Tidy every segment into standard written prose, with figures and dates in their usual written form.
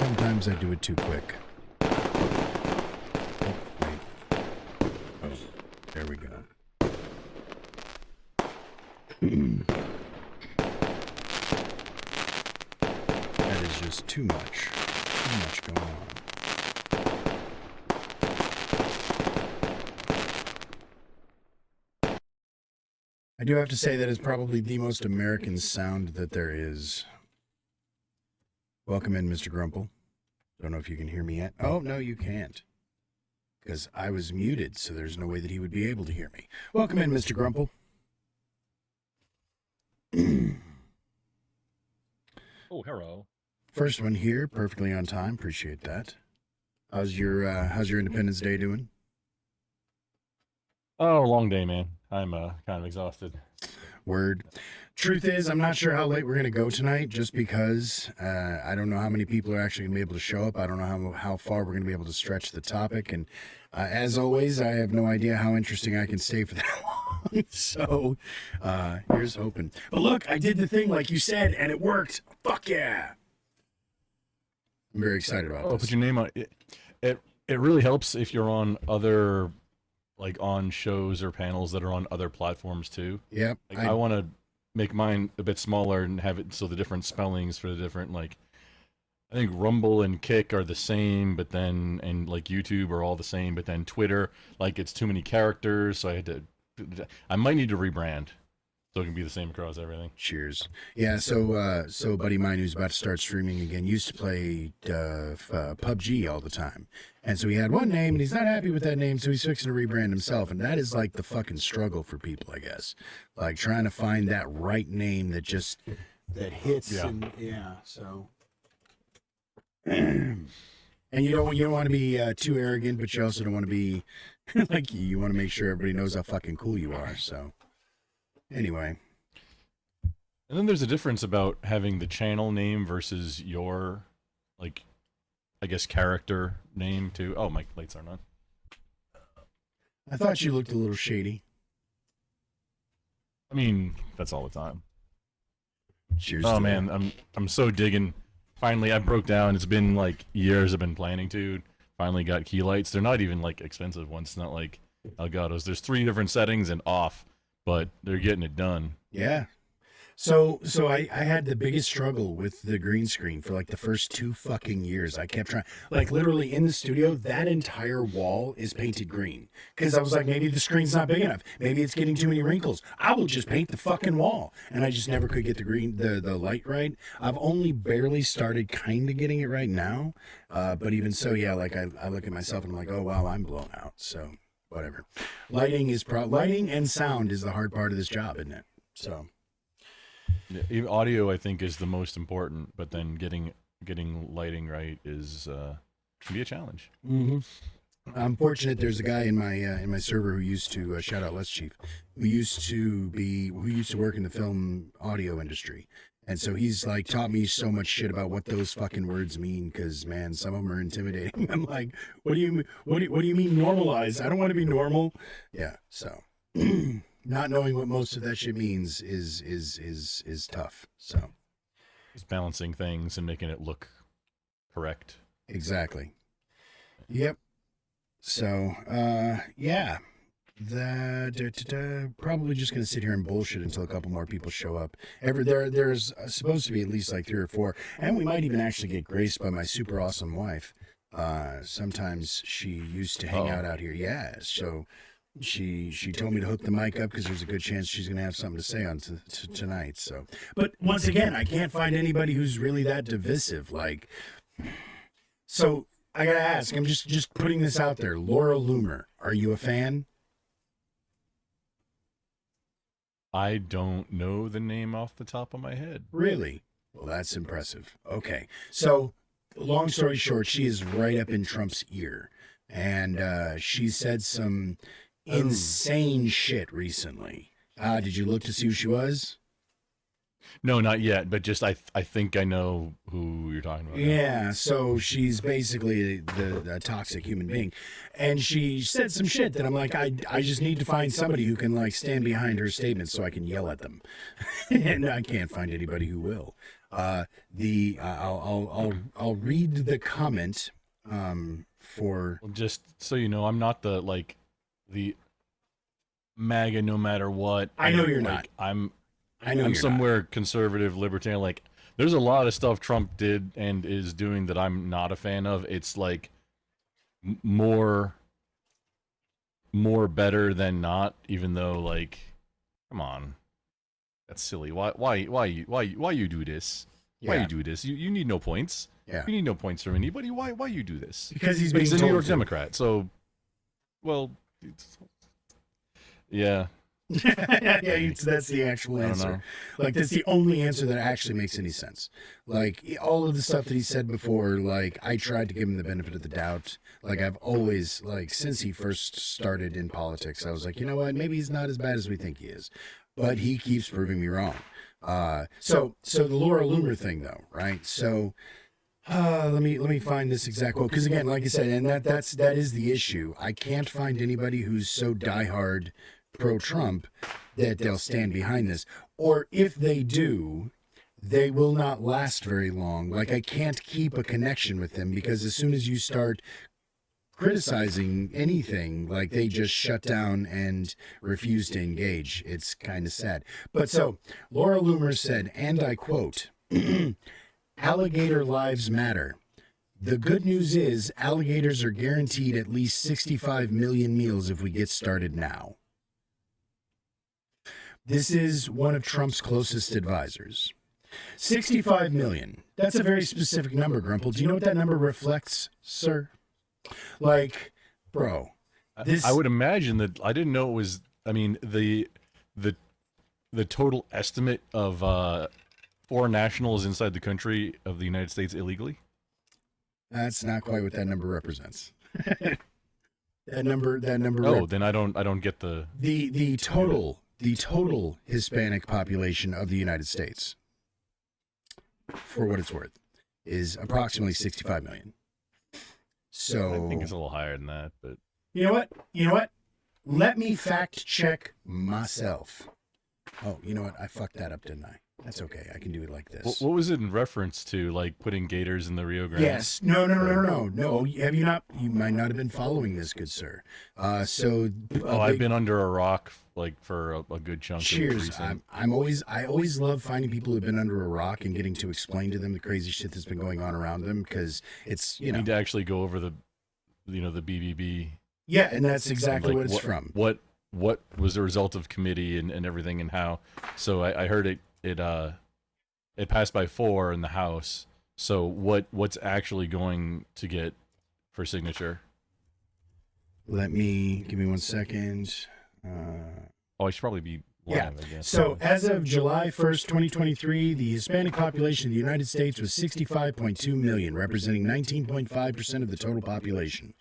sometimes I do it too quick. Oh, wait. Oh, there we go. That is just too much. Too much going on. I do have to say that it's probably the most American sound that there is. Welcome in, Mr. Grumple. Don't know if you can hear me yet. Oh, no, you can't. Because I was muted, so there's no way that he would be able to hear me. Welcome in, Mr. Grumple. Oh, hello. First one here, perfectly on time. Appreciate that. How's your Independence Day doing? Oh, long day, man. I'm kind of exhausted. Word. Truth is, I'm not sure how late we're going to go tonight, just because I don't know how many people are actually going to be able to show up. I don't know how far we're going to be able to stretch the topic. And as always, I have no idea how interesting I can stay for that long. So here's hoping. But look, I did the thing like you said, and it worked. Fuck yeah. I'm very excited about this. Put your name on it. It really helps if you're on other, like on shows or panels that are on other platforms too. Yep. Like I want to make mine a bit smaller and have it so the different spellings for the different, like, I think Rumble and Kick are the same, but then, and like YouTube are all the same, but then Twitter, like it's too many characters, so I might need to rebrand so it can be the same across everything. Cheers. Yeah, so a buddy of mine who's about to start streaming again used to play PUBG all the time. And so he had one name, and he's not happy with that name, so he's fixing to rebrand himself. And that is like the fucking struggle for people, I guess. Like trying to find that right name that just, that hits. Yeah. And, yeah, so. And you don't want to be too arrogant, but you also don't want to be like you want to make sure everybody knows how fucking cool you are, so. Anyway. And then there's a difference about having the channel name versus your, like, I guess, character name too. Oh, my lights aren't on. I thought you looked a little shady. I mean, that's all the time. Cheers. Oh to man, that. I'm so digging. Finally, I broke down. It's been like years I've been planning to. Finally got key lights. They're not even like expensive ones. It's not like Elgato's. There's 3 different settings and off, but they're getting it done. Yeah. So I had the biggest struggle with the green screen for like the first 2 fucking years. I kept trying, like literally in the studio, that entire wall is painted green. Because I was like, maybe the screen's not big enough. Maybe it's getting too many wrinkles. I will just paint the fucking wall. And I just never could get the light right. I've only barely started kind of getting it right now. But even so, yeah, like I look at myself and I'm like, oh wow, I'm blown out. So whatever. Lighting and sound is the hard part of this job, isn't it? So. Yeah, even audio, I think, is the most important, but then getting lighting right is can be a challenge. Mm-hmm. I'm fortunate. There's a guy in my server who used to shout out Les Chief, who used to work in the film audio industry, and so he's like taught me so much shit about what those fucking words mean. Because man, some of them are intimidating. I'm like, what do you mean normalize? I don't want to be normal. Yeah, so. Not knowing what most of that shit means is tough. So It's balancing things and making it look correct. Exactly. Yep. So yeah. Probably just gonna sit here and bullshit until a couple more people show up. There's supposed to be at least like 3 or 4, and we might even actually get graced by my super awesome wife. Sometimes she used to hang out here. Yeah. So. She told me to hook the mic up because there's a good chance she's going to have something to say on tonight. So, but once again, I can't find anybody who's really that divisive. Like, so I got to ask, I'm just putting this out there. Laura Loomer, are you a fan? I don't know the name off the top of my head. Really? Well, that's impressive. Okay. So, long story short, she is right up in Trump's ear. And she said some insane shit recently. Did you look to see who she was? No, not yet, but just I think I know who you're talking about. Yeah, so she's basically the toxic human being. And she said some shit that I'm like, I just need to find somebody who can like stand behind her statements so I can yell at them. And I can't find anybody who will. I'll read the comment for. Well, just so you know, I'm not the MAGA no matter what. I know you're like, not. I'm I know I'm you're somewhere conservative, libertarian. Like, there's a lot of stuff Trump did and is doing that I'm not a fan of. It's like more better than not. Even though, like, come on, that's silly. Why you do this? not. Why Yeah, you do this? You need no points. yeah. You need no points from anybody. Why you do this? Because he's But being he's a New told York to. Democrat, so well, yeah. Yeah, that's the actual I don't answer. know. Like, that's the only answer that actually makes any sense. Like, all of the stuff that he said before, like, I tried to give him the benefit of the doubt. Like, I've always, like, since he first started in politics, I was like, you know what, maybe he's not as bad as we think he is. But he keeps proving me wrong. So the Laura Loomer thing, though, right? So let me find this exact quote, because again, like I said, and that is the issue. I can't find anybody who's so diehard pro-Trump that they'll stand behind this, or if they do, they will not last very long. Like, I can't keep a connection with them, because as soon as you start criticizing anything, like, they just shut down and refuse to engage. It's kind of sad. But so Laura Loomer said, and I quote, alligator lives matter. The good news is alligators are guaranteed at least 65 million meals if we get started now. This is one of Trump's closest advisors. 65 million. That's a very specific number, Grumple. Do you know what that number reflects, sir? Like, bro, this. I would imagine that. I didn't know it was. I mean, the total estimate of foreign nationals inside the country of the United States illegally. That's not quite what that number represents. that number. Oh, then I don't get the total Hispanic population of the United States, for what it's worth, is approximately 65 million. So I think it's a little higher than that, but you know what? Let me fact check myself. Oh, you know what? I fucked that up, didn't I? That's okay. I can do it like this. what was it in reference to? Like putting gators in the Rio Grande? Yes. No. Have you not? You might not have been following this, good sir. I've been under a rock like for a good chunk. Cheers. Of I always love finding people who've been under a rock and getting to explain to them the crazy shit that's been going on around them, because it's, you need to actually go over the the BBB. Yeah, and that's exactly like, what it's from. What was the result of committee and everything, and how? So I heard it passed by 4 in the House. So what's actually going to get for signature? Give me 1 second. I should probably be live, Yeah. I guess. So as of July 1st, 2023, the Hispanic population in the United States was 65.2 million, representing 19.5% of the total population.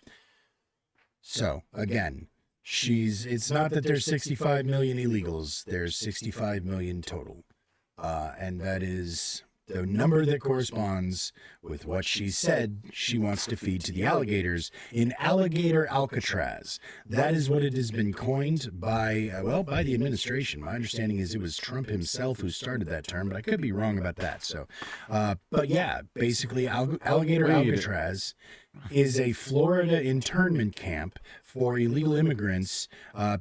So again, it's not that there's 65 million illegals, there's 65 million total. And that is the number that corresponds with what she said she wants to feed to the alligators in Alligator Alcatraz. That is what it has been coined by the administration. My understanding is it was Trump himself who started that term, but I could be wrong about that. So, but yeah, basically Alligator Alcatraz is a Florida internment camp for illegal immigrants,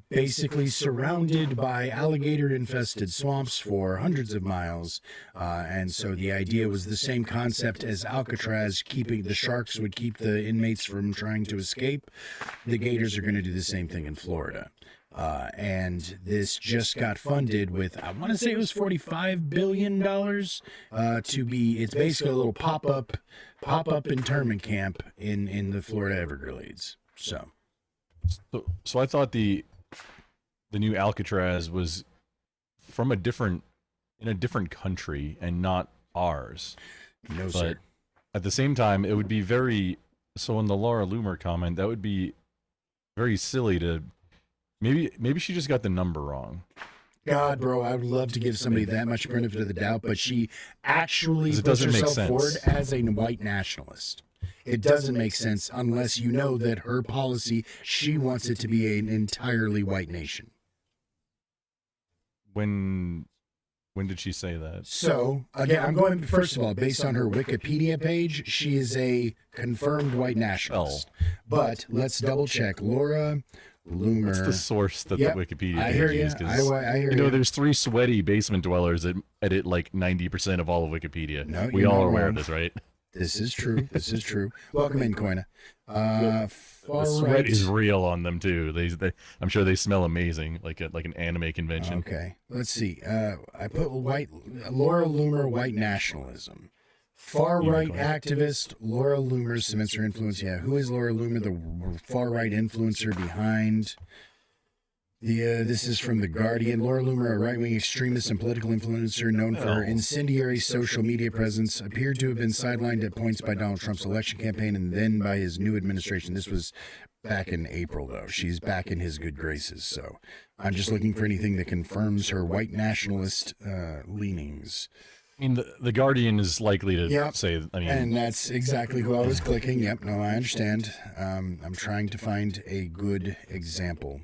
basically surrounded by alligator-infested swamps for hundreds of miles. And so the idea was the same concept as Alcatraz, keeping the sharks would keep the inmates from trying to escape. The gators are going to do the same thing in Florida. And this just got funded with, I want to say it was $45 billion it's basically a little pop-up internment camp in the Florida Everglades. So I thought the new Alcatraz was from in a different country and not ours. No, but sir. At the same time, it would be so in the Laura Loomer comment, that would be very silly to maybe she just got the number wrong. God, bro, I would love to give somebody that much benefit of the doubt, but she actually puts herself forward as a white nationalist. It doesn't make sense unless you know that her policy, she wants it to be an entirely white nation. When When did she say that? So, again, I'm going, first of all, based on her Wikipedia page, she is a confirmed white nationalist. But let's double check. Laura Loomer. What's the source that Yep, the Wikipedia I page hear you. is? 'Cause, I hear you know, you. there's 3 sweaty basement dwellers that edit like 90% of all of Wikipedia. No, We you're all not are aware wrong. of this, right? This is true. This is true. Welcome in, Koina. The Far sweat right. is real on them too. I'm sure they smell amazing, like at like an anime convention. Okay, let's see. I put Laura Loomer, white nationalism. Far Yeah, right go ahead. activist Laura Loomer cements her influence. Yeah, who is Laura Loomer? The far right influencer behind the. This is from The Guardian. Laura Loomer, a right wing extremist and political influencer known for her Oh. incendiary social media presence, appeared to have been sidelined at points by Donald Trump's election campaign and then by his new administration. This was back in April, though. She's back in his good graces. So I'm just looking for anything that confirms her white nationalist leanings. I mean, the Guardian is likely to Yep. say. I mean, And that's exactly who I was clicking. Yep, no, I understand. I'm trying to find a good example.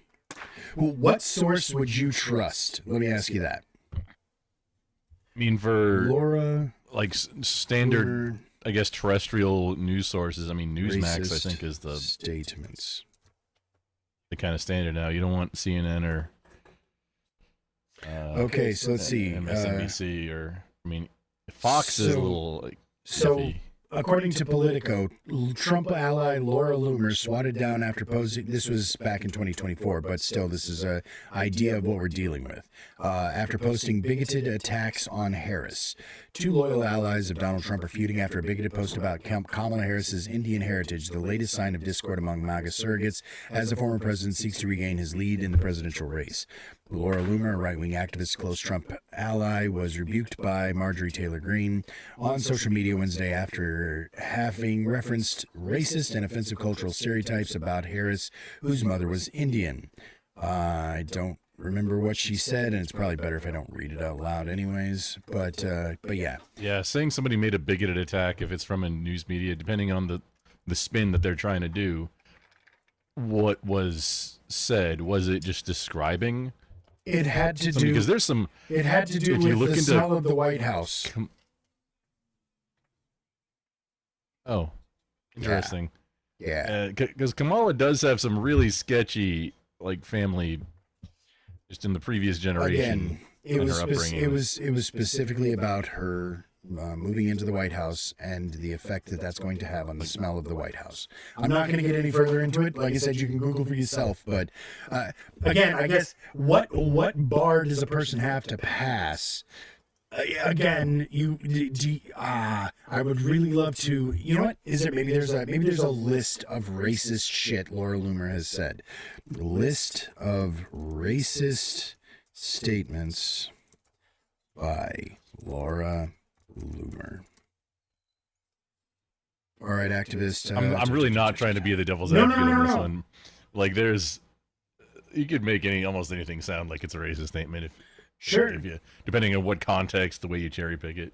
Well, what source would you trust? Let me ask you that. for Laura like standard, Loomer, I guess, terrestrial news sources. I mean, Newsmax, I racist think, is the statements. kind of standard now. You don't want CNN or Okay, so let's see. MSNBC or I mean, Fox is a so- little like So, iffy. according to Politico, Trump ally Laura Loomer swatted down after posing. This was back in 2024, but still, this is a idea of what we're dealing with. After posting bigoted attacks on Harris, 2 loyal allies of Donald Trump are feuding after a bigoted post about Kamala Harris's Indian heritage, the latest sign of discord among MAGA surrogates as the former president seeks to regain his lead in the presidential race. Laura Loomer, a right-wing activist, close Trump ally, was rebuked by Marjorie Taylor Greene on social media Wednesday after having referenced racist and offensive cultural stereotypes about Harris, whose mother was Indian. I don't remember what she said, and it's probably better if I don't read it out loud anyways. But yeah. Yeah, saying somebody made a bigoted attack if it's from a news media, depending on the spin that they're trying to do, what was said, was it just describing It had to something? do. Because there's some It had to do if you with look the into- smell of the White House. oh, interesting. Yeah. Because Kamala does have some really sketchy like family, just in the previous generation. Again, it and was her it upbringing. was specifically about her moving into the White House and the effect that that's going to have on the smell of the White House. I'm not going to get any further into it. Like I said, you can Google for yourself. But again, I guess what bar does a person have to pass? Again, I would really love to. You know what? Is there maybe there's a list of racist shit Laura Loomer has said. List of racist statements by Laura Loomer. All right, activist. I'm really not trying to be the devil's No, advocate on this no. one. Like, you could make almost anything sound like it's a racist statement Sure. if you, depending on what context, the way you cherry pick it.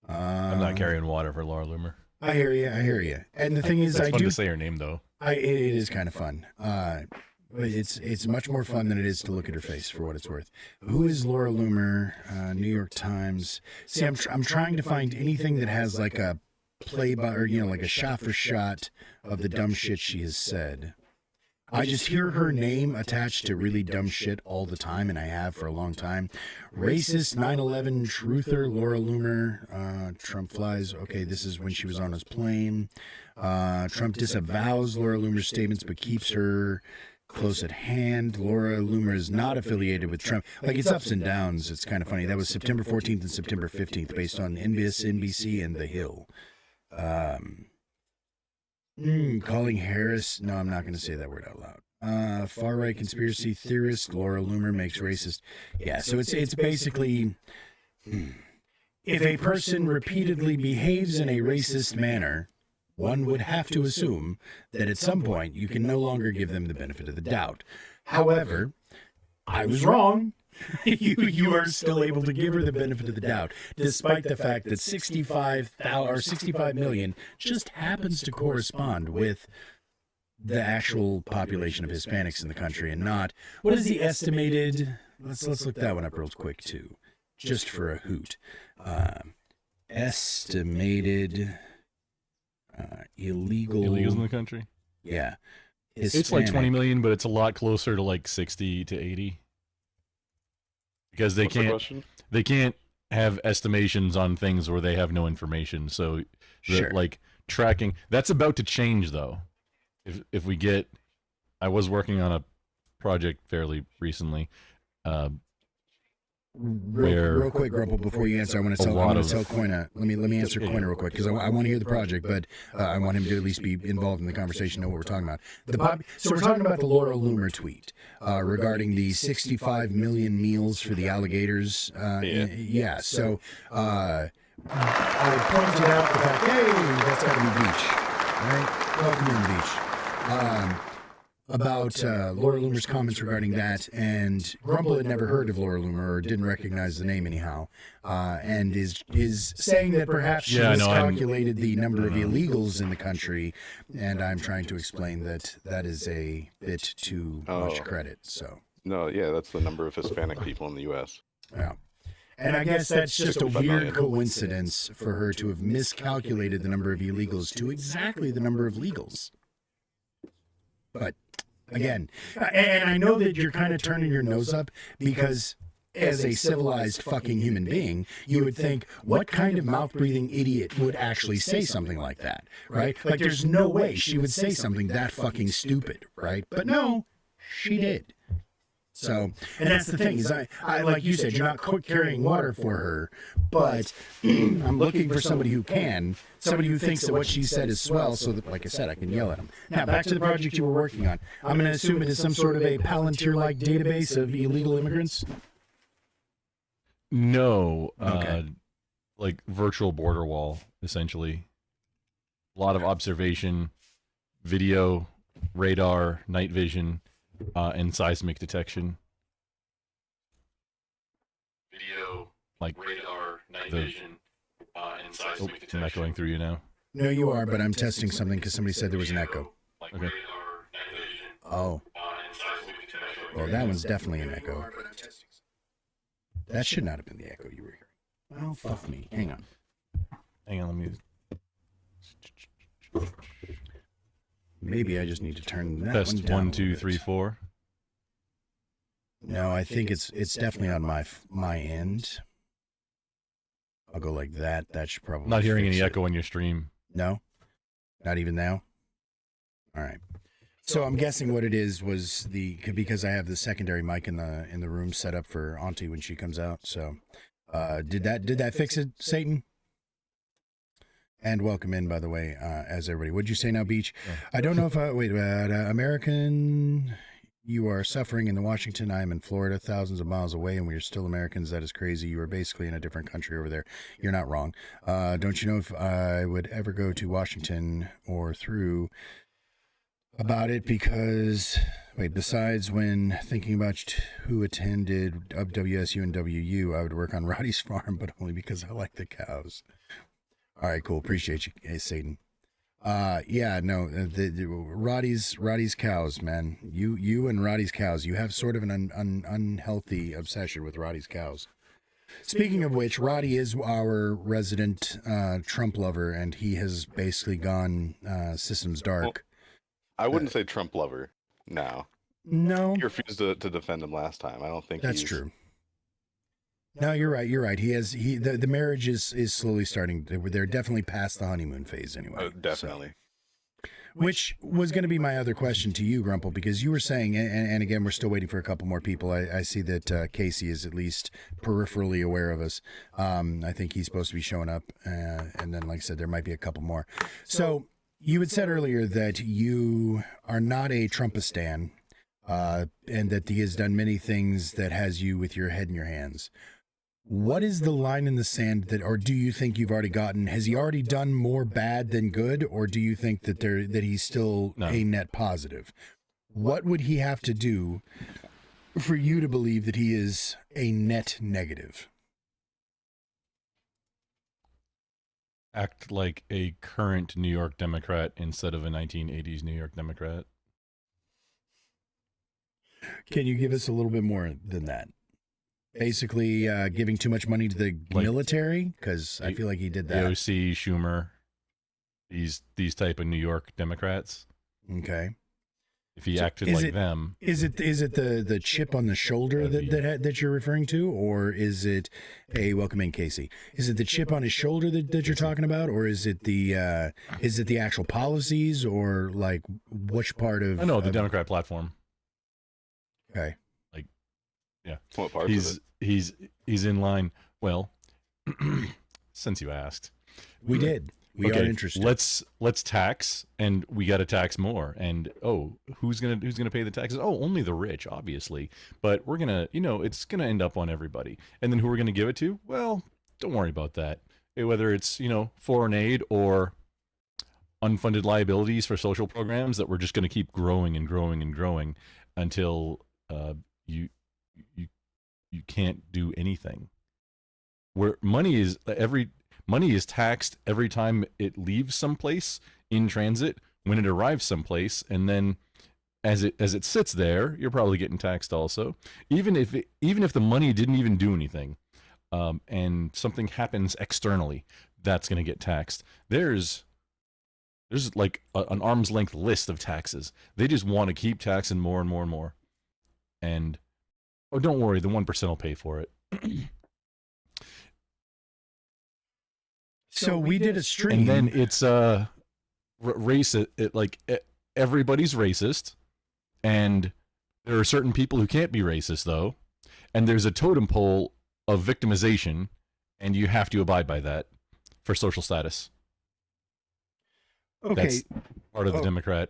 I'm not carrying water for Laura Loomer. I hear you. And the thing is, It's I fun do. to say her name though. It is kind of fun. But it's much more fun than it is to look at her face, for what it's worth. Who is Laura Loomer? New York Times. See, I'm trying to find anything that has like a play by, or like a shot for shot of the dumb shit she has said. I just hear her name attached to really dumb shit all the time, and I have for a long time. Racist 9/11 truther Laura Loomer. Trump flies. Okay, this is when she was on his plane. Trump disavows Laura Loomer's statements but keeps her close at hand. Laura Loomer is not affiliated with Trump. Like, it's ups and downs. It's kind of funny. That was September 14th and September 15th, based on NBC and The Hill. Calling Harris. No, I'm not going to say that word out loud. Far right conspiracy theorist Laura Loomer makes racist. Yeah, so it's basically, if a person repeatedly behaves in a racist manner, one would have to assume that at some point you can no longer give them the benefit of the doubt. However, I was wrong. You are still able to give her the benefit of the doubt, despite the fact that 65 million just happens to correspond with the actual population of Hispanics in the country, and not what is the estimated. Let's look that one up real quick too. just for a hoot. Estimated illegal illegals in the country. Yeah. It's like 20 million, but it's a lot closer to like 60 to 80. Because they can't have estimations on things where they have no information. So Sure. like tracking, that's about to change though. If we get, I was working on a project fairly recently, Real quick, Grumple, before you answer, I want to tell Koina. Let me answer Koina real quick because I want to hear the project, but I want him to at least be involved in the conversation, know what we're talking about. So we're talking about the Laura Loomer tweet regarding the 65 million meals for the alligators. Yeah. So I pointed out the fact, hey, that's got to be Beach, right? Welcome in, Beach. About Laura Loomer's comments regarding that, and Grumble had never heard of Laura Loomer or didn't recognize the name anyhow, and is saying that perhaps she miscalculated the number of illegals in the country, and I'm trying to explain that is a bit too much credit. So no, yeah, that's the number of Hispanic people in the U.S. Yeah. And I guess that's just a weird coincidence for her to have miscalculated the number of illegals to exactly the number of legals. But again, and I know that you're kind of turning your nose up because as a civilized fucking human being, you would think, what kind of mouth-breathing idiot would actually say something like that, right? Like, there's no way she would say something that fucking stupid, right? But no, she did. So, and that's the thing, is I like you said, you're not carrying water for her, but I'm looking for somebody who can, somebody who thinks that what she said is swell, so that, like I said, I can yell at them. Now, back to the project you were working on. I'm going to assume it is some sort of a Palantir-like database of illegal immigrants? No. Like virtual border wall, essentially. A lot of observation, video, radar, night vision, and seismic detection. Video, like radar, night vision, and seismic detection. I'm not going through you now. No, you are, but I'm testing something because somebody said there was an echo. Okay. Oh. Well, that one's definitely an echo. That should not have been the echo you were hearing. Oh, fuck me. Hang on. Let me... Maybe I just need to turn that Test one down. 1, 2, 3, 4. No, I think it's definitely on my end. I'll go like that. That should probably. Not hearing any echo on your stream. No, not even now. All right. So I'm guessing what it is was because I have the secondary mic in the room set up for Auntie when she comes out. So did that fix it, Satan? And welcome in, by the way, as everybody. What'd you say now, Beach? Yeah. I don't know if American, you are suffering in the Washington. I am in Florida, thousands of miles away, and we are still Americans. That is crazy. You are basically in a different country over there. You're not wrong. Don't you know if I would ever go to Washington or through about it? Because, besides when thinking about who attended WSU and WU, I would work on Roddy's farm, but only because I like the cows. All right, cool. Appreciate you, hey, Satan. Roddy's cows, man. You and Roddy's cows. You have sort of an unhealthy obsession with Roddy's cows. Speaking of which, Roddy is our resident Trump lover, and he has basically gone systems dark. Well, I wouldn't say Trump lover. No. He refused to defend him last time. I don't think that's true. No, you're right. You're right. The marriage is slowly starting. They're definitely past the honeymoon phase anyway. Definitely. So, which was going to be my other question to you, Grumple, because you were saying, and again, we're still waiting for a couple more people. I see that Casey is at least peripherally aware of us. I think he's supposed to be showing up. And then, like I said, there might be a couple more. So you had said earlier that you are not a Trumpistan, and that he has done many things that has you with your head in your hands. What is the line in the sand or do you think you've already gotten? Has he already done more bad than good, or do you think that he's still a net positive? What would he have to do for you to believe that he is a net negative? Act like a current New York Democrat instead of a 1980s New York Democrat. Can you give us a little bit more than that? Basically, giving too much money to the military, because I feel like he did that. AOC, Schumer, these type of New York Democrats. Okay. If he acted like them, is it the chip on the shoulder that you're referring to, or is it welcome in Casey? Is it the chip on his shoulder that you're talking about, or is it the actual policies, or like which part of? I know the Democrat platform. Okay. Like, yeah. What part? He's in line. Well, since you asked, we did. We are interested. Let's tax, and we got to tax more. And who's gonna pay the taxes? Oh, only the rich, obviously. But we're gonna, it's gonna end up on everybody. And then who we're gonna give it to? Well, don't worry about that. Whether it's foreign aid or unfunded liabilities for social programs that we're just gonna keep growing and growing and growing until you can't do anything. Where money is taxed every time it leaves someplace in transit, when it arrives someplace, and then as it sits there, you're probably getting taxed also. Even if the money didn't even do anything, and something happens externally, that's going to get taxed. There's like an arm's length list of taxes. They just want to keep taxing more and more and more. And don't worry, the 1% will pay for it. So we did a stream, and then it's race. Everybody's racist, and there are certain people who can't be racist though, and there's a totem pole of victimization, and you have to abide by that for social status. Okay, that's part of the Democrat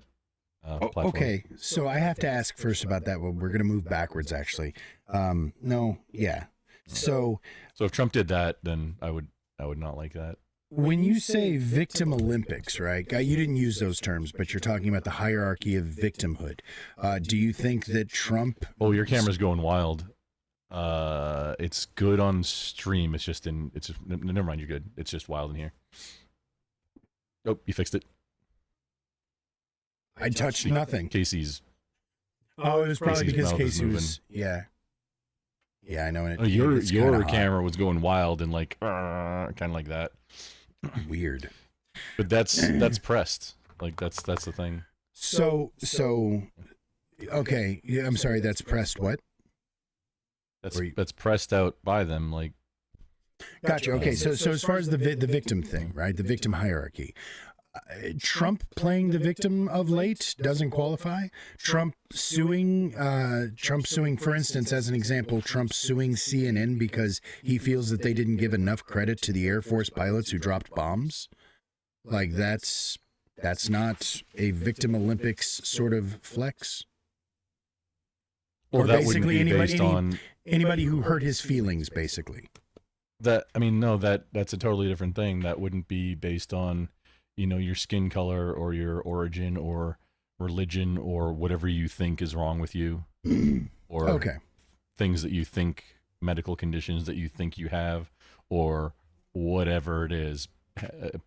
platform. Okay, so I have to ask first about that. Well, we're going to move backwards, actually. No, yeah. So if Trump did that, then I would not like that. When you say victim Olympics, right? You didn't use those terms, but you're talking about the hierarchy of victimhood. Do you think that Trump? Oh, your camera's going wild. It's good on stream. It's just never mind. You're good. It's just wild in here. Oh, you fixed it. I touched nothing. Casey's. Oh, it was probably because Casey was. Yeah. Yeah, I know. And your camera was going wild and like kind of like that. Weird. But that's pressed. Like that's the thing. So okay. Yeah, I'm sorry. That's pressed. What? That's pressed out by them. Like. Gotcha. Okay. So as far as the victim thing, right? The victim hierarchy. Trump playing the victim of late doesn't qualify. Trump suing, for instance, as an example, Trump suing CNN because he feels that they didn't give enough credit to the Air Force pilots who dropped bombs. Like that's not a victim Olympics sort of flex. Well, or that basically anybody who hurt his feelings, basically. That's a totally different thing. That wouldn't be based on your skin color or your origin or religion or whatever you think is wrong with you, or things that you think, medical conditions that you think you have, or whatever it is,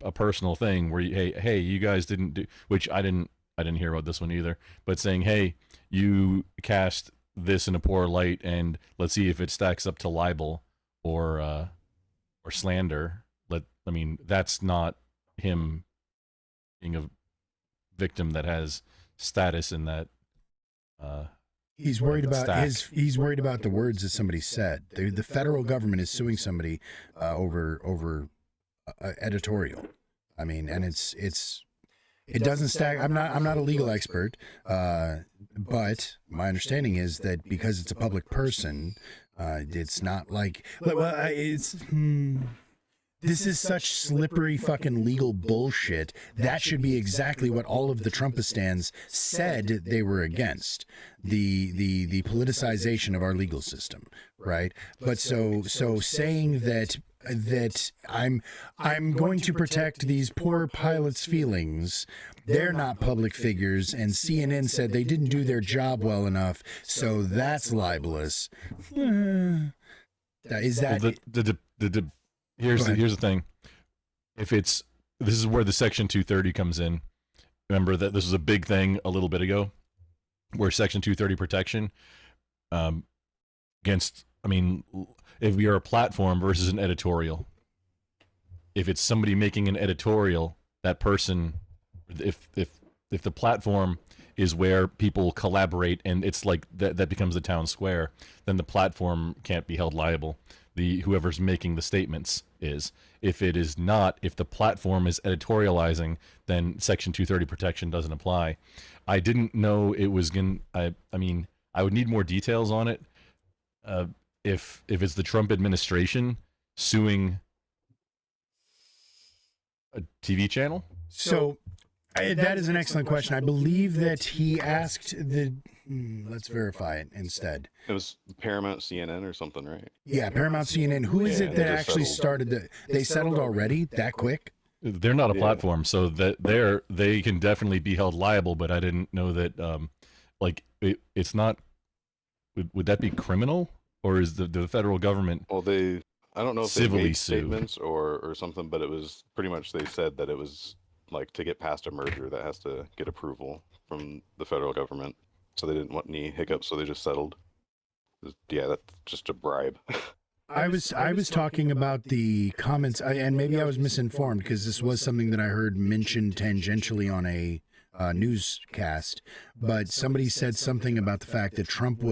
a personal thing where hey, you guys didn't do, which I didn't hear about this one either, but saying, hey, you cast this in a poor light and let's see if it stacks up to libel or slander. That's not him being a victim that has status in that. He's worried about he's worried about the words that somebody said. The federal government is suing somebody over editorial. And it doesn't stack. I'm not a legal expert, but my understanding is that because it's a public person, it's not like This is such slippery fucking legal bullshit. That should be exactly what all of the Trumpistans said they were against. The politicization of our legal system, right? But so saying that I'm going to protect these poor pilots' feelings. They're not public figures, and CNN said they didn't do their job well enough, so that's libelous. Is that Here's the thing. This is where the Section 230 comes in. Remember that this was a big thing a little bit ago, where Section 230 protection against I mean, if we are a platform versus an editorial, if it's somebody making an editorial, that person, if the platform is where people collaborate and it's like that becomes the town square, then the platform can't be held liable. The whoever's making the statements is. If it is not, if the platform is editorializing, then Section 230 protection doesn't apply. I didn't know it was going. I mean, I would need more details on it. If it's the Trump administration suing a TV channel. So that is an excellent question. I believe that he asked the. Let's verify it instead. It was Paramount, CNN, or something, right? Yeah, Paramount, CNN. Who is Yeah, it they that just actually settled. started they settled already that quick? They're not a Yeah. platform, so that they can definitely be held liable. But I didn't know that. It's not. Would that be criminal, or is the federal government? Well, I don't know if they Civilly made sue. statements or something, but it was pretty much they said that it was like to get past a merger that has to get approval from the federal government. So they didn't want any hiccups, so they just settled. Yeah, that's just a bribe. I was talking about the comments, and maybe I was misinformed because this was something that I heard mentioned tangentially on a newscast. But somebody said something about the fact that Trump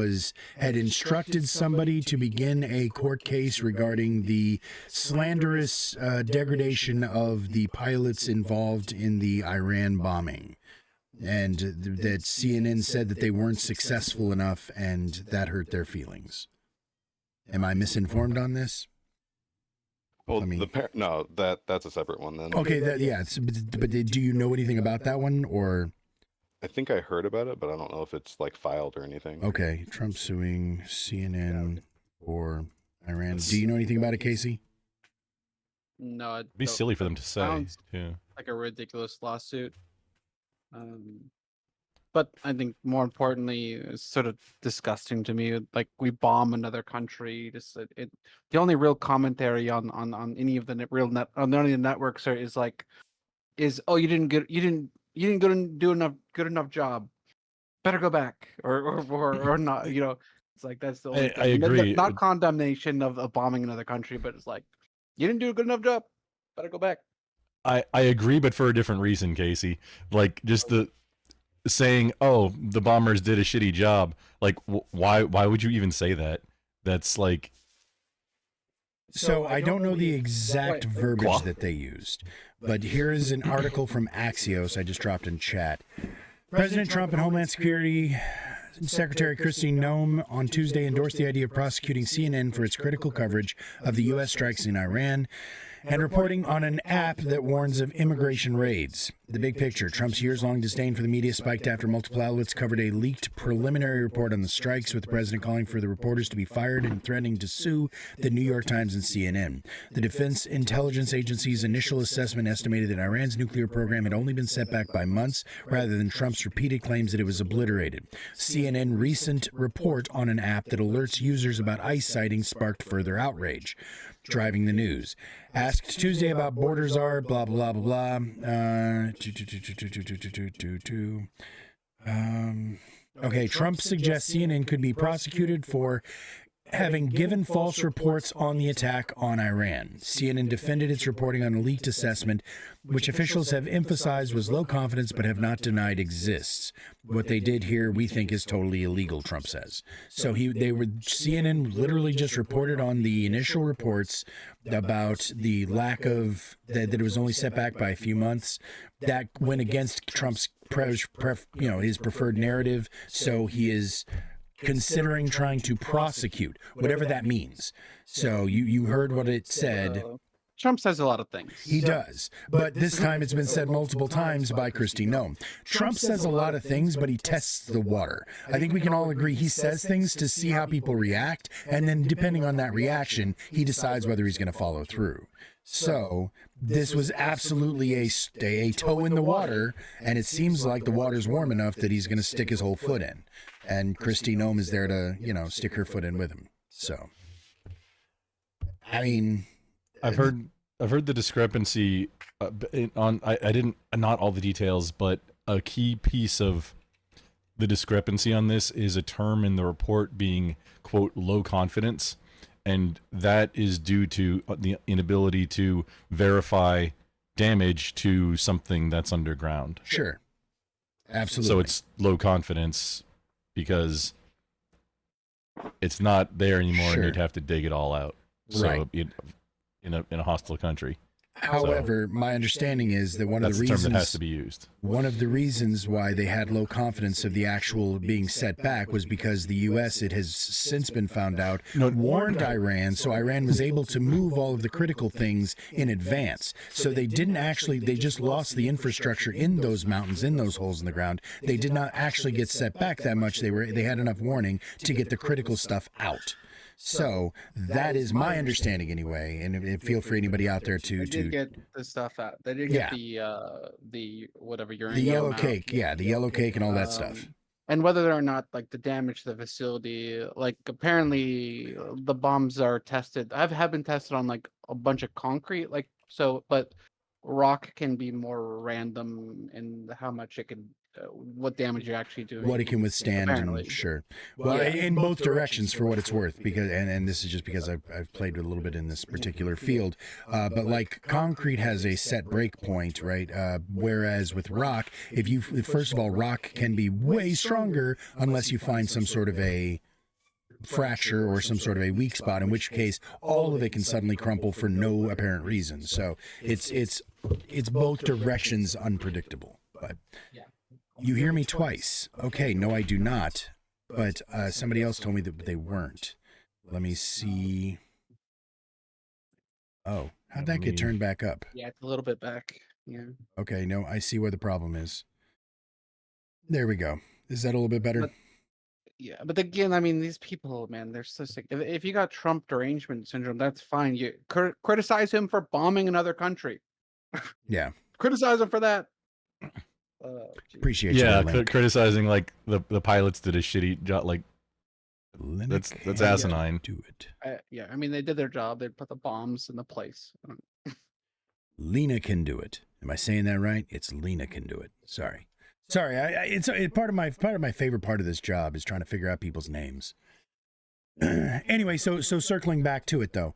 had instructed somebody to begin a court case regarding the slanderous degradation of the pilots involved in the Iran bombing. And that CNN said that they weren't successful enough, and that hurt their feelings. Am I misinformed on this? Well, I mean- no, that's a separate one then. Okay, but do you know anything about that one, or? I think I heard about it, but I don't know if it's like filed or anything. Okay, Trump suing CNN for Iran. Do you know anything about it, Casey? No, It'd be silly for them to say. sounds- Yeah. like a ridiculous lawsuit. But I think more importantly, it's sort of disgusting to me. Like we bomb another country. The only real commentary on any of the on any of the networks is oh you didn't go and do good enough job. Better go back or not. You know, it's like that's the only. I agree. Not condemnation of bombing another country, but it's like you didn't do a good enough job. Better go back. I agree, but for a different reason, Casey. Like just the saying, "Oh, the bombers did a shitty job." Like, why would you even say that? That's like. So I don't know the exact Right. verbiage Qua? that they used, but here is an article from Axios I just dropped in chat. President Trump and Homeland Security Secretary Kristi Noem on Tuesday endorsed the idea of prosecuting CNN for its critical coverage of the U.S. strikes in Iran and reporting on an app that warns of immigration raids. The big picture: Trump's years-long disdain for the media spiked after multiple outlets covered a leaked preliminary report on the strikes, with the president calling for the reporters to be fired and threatening to sue the New York Times and CNN. The Defense Intelligence Agency's initial assessment estimated that Iran's nuclear program had only been set back by months, rather than Trump's repeated claims that it was obliterated. CNN recent report on an app that alerts users about ICE sightings sparked further outrage, driving the news. Asked Tuesday about borders are blah blah blah blah. Okay, Trump suggests CNN could be prosecuted for having given false reports on the attack on Iran. CNN defended its reporting on a leaked assessment, which officials have emphasized was low confidence but have not denied exists. What they did here, we think, is totally illegal, Trump says. So CNN literally just reported on the initial reports about the lack of, that it was only set back by a few months. That went against Trump's, his preferred narrative. So he is considering trying to prosecute, whatever that means. So you heard what it said. Trump says a lot of things. He does. But this time it's been said multiple times by Kristi Noem. Trump says a lot of things, but he tests the water. I think we can all agree he says things to see how people react, and then depending on that reaction, he decides whether he's going to follow through. So this was absolutely a toe in the water, and it seems like the water's warm enough that he's going to stick his whole foot in. And Kristi Noem is there to, stick her foot in with him. So, I mean, I've heard the discrepancy I didn't, not all the details, but a key piece of the discrepancy on this is a term in the report being, quote, low confidence. and that is due to the inability to verify damage to something that's underground. Sure. Absolutely. So it's low confidence because it's not there anymore, Sure. and you'd have to dig it all out. So Right. in a hostile country, However, my understanding is that one of that's the the term reasons that has to be used. one of the reasons why they had low confidence of the actual being set back was because the U.S., it has since been found out, warned Iran, so Iran was able to move all of the critical things in advance. So they didn't actually, they just lost the infrastructure in those mountains, in those holes in the ground. They did not actually get set back that much. They had enough warning to get the critical stuff out. So that is my understanding anyway, and feel free anybody out there They to did get the stuff out. They did Yeah. get the whatever uranium. the yellow out. cake, yeah, the yellow cake and all that stuff. And whether or not like the damage to the facility, like apparently the bombs are tested. Have been tested on like a bunch of concrete, like so. But rock can be more random in how much it can, what damage you're actually doing. What it can withstand, apparently. and sure. Well, in both directions for what it's worth, because and this is just because I've played a little bit in this particular field, but like concrete has a set break point, right? Whereas with rock, first of all, rock can be way stronger unless you find some sort of a fracture or some sort of a weak spot, in which case all of it can suddenly crumple for no apparent reason. So it's both directions unpredictable. But you hear me twice. Okay, no, I do not. But somebody else told me that they weren't. Let me see. Oh, how'd that get turned back up? Yeah, it's a little bit back. Yeah. Okay, no, I see where the problem is. There we go. Is that a little bit better? Yeah, but again, I mean, these people, man, they're so sick. If you got Trump derangement syndrome, that's fine. You criticize him for bombing another country. Yeah. Criticize him for that. Geez. Appreciate you. Yeah, there, Link. criticizing like the pilots did a shitty job. Like that's Linux asinine. can do it. Yeah, I mean, they did their job. They put the bombs in the place. Lena can do it. Am I saying that right? It's Lena can do it. Sorry. It's part of my favorite part of this job is trying to figure out people's names. Anyway, so circling back to it though,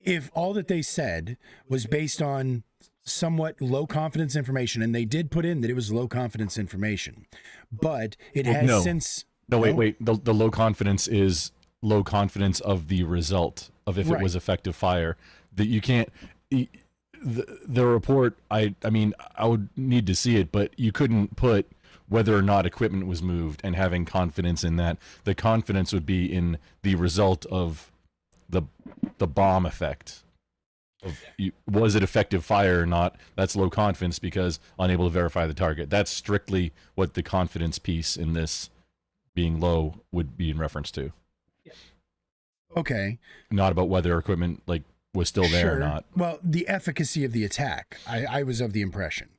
if all that they said was based on somewhat low confidence information, and they did put in that it was low confidence information, but it has no. since. No, wait. The low confidence is low confidence of the result of if it was effective fire. That you can't. The report, I mean, I would need to see it, but you couldn't put whether or not equipment was moved and having confidence in that. The confidence would be in the result of the bomb effect. Was it effective fire or not? That's low confidence because unable to verify the target. That's strictly what the confidence piece in this being low would be in reference to. Okay. Not about whether equipment was still there or not. Well, the efficacy of the attack, I was of the impression.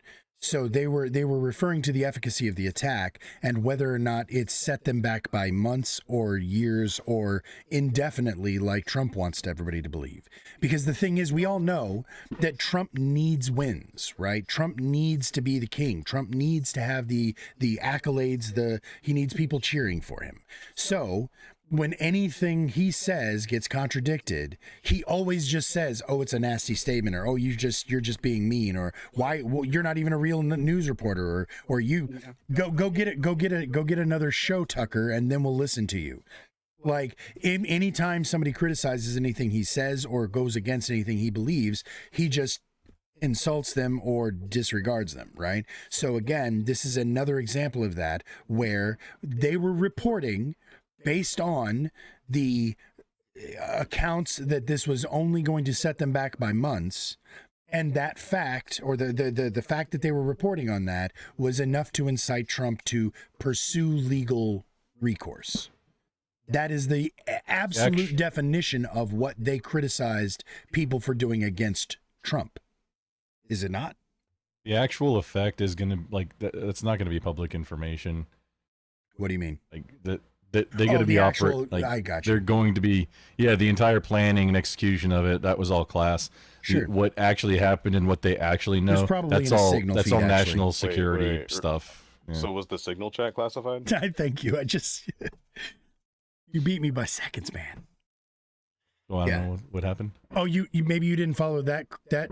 So they were referring to the efficacy of the attack and whether or not it set them back by months or years or indefinitely, like Trump wants everybody to believe. Because the thing is, we all know that Trump needs wins, right? Trump needs to be the king. Trump needs to have the accolades. He needs people cheering for him. So when anything he says gets contradicted, he always just says, "Oh, it's a nasty statement," or "Oh, you're just being mean," or "Why? Well, you're not even a real news reporter," or "You go get another show, Tucker, and then we'll listen to you." Like anytime somebody criticizes anything he says or goes against anything he believes, he just insults them or disregards them, right? So again, this is another example of that where they were reporting based on the accounts that this was only going to set them back by months, and that fact, or the fact that they were reporting on that, was enough to incite Trump to pursue legal recourse. That is the absolute definition of what they criticized people for doing against Trump. Is it not? The actual effect is going to, that's not going to be public information. What do you mean? They got to be I got you. They're going to be, the entire planning and execution of it. That was all class. Sure. What actually happened and what they actually know. That's all. That's all national security Wait. stuff. Yeah. So was the signal chat classified? Thank you. You beat me by seconds, man. Well, I don't Yeah. know what happened. Oh, you maybe you didn't follow that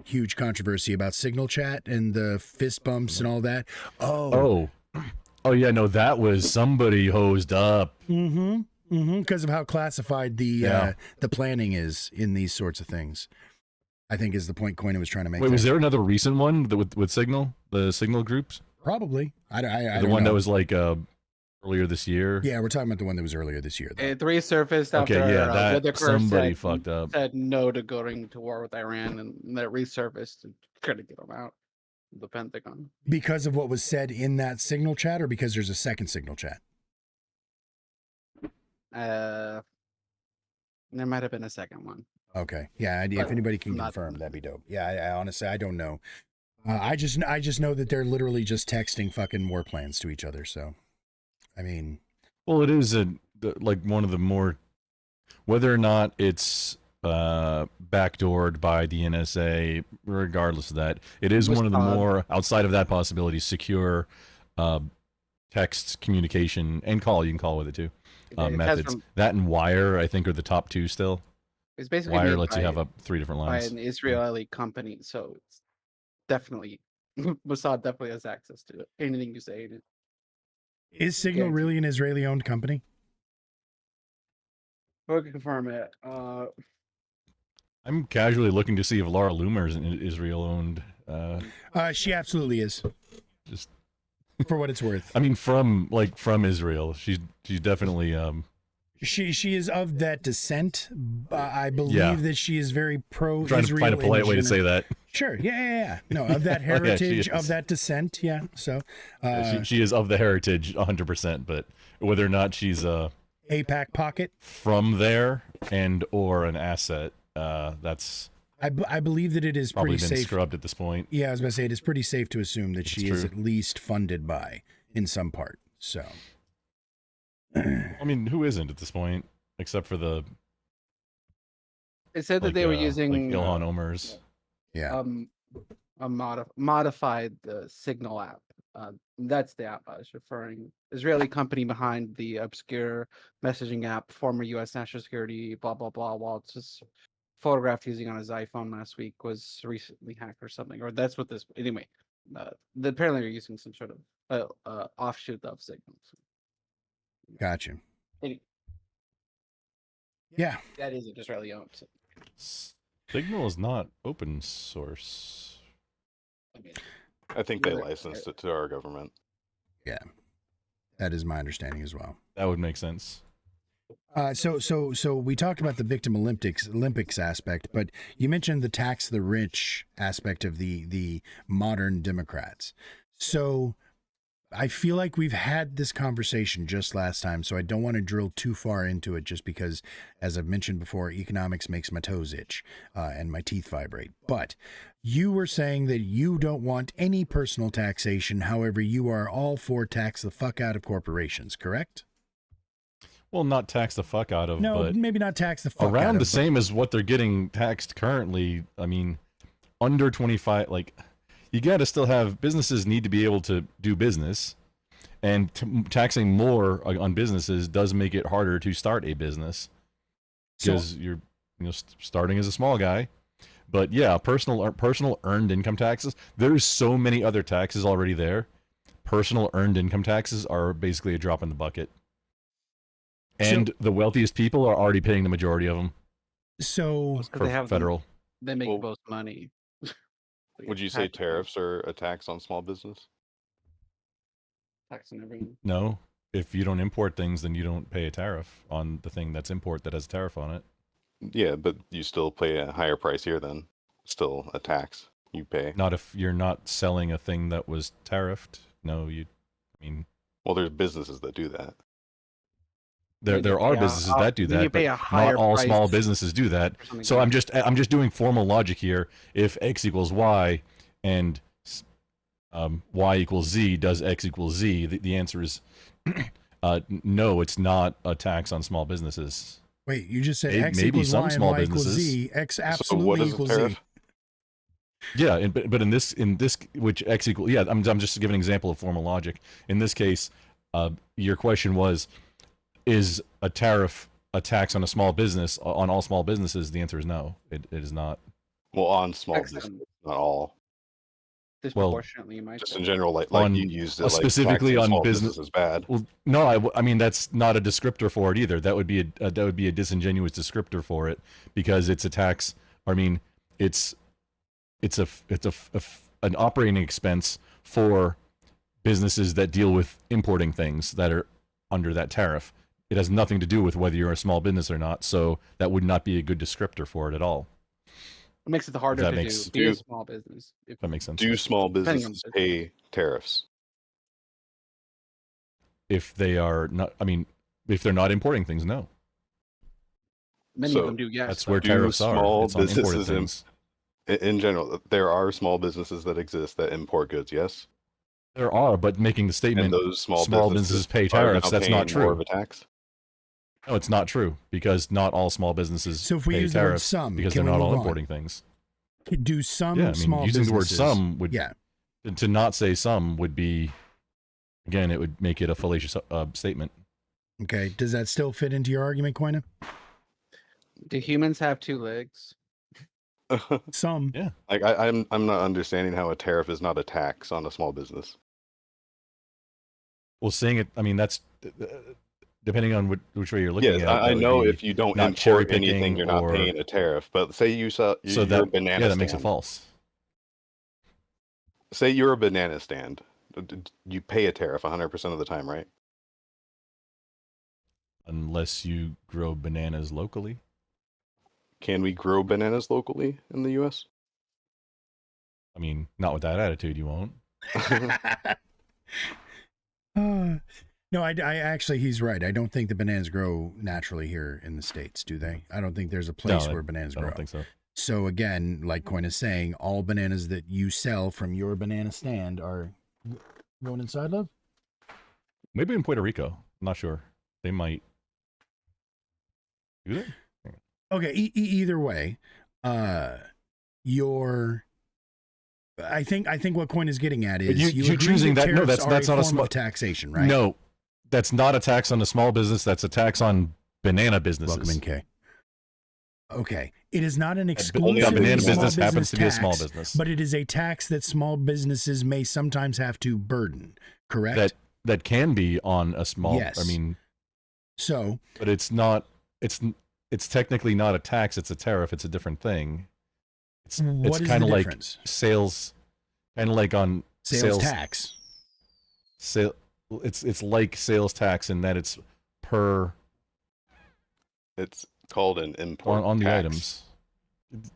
huge controversy about Signal Chat and the fist bumps and all that. Oh. Oh yeah, no, that was somebody hosed up. Because of how classified Yeah. the planning is in these sorts of things. I think is the point Coina was trying to make. Wait, was there another recent one that with Signal, the Signal groups? Probably. I The don't one know. that was like earlier this year. Yeah, we're talking about the one that was earlier this year. Though. It resurfaced after Okay, yeah, that Whitaker somebody fucked up. said no to going to war with Iran, and that resurfaced and tried to get him out of the Pentagon. Because of what was said in that Signal Chat, or because there's a second Signal Chat? There might have been a second one. Okay. Yeah, if But anybody can not- confirm, that'd be dope. Yeah, I honestly, I don't know. I just know that they're literally just texting fucking war plans to each other. So, I mean, Well, it is like one of the more, whether or not it's backdoored by the NSA, regardless of that, it is one of the more, outside of that possibility, secure text communication and call. You can call with it too. It has Methods. That and Wire, I think, are the top two still. It's basically Wire made lets you by- have up 3 different by lines. an Israeli company, so it's definitely Mossad definitely has access to it. Anything you say in it. is Signal Guaranteed. really an Israeli-owned company? We can confirm it. I'm casually looking to see if Laura Loomer is Israel owned. She absolutely is. Just, For what it's worth, I mean, from Israel. She's definitely she is of that descent. I believe Yeah. that she is very pro-Israel. trying to find a polite way to say that. Sure. Yeah. No, of that she heritage, of is. that descent. Yeah. So, She is of the heritage 100%, but whether or not she's APAC pocket. from there and or an asset, that's I believe that it is probably pretty been safe. scrubbed at this point. Yeah, I was going to say it is pretty safe to assume that she is true. at least funded by in some part. So, I mean, who isn't at this point, except for the It said that like, they were like using Ilhan Omer's. yeah. a modified Signal app. That's the app I was referring. Israeli company behind the obscure messaging app, former U.S. national security, blah blah blah. While it's just photographed using on his iPhone last week was recently hacked or something. Or that's what this anyway. Apparently they're using some sort of offshoot of Signal. Gotcha. Anyway, Yeah. that is Israeli owned. So, Signal is not open source. I mean, I think they You're- licensed it to our government. That is my understanding as well. That would make sense. So we talked about the Victim Olympics aspect, but you mentioned the tax the rich aspect of the modern Democrats. So I feel like we've had this conversation just last time, so I don't want to drill too far into it just because, as I've mentioned before, economics makes my toes itch and my teeth vibrate. But you were saying that you don't want any personal taxation. However, you are all for tax the fuck out of corporations, correct? Well, not tax the fuck out of, No, but maybe not tax the fuck out around of, the same as what they're getting taxed currently. I mean, under 25, like, you got to still have, businesses need to be able to do business, and taxing more on businesses does make it harder to start a business because you're starting as a small guy. But yeah, personal earned income taxes, there's so many other taxes already there. Personal earned income taxes are basically a drop in the bucket. And the wealthiest people are already paying the majority of them So 'cause for they have federal. they make Well, the most money. Would you say tariffs are a tax on small business? Taxing everyone. No, if you don't import things, then you don't pay a tariff on the thing that's import that has a tariff on it. Yeah, but you still pay a higher price here then. Still a tax you pay. Not if you're not selling a thing that was tariffed. No, I mean, Well, there's businesses that do that. there are businesses that do You that, pay but a higher not all price small businesses do that. for something So like I'm just doing formal logic here. If X equals Y and Y equals Z, does X equals Z? The answer is no. It's not a tax on small businesses. wait, you just said Maybe X equals some Y and small Y equals businesses. Z. X So what absolutely is a equals Z. tariff? Yeah, but in this which X equal, yeah, I'm just giving an example of formal logic. In this case, your question was, is a tariff a tax on a small business on all small businesses? The answer is no. It is not. Well, on small Tax business, them not all. disproportionately, you might Just say. in general, like On- you used it, like specifically taxing on small business- is bad. Well, no, I mean that's not a descriptor for it either. That would be a disingenuous descriptor for it because it's a tax. I mean, it's an operating expense for businesses that deal with importing things that are under that tariff. It has nothing to do with whether you're a small business or not. So that would not be a good descriptor for it at all. It makes it harder that to makes- be a do- small business. If, That makes sense. Do small Depending on businesses the pay tariffs? If they are not, I mean, if they're not importing things, no. many So, of them do, yes. That's but where do tariffs are. small It's on imported businesses things. In general, there are small businesses that exist that import goods. Yes, There are, but making the and statement those small businesses pay are tariffs, now that's paying not more true. of a tax. No, it's not true because not all small businesses So if we pay use the word tariffs some, because can they're we not all move on? importing things. Do some Yeah, I mean, small using the word businesses- some would Yeah. to not say some would be, again, it would make it a fallacious statement. Okay. Does that still fit into your argument, Koina? do humans have 2 legs? Some. Yeah. Like I'm not understanding how a tariff is not a tax on a small business. Well, saying it, I mean, that's depending on which way you're looking Yes, at it. I that would know be if you don't not import cherry-picking anything, you're not or- paying a tariff. But say you sell, so you're that a banana yeah, that makes it stand. false. Say you're a banana stand. You pay a tariff 100% of the time, right? Unless you grow bananas locally. Can we grow bananas locally in the U.S.? I mean, not with that attitude, you won't. No, I actually, he's right. I don't think the bananas grow naturally here in the States, do they? I don't think there's a place No, where bananas I grow. don't think so. So again, like Coin is saying, all bananas that you sell from your banana stand are going inside, love? Maybe in Puerto Rico. I'm not sure. They might. Do they? Okay, either way, your I think what Coin is getting at is you agree choosing that- no, tariffs that's are not a form small- of taxation, right? No, that's not a tax on a small business. That's a tax on banana businesses. Welcome in, Kay. Okay, it is not an A exclusive banana small business happens to be a tax, small business. but it is a tax that small businesses may sometimes have to burden. Correct. That can be on a small. Yes. I mean, So but it's not. It's technically not a tax. It's a tariff. It's a different thing. It's what is kind the of like difference? sales, kind of like on Sales tax. Sale. It's like sales tax in that it's per It's called an import on the tax. items.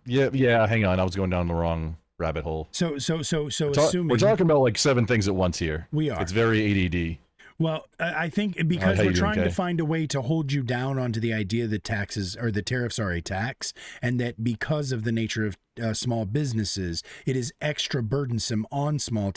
Yeah. Hang on, I was going down the wrong rabbit hole. So We're assuming talking about like 7 things at once here. we are. It's very ADD. Well, I think because how we're you doing, trying to Kay? find a way to hold you down onto the idea that taxes or the tariffs are a tax, and that because of the nature of small businesses, it is extra burdensome on small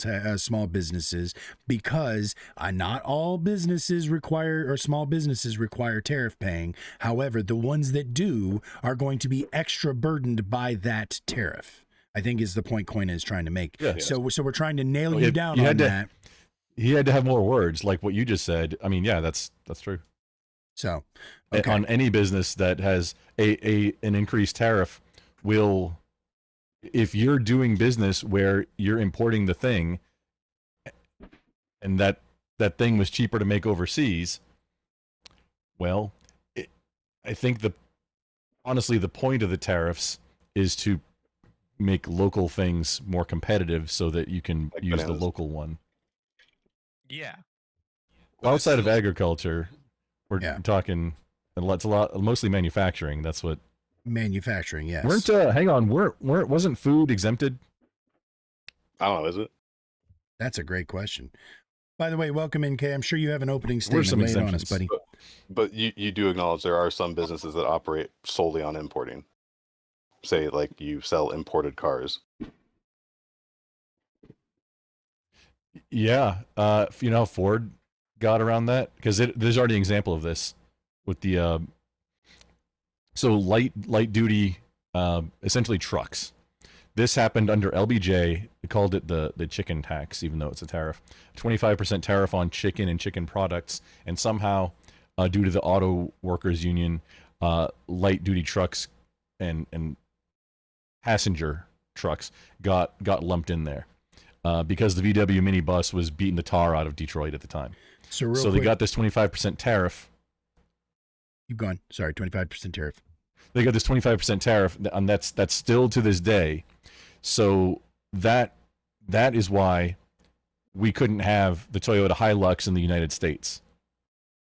businesses because not all businesses require or small businesses require tariff paying. However, the ones that do are going to be extra burdened by that tariff. I think is the point Coin is trying to make. Yeah. So we're trying to nail Well, you if down you on had to- that. He had to have more words, like what you just said. I mean, yeah, that's true. So okay. On any business that has an increased tariff will, if you're doing business where you're importing the thing and that thing was cheaper to make overseas, well, I think honestly the point of the tariffs is to make local things more competitive so that you can Like use the bananas. local one. Yeah. Outside of agriculture, we're Yeah. talking. It's a lot, mostly manufacturing. That's what. Manufacturing, yes. Hang on, wasn't food exempted? I don't know, is it? That's a great question. By the way, welcome in, Kay. I'm sure you have an opening Where's statement. some Lay it on us, exemptions? buddy. But you do acknowledge there are some businesses that operate solely on importing. Say, like you sell imported cars. Yeah, Ford got around that because there's already an example of this with the so light duty essentially trucks. This happened under LBJ. They called it the chicken tax, even though it's a tariff. 25% tariff on chicken and chicken products, and somehow due to the auto workers union, light duty trucks and passenger trucks got lumped in there because the VW minibus was beating the tar out of Detroit at the time. So real So quick, they got this 25% tariff. keep going. Sorry, 25% tariff. They got this 25% tariff, and that's still to this day. So that is why we couldn't have the Toyota Hilux in the United States,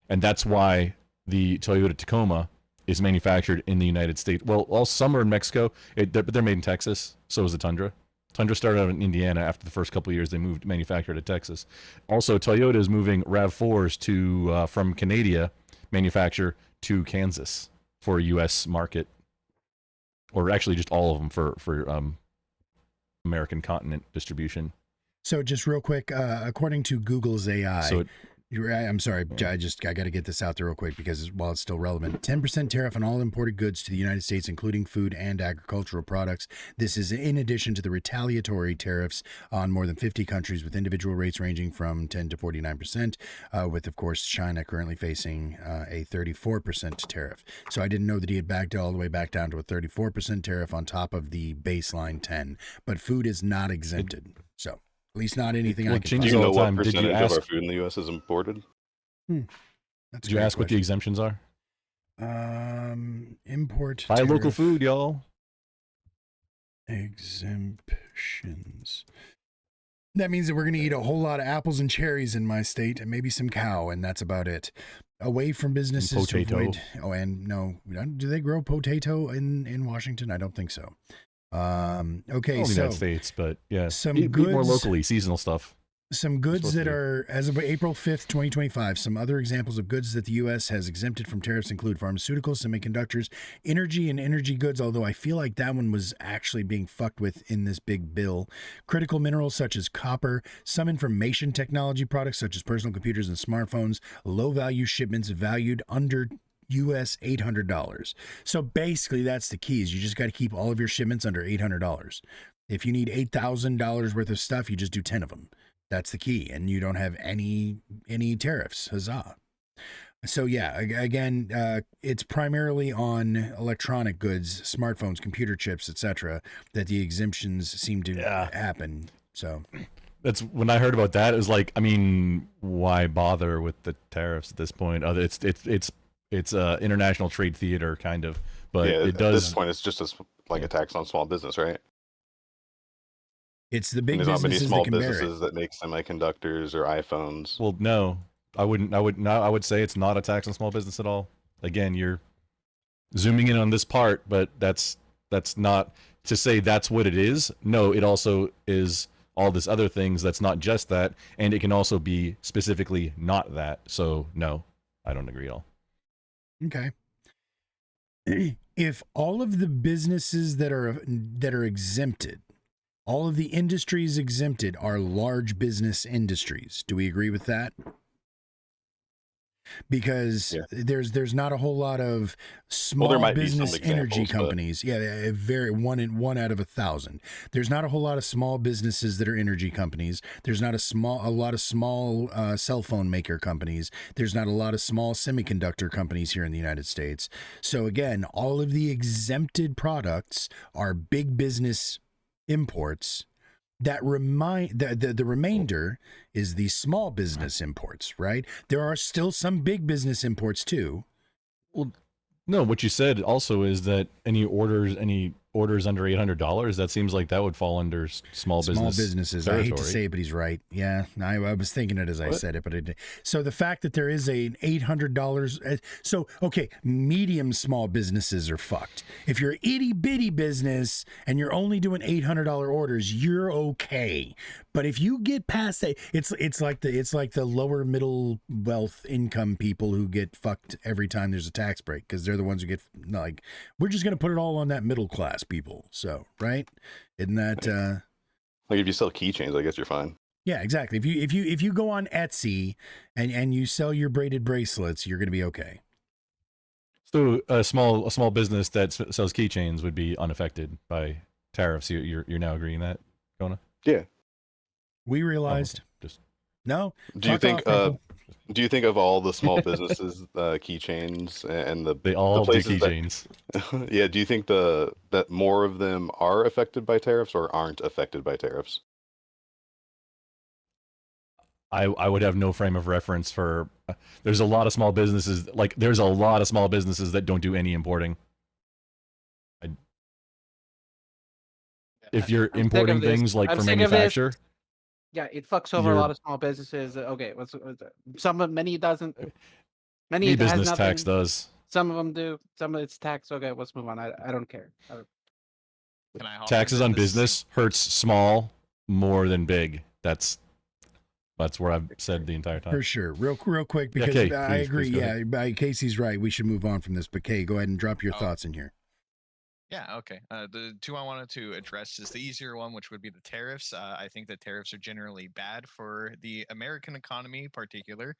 and that's why the Toyota Tacoma is manufactured in the United States. Well, all summer in Mexico, but they're made in Texas. So is the Tundra. Tundra started out in Indiana. After the first couple of years, they moved manufactured to Texas. Also, Toyota is moving RAV4s to from Canada manufacture to Kansas for a U.S. market, or actually just all of them for American continent distribution. So just real quick, according to Google's AI, So I'm sorry, I got to get this out there real quick because while it's still relevant, 10% tariff on all imported goods to the United States, including food and agricultural products. This is in addition to the retaliatory tariffs on more than 50 countries, with individual rates ranging from 10 to 49%, with, of course, China currently facing a 34% tariff. So I didn't know that he had backed all the way back down to a 34% tariff on top of the baseline 10. But food is not exempted. So at least not anything I Well, can changes Do find. you all know the time. what Did you percentage of our ask- food in the U.S. is imported? That's did you ask what the exemptions are? Import Buy local tariff food, y'all. exemptions. That means that we're going to eat a whole lot of apples and cherries in my state, and maybe some cow, and that's about it. Away from businesses to potato. avoid. Oh, and no, do they grow potato in Washington? I don't think so. Okay, All the so United States, but yeah, some eat more goods- locally, seasonal stuff. some goods supposed that to do. are, as of April 5th, 2025, some other examples of goods that the U.S. has exempted from tariffs include pharmaceuticals, semiconductors, energy and energy goods, although I feel like that one was actually being fucked with in this big bill. Critical minerals such as copper, some information technology products such as personal computers and smartphones, low-value shipments valued under US $800. So basically that's the key, is you just got to keep all of your shipments under $800. If you need $8,000 worth of stuff, you just do 10 of them. That's the key, and you don't have any tariffs. Huzzah! So yeah, again, it's primarily on electronic goods, smartphones, computer chips, etc., that the exemptions seem to Yeah. happen. So That's when I heard about that. It was like, I mean, why bother with the tariffs at this point? It's international trade theater kind of, but yeah, it at does. this point, it's just like a tax on small business, right? it's the And big there's not many businesses small that can bear it. businesses that make semiconductors or iPhones. Well, no, I would say it's not a tax on small business at all. Again, you're zooming in on this part, but that's not to say that's what it is. No, it also is all this other things that's not just that, and it can also be specifically not that. So no, I don't agree at all. Okay. If all of the businesses that are exempted, all of the industries exempted are large business industries, do we agree with that? Because Yeah. there's not a whole lot of small there might be some business energy examples, but- companies. Yeah, very one out of 1,000. There's not a whole lot of small businesses that are energy companies. There's not a lot of small cell phone maker companies. There's not a lot of small semiconductor companies here in the United States. So again, all of the exempted products are big business imports. That the remainder is the small business imports, right? There are still some big business imports too. Well, no, what you said also is that any orders under $800, that seems like that would fall under small Businesses. I hate to territory. say it, but he's right. Yeah, I was thinking it as I What? said it, but it. So the fact that there is an $800, so okay, medium small businesses are fucked. If you're itty bitty business and you're only doing $800 orders, you're okay. But if you get past that, it's like the lower middle wealth income people who get fucked every time there's a tax break, because they're the ones who get, like, we're just gonna put it all on that middle class people. So right, isn't that? Like if you sell keychains, I guess you're fine. Yeah, exactly. If you go on Etsy and you sell your braided bracelets, you're gonna be okay. So a small business that sells keychains would be unaffected by tariffs. You're now agreeing that, Kona? Yeah. We realized. Just No. Do you Fuck think off, people. Do you think of all the small businesses, keychains, and the They all do places that keychains. yeah, do you think that more of them are affected by tariffs or aren't affected by tariffs? I would have no frame of reference for. There's a lot of small businesses. Like there's a lot of small businesses that don't do any importing. If you're I'm sick of importing this. things like I'm for sick of this. manufacture, Yeah, it fucks over a You're- lot of small businesses. Okay, some of many doesn't. Many any it has business nothing. tax does. Some of them do. Some of it's tax. Okay, let's move on. I don't care. Can I hop Taxes into on this? business hurts small more than big. That's where I've said the entire time. For sure. Real quick, Yeah, because Kay, I please agree. go Yeah, ahead. Casey's right. We should move on from this. But Kay, go ahead and drop your Oh. thoughts in here. Yeah, okay. The two I wanted to address is the easier one, which would be the tariffs. I think that tariffs are generally bad for the American economy, in particular,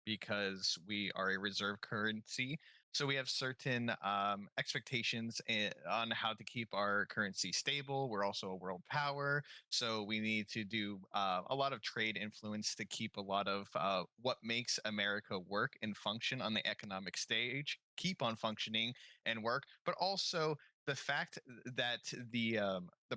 because we are a reserve currency. So we have certain expectations on how to keep our currency stable. We're also a world power, so we need to do a lot of trade influence to keep a lot of what makes America work and function on the economic stage, keep on functioning and work, but also the fact that the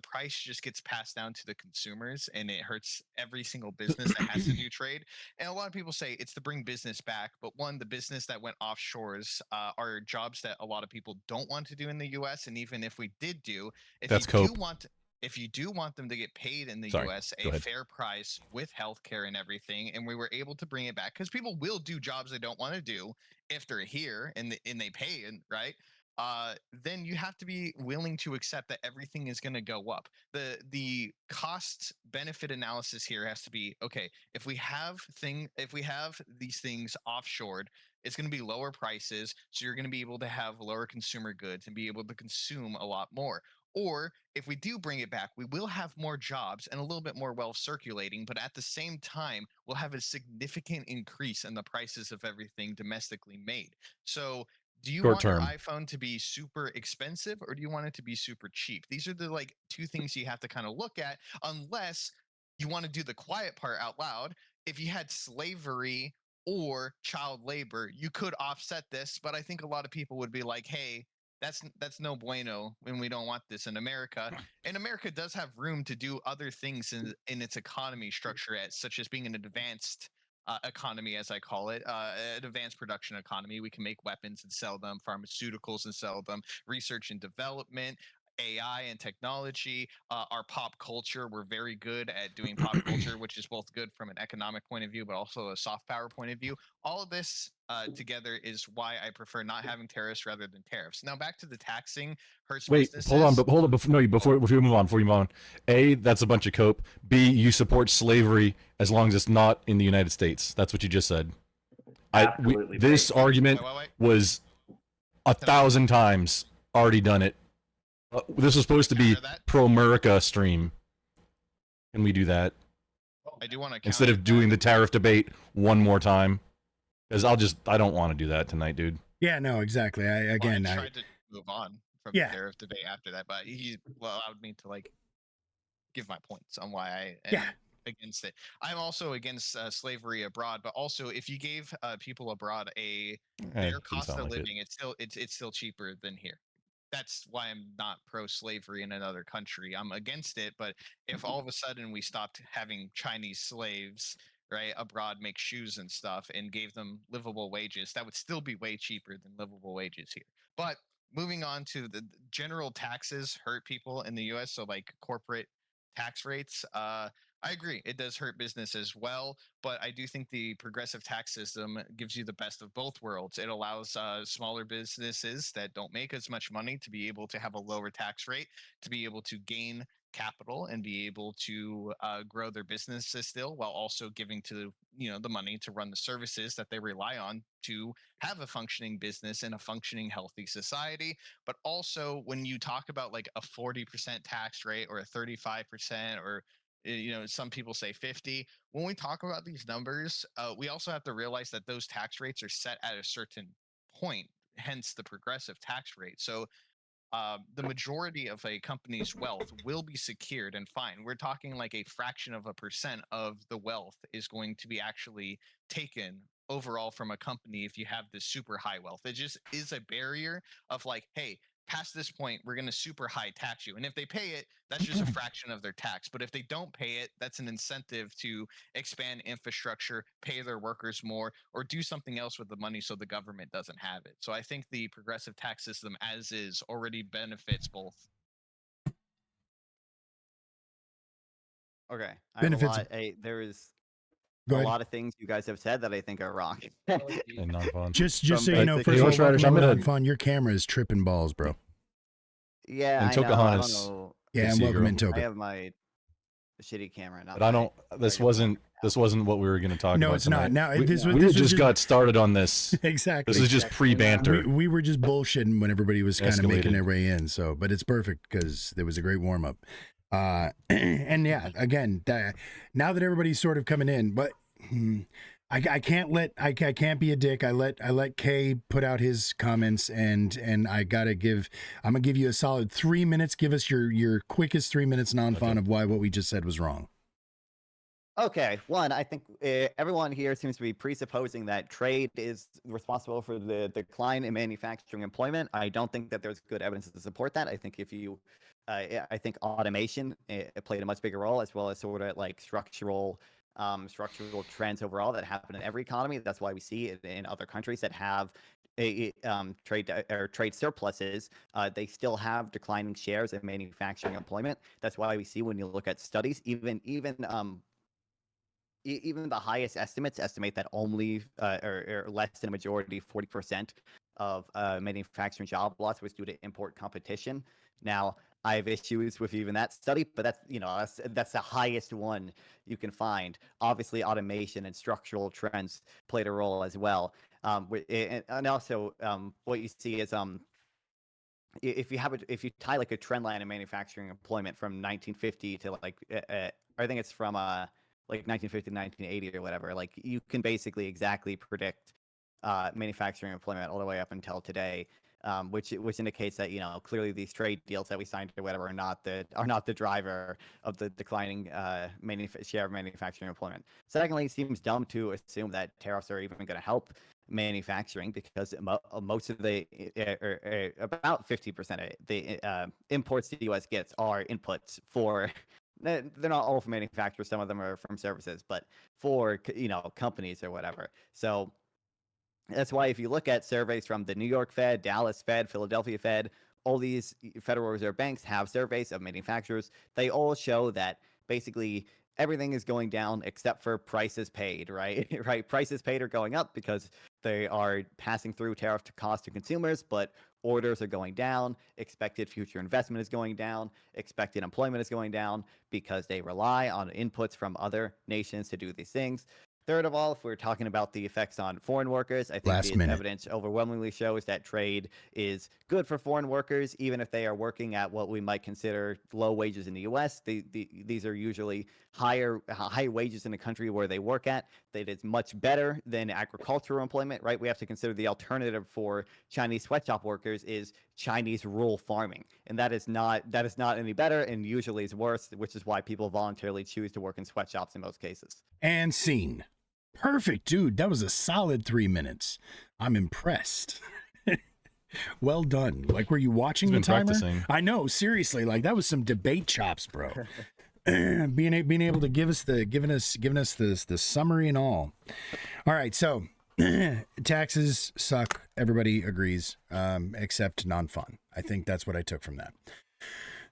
price just gets passed down to the consumers and it hurts every single business that has to do trade. And a lot of people say it's to bring business back, but one, the business that went offshores are jobs that a lot of people don't want to do in the U.S. And even if we did do, if That's you do cope. want if you do want them to get paid in the Sorry, US go a ahead. fair price with healthcare and everything, and we were able to bring it back, because people will do jobs they don't want to do if they're here and they pay, right? Then you have to be willing to accept that everything is going to go up. The cost benefit analysis here has to be, okay, if we have these things offshored, it's going to be lower prices, so you're going to be able to have lower consumer goods and be able to consume a lot more. Or if we do bring it back, we will have more jobs and a little bit more wealth circulating, but at the same time, we'll have a significant increase in the prices of everything domestically made. So do you Short want your term. iPhone to be super expensive, or do you want it to be super cheap? These are the like two things you have to kind of look at, unless you want to do the quiet part out loud. If you had slavery or child labor, you could offset this, but I think a lot of people would be like, "Hey, that's no bueno when we don't want this in America." And America does have room to do other things in its economy structure, such as being an advanced economy, as I call it, an advanced production economy. We can make weapons and sell them, pharmaceuticals and sell them, research and development, AI and technology, our pop culture. We're very good at doing pop culture, which is both good from an economic point of view, but also a soft power point of view. All of this together is why I prefer not having tariffs rather than tariffs. Now back to the taxing hurts Wait, businesses. hold on, but hold on. Before you move on. A, that's a bunch of cope. B, you support slavery as long as it's not in the United States. That's what you just said. Absolutely. This argument Wait. was 1,000 times already done it. This was supposed to be Counter that. pro-America stream. Can we do that I do want to instead of doing the tariff debate one more time? Because I don't want to do that tonight, dude. Yeah, no, exactly. I tried to move on from Yeah. the tariff debate after that, but he allowed me to like give my points on why I am Yeah. against it. I'm also against slavery abroad, but also if you gave people abroad a their Didn't cost sound of like it. living, it's still cheaper than here. That's why I'm not pro-slavery in another country. I'm against it, but if all of a sudden we stopped having Chinese slaves, right, abroad make shoes and stuff and gave them livable wages, that would still be way cheaper than livable wages here. But moving on to the general taxes hurt people in the US, so like corporate tax rates, I agree. It does hurt business as well, but I do think the progressive tax system gives you the best of both worlds. It allows smaller businesses that don't make as much money to be able to have a lower tax rate, to be able to gain capital and be able to grow their businesses still, while also giving to the money to run the services that they rely on to have a functioning business and a functioning healthy society. But also when you talk about like a 40% tax rate or a 35%, or some people say 50, when we talk about these numbers, we also have to realize that those tax rates are set at a certain point, hence the progressive tax rate. So the majority of a company's wealth will be secured and fine. We're talking like a fraction of a percent of the wealth is going to be actually taken overall from a company if you have this super high wealth. It just is a barrier of like, hey, past this point, we're going to super high tax you. And if they pay it, that's just a fraction of their tax. But if they don't pay it, that's an incentive to expand infrastructure, pay their workers more, or do something else with the money so the government doesn't have it. So I think the progressive tax system as is already benefits both. Okay. I have a Benefits- lot. There is Go a ahead. lot of things you guys have said that I think are wrong. And non-fun. Just From so you know, basically- first of all, Ghost Riders, welcome I'm into gonna- Fun. Your camera is tripping balls, bro. Yeah, And I know. I Pocahontas. don't know. Yeah, Good and see you, welcome girl. in, I Toga. have my shitty camera. Not But I my don't. This regular wasn't what we were going to talk about. No, it's not. tonight. Now, we, this was- we this was just got started on this. Exactly. This is just pre-banter. We were just bullshitting when everybody was kind of making Escalated. their way in. So, but it's perfect because there was a great warm up. And yeah, again, now that everybody's sort of coming in, but I can't be a dick. I let Kay put out his comments, and I'm gonna give you a solid 3 minutes. Give us your quickest 3 minutes non-fun Okay. of why what we just said was wrong. Okay, one, I think everyone here seems to be presupposing that trade is responsible for the decline in manufacturing employment. I don't think that there's good evidence to support that. I think I think automation played a much bigger role, as well as sort of like structural trends overall that happen in every economy. That's why we see it in other countries that have trade surpluses. They still have declining shares of manufacturing employment. That's why we see when you look at studies, even the highest estimates estimate that only or less than a majority, 40% of manufacturing job loss was due to import competition. Now, I have issues with even that study, but that's the highest one you can find. Obviously, automation and structural trends played a role as well. And also, what you see is if you tie like a trend line in manufacturing employment from 1950 to like I think it's from like 1950 to 1980 or whatever, like you can basically exactly predict manufacturing employment all the way up until today, which indicates that clearly these trade deals that we signed or whatever are not the driver of the declining share of manufacturing employment. Secondly, it seems dumb to assume that tariffs are even going to help manufacturing, because most of the about 50% of the imports the U.S. gets are inputs for. They're not all from manufacturers. Some of them are from services, but for companies or whatever. So that's why if you look at surveys from the New York Fed, Dallas Fed, Philadelphia Fed, all these Federal Reserve banks have surveys of manufacturers. They all show that basically everything is going down except for prices paid, right? Right? Prices paid are going up because they are passing through tariff cost to consumers, but orders are going down, expected future investment is going down, expected employment is going down because they rely on inputs from other nations to do these things. Third of all, if we're talking about the effects on foreign workers, I think the evidence overwhelmingly shows that trade is good for foreign workers, even if they are working at what we might consider low wages in the U.S. These are usually high wages in the country where they work at. That is much better than agricultural employment, right? We have to consider the alternative for Chinese sweatshop workers is Chinese rural farming, and that is not any better, and usually is worse, which is why people voluntarily choose to work in sweatshops in most cases. And scene. Perfect, dude. That was a solid 3 minutes. I'm impressed. Well done. Like, were you watching He's the been timer? practicing. I know, seriously. Like, that was some debate chops, bro. being able to giving us the summary and all. All right, so taxes suck. Everybody agrees, except non-fun. I think that's what I took from that.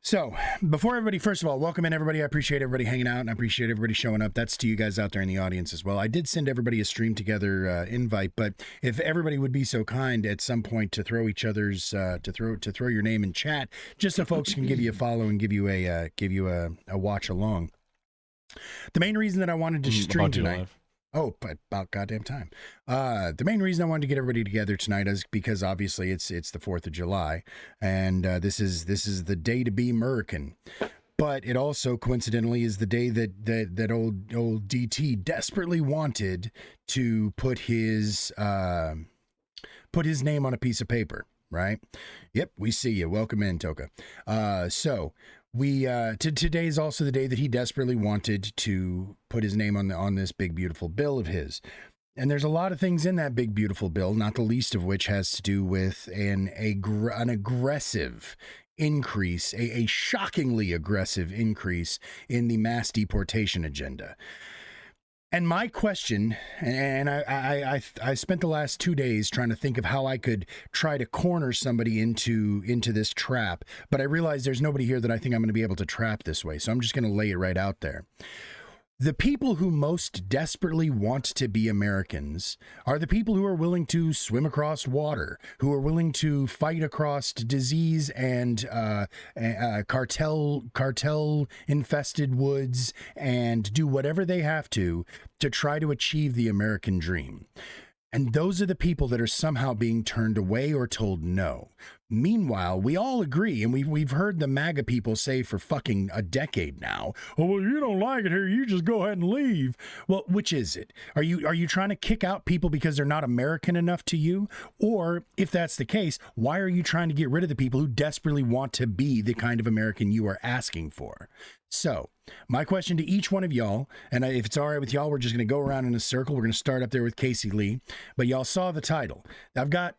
So before everybody, first of all, welcome in everybody. I appreciate everybody hanging out, and I appreciate everybody showing up. That's to you guys out there in the audience as well. I did send everybody a stream together invite, but if everybody would be so kind at some point to throw each other's to throw your name in chat, just so folks can give you a follow and give you a watch along. The main reason that I wanted to stream About to tonight. live. Oh, but about goddamn time. The main reason I wanted to get everybody together tonight is because obviously it's the 4th of July, and this is the day to be American. But it also coincidentally is the day that old DT desperately wanted to put his name on a piece of paper. right? Yep, we see you. Welcome in, Toka. So we today's also the day that he desperately wanted to put his name on this big beautiful bill of his. And there's a lot of things in that big beautiful bill, not the least of which has to do with an aggressive increase, a shockingly aggressive increase in the mass deportation agenda. And my question, and I spent the last 2 days trying to think of how I could try to corner somebody into this trap, but I realized there's nobody here that I think I'm going to be able to trap this way, so I'm just going to lay it right out there. The people who most desperately want to be Americans are the people who are willing to swim across water, who are willing to fight across disease and cartel infested woods and do whatever they have to try to achieve the American dream. And those are the people that are somehow being turned away or told no. Meanwhile, we all agree, and we've heard the MAGA people say for fucking a decade now, oh, well, you don't like it here, you just go ahead and leave. Well, which is it? Are you trying to kick out people because they're not American enough to you? Or if that's the case, why are you trying to get rid of the people who desperately want to be the kind of American you are asking for? So, my question to each one of y'all, and if it's all right with y'all, we're just going to go around in a circle. We're going to start up there with Casey Lee, but y'all saw the title. I've got,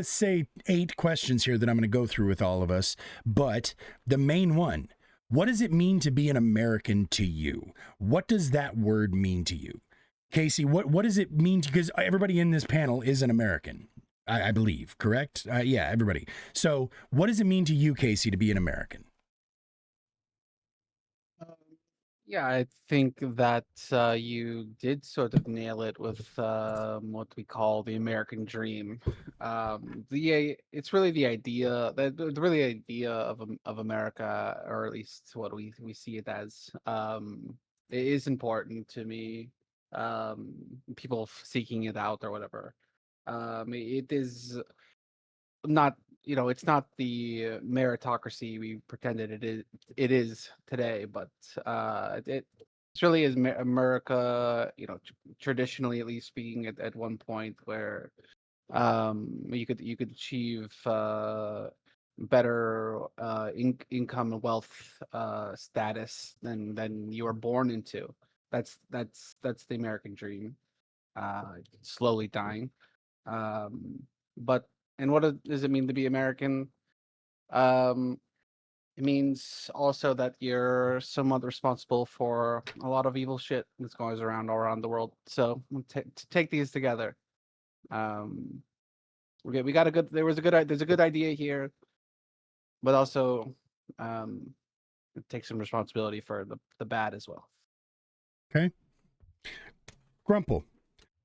say 8 questions here that I'm going to go through with all of us, but the main one, what does it mean to be an American to you? What does that word mean to you? Casey, what does it mean? Because everybody in this panel is an American, I believe, correct? Yeah, everybody. So what does it mean to you, Casey, to be an American? Yeah, I think that you did sort of nail it with what we call the American dream. It's really the idea of America, or at least what we see it as. It is important to me. People seeking it out or whatever. It is not, it's not the meritocracy we pretended it is today, but it really is America, traditionally, at least speaking, at one point where you could achieve better income and wealth status than you were born into. That's the American dream, slowly dying. But and what does it mean to be American? It means also that you're somewhat responsible for a lot of evil shit that's going around all around the world. So to take these together, we got a good. There's a good idea here, but also take some responsibility for the bad as well. Okay. Grumple,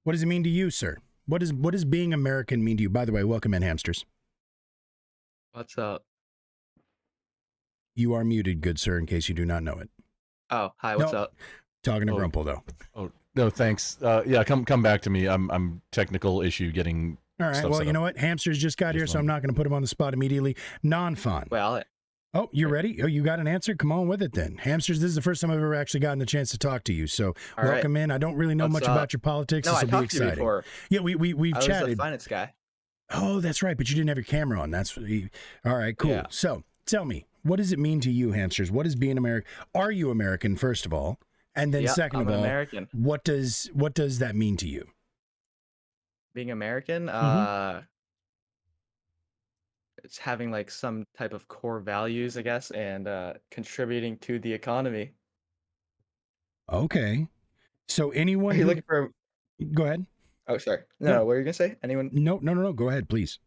what does it mean to you, sir? What does being American mean to you? By the way, welcome in, hamsters. What's up? You are muted, good sir, in case you do not know it. Oh, hi. What's No, up? Talking to Oh. Grumple, though. Oh no, thanks. Yeah, come back to me. I'm technical issue getting. All right. Stuff Well, set you up. know what? Hamsters just got Just here, so I'm one. not going to put him on the spot immediately. Non-fun. Well, Oh, you ready? Oh, you got an answer? Come on with it then. Hamsters, this is the first time I've ever actually gotten the chance to talk to you. So all right. welcome in. I don't really know What's much up? about your politics. No, This I will be talked to you exciting. before. Yeah, we've I was the chatted. finance guy. Oh, that's right. But you didn't have your camera on. All right, cool. Yeah. So tell me, what does it mean to you, hamsters? What is being American? Are you American, first of all? And then Yeah, second I'm of an all, American. what does that mean to you? Being American, Mm-hmm. it's having like some type of core values, I guess, and contributing to the economy. Okay. So anyone Are you who... looking for? Go ahead. Oh, sorry. No. No, what were you gonna say? Anyone? No. Go ahead, please.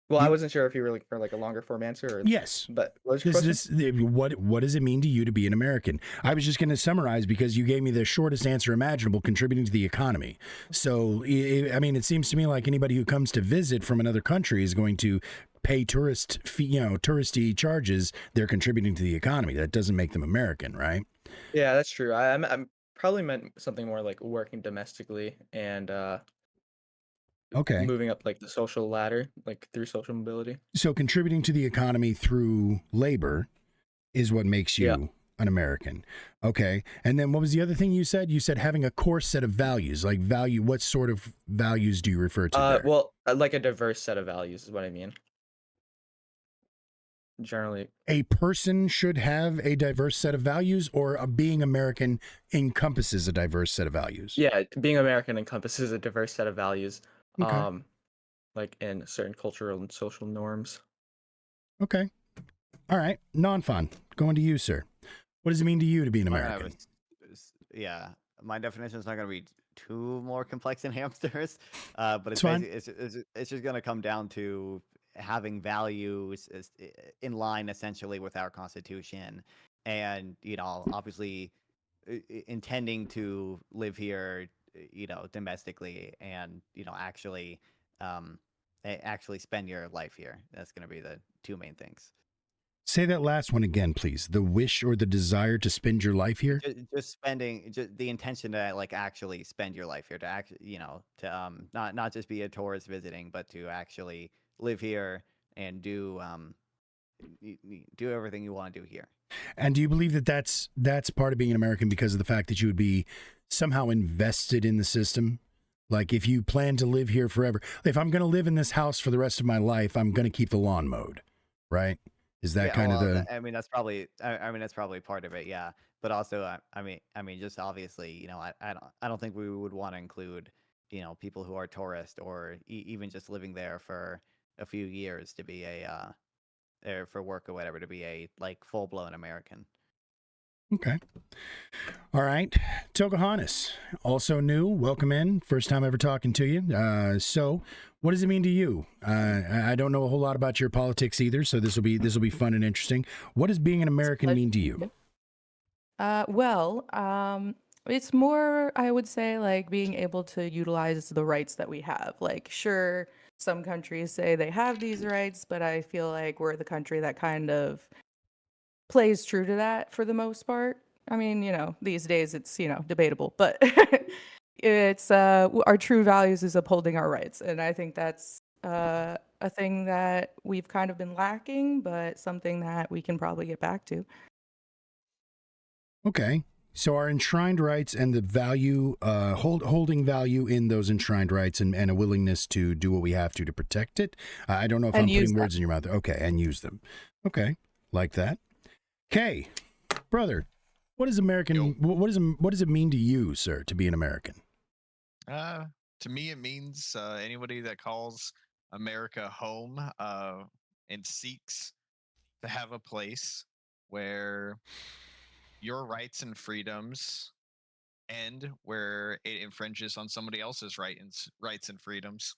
Well, I You- wasn't sure if you were looking for like a longer form answer, or... Yes. But what was your question? What does it mean to you to be an American? I was just going to summarize because you gave me the shortest answer imaginable, contributing to the economy. So, I mean, it seems to me like anybody who comes to visit from another country is going to pay tourist fee, touristy charges. They're contributing to the economy. That doesn't make them American, right? Yeah, that's true. I'm probably meant something more like working domestically and Okay. moving up like the social ladder, like through social mobility. So contributing to the economy through labor is what makes you Yeah. an American. Okay. And then what was the other thing you said? You said having a core set of values. Like value, what sort of values do you refer to there? Well, like a diverse set of values is what I mean. Generally, A person should have a diverse set of values, or being American encompasses a diverse set of values? yeah, being American encompasses a diverse set of values, Okay. like in certain cultural and social norms. Okay. All right. Non-fun. Going to you, sir. What does it mean to you to be an I'm gonna have American? yeah, my definition is not going to be too more complex than hamsters, but It's it's fine. basically it's just going to come down to having values in line essentially with our constitution, and obviously intending to live here, domestically, and actually spend your life here. That's going to be the two main things. Say that last one again, please. The wish or the desire to spend your life here? Just spending, just the intention to like actually spend your life here, to actually, to not just be a tourist visiting, but to actually live here and do do everything you want to do here. And do you believe that that's part of being an American because of the fact that you would be somehow invested in the system? Like if you plan to live here forever, if I'm going to live in this house for the rest of my life, I'm going to keep the lawn mowed, right? Is that kind of the? I mean, that's probably. I mean, that's probably part of it. Yeah, but also, I mean, just obviously, I don't think we would want to include, people who are tourists or even just living there for a few years to be or for work or whatever, to be a like full blown American. Okay. All right. Tokahannis, also new. Welcome in. First time ever talking to you. So what does it mean to you? I don't know a whole lot about your politics either, so this will be fun and interesting. What does being an American mean to you? It's more, I would say, like being able to utilize the rights that we have. Like, sure, some countries say they have these rights, but I feel like we're the country that kind of plays true to that for the most part. I mean, these days it's, debatable, but it's our true values is upholding our rights. And I think that's a thing that we've kind of been lacking, but something that we can probably get back to. Okay. So our enshrined rights and the value, holding value in those enshrined rights and a willingness to do what we have to protect it. I don't know if And I'm use putting them. words in your mouth. Okay. And use them. Okay. Like that. Kay, brother, what is American? Yo. What does it mean to you, sir, to be an American? To me, it means anybody that calls America home and seeks to have a place where your rights and freedoms end, where it infringes on somebody else's rights and freedoms.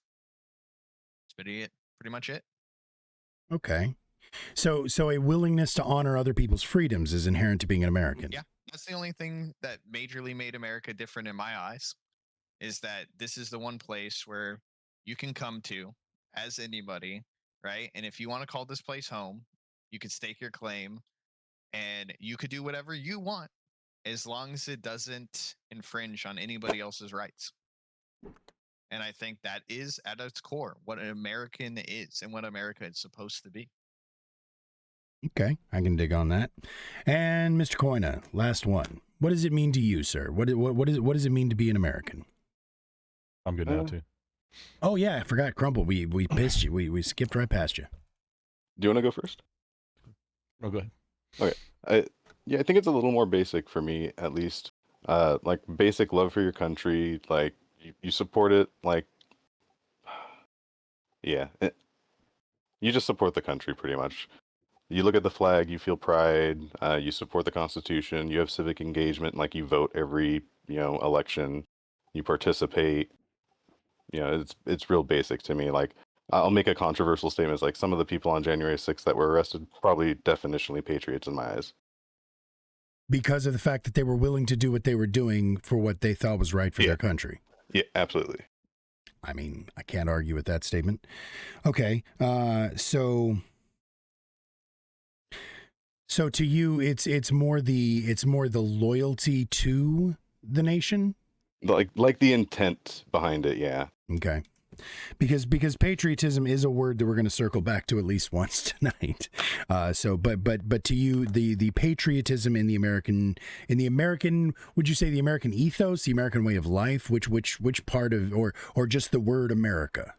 That's pretty much it. Okay. So a willingness to honor other people's freedoms is inherent to being an American. Yeah, that's the only thing that majorly made America different in my eyes, is that this is the one place where you can come to as anybody, right? And if you want to call this place home, you could stake your claim and you could do whatever you want as long as it doesn't infringe on anybody else's rights. And I think that is at its core what an American is and what America is supposed to be. Okay, I can dig on that. And Mr. Koina, last one. What does it mean to you, sir? What does it mean to be an American? I'm good now too. Oh yeah, I forgot Crumple. We pissed you. We skipped right past you. Do you want to go first? Oh, go ahead. I think it's a little more basic for me, at least. Like basic love for your country, like you support it, like you just support the country pretty much. You look at the flag, you feel pride, you support the Constitution, you have civic engagement, like you vote every, election, you participate. It's real basic to me. Like I'll make a controversial statement. It's like some of the people on January 6th that were arrested, probably definitionally patriots in my eyes. Because of the fact that they were willing to do what they were doing for what they thought was right for Yeah. their country. Yeah, absolutely. I mean, I can't argue with that statement. Okay, so to you, it's more the loyalty to the nation. Like the intent behind it, yeah. Okay. because patriotism is a word that we're going to circle back to at least once tonight. But to you, the patriotism in the American, would you say the American ethos, the American way of life, which part of, or just the word America?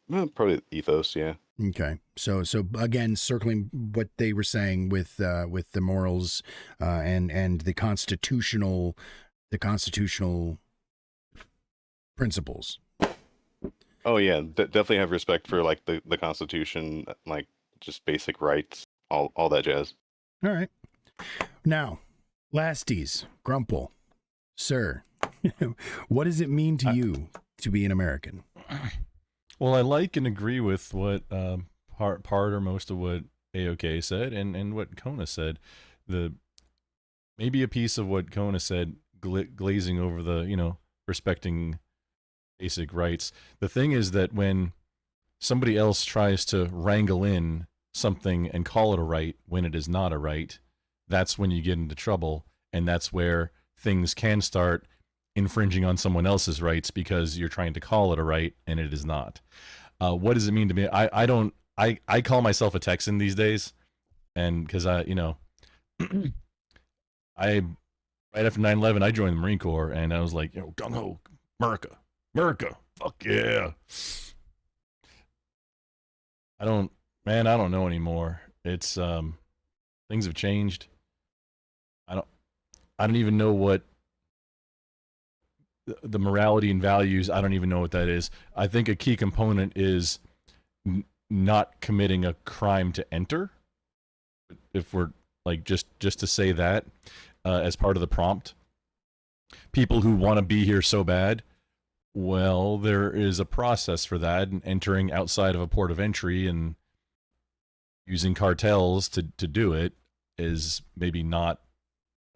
Well, probably ethos, yeah. Okay, so again, circling what they were saying with the morals and the constitutional principles. Oh yeah, definitely have respect for like the Constitution, like just basic rights, all that jazz. All right. Now, lasties, Grumple, sir, what does it mean to you to be an American? Well, I like and agree with what part or most of what AOK said and what Kona said. Maybe a piece of what Kona said, glazing over the respecting basic rights. The thing is that when somebody else tries to wrangle in something and call it a right when it is not a right, that's when you get into trouble, and that's where things can start infringing on someone else's rights because you're trying to call it a right and it is not. What does it mean to me? I call myself a Texan these days, and because I right after 9/11 I joined the Marine Corps, and I was like, gung ho, America, fuck yeah. I don't know anymore. It's things have changed. I don't even know what the morality and values, I don't even know what that is. I think a key component is not committing a crime to enter. If we're like just to say that as part of the prompt. People who want to be here so bad, well, there is a process for that, and entering outside of a port of entry and using cartels to do it is maybe not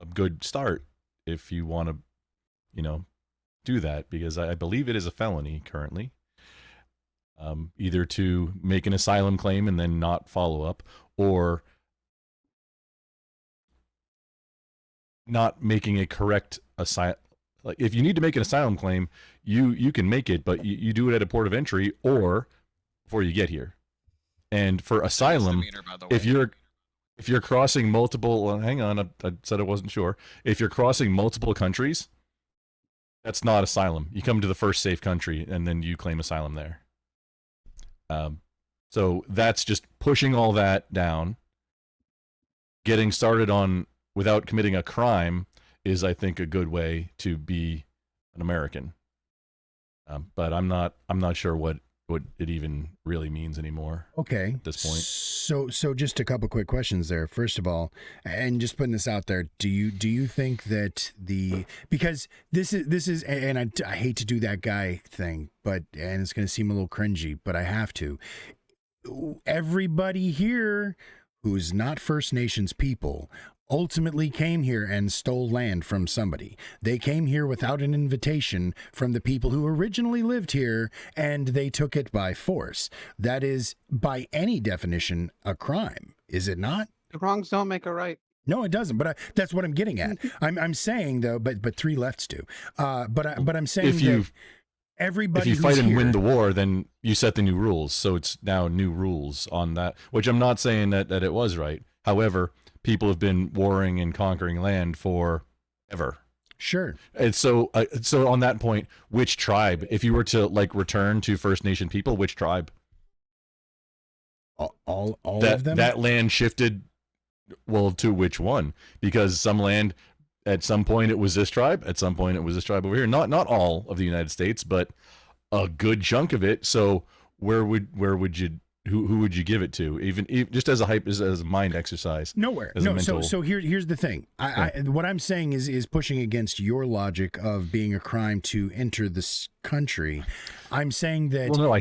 a good start if you want to, do that, because I believe it is a felony currently. Either to make an asylum claim and then not follow up, or not making a correct asylum. Like, if you need to make an asylum claim, you can make it, but you do it at a port of entry or before you get here. And for asylum, if you're crossing multiple, well, hang on, I said I wasn't sure. If you're crossing multiple countries, that's not asylum. You come to the first safe country and then you claim asylum there. So that's just pushing all that down. Getting started on without committing a crime is, I think, a good way to be an American. But I'm not sure what it even really means anymore. Okay. At this point. So just a couple quick questions there. First of all, and just putting this out there, do you think that because this is and I hate to do that guy thing, and it's going to seem a little cringy, but I have to. Everybody here who's not First Nations people ultimately came here and stole land from somebody. They came here without an invitation from the people who originally lived here, and they took it by force. That is, by any definition, a crime, is it not? The wrongs don't make a right. No, it doesn't. But that's what I'm getting at. I'm saying though, but three lefts do. But I'm saying that everybody. If you fight and win the war, then you set the new rules. So it's now new rules on that. Which I'm not saying that it was right. However, people have been warring and conquering land for ever. Sure. And so on that point, which tribe, if you were to return to First Nation people, which tribe? All of them? That land shifted, well, to which one? Because some land, at some point it was this tribe, at some point it was this tribe over here. Not all of the United States, but a good chunk of it. So where would you? Who would you give it to? Even just as a mind exercise? Nowhere. No. So here's the thing. What I'm saying is pushing against your logic of being a crime to enter this country. I'm saying that. Well, no, I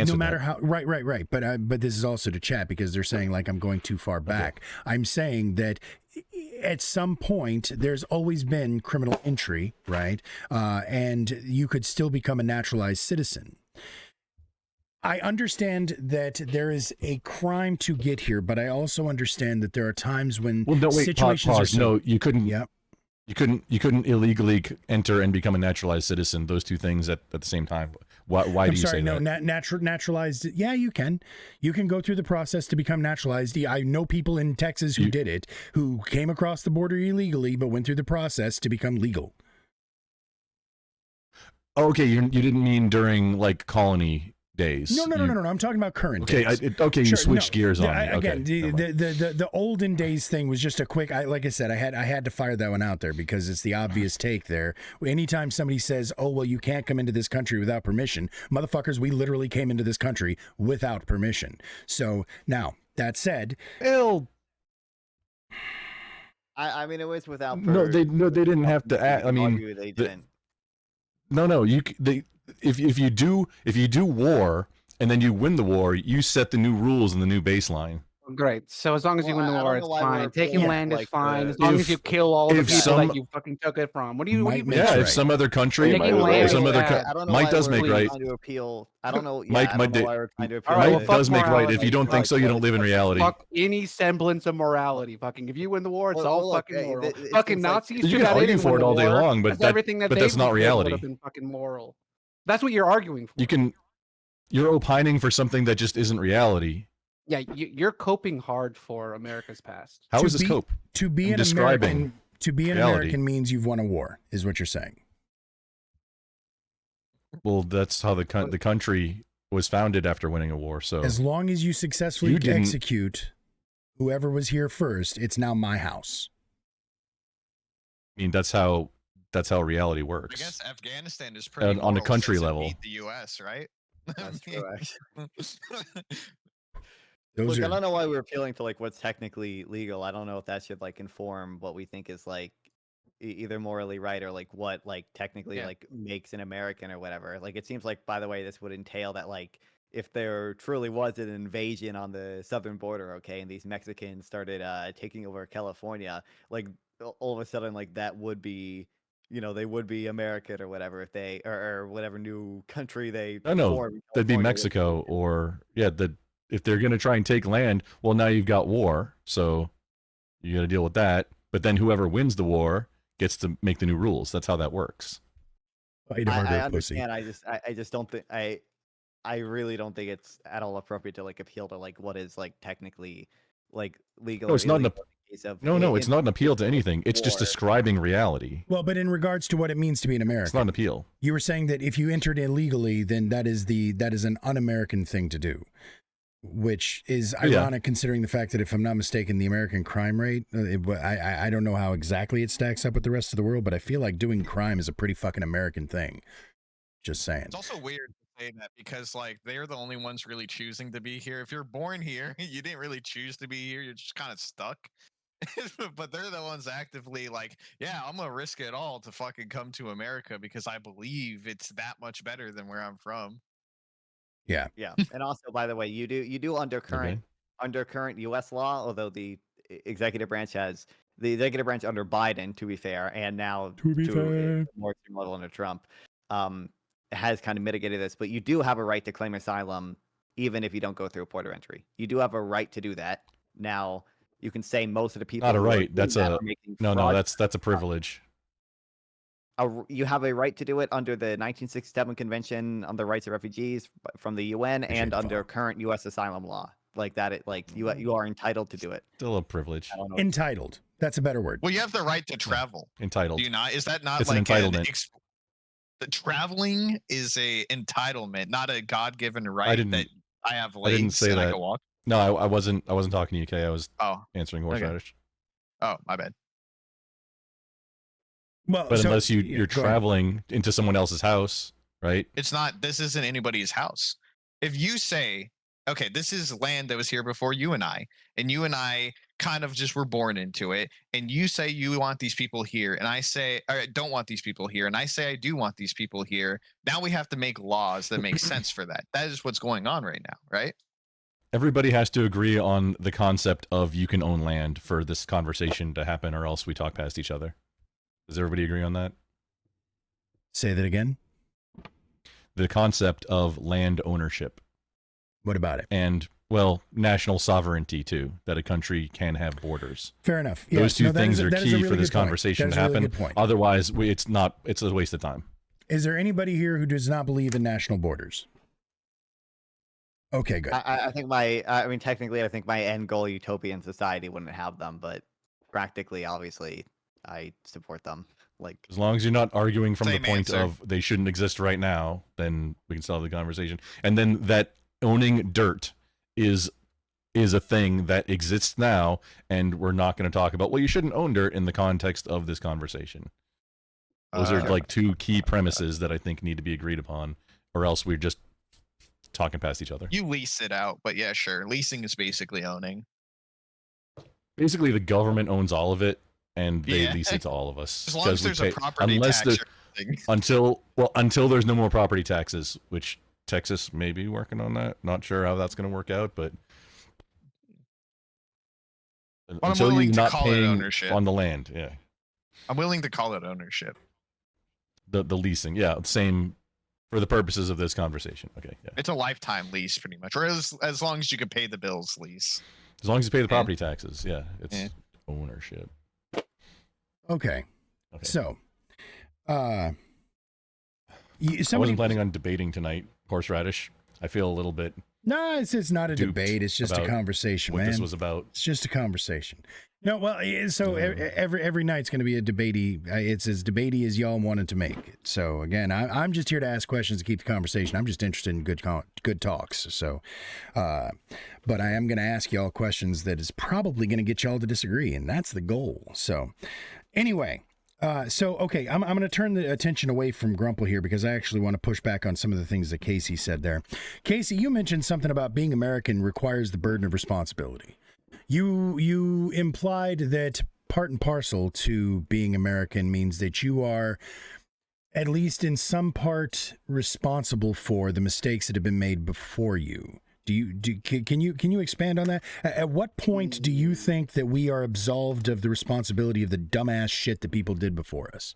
no matter that. how. Right. But this is also to chat because they're saying I'm going too far back. Okay. I'm saying that at some point there's always been criminal entry, right? And you could still become a naturalized citizen. I understand that there is a crime to get here, but I also understand that there are times when situations pause. are so... No, you couldn't. Yep. You couldn't illegally enter and become a naturalized citizen. Those two things at the same time. Why I'm do you sorry, say no, that? naturalized. Yeah, you can. You can go through the process to become naturalized. I know people in Texas who did it, who came across the border illegally, but went through the process to become legal. Okay, you didn't mean during like colony days. No. I'm talking about current. Okay, days. you switched gears on me. Again, Okay, never mind. the olden days thing was just a quick. Like I said, I had to fire that one out there because it's the obvious take there. Anytime somebody says, "Oh well, you can't come into this country without permission," motherfuckers, we literally came into this country without permission. So now that said, Well, I mean, it was without. no, they didn't have to. I mean, argue they didn't. no, if you do war and then you win the war, you set the new rules and the new baseline. Great. So as long as you Well, win the I war, don't it's know why we're fine. Taking appealing land to, is like, fine. the- As long as If- you kill all the if people some- that you fucking took it from. What do you Might mean? make Yeah, right. if some other country, Taking I don't know land if is some other bad. I don't know Mike why does we're make right. trying to appeal. I don't know. Mike- I don't Mike know did- why we're trying to appeal. All right, well, Mike fuck does make right. If morality. you don't think so, you don't live in reality. Fuck any semblance of morality. Fucking, if you win the war, it's Well, all look, fucking moral. it Fucking seems like- Nazis You took can out argue Italy for when it all the day war, long, but that's everything that that's they not did reality. Would have been fucking moral. That's what you're arguing for. You're opining for something that just isn't reality. Yeah, you're coping hard for America's past. How To is this be- cope? to be I'm an describing American, to be an reality. American means you've won a war, is what you're saying. Well, that's how the country was founded after winning a war. So As long as you successfully You didn't- execute whoever was here first, it's now my house. I mean, that's how reality I works. guess Afghanistan is pretty on a moral country since it level. beat the U.S., right? That's true, actually. Those Look, I are don't know why we're appealing to like what's technically legal. I don't know if that should like inform what we think is like either morally right or like what like technically Yeah. like makes an American or whatever. Like it seems like, by the way, this would entail that like if there truly was an invasion on the southern border, okay, and these Mexicans started taking over California, like all of a sudden like that would be, you know, they would be American or whatever if they or whatever new country they No, form in that'd be California would Mexico or if they're going to try and take land, well, now you've got war, so you got to deal with that. But then whoever wins the war gets to make the new rules. That's how that works. fight harder, I pussy. understand. I just don't think I really don't think it's at all appropriate to like appeal to like what is like technically like legal. No, or it's not an illegal in the case of No, it's in- not an appeal to anything. It's just war. describing reality. Well, but in regards to what it means to be an It's not American, an appeal. you were saying that if you entered illegally, then that is an un-American thing to do, which is Yeah. ironic considering the fact that, if I'm not mistaken, the American crime rate, I don't know how exactly it stacks up with the rest of the world, but I feel like doing crime is a pretty fucking American thing. Just saying. It's also weird to say that because like they're the only ones really choosing to be here. If you're born here, you didn't really choose to be here. You're just kind of stuck. But they're the ones actively like, yeah, I'm gonna risk it all to fucking come to America because I believe it's that much better than where I'm from. Yeah, and also by the way, you do under current U.S. law, although the executive branch under Biden, to be fair, and now To be fair. a more extreme level under Trump, has kind of mitigated this. But you do have a right to claim asylum even if you don't go through a port of entry. You do have a right to do that. Now you can say most of the people Not a who are right. doing That's that a are making no. fraud- That's a privilege. You have a right to do it under the 1967 Convention on the Rights of Refugees from the UN Appreciate and the under follow. current U.S. asylum law. Like that, you are entitled to do it. Still a privilege. I don't know. Entitled. That's a better word. Well, you have the right to travel. Entitled. Do you not? Is that not It's an like entitlement. the traveling is a entitlement, not a God-given right didn't- that I have I legs didn't say and I that. can walk. No, I wasn't talking to you, Kay. I was Oh, answering Okay. horseradish. oh, my bad. Well, But so- unless yeah, you're go ahead. traveling into someone else's house, right? It's not. This isn't anybody's house. If you say, okay, this is land that was here before you and I kind of just were born into it, and you say you want these people here, and I say I don't want these people here, and I say I do want these people here. Now we have to make laws that make sense for that. That is what's going on right now, right? Everybody has to agree on the concept of you can own land for this conversation to happen, or else we talk past each other. Does everybody agree on that? Say that again. The concept of land ownership. What about it? And well, national sovereignty too, that a country can have borders. Fair enough. Those Yes, two no, that things is a- are that is a key really for this good point. conversation That to is a really happen. good point. Otherwise, it's a waste of time. Is there anybody here who does not believe in national borders? Okay, good. I think technically, I think my end goal utopian society wouldn't have them, but practically, obviously, I support them. Like, As long as you're not arguing from Same the point answer. of they shouldn't exist right now, then we can solve the conversation. And then that owning dirt is a thing that exists now, and we're not going to talk about, well, you shouldn't own dirt in the context of this conversation. Those are like two key premises that I think need to be agreed upon, or else we're just talking past each other. You lease it out, but yeah, sure. Leasing is basically owning. Basically, the government owns all of it, and they Yeah. lease it to all of us. As long as we there's a pay- property unless tax there- or something. until there's no more property taxes, which Texas may be working on that. Not sure how that's going to work out, but I'm until willing you're to not call it paying ownership. on the land, yeah, I'm willing to call it ownership. the leasing, yeah, same for the purposes of this conversation. Okay, yeah, It's a lifetime lease, pretty much, or as long as you can pay the bills, lease. as long as you pay the Yeah. property taxes, yeah, it's Yeah. ownership. Okay. Okay. So, I somebody, wasn't planning on debating tonight, horseradish. I feel a little bit no, it's not a duped debate. It's just a about conversation, what man. this was about. It's just a conversation. No, well, so every night's going to be a debatey. It's as debatey as y'all wanted to make it. So again, I'm just here to ask questions to keep the conversation. I'm just interested in good talks. So, but I am going to ask y'all questions that is probably going to get y'all to disagree, and that's the goal. So, anyway. Okay, I'm going to turn the attention away from Grumple here because I actually want to push back on some of the things that Casey said there. Casey, you mentioned something about being American requires the burden of responsibility. You implied that part and parcel to being American means that you are, at least in some part, responsible for the mistakes that have been made before you. Can you expand on that? At what point do you think that we are absolved of the responsibility of the dumbass shit that people did before us?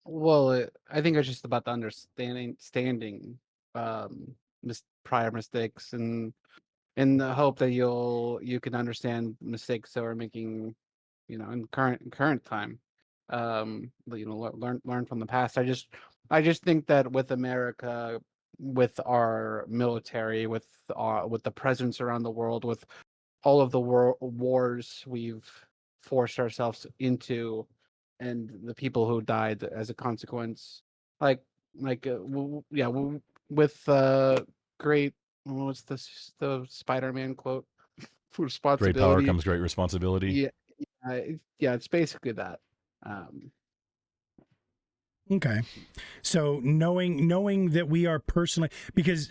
Well, I think it's just about the understanding, prior mistakes, and in the hope that you can understand mistakes that we're making, in current time. Learn from the past. I just think that with America, with our military, with the presence around the world, with all of the wars we've forced ourselves into, and the people who died as a consequence, with great, what's the Spider-Man quote? Great Responsibility. power comes great responsibility. Yeah, it's basically that. Okay. So knowing that we are personally, because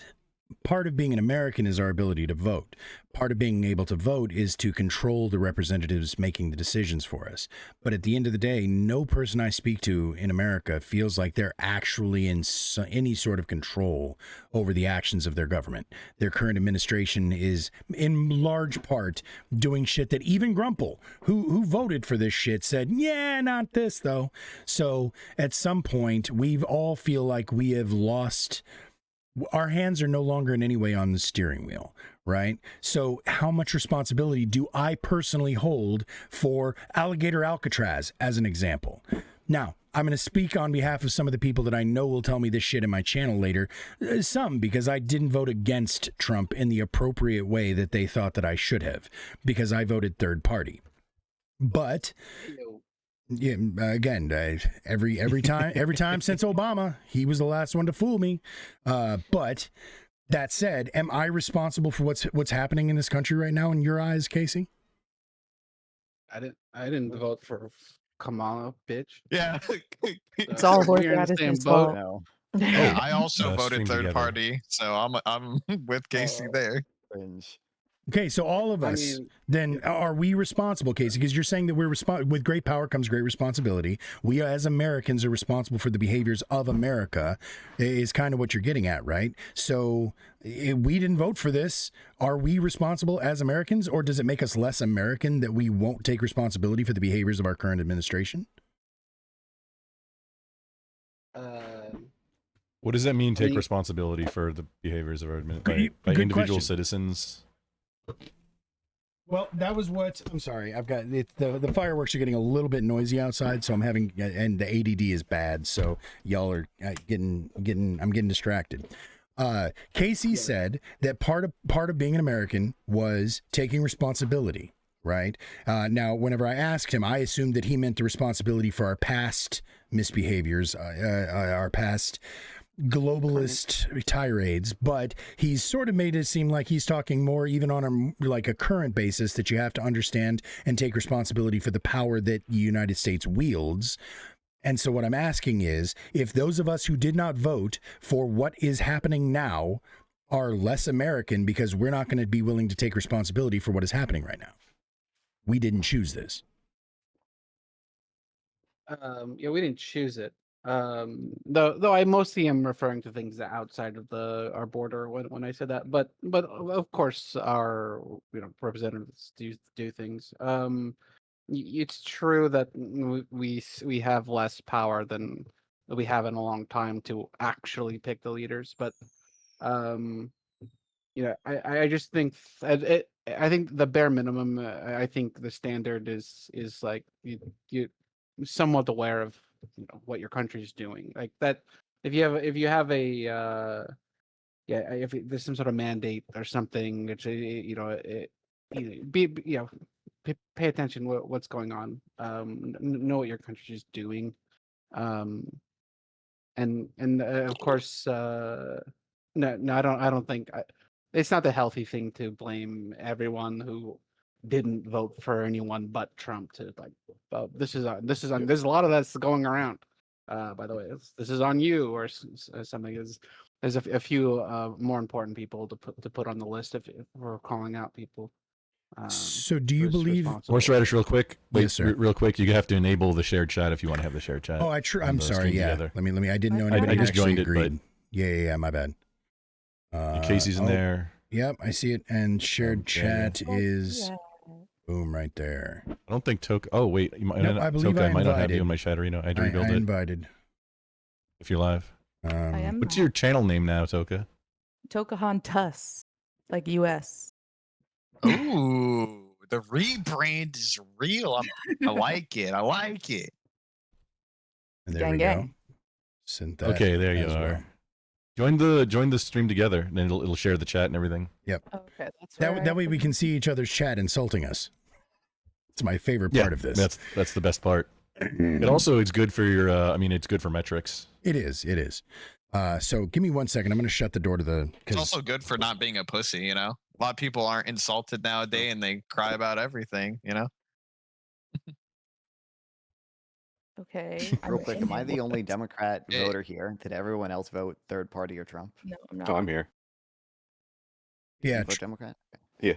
part of being an American is our ability to vote. Part of being able to vote is to control the representatives making the decisions for us. But at the end of the day, no person I speak to in America feels like they're actually in any sort of control over the actions of their government. Their current administration is in large part doing shit that even Grumple, who voted for this shit, said, yeah, not this though. So at some point, we all feel like we have lost. Our hands are no longer in any way on the steering wheel, right? So how much responsibility do I personally hold for Alligator Alcatraz, as an example? Now, I'm going to speak on behalf of some of the people that I know will tell me this shit in my channel later. Some, because I didn't vote against Trump in the appropriate way that they thought that I should have, because I voted third party. But... yeah, again, every time since Obama, he was the last one to fool me. But that said, am I responsible for what's happening in this country right now in your eyes, Casey? I didn't vote for Kamala, bitch. Yeah. It's all We're in the horseradish's same boat. fault. No, Yeah, I also voted string third together. party, so I'm with Casey there. cringe. Okay, so all of I us, mean, then are we responsible, Casey? Because you're saying that we're with great power comes great responsibility. We as Americans are responsible for the behaviors of America, is kind of what you're getting at, right? So if we didn't vote for this. Are we responsible as Americans, or does it make us less American that we won't take responsibility for the behaviors of our current administration? What does that mean? Take mean- responsibility for the behaviors of our Good- by good individual question. citizens. Well, that was what I'm sorry. I've got it, the fireworks are getting a little bit noisy outside, so I'm having and the ADD is bad, so y'all are getting I'm getting distracted. Casey said that part of being an American was taking responsibility, right? Now, whenever I asked him, I assumed that he meant the responsibility for our past misbehaviors, our past globalist tirades, but he's sort of made it seem like he's talking more even on a current basis, that you have to understand and take responsibility for the power that the United States wields. And so what I'm asking is, if those of us who did not vote for what is happening now are less American because we're not going to be willing to take responsibility for what is happening right now. We didn't choose this. Yeah, we didn't choose it. Though I mostly am referring to things outside of our border when I said that. But of course our representatives do things. It's true that we have less power than we have in a long time to actually pick the leaders. But I just think I think the bare minimum. I think the standard is like you somewhat aware of what your country is doing, like that. If you have a if there's some sort of mandate or something, it's pay attention what's going on. Know what your country is doing, and of course, no, I don't think it's not the healthy thing to blame everyone who didn't vote for anyone but Trump. To like, this is on. There's a lot of that's going around. By the way, this is on you or something. There's a few more important people to put on the list if we're calling out people. So do you believe? Horseradish, real quick. Wait, Yes, sir. real quick. You have to enable the shared chat if you want to have the shared chat. Oh, I'm the sorry. stream Yeah. together. Let me. I didn't know I anybody just actually joined it, but- agreed. Yeah. My bad. Casey's in oh, there. Yep, I see it. And shared Okay. chat Oh, is yeah. boom right there. I don't think Toka. Oh wait, you might, Nope, I believe Toka, I I might not have invited. you in my chat arena. I had to I rebuild it. invited. If you're live, I am what's your channel name now, Toka? Tokahantus, like US. Ooh, the rebrand is real. I like it. I like it. And there Gang, we gang. go. Sent that Okay, there you as are. well. Join the stream together, and then it'll share the chat and everything. Okay, that's where That way we can see each other's chat insulting us. It's my favorite part of this. That's the best part. It also it's good for your. It's good for metrics. It is. So give me 1 second. I'm going to shut the door to the. It's also good for not being a pussy, A lot of people aren't insulted nowadays and they cry about everything, Okay. Real quick, am I in. the only Democrat Eh. voter here? Did everyone else vote third party or Trump? No, I'm not. Oh, I'm here. You Yeah. vote Democrat? Yeah.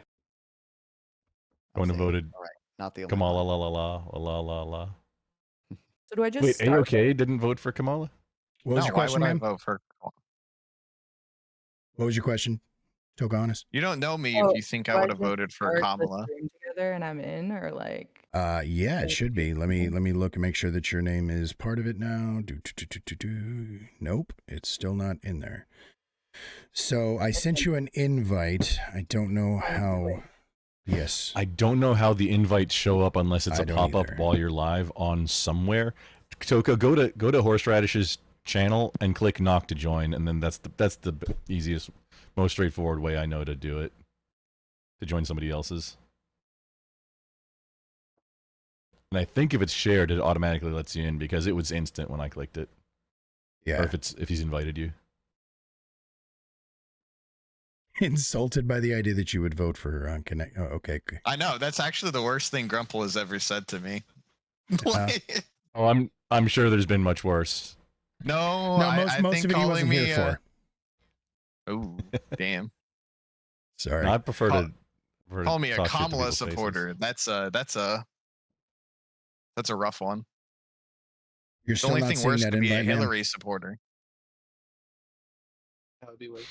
I'll Going to say, voted all right, not the only Kamala one. la. So do I just Wait, start AOK didn't vote for Kamala? What was No, your why question, would I ma'am? vote for? What was your question? Tokanis? You don't know me Oh, if you think I do would have just voted for start the Kamala. stream together and I'm in, or like? Yeah, it should be. Let me look and make sure that your name is part of it now. Nope, it's still not in there. So I sent you an invite. I don't know how. Yes. I don't know how the invites show up unless it's I a don't pop up either. while you're live on somewhere. Toka, go to Horseradish's channel and click knock to join, and then that's the easiest, most straightforward way I know to do it. To join somebody else's. And I think if it's shared, it automatically lets you in because it was instant when I clicked it. Yeah. Or if he's invited you. Insulted by the idea that you would vote for her on Connect. Oh, okay. I know that's actually the worst thing Grumple has ever said to me. Oh, I'm sure there's been much worse. No, No, I most think of it he calling wasn't me. here for. Oh, damn! Sorry. No, I prefer Call- to Call me a talk shit to Kamala people's faces. supporter. That's a rough one. You're The still only not thing seeing worse that could be a invite, ma'am? Hillary supporter. That would be worse.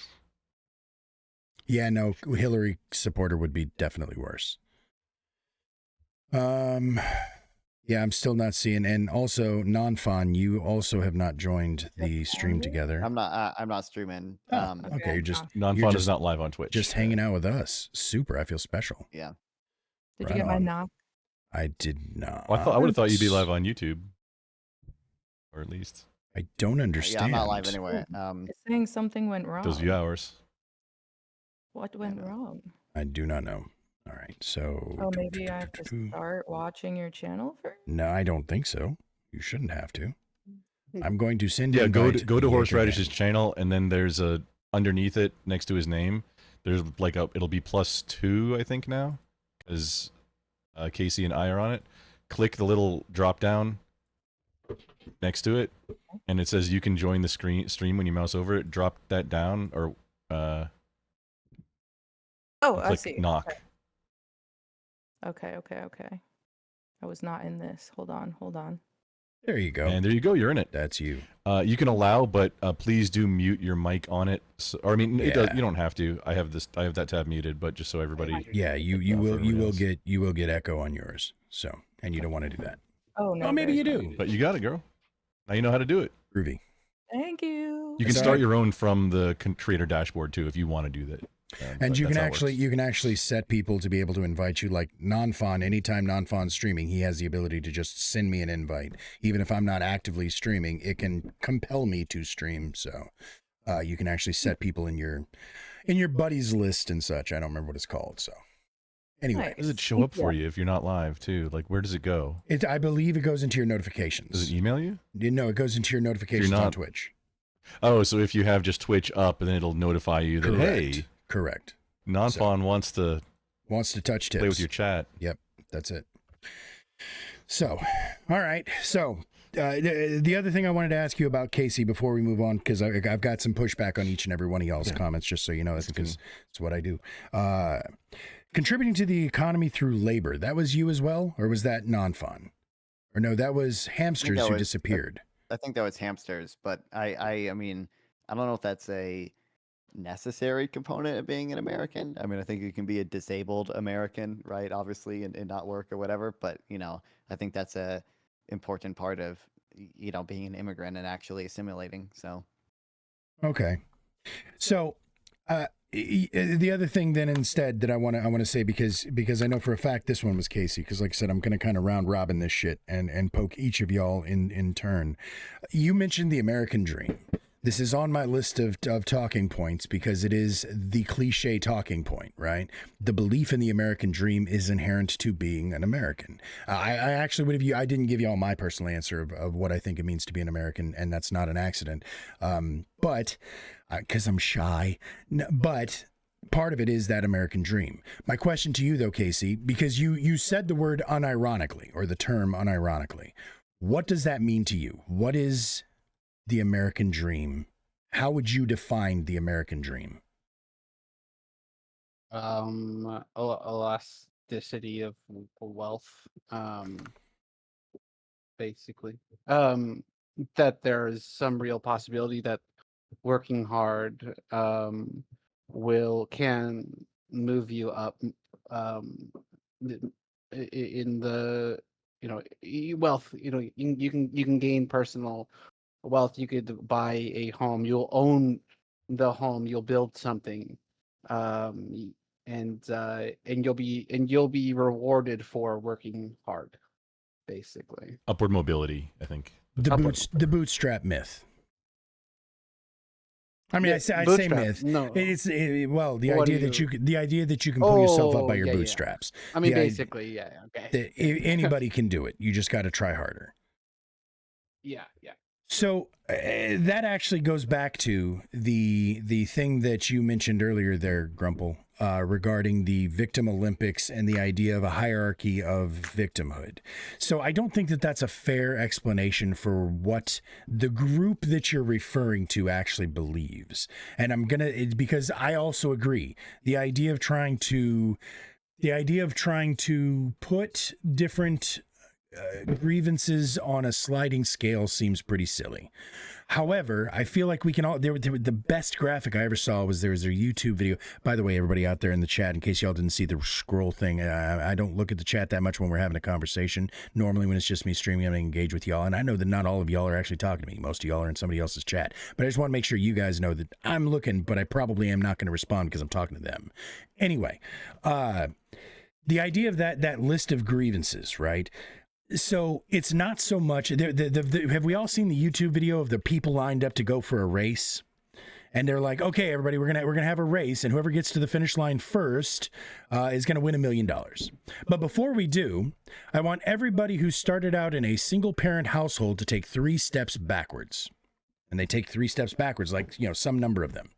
Yeah, no, Hillary supporter would be definitely worse. Yeah, I'm still not seeing. And also, Non-Fon, you also have not joined the stream together. I'm not streaming. Oh, okay, you're just Non-fun just- is not live on Twitch. just hanging out with us. Super. I feel special. Yeah. Did Right you get my on. knock? I did not. Well, I would have thought you'd be live on YouTube, or at least I don't understand. Yeah, I'm not live anyway. It's saying something went wrong. those view hours. What went wrong? I do not know. All right, so. Oh, maybe I have to start watching your channel first? No, I don't think so. You shouldn't have to. I'm going to send. Yeah, go invite to yet Horseradish's again. channel, and then there's a underneath it next to his name. There's like it'll be +2, I think now, because Casey and I are on it. Click the little drop down next to it, and it says you can join the stream when you mouse over it. Drop that down, or Oh, I click see. knock. Okay. I was not in this. Hold on. There you go. And there you go. You're in it. That's you. You can allow, but please do mute your mic on it. So, or I mean, it does, Yeah. you don't have to. I have that tab muted, but just so everybody. Yeah, you for will everybody get echo on yours. So, and you don't want to do that. Oh no. Oh, maybe there's you no- do. But you got it, girl. Now you know how to do it. Groovy. Thank you. You can It's start alright. your own from the creator dashboard too, if you want to do that. And but you can that's how it actually set people to be able to invite you, like Non-Fon. Anytime Non-Fon's streaming, he has the ability to just send me an invite, even if I'm not actively streaming. It can compel me to stream. So you can actually set people in your buddies list and such. I don't remember what it's called. So anyway, How does it show up for you if you're not live too? Like, where does it go? I believe it goes into your notifications. Does it email you? No, it goes into your notifications on not- Twitch. Oh, so if you have just Twitch up, and then it'll notify you that hey, Correct. Non-Fon wants to Wants to touch tips. play with your chat. Yep, that's it. So, all right. So, the other thing I wanted to ask you about, Casey, before we move on, because I've got some pushback on each and every one of y'all's comments, just so you know, it's because it's what I do. Contributing to the economy through labor, that was you as well, or was that Non-Fon? Or no, that was hamsters that who was- disappeared. I think that was hamsters, but I mean, I don't know if that's a necessary component of being an American. I mean, I think you can be a disabled American, right? Obviously, and not work or whatever. But I think that's a important part of being an immigrant and actually assimilating. So Okay. So, the other thing then instead that I want to say, because I know for a fact this one was Casey, because like I said, I'm going to kind of round robin this shit and poke each of y'all in turn. You mentioned the American dream. This is on my list of talking points because it is the cliche talking point, right? The belief in the American dream is inherent to being an American. I actually would have I didn't give y'all my personal answer of what I think it means to be an American, and that's not an accident. But because I'm shy, but part of it is that American dream. My question to you though, Casey, because you said the word unironically, or the term unironically, what does that mean to you? What is the American dream? How would you define the American dream? Elasticity of wealth, basically. That there is some real possibility that working hard can move you up in the wealth. You can gain personal wealth. You could buy a home. You'll own the home. You'll build something, and you'll be rewarded for working hard, basically. Upward mobility, I think. The bootstrap myth. I mean, Yeah, I say bootstrap, myth. no. The What idea do that the idea that you can pull yourself up by your yeah. bootstraps. I mean, the idea- basically, yeah. Okay. That anybody can do it. You just got to try harder. Yeah. So that actually goes back to the thing that you mentioned earlier there, Grumple, regarding the victim Olympics and the idea of a hierarchy of victimhood. So I don't think that that's a fair explanation for what the group that you're referring to actually believes. And because I also agree, the idea of trying to put different grievances on a sliding scale seems pretty silly. However, I feel like we can all. The best graphic I ever saw was there was a YouTube video. By the way, everybody out there in the chat, in case y'all didn't see the scroll thing, I don't look at the chat that much when we're having a conversation. Normally, when it's just me streaming, I'm going to engage with y'all. And I know that not all of y'all are actually talking to me. Most of y'all are in somebody else's chat. But I just want to make sure you guys know that I'm looking, but I probably am not going to respond because I'm talking to them. Anyway, the idea of that list of grievances, right? So it's not so much. Have we all seen the YouTube video of the people lined up to go for a race? And they're like, okay, everybody, we're gonna have a race, and whoever gets to the finish line first is gonna win $1 million. But before we do, I want everybody who started out in a single parent household to take 3 steps backwards. And they take 3 steps backwards, like, some number of them.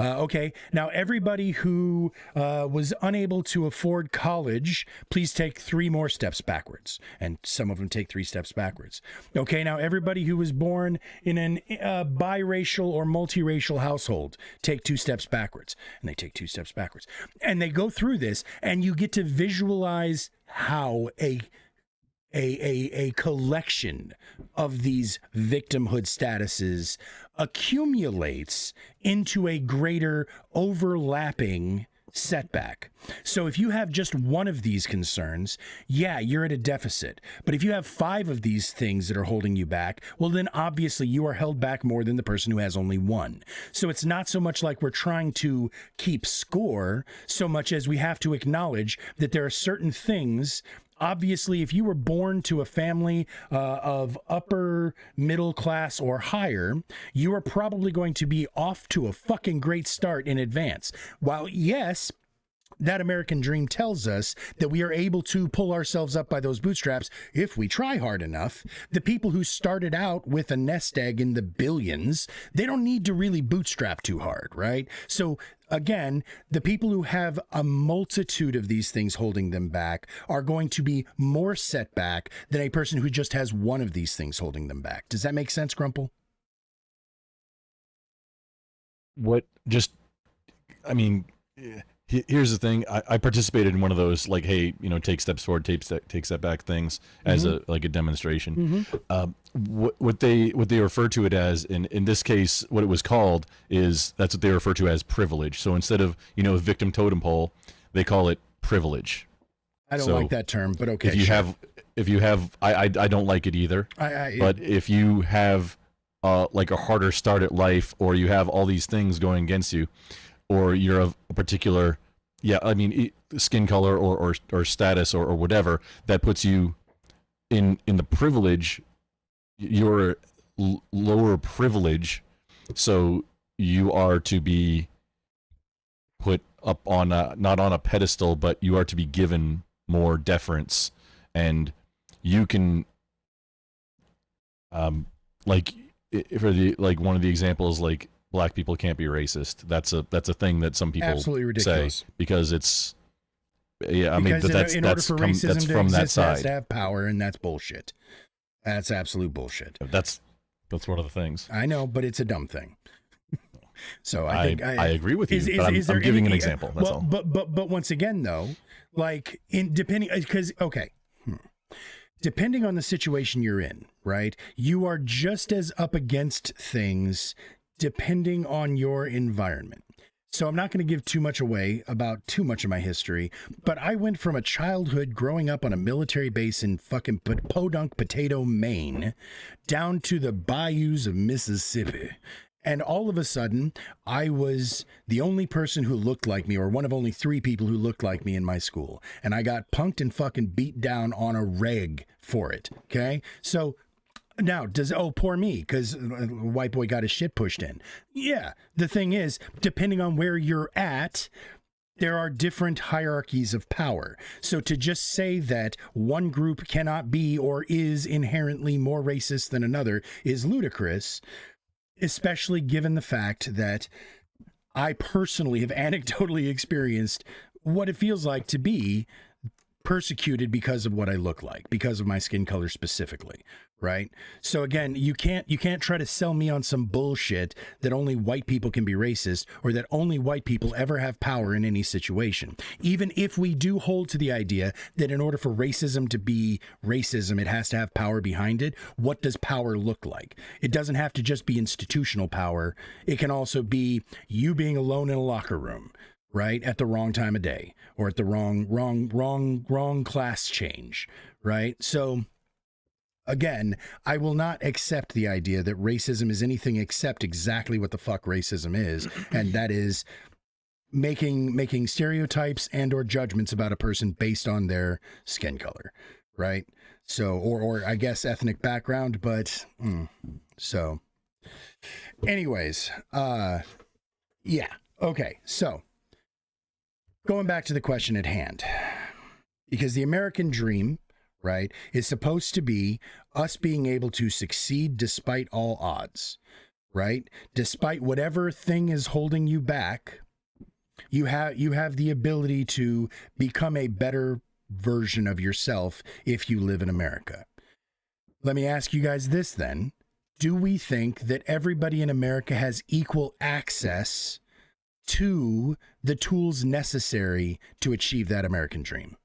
Okay, now everybody who was unable to afford college, please take 3 more steps backwards. And some of them take 3 steps backwards. Okay, now everybody who was born in an biracial or multiracial household, take 2 steps backwards. And they take 2 steps backwards. And they go through this, and you get to visualize how a collection of these victimhood statuses accumulates into a greater overlapping setback. So if you have just one of these concerns, yeah, you're at a deficit. But if you have 5 of these things that are holding you back, well, then obviously you are held back more than the person who has only one. So it's not so much like we're trying to keep score so much as we have to acknowledge that there are certain things. Obviously, if you were born to a family of upper middle class or higher, you are probably going to be off to a fucking great start in advance. While, yes, that American dream tells us that we are able to pull ourselves up by those bootstraps if we try hard enough. The people who started out with a nest egg in the billions, they don't need to really bootstrap too hard, right? So again, the people who have a multitude of these things holding them back are going to be more set back than a person who just has one of these things holding them back. Does that make sense, Grumple? Here's the thing. I participated in one of those, like, hey, take steps forward, take step back things as a demonstration. What they refer to it as, in this case, what it was called is that's what they refer to as privilege. So instead of victim totem pole, they call it privilege. I don't like that term, but okay. If you have, I don't like it either. But if you have like a harder start at life, or you have all these things going against you, or you're of a particular, skin color or status or whatever, that puts you in the privilege, you're lower privilege, so you are to be put up on not on a pedestal, but you are to be given more deference, and you can, one of the examples, like, Black people can't be racist. That's a thing that some people absolutely ridiculous. Say because it's in order for racism to exist, it has to have power, and that's bullshit. That's absolute bullshit. That's one of the things. I know, but it's a dumb thing. So I agree with you. But I'm giving an example. That's all. But once again, though, like depending on the situation you're in, right? You are just as up against things depending on your environment. So I'm not going to give too much away about too much of my history, but I went from a childhood growing up on a military base in fucking Podunk Potato, Maine, down to the bayous of Mississippi. And all of a sudden, I was the only person who looked like me, or one of only 3 people who looked like me in my school. And I got punked and fucking beat down on a reg for it. Okay? So now, poor me, because white boy got his shit pushed in. Yeah, the thing is, depending on where you're at, there are different hierarchies of power. So to just say that one group cannot be or is inherently more racist than another is ludicrous, especially given the fact that I personally have anecdotally experienced what it feels like to be persecuted because of what I look like, because of my skin color specifically, right? So again, you can't try to sell me on some bullshit that only white people can be racist or that only white people ever have power in any situation. Even if we do hold to the idea that in order for racism to be racism, it has to have power behind it, what does power look like? It doesn't have to just be institutional power. It can also be you being alone in a locker room, right, at the wrong time of day, or at the wrong class change, right? So again, I will not accept the idea that racism is anything except exactly what the fuck racism is, and that is making stereotypes and or judgments about a person based on their skin color, right? So, or I guess ethnic background, but so anyways, yeah. Okay. So going back to the question at hand, because the American dream, right, is supposed to be us being able to succeed despite all odds, right? Despite whatever thing is holding you back, you have the ability to become a better version of yourself if you live in America. Let me ask you guys this then. Do we think that everybody in America has equal access to the tools necessary to achieve that American dream?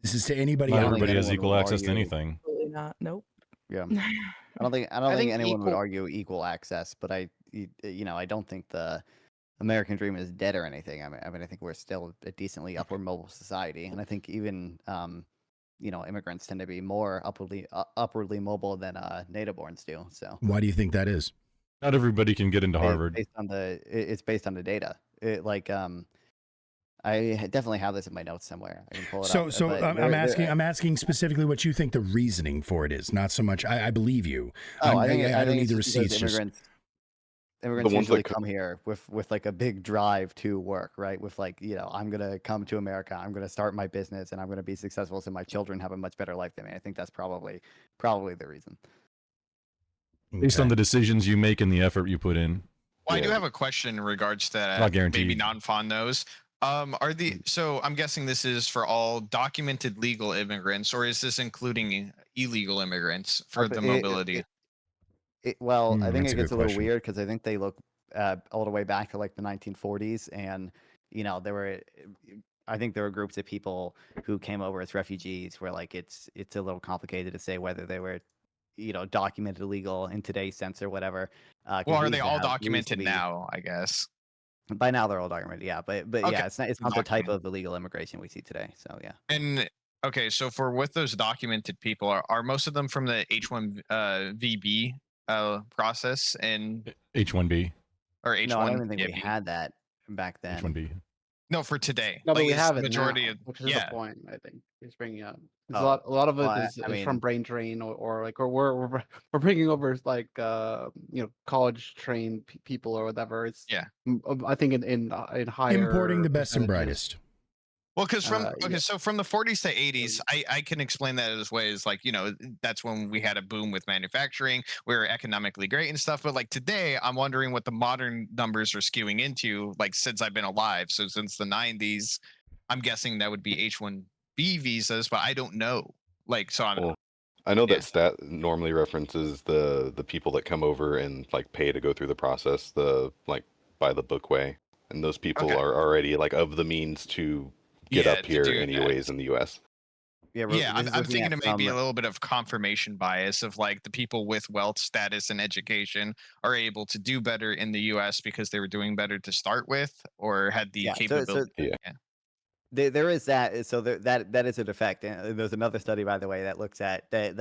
This is to anybody Not I don't out think everybody has anyone equal will access to argue. anything. Absolutely not. Nope. Yeah. I don't think I think anyone would equal- argue equal access, but I don't think the American dream is dead or anything. I mean, I think we're still a decently upward mobile society, and I think even immigrants tend to be more upwardly mobile than native-borns do. So Why do you think that is? Not everybody can get into Ba- Harvard. it's based on the data. I definitely have this in my notes somewhere. I can pull it So, up. so but I'm there- I'm asking specifically what you think the reasoning for it is. Not so much. I believe you. Oh, I I think don't need it's the just because receipts. Just immigrants ones that usually co- come here with like a big drive to work, right? With like, I'm gonna come to America, I'm gonna start my business, and I'm gonna be successful, so my children have a much better life than me. I think that's probably the reason. Based on okay. the decisions you make and the effort you put in. Well, I do Yeah. have a question in regards to that. Not Maybe guaranteed. non-fawn knows. So I'm guessing this is for all documented legal immigrants, or is this including illegal immigrants for But the mobility? Well, I think That's it a gets good a little question. weird because I think they look all the way back to like the 1940s, and I think there were groups of people who came over as refugees where like it's a little complicated to say whether they were documented illegal in today's sense or whatever. 'Cause Well, we are used they to all have- we used to documented be- now? I guess. By now they're all documented, yeah. But Okay, yeah, it's not the type documented. of illegal immigration we see today. So yeah. And okay, so for with those documented people, are most of them from the H1 VB process and H1B. or H1? No, I don't even think we yeah, B? had that back then. H1B. No, for today. No, but Like, we is have the it majority now, of which is yeah. the point. I think he's bringing up. Oh, A lot of it well, is I from mean- brain drain or we're bringing over like college trained people or whatever. It's Yeah. I think in higher Importing the best and percentages. brightest. Well, because from Yeah. so from the 40s to 80s, I can explain that as ways like that's when we had a boom with manufacturing. We were economically great and stuff. But like today, I'm wondering what the modern numbers are skewing into. Like since I've been alive, so since the 90s, I'm guessing that would be H1B visas, but I don't know. Like so, I'm Well, I know Yeah. that stat normally references the people that come over and like pay to go through the process, the like by the book way, and those people Okay. are already like of the means to get Yeah, up to here do that. anyways in the U.S. Yeah, yeah, this is I'm looking thinking at it may be a some- little bit of confirmation bias of like the people with wealth, status, and education are able to do better in the U.S. because they were doing better to start with or had the Yeah, so- capability. Yeah. There is that. So that is a defect. And there's another study, by the way, that looks at that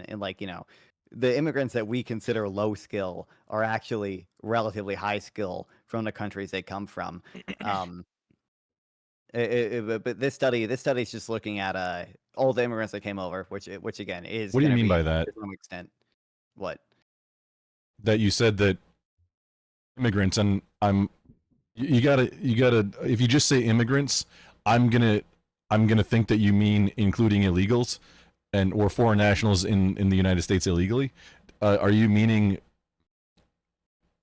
and like the immigrants that we consider low skill are actually relatively high skill from the countries they come from. But this study is just looking at all the immigrants that came over, which again is. What do you gonna mean be, by that? To some extent, what? That you said that immigrants, and you gotta if you just say immigrants, I'm gonna think that you mean including illegals and or foreign nationals in the United States illegally. Are you meaning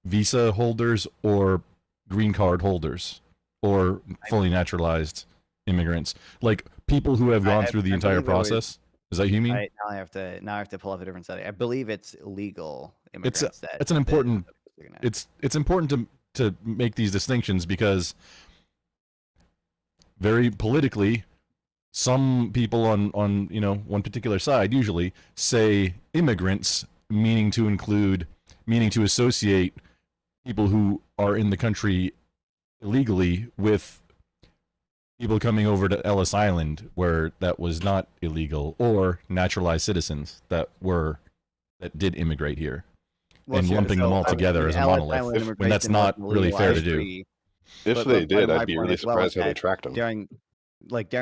visa holders or green card holders or fully naturalized immigrants, like people who have gone through the I entire believe it was- process? Is that what you mean? Now I have to pull up a different study. I believe it's illegal immigrants. It's an important. It's important to make these distinctions because very politically, some people on one particular side usually say immigrants, meaning to associate people who are in the country illegally with people coming over to Ellis Island where that was not illegal, or naturalized citizens that did immigrate here, and lumping them all together as a monolith when that's not really fair to do. If they did, I'd be really surprised how they tracked them. During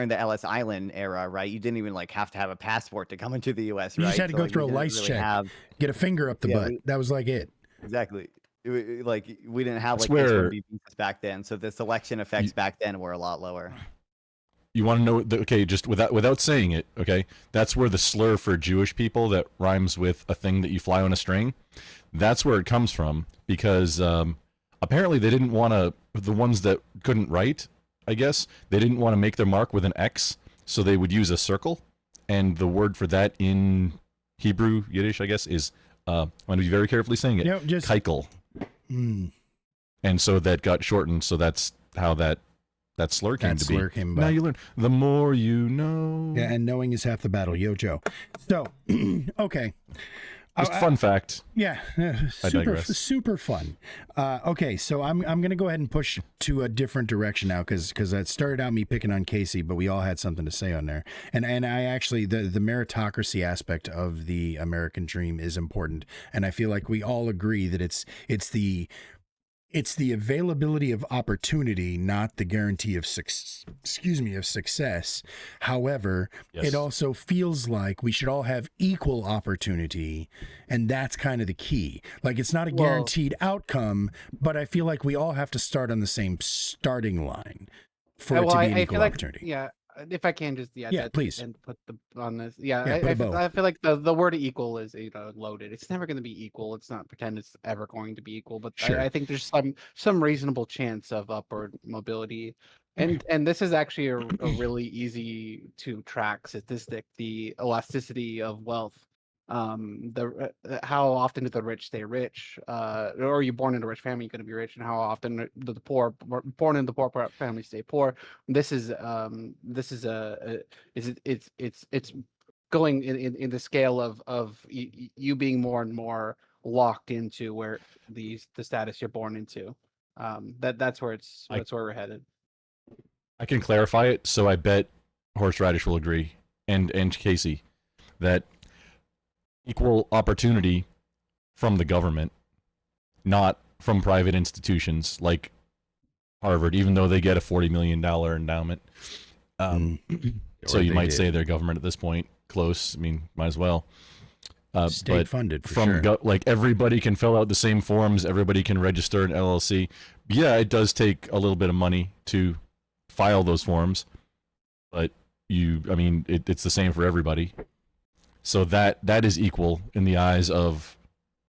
the Ellis Island era, right? You didn't even have to have a passport to come into the U.S. You right? just had to go through a lice check, get a finger up the butt. That was like it. Exactly. We didn't have where H-1B visas back then, so the selection effects back then were a lot lower. You want to know? Okay, just without saying it. Okay, that's where the slur for Jewish people that rhymes with a thing that you fly on a string. That's where it comes from, because apparently they didn't want to. The ones that couldn't write, I guess, they didn't want to make their mark with an X, so they would use a circle. And the word for that in Hebrew, Yiddish, I guess, is I'm going to be very carefully saying it. Keikel. And so that got shortened. So that's how that slur came to be. Now you learn. The more you know. Yeah, and knowing is half the battle. Yo, Joe. So, okay. Just fun fact. Yeah, super fun. Okay, so I'm going to go ahead and push to a different direction now because it started out me picking on Casey, but we all had something to say on there. And I actually, the meritocracy aspect of the American dream is important. And I feel like we all agree that it's the availability of opportunity, not the guarantee of success. However, It also feels like we should all have equal opportunity, and that's kind of the key. Like, it's not a guaranteed outcome, but I feel like we all have to start on the same starting line for it to be an equal opportunity. If I can just please, and put on this. I feel like the word equal is loaded. It's never going to be equal. It's not pretend it's ever going to be equal, but sure. I think there's some reasonable chance of upward mobility. And this is actually a really easy to track statistic: the elasticity of wealth. How often do the rich stay rich? Or you're born in a rich family, you're going to be rich, and how often do the poor born in the poor family stay poor? It's going in the scale of you being more and more locked into where the status you're born into. That's where we're headed. I can clarify it, so I bet Horseradish will agree, and Casey, that equal opportunity from the government, not from private institutions like Harvard, even though they get a $40 million endowment. So you might say they're government at this point. Close. I mean, might as well. State funded from sure. Like everybody can fill out the same forms. Everybody can register an LLC. Yeah, it does take a little bit of money to file those forms, but it's the same for everybody. So that is equal in the eyes of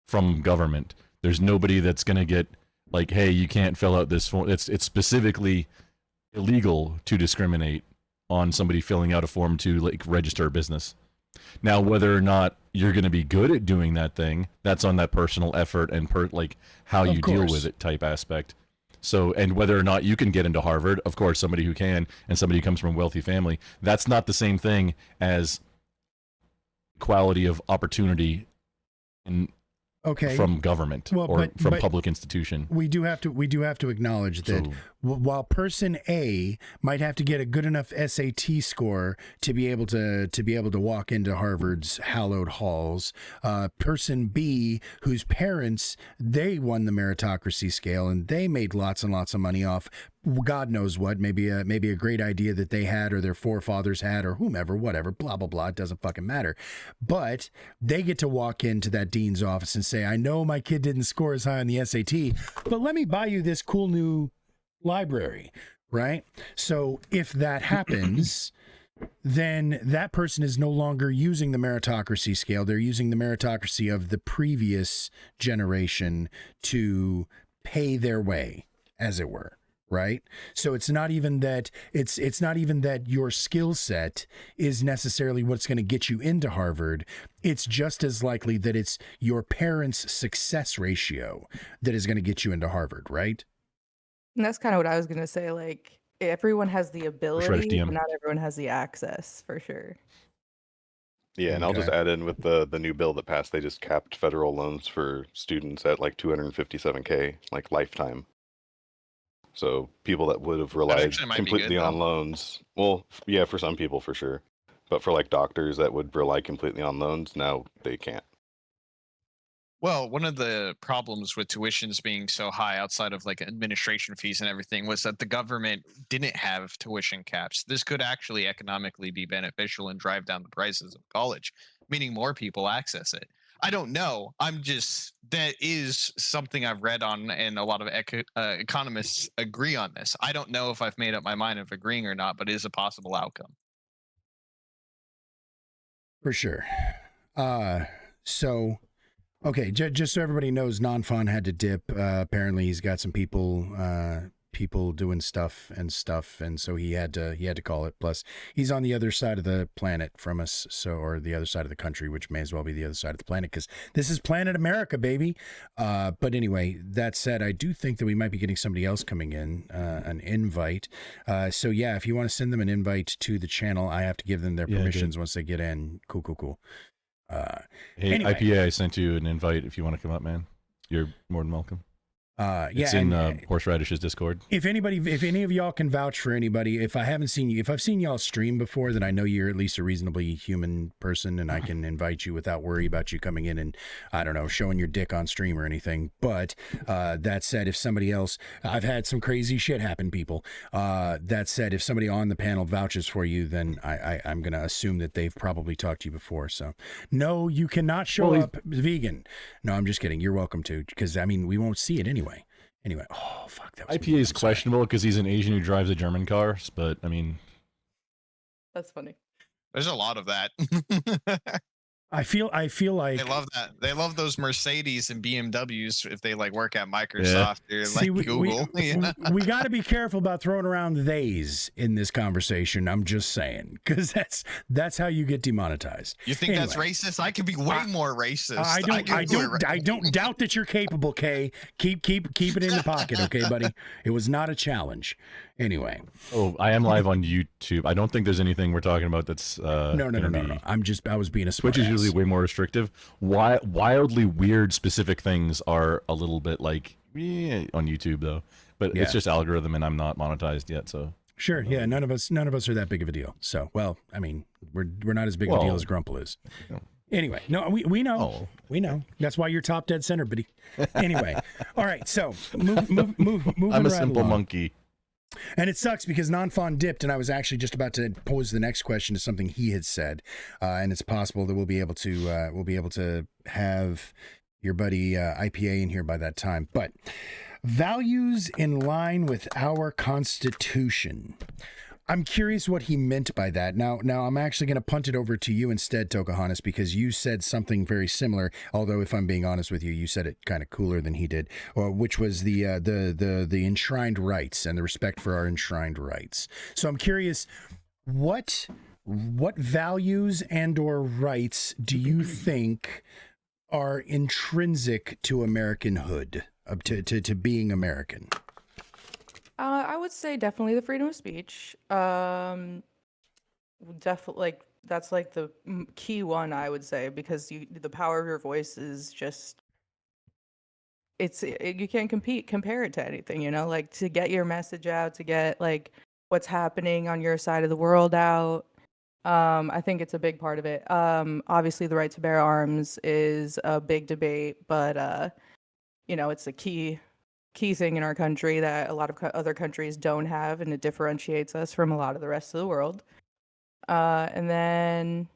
from government. There's nobody that's going to get like, hey, you can't fill out this form. It's specifically illegal to discriminate on somebody filling out a form to like register a business. Now, whether or not you're going to be good at doing that thing, that's on that personal effort and how you deal with it type aspect. So, and whether or not you can get into Harvard, of course, somebody who can and somebody who comes from a wealthy family, that's not the same thing as quality of opportunity from government from public institution. We do have to acknowledge that while person A might have to get a good enough SAT score to be able to walk into Harvard's hallowed halls, person B, whose parents, they won the meritocracy scale and they made lots and lots of money off God knows what, maybe a great idea that they had or their forefathers had or whomever, whatever, blah, blah, blah. It doesn't fucking matter. But they get to walk into that dean's office and say, I know my kid didn't score as high on the SAT, but let me buy you this cool new library, right? So if that happens, then that person is no longer using the meritocracy scale. They're using the meritocracy of the previous generation to pay their way, as it were. right? So it's not even that it's not even that your skill set is necessarily what's going to get you into Harvard. It's just as likely that it's your parents' success ratio that is going to get you into Harvard, right? And that's kind of what I was gonna say. Like everyone has the ability, DM. but not everyone has the access for sure. Yeah, and I'll just Okay. add in with the new bill that passed, they just capped federal loans for students at like 257K, like lifetime. So people that would have relied actually might be completely good, on though. loans, well, yeah, for some people for sure, but for like doctors that would rely completely on loans, now they can't. Well, one of the problems with tuitions being so high outside of like administration fees and everything was that the government didn't have tuition caps. This could actually economically be beneficial and drive down the prices of college, meaning more people access it. I don't know. That is something I've read on, and a lot of economists agree on this. I don't know if I've made up my mind of agreeing or not, but it is a possible outcome. For sure. So, okay, just so everybody knows, Non-Fon had to dip. Apparently, he's got some people doing stuff, and so he had to call it. Plus, he's on the other side of the planet from us, or the other side of the country, which may as well be the other side of the planet, because this is Planet America, baby. But anyway, that said, I do think that we might be getting somebody else coming in, an invite. So yeah, if you want to send them an invite to the channel, I have to give them their Yeah, good. permissions once they get in. Cool. Hey, Anyway. IPA, I sent you an invite if you want to come up, man. You're more than welcome. It's Yeah, in and Horseradish's Discord. if any of y'all can vouch for anybody, if I've seen y'all stream before, then I know you're at least a reasonably human person, and I can invite you without worry about you coming in and, I don't know, showing your dick on stream or anything. But that said, if somebody else, I've had some crazy shit happen, people. That said, if somebody on the panel vouches for you, then I'm going to assume that they've probably talked to you before. So no, you cannot show Well, up vegan. No, I'm just kidding. You're welcome to, because I mean, we won't see it anyway. Anyway, oh fuck, that was IPA mean. is I'm sorry. questionable because he's an Asian who drives a German car, but I mean, That's funny. There's a lot of that. I feel like They love that. They love those Mercedes and BMWs if they like work at Microsoft or like Google. we got to be careful about throwing around theys in this conversation. I'm just saying, because that's how you get demonetized. You think that's Anyway. racist? I could be way more racist. I don't doubt that you're capable, Kay. Keep it in the pocket, okay, buddy? It was not a challenge. Anyway. oh, I am live on YouTube. I don't think there's anything we're talking about that's No. I was being a Twitch is smartass. usually way more restrictive. Wildly weird specific things are a little bit like on YouTube though, but Yeah. it's just algorithm, and I'm not monetized yet, so. Sure, yeah. None of us are that big of a deal. So, well, I mean, we're not as big of a deal Well, as Grumple is. no. Anyway, no, we know. Oh. We know. That's why you're top dead center, buddy. Anyway, all right. So moving I'm a right simple along. monkey. And it sucks because Non-Fon dipped, and I was actually just about to pose the next question to something he had said, and it's possible that we'll be able to have your buddy IPA in here by that time. But values in line with our Constitution. I'm curious what he meant by that. Now I'm actually going to punt it over to you instead, Tokahannes, because you said something very similar. Although, if I'm being honest with you, you said it kind of cooler than he did, which was the enshrined rights and the respect for our enshrined rights. So I'm curious, what values and/or rights do you think are intrinsic to Americanhood, to being American? I would say definitely the freedom of speech. Definitely, like that's like the key one, I would say, because the power of your voice is just you can't compare it to anything, like to get your message out, to get like what's happening on your side of the world out. I think it's a big part of it. Obviously, the right to bear arms is a big debate, but it's a key thing in our country that a lot of other countries don't have, and it differentiates us from a lot of the rest of the world. And then,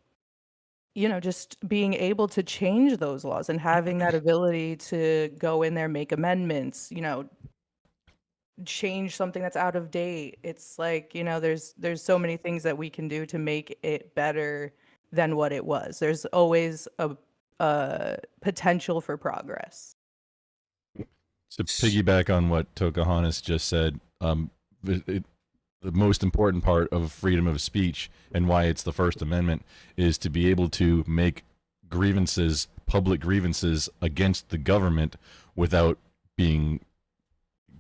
just being able to change those laws and having that ability to go in there, make amendments, change something that's out of date. It's like, there's so many things that we can do to make it better than what it was. There's always a potential for progress. To piggyback on what Tokahannes just said, the most important part of freedom of speech and why it's the First Amendment is to be able to make grievances, public grievances against the government without being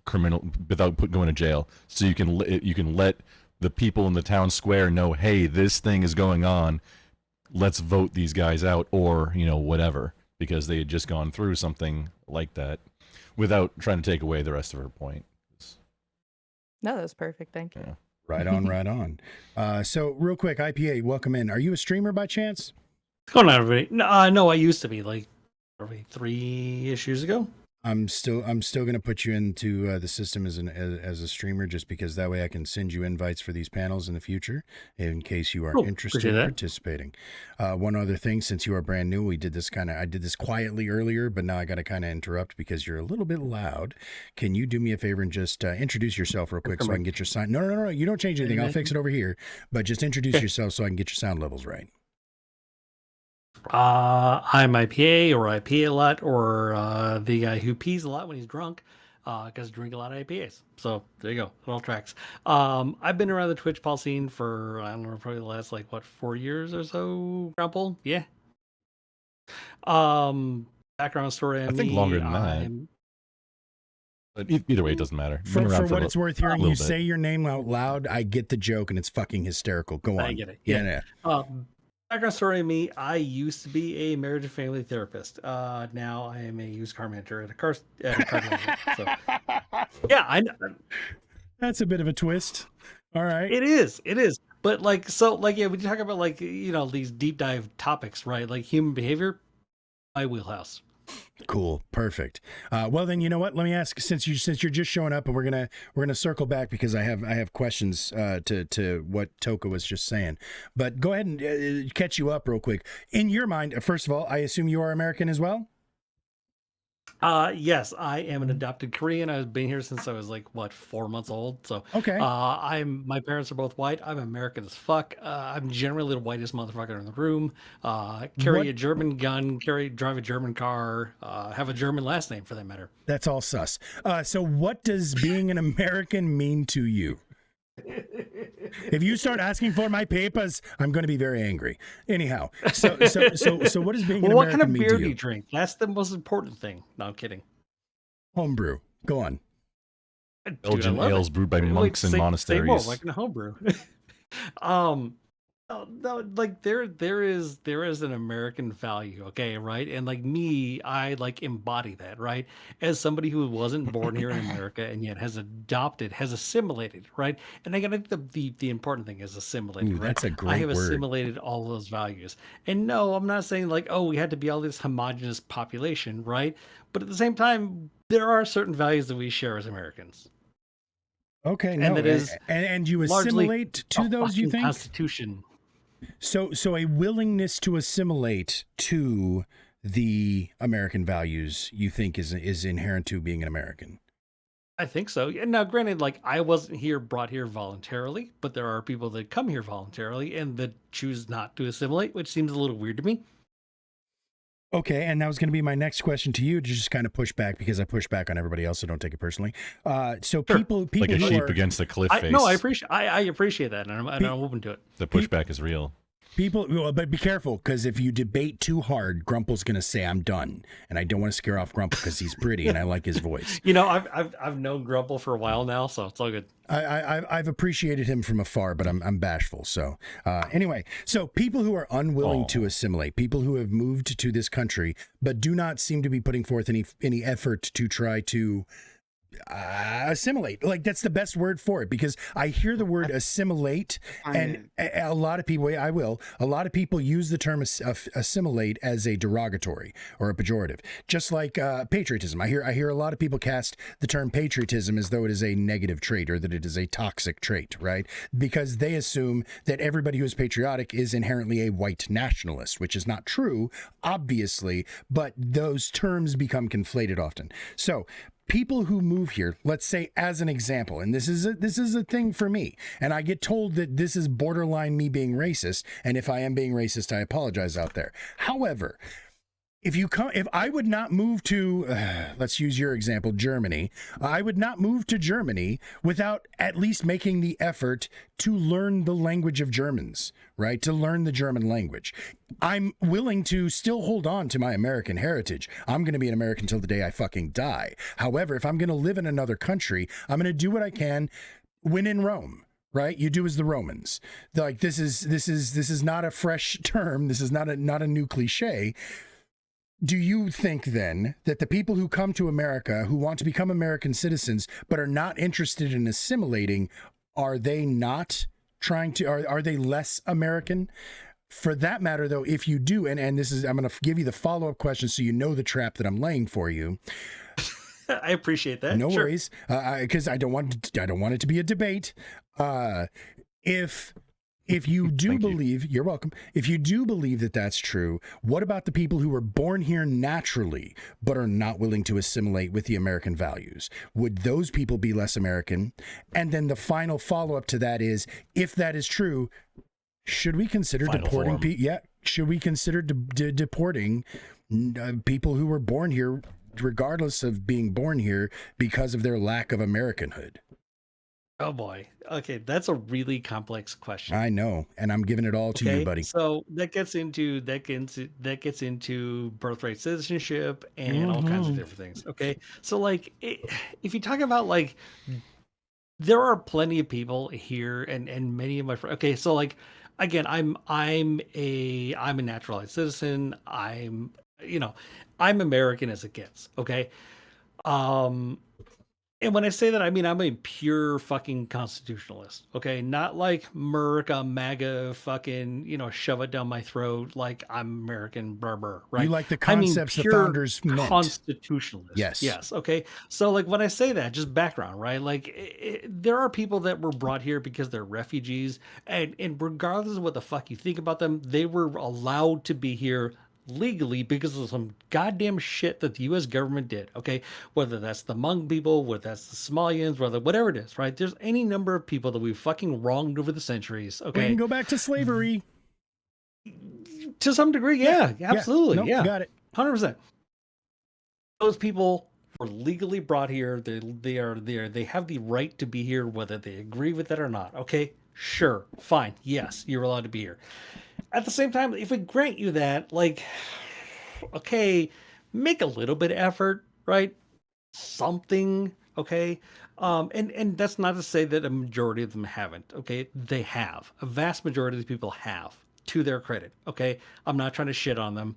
criminal, without going to jail. So you can let the people in the town square know, hey, this thing is going on. Let's vote these guys out, or whatever, because they had just gone through something like that, without trying to take away the rest of her point. No, that's perfect. Thank you. Yeah. Right on, right on. So real quick, IPA, welcome in. Are you a streamer by chance? What's going on, everybody? No, I used to be, like, probably 3-ish years ago. I'm still going to put you into the system as a streamer, just because that way I can send you invites for these panels in the future in case you are Cool. interested Appreciate in that. participating. One other thing, since you are brand new, I did this quietly earlier, but now I got to kind of interrupt because you're a little bit loud. Can you do me a favor and just introduce yourself real quick so I can get your sound? No, you don't change anything. I'll fix it over here, but just introduce yourself so I can get your sound levels right. I'm IPA or IP a lot, or the guy who pees a lot when he's drunk, because I drink a lot of IPAs. So there you go. It all tracks. I've been around the Twitch Paul scene for, I don't know, probably the last 4 years or so. Grumple, yeah. Background story on I think me, longer than that. But either way, it doesn't matter. Been For around what a it's worth, hearing little you bit. say your name out loud, I get the joke, and it's fucking hysterical. Go on. I get it. Yeah. Background story on me, I used to be a marriage and family therapist. Now I am a used car manager at a car dealership. So, yeah, I know. That's a bit of a twist. All right. It is. But when you talk about these deep dive topics, right? Like human behavior, my wheelhouse. Cool. Perfect. Well, then, you know what? Let me ask, since you're just showing up, and we're gonna circle back because I have questions to what Toka was just saying. But go ahead and catch you up real quick. In your mind, first of all, I assume you are American as well? Yes, I am an adopted Korean. I've been here since I was 4 months old. So Okay. my parents are both white. I'm American as fuck. I'm generally the whitest motherfucker in the room. Carry What- a German gun, drive a German car, have a German last name for that matter. That's all sus. So what does being an American mean to you? If you start asking for my papers, I'm going to be very angry. Anyhow, so what does being an What American kind of mean beer to do you? you drink? That's the most important thing. No, I'm kidding. Homebrew. Go on. Dude, I Belgian love ales it. brewed by Wait, monks and say more, monasteries. like in a homebrew. No, there is an American value, okay, right? And me, I embody that, right? As somebody who wasn't born here in America and yet has assimilated, right? And I think the important thing is assimilated, Ooh, right? that's a I great have word. assimilated all those values. And no, I'm not saying we had to be all this homogenous population, right? But at the same time, there are certain values that we share as Americans. Okay, And no, that is and you largely assimilate to A those, you fucking think? Constitution. So a willingness to assimilate to the American values, you think is inherent to being an American? I think so. And now, granted, I wasn't brought here voluntarily, but there are people that come here voluntarily and that choose not to assimilate, which seems a little weird to me. Okay, and that was going to be my next question to you, to just kind of push back, because I push back on everybody else, so don't take it personally. So Sure. people Like a who sheep are, against a cliff face. I appreciate that, and I'm open to it. The pushback is real. but be careful, because if you debate too hard, Grumple's going to say, I'm done. And I don't want to scare off Grumple because he's pretty and I like his voice. I've known Grumple for a while now, so it's all good. I've appreciated him from afar, but I'm bashful. So anyway, so people who are unwilling to assimilate, people who have moved to this country, but do not seem to be putting forth any effort to try to assimilate. That's the best word for it, because I hear the word assimilate, and a lot of people, a lot of people use the term assimilate as a derogatory or a pejorative, just like patriotism. I hear a lot of people cast the term patriotism as though it is a negative trait or that it is a toxic trait, right? Because they assume that everybody who is patriotic is inherently a white nationalist, which is not true, obviously, but those terms become conflated often. So people who move here, let's say as an example, and this is a thing for me, and I get told that this is borderline me being racist, and if I am being racist, I apologize out there. However, if I would not move to, let's use your example, Germany, I would not move to Germany without at least making the effort to learn the language of Germans, right? To learn the German language. I'm willing to still hold on to my American heritage. I'm going to be an American till the day I fucking die. However, if I'm going to live in another country, I'm going to do what I can when in Rome. Right, you do as the Romans. Like this is not a fresh term. This is not a new cliche. Do you think then that the people who come to America who want to become American citizens but are not interested in assimilating, are they not trying to? Are they less American? For that matter, though, if you do, and this is, I'm going to give you the follow-up question so you know the trap that I'm laying for you. I appreciate that. No Sure. worries, because I don't want it to be a debate. If you do believe, you're welcome. If you do believe that that's true, what about the people who were born here naturally but are not willing to assimilate with the American values? Would those people be less American? And then the final follow-up to that is, if that is true, should we consider Final deporting form. people? Yeah, should we consider deporting people who were born here, regardless of being born here, because of their lack of Americanhood? Oh boy. Okay, that's a really complex question. I know, and I'm giving it all to you, buddy. So that gets into birthright citizenship and all kinds of different things. Okay, so like if you talk about like, there are plenty of people here, and many of my friends. Okay, so like again, I'm a naturalized citizen. I'm American as it gets. Okay, and when I say that, I mean I'm a pure fucking constitutionalist, okay? Not like America, MAGA, fucking, shove it down my throat like I'm American, brr, right? You like the concepts the founders meant. Constitutionalist. Yes. Yes, okay? So like when I say that, just background, right? Like there are people that were brought here because they're refugees, and regardless of what the fuck you think about them, they were allowed to be here legally because of some goddamn shit that the U.S. government did, okay? Whether that's the Hmong people, whether that's the Somalians, whatever it is, right? There's any number of people that we've fucking wronged over the centuries, okay? We can go back to slavery. To some degree, yeah, absolutely, Nope, yeah. got it. 100%. Those people were legally brought here. They have the right to be here, whether they agree with it or not, okay? Sure, fine, yes, you're allowed to be here. At the same time, if we grant you that, like, okay, make a little bit of effort, right? Something, okay? And that's not to say that a majority of them haven't, okay? They have. A vast majority of these people have, to their credit, okay? I'm not trying to shit on them.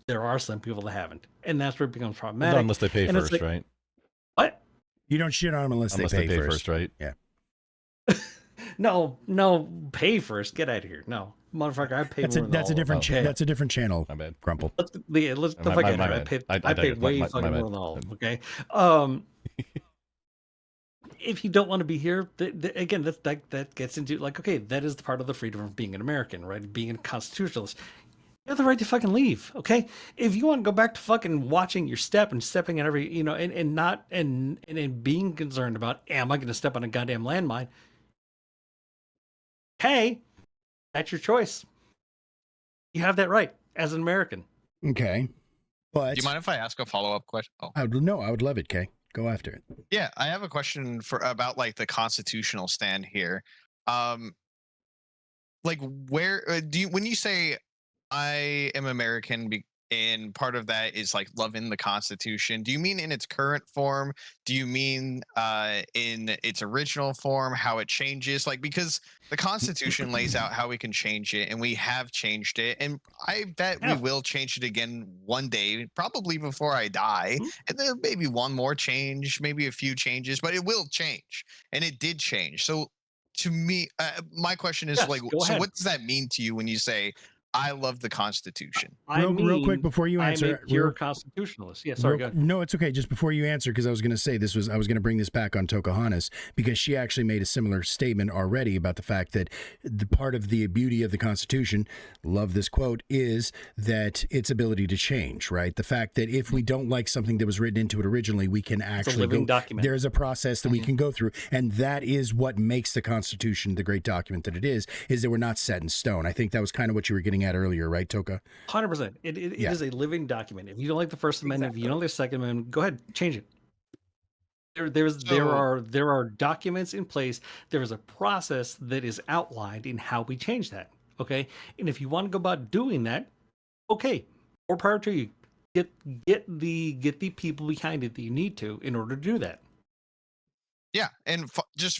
There are some people that haven't. And that's where it becomes problematic. Unless they pay And it's first, like, right? what? You don't shit on them unless they pay first. right? Yeah. No, pay first. Get out of here. No, motherfucker, I pay more than That's a all different. of them. That's a different channel. My bad. Crumple. Let's the My- fuck my- out my of here. bad. I I paid digress. way My fucking bad. more than all of them. Okay. If you don't want to be here, again, that gets into like, okay, that is the part of the freedom of being an American, right? Being a constitutionalist. You have the right to fucking leave, okay? If you want to go back to fucking watching your step and stepping on every, and not and being concerned about, am I going to step on a goddamn landmine? Hey, that's your choice. You have that right as an American. Okay, but Do you mind if I ask a follow-up question? Oh, I would love it, Kay. Go after it. yeah, I have a question about like the constitutional stand here. Like where when you say I am American and part of that is like loving the Constitution, do you mean in its current form? Do you mean in its original form, how it changes? Like, because the Constitution lays out how we can change it, and we have changed it, and I bet we will change it again one day, probably before I die. And then maybe one more change, maybe a few changes, but it will change, and it did change. So to me, my question is Yes, like, go so ahead. what does that mean to you when you say I love the Constitution? Real quick before you answer, I'm a pure constitutionalist. Yeah, sorry, go ahead. No, it's okay. Just before you answer, because I was going to say I was going to bring this back on Tocohanas, because she actually made a similar statement already about the fact that the part of the beauty of the Constitution, love this quote, is that its ability to change, right? The fact that if we don't like something that was written into it originally, we can actually living document. There's a process that we can go through, and that is what makes the Constitution the great document that it is that we're not set in stone. I think that was kind of what you were getting getting at earlier, right, Toka? 100%. It Yeah. is a living document. If you don't like the First Amendment, if you don't like the Second Amendment, go ahead, change it. There So- are documents in place. There is a process that is outlined in how we change that. Okay, and if you want to go about doing that, okay, more power to you. Get the people behind it that you need to in order to do that. Yeah, and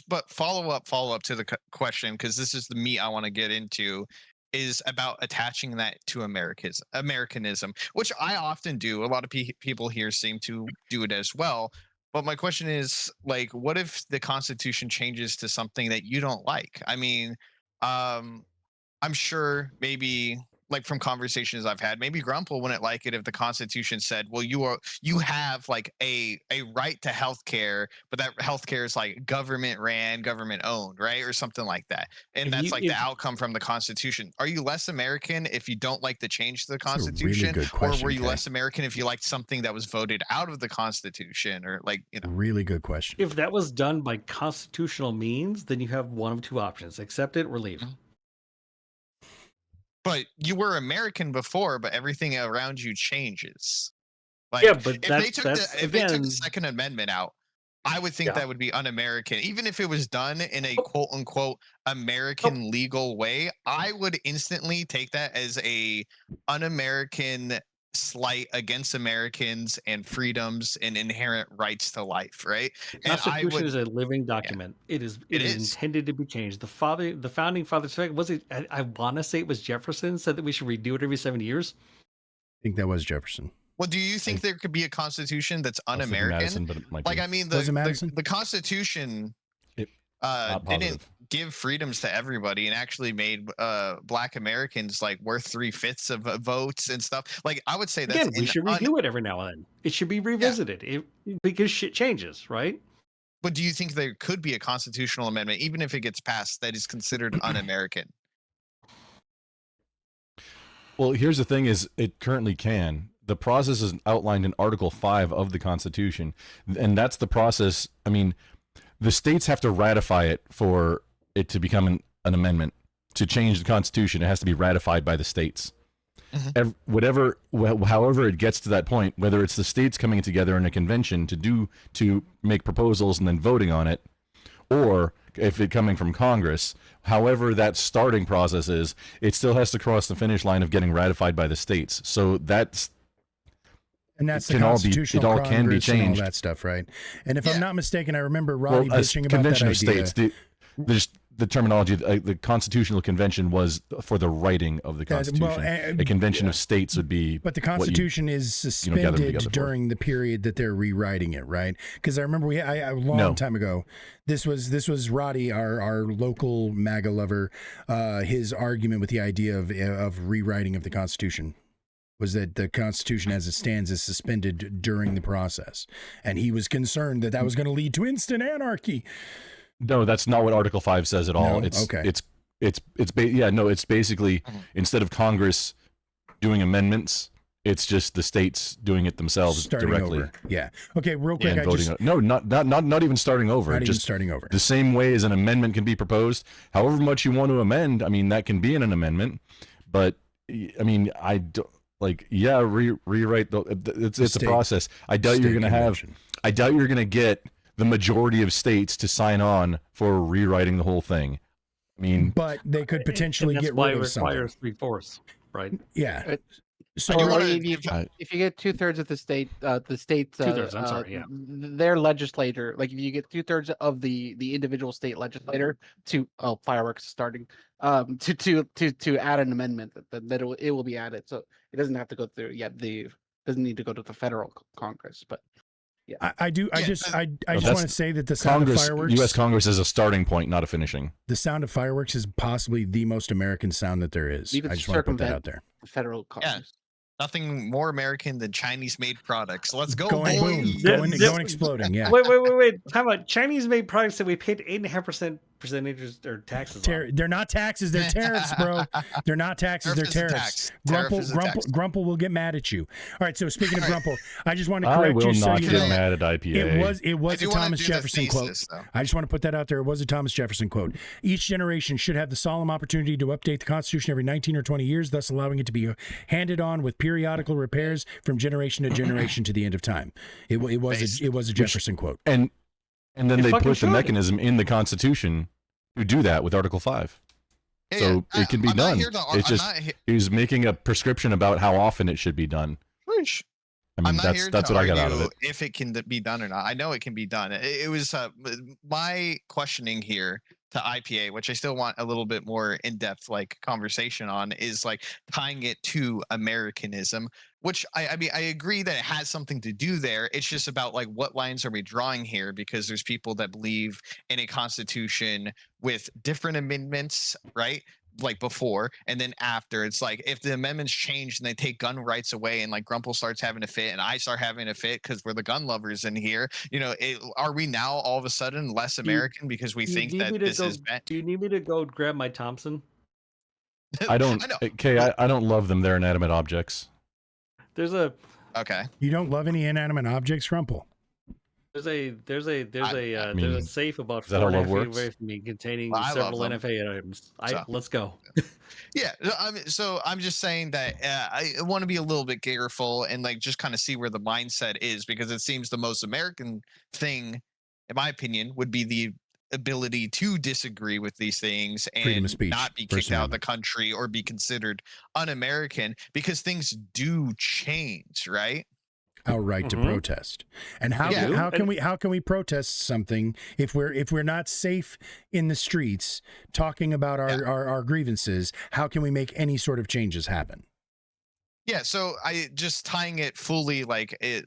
but follow up to the question, because this is the meat I want to get into, is about attaching that to Americanism, which I often do. A lot of people here seem to do it as well. But my question is, like, what if the Constitution changes to something that you don't like? I mean, I'm sure maybe, like, from conversations I've had, maybe Grumple wouldn't like it if the Constitution said, well, you have like a right to healthcare, but that healthcare is like government ran, government owned, right? Or something like that. And If that's you- like the if- outcome from the Constitution. Are you less American if you don't like the change to the That's a really Constitution? good question, Or were you Kay. less American if you liked something that was voted out of the Constitution? Or, like, Really good question. If that was done by constitutional means, then you have one of two options: accept it or leave. But you were American before, but everything around you changes. Like, Yeah, but if they that's- took that's, if they took again- the Second Amendment out, I would think Yeah. that would be un-American. Even if it was done in a Oh. quote unquote American legal way, I would instantly take that as a un-American slight against Americans and freedoms and inherent rights to life, right? The And I Constitution would is a living document. It is intended to be changed. The founding fathers, was it? I want to say it was Jefferson said that we should redo it every 70 years. I think that was Jefferson. Well, do you think there could be a constitution that's I was thinking un-American? Madison, but it might Like, be. I mean, Was it Madison? the Constitution not didn't positive. give freedoms to everybody, and actually made Black Americans like worth 3/5 of votes and stuff. Like, I would say that's Again, we should review it every now and then. It should be revisited because shit changes, right? But do you think there could be a constitutional amendment, even if it gets passed, that is considered un-American? Well, here's the thing: is it currently can. The process is outlined in Article 5 of the Constitution, and that's the process. I mean, the states have to ratify it for it to become an amendment. To change the Constitution, it has to be ratified by the states. However it gets to that point, whether it's the states coming together in a convention to make proposals and then voting on it, or if it coming from Congress, however that starting process is, it still has to cross the finish line of getting ratified by the states. So that's And that's It the can all be- constitutional it all can be Congress and all changed. that stuff, right? And if Yeah. I'm not mistaken, I remember Roddy a bitching about that convention idea. of states. The terminology, the constitutional convention was for the writing of the Guys, Constitution. well, a convention of states would be. But the what you- Constitution is gather them suspended together for. during the period that they're rewriting it, right? Because I remember a long time ago, this was Roddy, our local MAGA lover, his argument with the idea of rewriting of the Constitution was that the Constitution as it stands is suspended during the process, and he was concerned that was going to lead to instant anarchy. No, that's not what Article 5 says at all. No? It's Okay. it's basically instead of Congress doing amendments, it's just the states doing it themselves Starting directly. over. Yeah. Okay, real quick, And I voting just on, not even starting over. not even just starting over. the same way as an amendment can be proposed. However much you want to amend, I mean, that can be in an amendment. But I mean, I don't rewrite it's a state- process. I doubt you're State going to have. convention. I doubt you're going to get the majority of states to sign on for rewriting the whole thing. I mean, But they could potentially And that's get why rid it of something. requires 3/4, right? Yeah. So I do Or wanna if give- if you get 2/3 of the states, 2/3, I'm sorry, yeah. their legislator, like if you get 2/3 of the individual state legislator to fireworks starting, to add an amendment that it will be added, so it doesn't have to go through doesn't need to go to the federal Congress, but I just that's- want to say that the sound Congress, of fireworks, U.S. Congress is a starting point, not a finishing. the sound of fireworks is possibly the most American sound that there is. You could I just want to put that circumvent out there. the federal Congress. Nothing more American than Chinese-made products. Let's go, Going boom, boys. Yeah, going yeah. exploding. Yeah. Wait. Time out. Chinese-made products that we paid 8.5% percentages or taxes on. They're not taxes, they're tariffs, bro. They're not taxes, Tariff they're is a tariffs. tax. Tariff is a tax. Grumple will get mad at you. All right, so speaking of All right. Grumple, I just want to I correct will you so not you get know. mad at IPA. It was I a do wanna Thomas do the Jefferson quote. thesis, though. I just want to put that out there. It was a Thomas Jefferson quote. Each generation should have the solemn opportunity to update the Constitution every 19 or 20 years, thus allowing it to be handed on with periodical repairs from generation to generation to the end of time. It was a Jefferson quote. And then It they fucking put the should. mechanism in the Constitution to do that with Article 5. Yeah, So yeah. it can be I'm not done. here to- It's I'm just not he- he's making a prescription about how often it should be done. Sheesh. I mean, I'm not here that's to what I got out of argue it. if it can be done or not. I know it can be done. It was my questioning here to IPA, which I still want a little bit more in-depth like conversation on, is like tying it to Americanism, which I mean I agree that it has something to do there. It's just about like what lines are we drawing here, because there's people that believe in a constitution with different amendments, right? Like before and then after. It's like if the amendments change and they take gun rights away and like Grumple starts having a fit and I start having a fit because we're the gun lovers in here, are we now all of a sudden less Do you- American because we Do you think need that me to this go- is bad? Do you need me to go grab my Thompson? I don't. know. Okay, I don't love them. They're inanimate objects. There's a Okay. You don't love any inanimate objects, Grumple? there's a mean, safe about is that how 4.5 love feet works? away from me containing Well, I love several them. NFA items. So. Let's go. Yeah, so I'm just saying that I want to be a little bit careful and like just kind of see where the mindset is, because it seems the most American thing, in my opinion, would be the ability to disagree with these things Freedom of and speech, not be First kicked out of the Amendment. country or be considered un-American, because things do change, right? Our right Mhm. to protest. And how Yeah. how can we protest something if we're not safe in the streets talking about our grievances? How can we make any sort of changes happen? Yeah, so I just tying it fully like it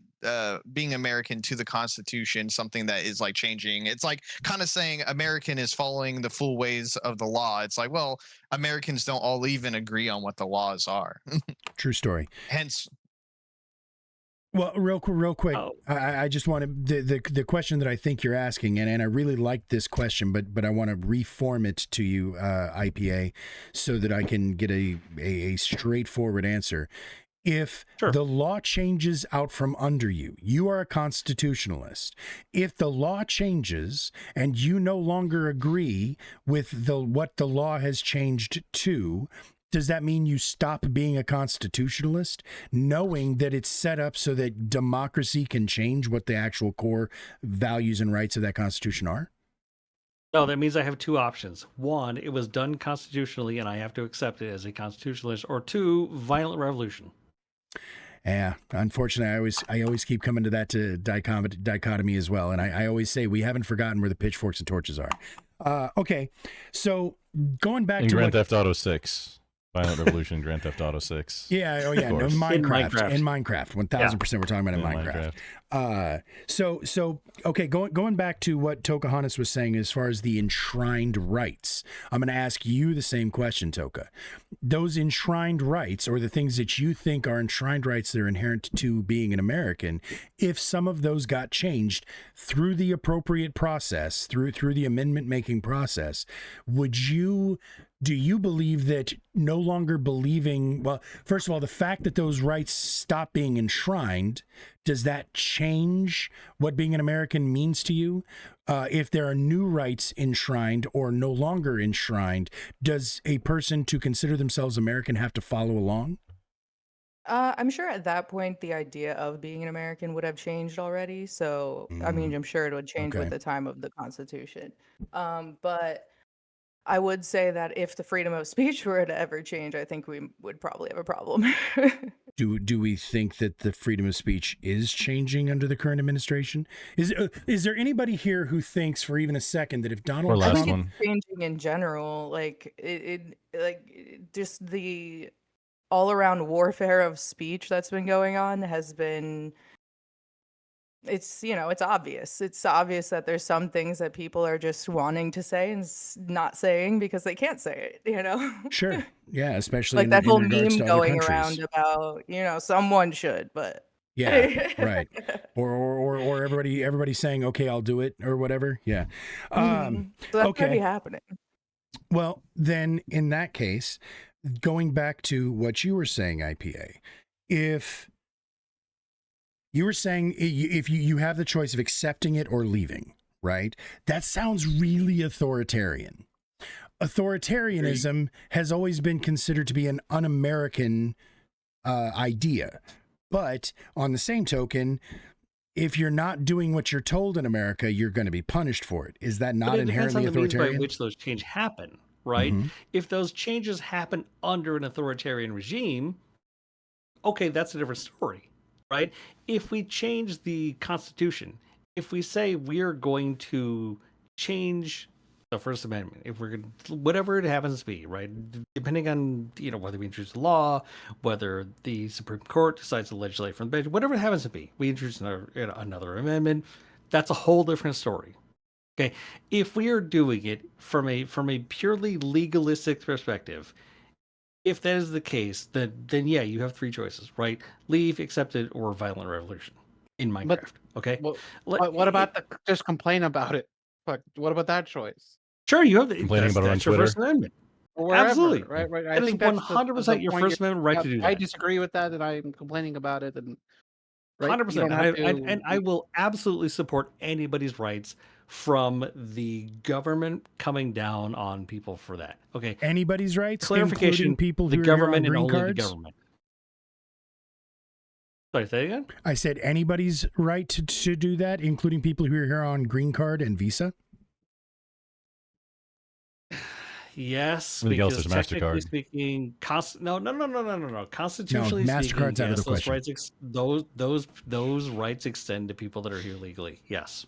being American to the Constitution, something that is like changing. It's like kind of saying American is following the full ways of the law. It's like, well, Americans don't all even agree on what the laws are. True story. Hence, Well, real quick, Oh. I just want to the question that I think you're asking, and I really like this question, but I want to reform it to you, IPA, so that I can get a straightforward answer. If Sure. the law changes out from under you, you are a constitutionalist. If the law changes and you no longer agree with what the law has changed to, does that mean you stop being a constitutionalist, knowing that it's set up so that democracy can change what the actual core values and rights of that constitution are? No, that means I have two options. One, it was done constitutionally and I have to accept it as a constitutionalist. Or two, violent revolution. Yeah, unfortunately, I always keep coming to that dichotomy as well, and I always say we haven't forgotten where the pitchforks and torches are. Okay, so going back In to Grand what, Theft Auto 6, Violent Revolution, Grand Theft Auto 6. yeah, oh yeah, no, course. Minecraft, In Minecraft, 1000%. We're talking about in In Minecraft. Minecraft. So okay, going back to what Tokahannes was saying as far as the enshrined rights, I'm going to ask you the same question, Toka. Those enshrined rights, or the things that you think are enshrined rights that are inherent to being an American, if some of those got changed through the appropriate process, through the amendment making process, do you believe that no longer believing, well, first of all, the fact that those rights stop being enshrined, does that change what being an American means to you? If there are new rights enshrined or no longer enshrined, does a person to consider themselves American have to follow along? I'm sure at that point the idea of being an American would have changed already. So I mean, I'm sure it would change okay. with the time of the Constitution. But I would say that if the freedom of speech were to ever change, I think we would probably have a problem. Do we think that the freedom of speech is changing under the current administration? Is there anybody here who thinks for even a second that if Or Donald last I think Trump, one. it's changing in general, just the all around warfare of speech that's been going on has been, it's obvious. It's obvious that there's some things that people are just wanting to say and not saying because they can't say it, Sure, yeah, especially like in, that in whole regards meme to other going countries. around about, someone should, but Yeah, right. Or everybody saying, okay, I'll do it or whatever. Yeah. So that's already Okay. happening. Well, then in that case, going back to what you were saying, IPA, if you were saying if you have the choice of accepting it or leaving, right? That sounds really authoritarian. Authoritarianism has always been considered to be an un-American idea. But on the same token, if you're not doing what you're told in America, you're going to be punished for it. Is that not But it depends on inherently the means by authoritarian? which those changes happen, right? Mhm. If those changes happen under an authoritarian regime, okay, that's a different story, right? If we change the Constitution, if we say we're going to change the First Amendment, if we're going to, whatever it happens to be, right? Depending on, whether we introduce a law, whether the Supreme Court decides to legislate from the bench, whatever it happens to be, we introduce another amendment, that's a whole different story. Okay, if we are doing it from a purely legalistic perspective, if that is the case, then yeah, you have three choices, right? Leave, accept it, or violent revolution in Minecraft. Okay. Well, what about just complain about it? Fuck, what about that choice? Sure, you have the Complaining about it on that's your First Twitter? Amendment. Or wherever, Absolutely. right? I That is think that's 100% your point First Amendment right to do I that. disagree with that, and I'm complaining about it, and right? You 100%. don't have And I will absolutely support anybody's rights from the government coming down on people for that. Okay. Anybody's rights, Clarification: including people the who are here on government and green only the cards? government. Sorry, say it again. I said anybody's right to do that, including people who are here on green card and visa. Yes, I think else because there's technically MasterCard. speaking, no. Constitutionally MasterCard's speaking, out of yes, the those question. rights those rights extend to people that are here legally. Yes.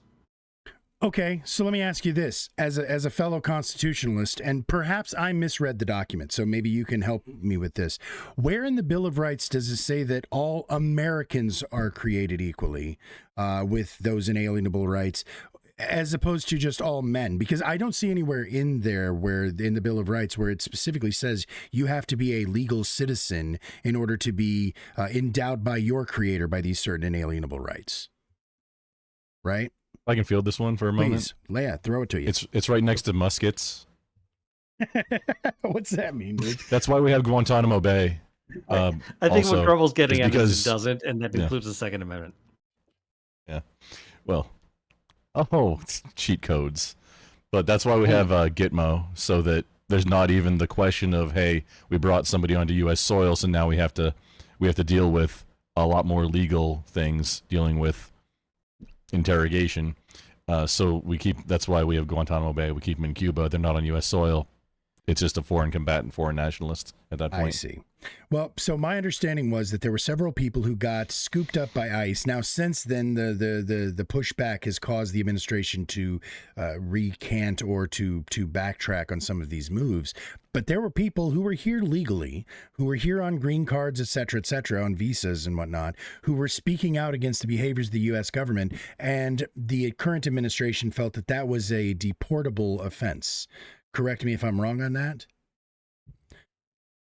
Okay, so let me ask you this: as a fellow constitutionalist, and perhaps I misread the document, so maybe you can help me with this. Where in the Bill of Rights does it say that all Americans are created equally with those inalienable rights, as opposed to just all men? Because I don't see anywhere in there where in the Bill of Rights where it specifically says you have to be a legal citizen in order to be endowed by your creator by these certain inalienable rights. Right? I can field this one for a moment. Please, Leia, throw it to you. It's right next to muskets. What's that mean, dude? That's why we have Guantanamo Bay. I think also, what Grubbles getting is at because- is it doesn't, and that yeah. includes the Second Amendment. Well, it's cheat codes. But that's why we have Gitmo, so that there's not even the question of, hey, we brought somebody onto U.S. soil, so now we have to deal with a lot more legal things dealing with interrogation. So that's why we have Guantanamo Bay. We keep them in Cuba. They're not on U.S. soil. It's just a foreign combatant, foreign nationalist at that point. I see. Well, so my understanding was that there were several people who got scooped up by ICE. Now, since then, the pushback has caused the administration to recant or to backtrack on some of these moves. But there were people who were here legally, who were here on green cards, et cetera, on visas and whatnot, who were speaking out against the behaviors of the U.S. government. And the current administration felt that that was a deportable offense. Correct me if I'm wrong on that.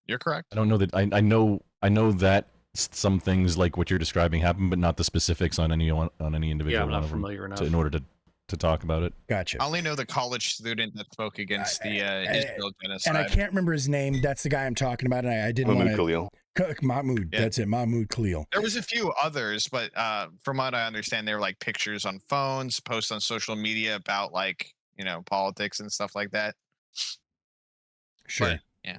You're correct. I don't know that I know that some things like what you're describing happen, but not the specifics on any individual Yeah, I'm one not of them familiar enough. in order to talk about it. Gotcha. I only know the college student that spoke against the Israel genocide. And I can't remember his name. That's the guy I'm talking about. And I didn't want Mahmoud to. Khalil. Mahmoud. Yeah. That's it. Mahmoud Khalil. There was a few others, but from what I understand, they were like pictures on phones, posts on social media about like, politics and stuff like that. Sure. But, yeah.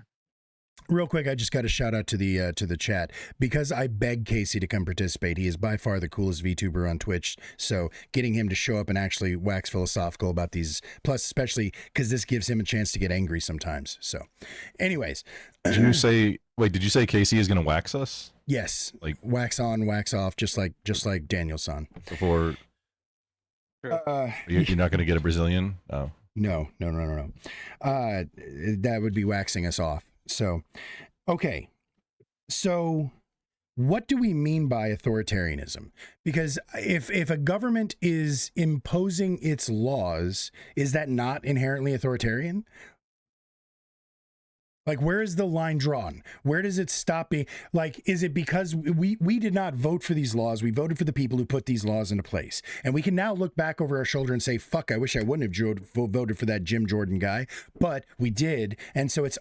Real quick, I just got a shout out to the chat because I begged Casey to come participate. He is by far the coolest VTuber on Twitch. So getting him to show up and actually wax philosophical about these, plus especially because this gives him a chance to get angry sometimes. So, anyways, Did you say Casey is going to wax us yes, Like- wax on, wax off, just like Daniel-san. before? You're not going to get a Brazilian? Oh. No. That would be waxing us off. So, okay. So, what do we mean by authoritarianism? Because if a government is imposing its laws, is that not inherently authoritarian? Like, where is the line drawn? Where does it stop being like, is it because we did not vote for these laws? We voted for the people who put these laws into place. And we can now look back over our shoulder and say, fuck, I wish I wouldn't have voted for that Jim Jordan guy, but we did. And so it's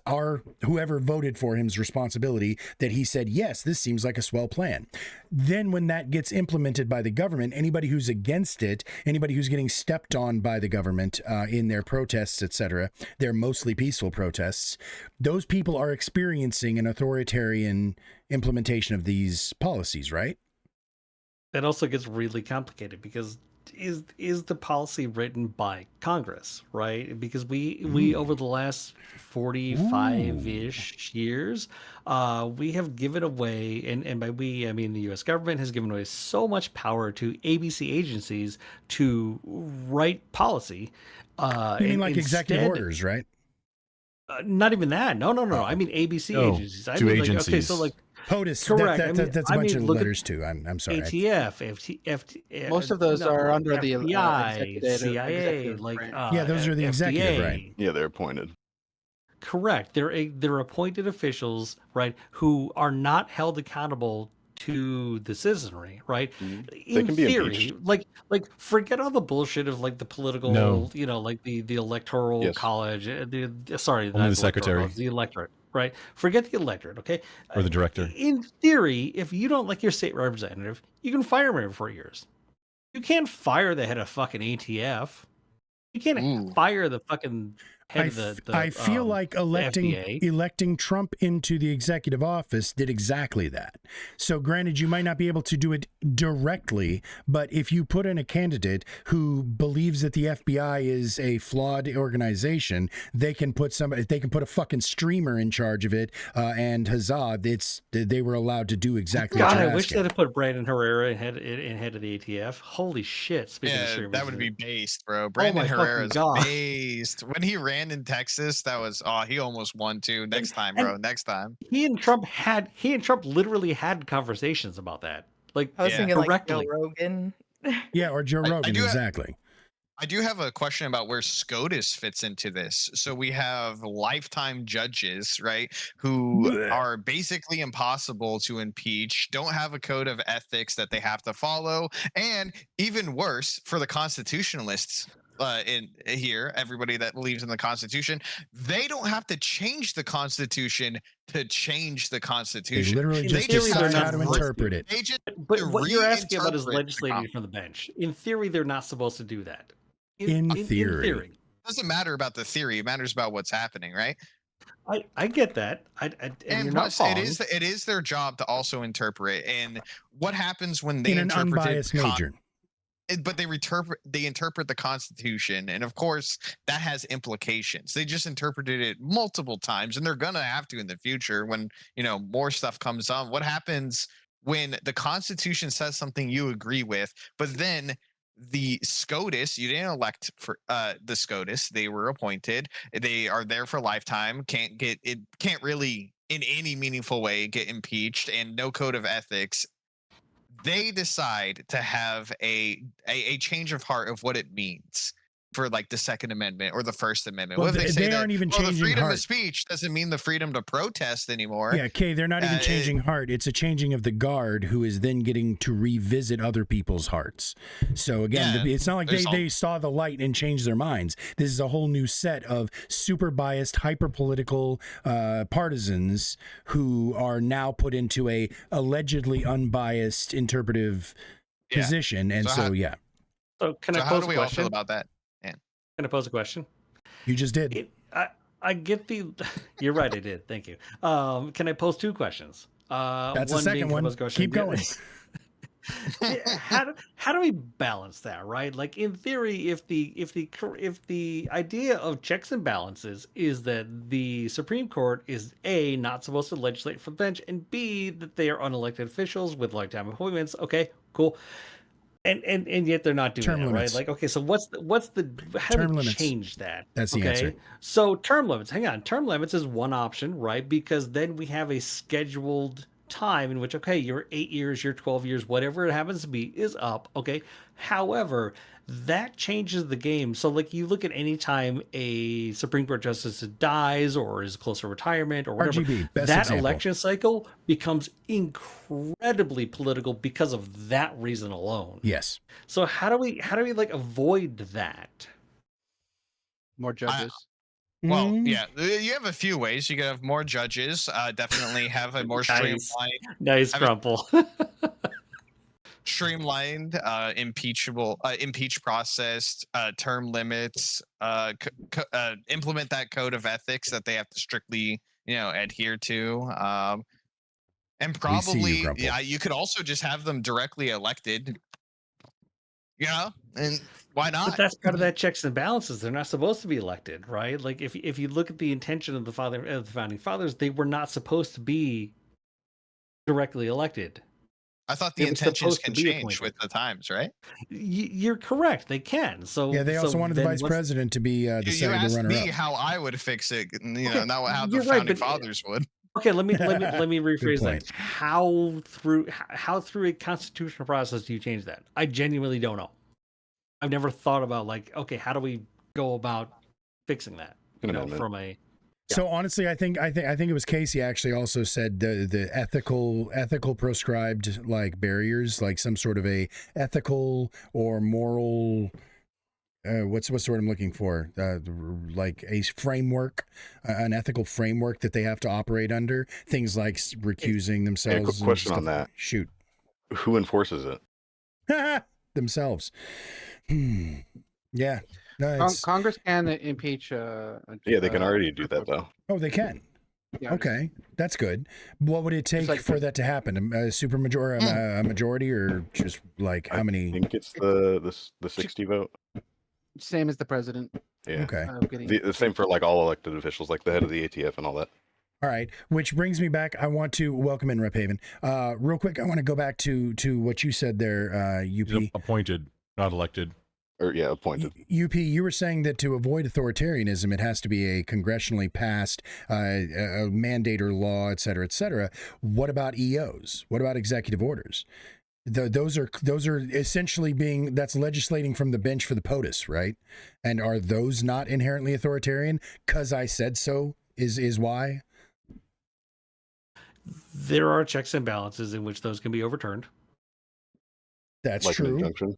whoever voted for him's responsibility that he said, yes, this seems like a swell plan. Then when that gets implemented by the government, anybody who's against it, anybody who's getting stepped on by the government in their protests, etc., they're mostly peaceful protests, those people are experiencing an authoritarian implementation of these policies, right? That also gets really complicated because is the policy written by Congress, right? Because we over the last 45-ish years, we have given away, and by we I mean the U.S. government has given away so much power to ABC agencies to write policy. You mean like executive orders, right? Not even that. No. I mean ABC No, agencies. I to mean, agencies. okay, so like POTUS. correct. That's a bunch of letters too. I'm sorry. ATF, Most of those are under the FBI, executive- CIA, executive like branch. Yeah, those are the executive, FDA. right? Yeah, they're appointed. Correct. They're appointed officials, right, who are not held accountable to the citizenry, right? They In can be theory, impeached. like forget all the bullshit of like the political, No. like the electoral Yes. college. Sorry, Only not the secretary. college, the electorate, right? Forget the electorate, okay? Or the director. In theory, if you don't like your state representative, you can fire him every 4 years. You can't fire the head of fucking ATF. You can't Ooh. fire the fucking head of the I feel like FDA. electing Trump into the executive office did exactly that. So granted, you might not be able to do it directly, but if you put in a candidate who believes that the FBI is a flawed organization, they can put a fucking streamer in charge of it, and huzzah, they were allowed to do exactly what God, you're I wish asking. they'd have put Brandon Herrera in head of the ATF. Holy shit! Speaking of Yeah, streamers, that would be based, bro. my Brandon fucking Herrera's God. based. When he ran in Texas, that was he almost won too. Next time, bro. Next time. he and Trump literally had conversations about that. Like I was Yeah. thinking like Joe directly. Rogan. Yeah, or Joe I Rogan, do have- exactly. I do have a question about where SCOTUS fits into this. So we have lifetime judges, right, who Blech. are basically impossible to impeach, don't have a code of ethics that they have to follow, and even worse for the constitutionalists in here, everybody that believes in the Constitution, they don't have to change the Constitution to change the They Constitution. literally In just theory, they're decide how not to supposed to. interpret it. They just But to what you're asking about is reinterpret the legislating from the bench. In theory, they're not supposed to do that. In theory. doesn't matter about the theory; it matters about what's happening, right? I get that. And And you're not plus, wrong. it is their job to also interpret. And what happens when they In an interpret unbiased major. but they interpret the Constitution, and of course that has implications. They just interpreted it multiple times, and they're gonna have to in the future when more stuff comes on. What happens when the Constitution says something you agree with, but then the SCOTUS, you didn't elect for the SCOTUS, they were appointed, they are there for lifetime, can't really in any meaningful way get impeached, and no code of ethics. They decide to have a change of heart of what it means for like the Second Amendment or the First Amendment. Well, What if they say that, aren't even the changing freedom heart. of speech doesn't mean the freedom to protest anymore? Yeah, Kay, they're not even changing heart. It's a changing of the guard who is then getting to revisit other people's hearts. So again, Yeah, it's not like there's they saw the light and changed their minds. This is a whole new set of super biased, hyper political partisans who are now put into a allegedly unbiased interpretive Yeah. position. And So so, how- yeah, So can So I how pose do a we all feel question? about that? Can I pose a question? you just did. I get the. You're right. I did. Thank you. Can I pose two questions? That's the one second being, can I one. pose a question? Keep going. How do we balance that, right? Like in theory, if the idea of checks and balances is that the Supreme Court is A, not supposed to legislate from the bench, and B, that they are unelected officials with lifetime appointments, okay, cool. And yet they're not doing Term that, limits. right? Like, okay, so what's the how Term do we limits. change that? That's the okay? answer. So term limits, hang on. Term limits is one option, right? Because then we have a scheduled time in which, okay, your 8 years, your 12 years, whatever it happens to be, is up. Okay. However, that changes the game. So, like, you look at any time a Supreme Court justice dies or is close to retirement or whatever, RGB, best that example. election cycle becomes incredibly political because of that reason alone. Yes. So how do we like avoid that? More judges. Well, Mm. yeah, you have a few ways. You can have more judges. Definitely have a more Nice. streamlined, Nice, I mean- Crumple. impeach process, term limits, implement that code of ethics that they have to strictly, adhere to. And We see you, probably, Grumple. yeah, you could also just have them directly elected. And why not? But that's part of that checks and balances. They're not supposed to be elected, right? Like if you look at the intention of the founding fathers, they were not supposed to be directly elected. I thought They the were intentions supposed to can be change appointed. with the times, right? You're correct. They can. So Yeah, they also so wanted the then vice once- president to be the You Senate asked runner me up. how I would fix it, Okay, not how the you're right, founding but- fathers would. Okay, let me rephrase point. that. How through a constitutional process do you change that? I genuinely don't know. I've never thought about, like, okay, how do we go about fixing that? An You know, amendment. from a So honestly, I think it was Casey actually also said the ethical proscribed like barriers, like some sort of a ethical or moral. What's the word I'm looking for? Like a framework, an ethical framework that they have to operate under. Things like recusing themselves. quick and question on stuff. that. Shoot. Who enforces it? Themselves. Yeah. No, it's- Congress can impeach. Yeah, they can already do that though. oh, they can. Yeah, Okay, that's good. What would it take like- for that to happen? A supermajority, a majority, or just like how I many? think it's the 60 vote. Same as the president. Yeah. Okay. Getting The same for like all elected officials, like the head of the ATF and all that. All right, which brings me back. I want to welcome in Rep Haven. Real quick, I want to go back to what you said there, He's UP. appointed, not elected. Or yeah, appointed. UP, you were saying that to avoid authoritarianism, it has to be a congressionally passed a mandate or law, et cetera, et cetera. What about EOs? What about executive orders? Those are essentially that's legislating from the bench for the POTUS, right? And are those not inherently authoritarian? 'Cause I said so is why. there are checks and balances in which those can be overturned. That's Like an true. injunction.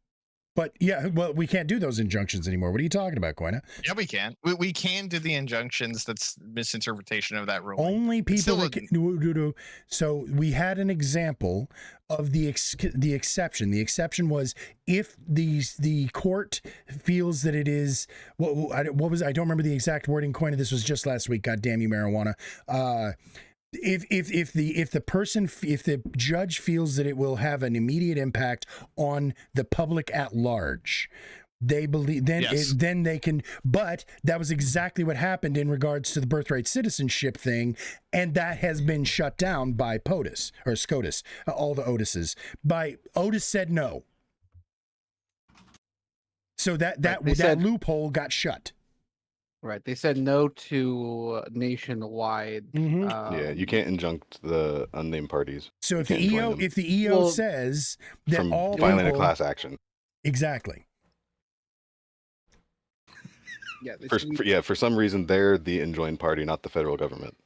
But yeah, well, we can't do those injunctions anymore. What are you talking about, Koina? Yeah, we can. We can do the injunctions. That's misinterpretation of that rule. Only people still that can. So we had an example of the exception. The exception was if the court feels that it is what was I don't remember the exact wording. Koina, this was just last week. God damn you, marijuana. If the judge feels that it will have an immediate impact on the public at large, they believe Yes. then they can. But that was exactly what happened in regards to the birthright citizenship thing, and that has been shut down by POTUS or SCOTUS, all the Otises. By Otis said no, so that they said- loophole got shut. Right. They said no to nationwide. Yeah, you can't injunct the unnamed parties So if You the can't join EO them. if the EO Well, says that from all filing a people- class action. exactly. Yeah. they For, said- for yeah, for some reason they're the enjoined party, not the federal government.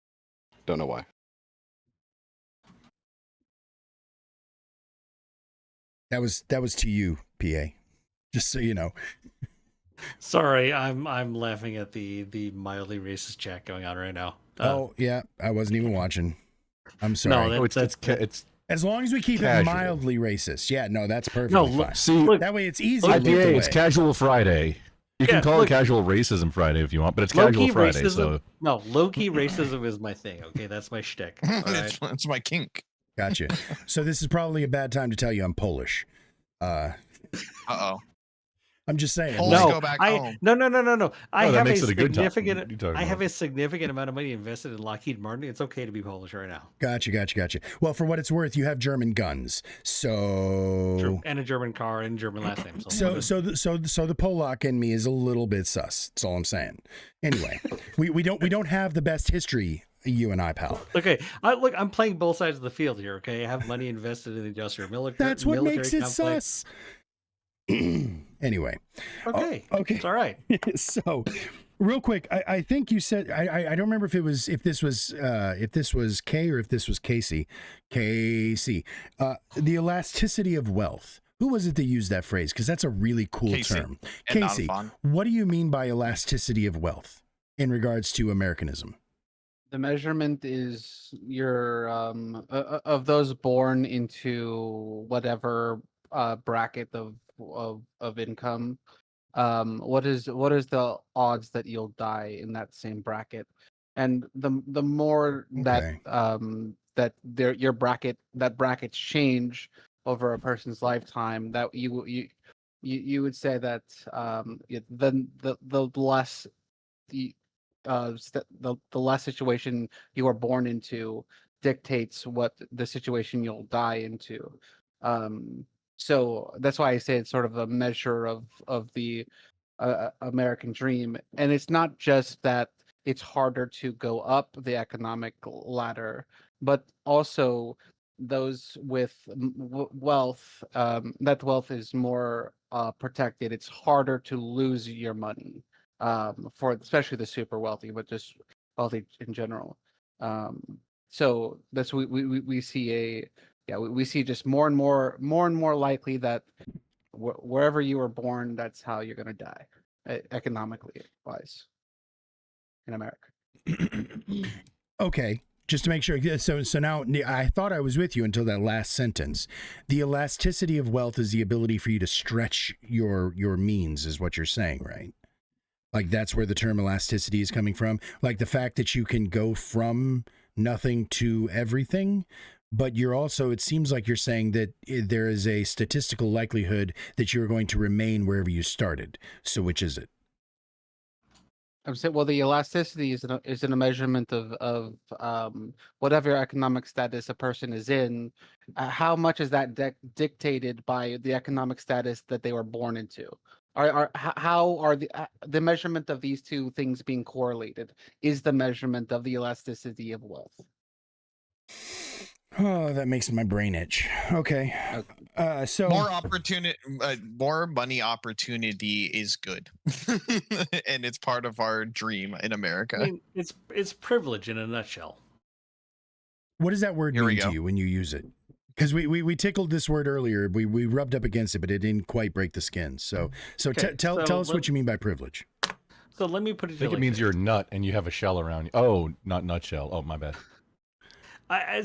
Don't know why. That was to you, PA. Just so you know. Sorry, I'm laughing at the mildly racist chat going on right now. Oh yeah, I wasn't even watching. I'm sorry. that- Oh, it's As long as we keep casual. it mildly racist. Yeah, no, that's perfectly No, fine. look, see That way it's easy to look IPA. away. It's Casual Friday. You can Yeah, call look- it Casual Racism Friday if you want, but it's Low-key Casual Friday. racism. So No, low key racism is my thing. Okay, that's my shtick. All right? it's my kink. Gotcha. So this is probably a bad time to tell you I'm Polish. Uh-oh. I'm just saying. Polish like- go back I home. no. I that have makes a it a good time. significant. What are you talking I have about? a significant amount of money invested in Lockheed Martin. It's okay to be Polish right now. Gotcha. Well, for what it's worth, you have German guns. So And a German car and German last name. So the Polak in me is a little bit sus. That's all I'm saying. Anyway, we don't have the best history you and I, pal. Okay, look, I'm playing both sides of the field here. Okay, I have money invested in the industrial military. That's what makes it complex. sus. Anyway. Okay, okay. it's all right. So, real quick, I think you said I don't remember if this was Kay or if this was Casey. KC. The elasticity of wealth. Who was it that used that phrase? Because that's a really cool Casey term. and Casey, Donphan. what do you mean by elasticity of wealth in regards to Americanism? The measurement is your of those born into whatever bracket of income. What is the odds that you'll die in that same bracket? And the more Okay. that your brackets change over a person's lifetime, that you would say that then the less the the less situation you are born into dictates what the situation you'll die into. So that's why I say it's sort of a measure of the American dream, and it's not just that it's harder to go up the economic ladder, but also those with wealth, that wealth is more protected. It's harder to lose your money, for especially the super wealthy, but just wealthy in general. So that's we see we see just more and more likely that wherever you were born, that's how you're going to die, economically wise, in America. Okay, just to make sure. So now I thought I was with you until that last sentence. The elasticity of wealth is the ability for you to stretch your means, is what you're saying, right? Like that's where the term elasticity is coming from. Like the fact that you can go from nothing to everything, but you're also, it seems like you're saying that there is a statistical likelihood that you're going to remain wherever you started. So which is it? I'm saying, well, the elasticity is in a measurement of whatever economic status a person is in. How much is that dictated by the economic status that they were born into? How are the measurement of these two things being correlated is the measurement of the elasticity of wealth. Oh, that makes my brain itch. Okay. So More opportunity, more money opportunity is good, and it's part of our dream in America. I mean, it's privilege in a nutshell. what does that word Here we mean to go. you when you use it? Because we tickled this word earlier. We rubbed up against it, but it didn't quite break the skin. So Okay, tell so us what you mean by privilege. So let me put it. I think it like means this. you're a nut and you have a shell around you. Oh, not nutshell. Oh, my bad. I'm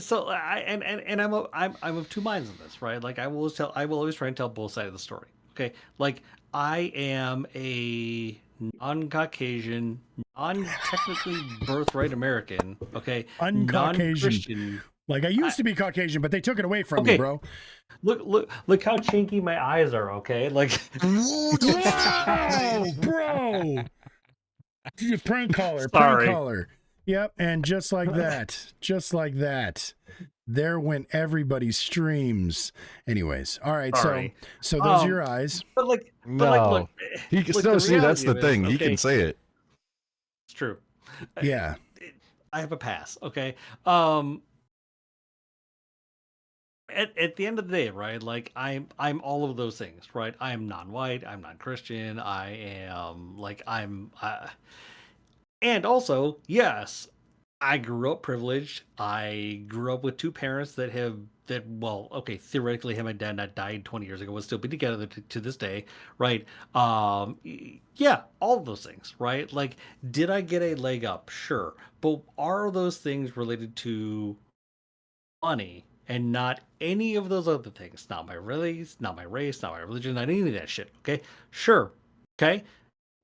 of two minds on this, right? Like I will always try and tell both sides of the story. Okay, like I am a non-Caucasian, non-technically birthright American. Okay, Un-Caucasian. non-Christian. Like I used to be Caucasian, but they took it away from me, Okay. bro. Look how chinky my eyes are. Okay, like Whoa, bro. Prank caller. Sorry. Prank caller. Yep, and just like that, there went everybody's streams. Anyways, all right. Sorry. So those are your eyes. but like No. look, He can look, still the see. That's reality the of it thing. is, He can okay, say it. It's true. Yeah. I have a pass. Okay. At the end of the day, right? Like I'm all of those things, right? I am non-white. I'm non-Christian. I am like and also, yes, I grew up privileged. I grew up with two parents that theoretically, had my dad not died 20 years ago, would still be together to this day, right? Yeah, all of those things, right? Like, did I get a leg up? Sure, but are those things related to money and not any of those other things? Not my race, not my religion, not any of that shit. Okay, sure, okay,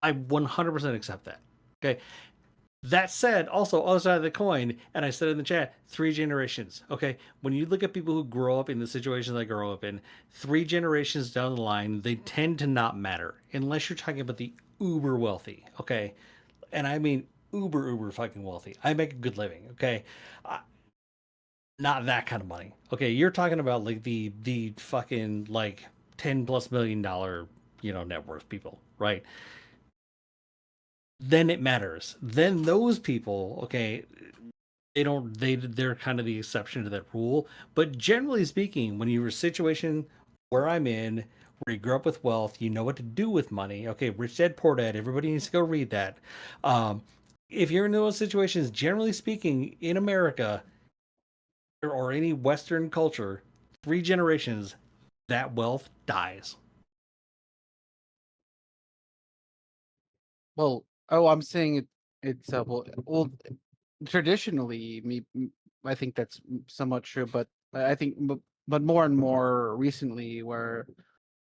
I 100% accept that. Okay. That said, also other side of the coin, and I said in the chat, 3 generations. Okay, when you look at people who grow up in the situations I grow up in, 3 generations down the line, they tend to not matter unless you're talking about the uber wealthy. Okay, and I mean uber fucking wealthy. I make a good living. Okay, not that kind of money. Okay, you're talking about like the fucking like $10+ million net worth people, right? Then it matters. Then those people, okay, they're kind of the exception to that rule. But generally speaking, when you're in a situation where I'm in, where you grew up with wealth, you know what to do with money. Okay, Rich Dad Poor Dad, everybody needs to go read that. If you're in those situations, generally speaking, in America or any Western culture, 3 generations, that wealth dies. Well, oh, I'm saying it's traditionally, I think that's somewhat true, but I think, but more and more recently, where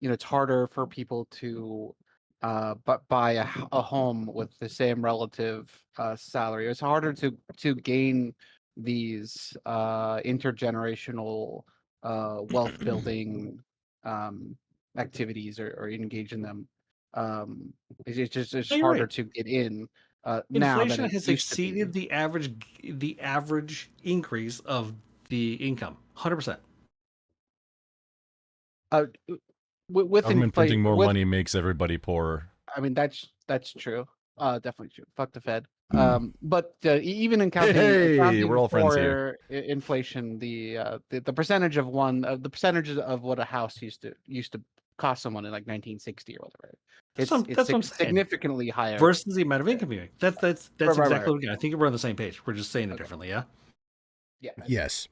it's harder for people to buy a home with the same relative salary. It's harder to gain these intergenerational wealth building activities or engage in them. It's No, you're harder right. to get in now than Inflation it has used to be. exceeded the average increase of the income, 100%. With Government printing inflation, more money makes everybody poorer. I mean, that's true. Definitely true. Fuck the Fed. But even in counting, Hey, we're all friends here. Inflation, the percentage of the percentages of what a house used to cost someone in like 1960 or whatever. That's what I'm saying. Significantly higher Versus the amount of income you make. That's Right, exactly right. what I think we're on the same page. We're just saying it Okay. differently, yeah? Yeah. Yes.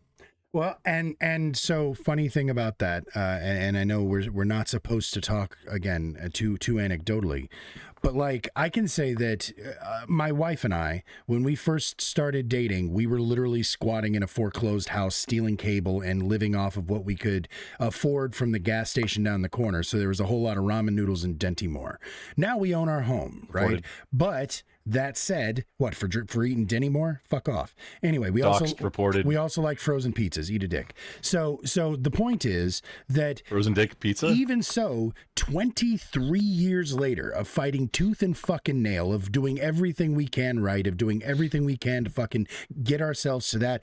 Well, and so funny thing about that, and I know we're not supposed to talk again too anecdotally, but like I can say that my wife and I, when we first started dating, we were literally squatting in a foreclosed house, stealing cable, and living off of what we could afford from the gas station down the corner. So there was a whole lot of ramen noodles in Dentymore. Now we own our home, right? Afforded. But that said, what for eating Denny more? Fuck off. Anyway, we Doxed, reported. also like frozen pizzas. Eat a dick. So the point is that Frozen dick pizza? even so, 23 years later of fighting tooth and fucking nail, of doing everything we can right, of doing everything we can to fucking get ourselves to that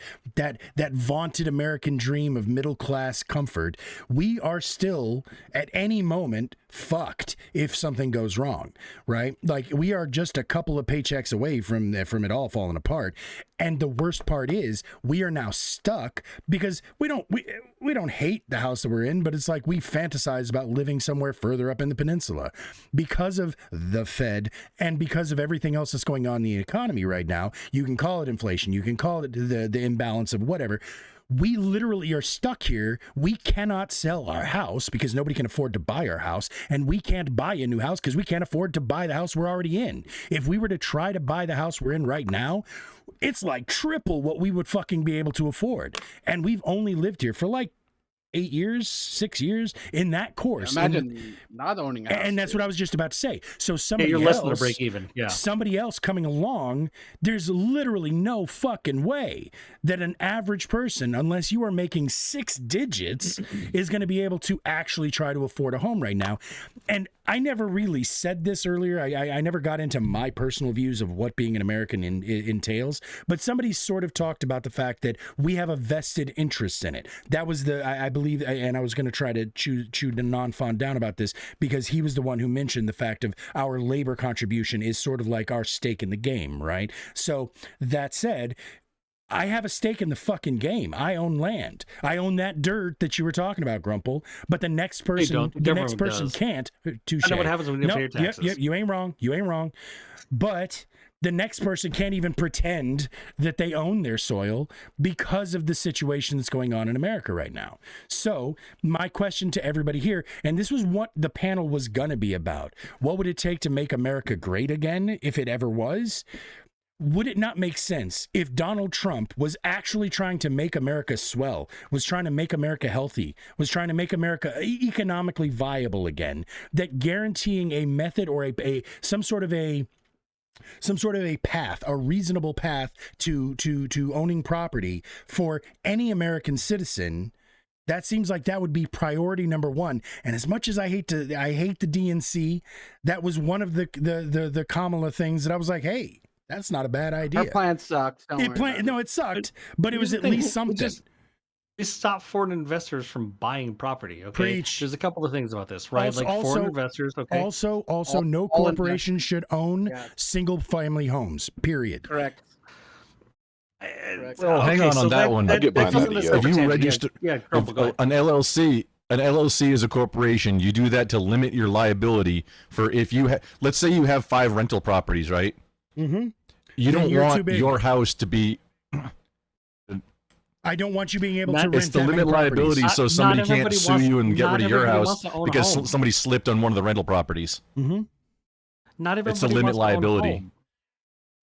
vaunted American dream of middle class comfort, we are still at any moment fucked if something goes wrong, right? Like we are just a couple of paychecks away from it all falling apart. And the worst part is we are now stuck because we don't hate the house that we're in, but it's like we fantasize about living somewhere further up in the peninsula because of the Fed and because of everything else that's going on in the economy right now. You can call it inflation, you can call it the imbalance of whatever. We literally are stuck here. We cannot sell our house because nobody can afford to buy our house, and we can't buy a new house because we can't afford to buy the house we're already in. If we were to try to buy the house we're in right now, it's like triple what we would fucking be able to afford. And we've only lived here for like 8 years, 6 years in that course. Imagine not owning a house. And that's what I was just about to say. So somebody you're else, less than a break even. Yeah. somebody else coming along, there's literally no fucking way that an average person, unless you are making 6 digits, is going to be able to actually try to afford a home right now. And I never really said this earlier. I never got into my personal views of what being an American entails, but somebody sort of talked about the fact that we have a vested interest in it. That was I believe, and I was going to try to chew Non-Fon down about this because he was the one who mentioned the fact of our labor contribution is sort of like our stake in the game, right? So that said, I have a stake in the fucking game. I own land. I own that dirt that you were talking about, Grumple. But the next person, does. can't. Touche. I know what happens when you don't pay your taxes. Yep, you ain't wrong. You ain't wrong. But the next person can't even pretend that they own their soil because of the situation that's going on in America right now. So my question to everybody here, and this was what the panel was going to be about. What would it take to make America great again, if it ever was? Would it not make sense if Donald Trump was actually trying to make America swell, was trying to make America healthy, was trying to make America economically viable again, that guaranteeing a method or some sort of a path, a reasonable path to owning property for any American citizen? That seems like that would be priority number one. And as much as I hate the DNC, that was one of the Kamala things that I was like, hey, that's not a bad idea. Our plan sucked. It sucked, but it was at least something. We stop foreign investors from buying property. Okay, Preach. There's a couple of things about this, right? Foreign investors. Okay. Also, no corporation should own single-family homes. Period. Correct. Correct. Well, hang on that one. I'll get behind that, If Theo. you register, yeah, Grumble, go ahead. an LLC is a corporation. You do that to limit your liability for if you let's say you have 5 rental properties, right? Mm-hmm. You Then don't you're too want big. your house to be. I don't want you being able to Not- rent It's to that many limit liability, properties. so Not somebody can't everybody sue wants- you and get not rid of your everybody house wants to own a because home. somebody slipped on one of the rental properties. Mm-hmm. Not everybody It's to limit wants to own a liability. home.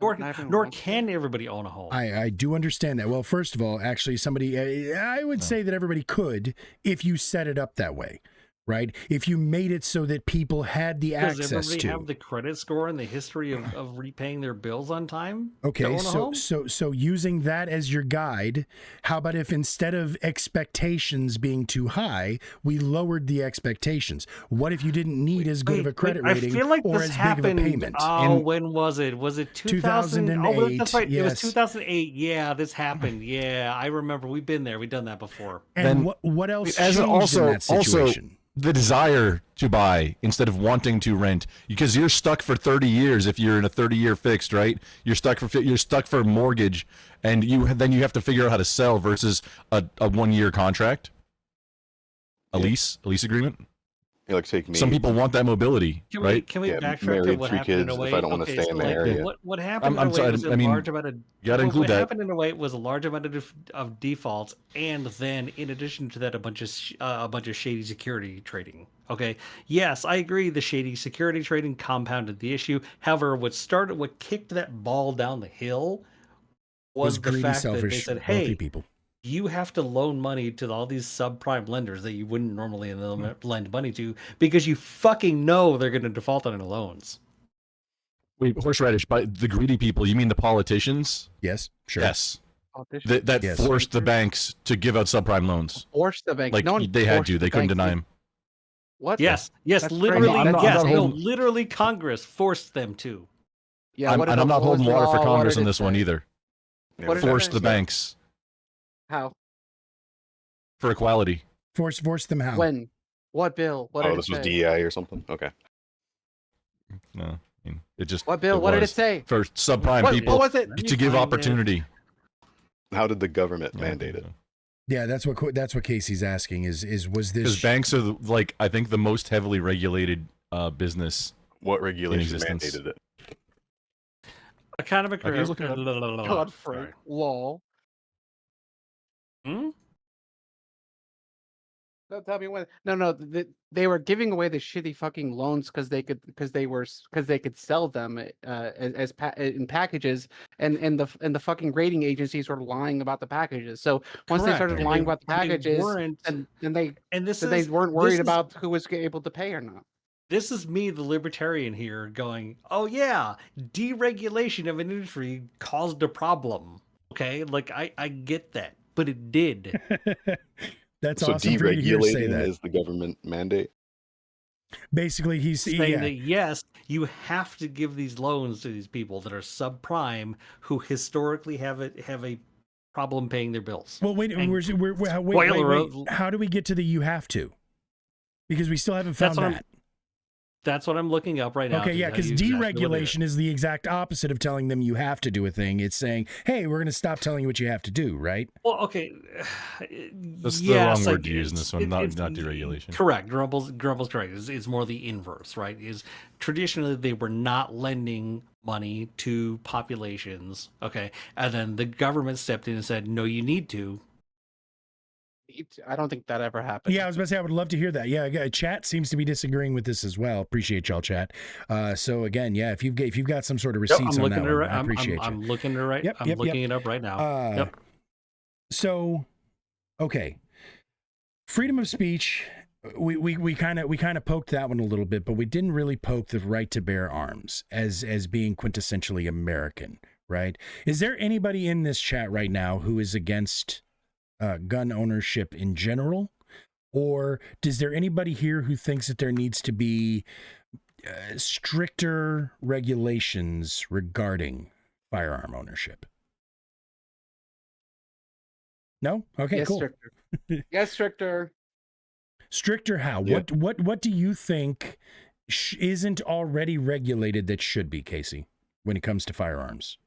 Nor, Not everyone nor wants to. can everybody own a home. I do understand that. Well, first of all, actually, somebody, I would say that everybody could if you set it up that way, right? If you made it so that people had the Does access everybody to. have the credit score and the history of repaying their bills on time? to Okay, own a home? so using that as your guide, how about if instead of expectations being too high, we lowered the expectations? What if you didn't need as good of a credit rating I feel like or this as happened. big of a payment? Oh, In- when was it? Was it 2000? Oh, 2008, that's right. It was yes. 2008. Yeah, this happened. Yeah, I remember. We've been there. We've done that before. And then- what else As changed also- in that also- situation? The desire to buy instead of wanting to rent, because you're stuck for 30 years if you're in a 30-year fixed, right? You're stuck for a mortgage, and then you have to figure out how to sell versus a 1-year contract, a lease agreement. You like take me. Some people want that mobility, Can right? we Yeah, backtrack to married, what 3 happened in kids a way? if I don't wanna Okay, stay so in the like, area. What happened I'm in a way sorry, was a I mean, large amount of you gotta include what that. happened in a way was a large amount of defaults, and then in addition to that, a bunch of shady security trading. Okay, yes, I agree. The shady security trading compounded the issue. However, what kicked that ball down the hill was the greedy, fact that they selfish, said, wealthy "Hey, people. you have to loan money to all these subprime lenders that you wouldn't normally lend money to because you fucking know they're going to default on their loans." Wait, horseradish, by the greedy people, you mean the politicians? Yes, sure. Yes. Politicians That Yes. forced the banks to give out subprime loans. forced the bank. Like No one they had forced to. the They couldn't bank. deny them. What? Yes, That's literally, crazy. I'm not yes, no, holding- literally, Congress forced them to. Yeah. I'm, what did and I'm the- not what was holding the water law? for What Congress did on it this one say? either. What did it Forced say? the banks How? for equality. Force them how? When? What bill? What did Oh, it this was say? DEI or something. Okay. No, I mean, it just. What bill? What did it was say? For subprime What, people what was it? to give opportunity. How did the government Yeah, mandate it? Yeah, that's what Casey's asking is was this Because banks are like I think the most heavily regulated business. What regulation existence. mandated it? I kind of agree. Okay, look it up. Godfrey law. Hmm? Don't tell me when. No. They were giving away the shitty fucking loans because they could sell them in packages, and the fucking rating agencies were lying about the packages. So once they Correct. started And lying they- about the they packages, weren't- and they And this they is weren't this worried is- about who was able to pay or not. This is me, the libertarian here, going, "Oh yeah, deregulation of an industry caused a problem." Okay, like I get that, but it did. That's So awesome for you to hear say deregulating that. is the government mandate. Basically, he's Saying that yes, you have to give these loans to these people that are subprime who historically have a problem paying their bills. Well, wait, And- wait. Spoiler alert. How do we get to the you have to? Because we still haven't found That's what I'm that. That's what I'm looking up right now. Okay, to yeah, tell because you exactly what it is. deregulation is the exact opposite of telling them you have to do a thing. It's saying, hey, we're going to stop telling you what you have to do, right? Well, okay. That's the yes, wrong I word to use in guess. this one, not It's- deregulation. Correct. Grumble's correct. It's more the inverse, right? Is traditionally they were not lending money to populations, okay, and then the government stepped in and said, "No, you need to." I don't think that ever happened. Yeah, I was about to say, I would love to hear that. Yeah, chat seems to be disagreeing with this as well. Appreciate y'all, chat. So again, yeah, if you've got some sort of Yep, receipts I'm on looking that at it. one, Right, I appreciate you. I'm looking at it right. Yep, I'm yep, looking yep. it up right now. Yep. So, okay, freedom of speech. We kind of poked that one a little bit, but we didn't really poke the right to bear arms as being quintessentially American, right? Is there anybody in this chat right now who is against gun ownership in general, or is there anybody here who thinks that there needs to be stricter regulations regarding firearm ownership? No? Okay, yes, cool. stricter. Yes, stricter. Stricter how? Yeah. What do you think isn't already regulated that should be, Casey, when it comes to firearms?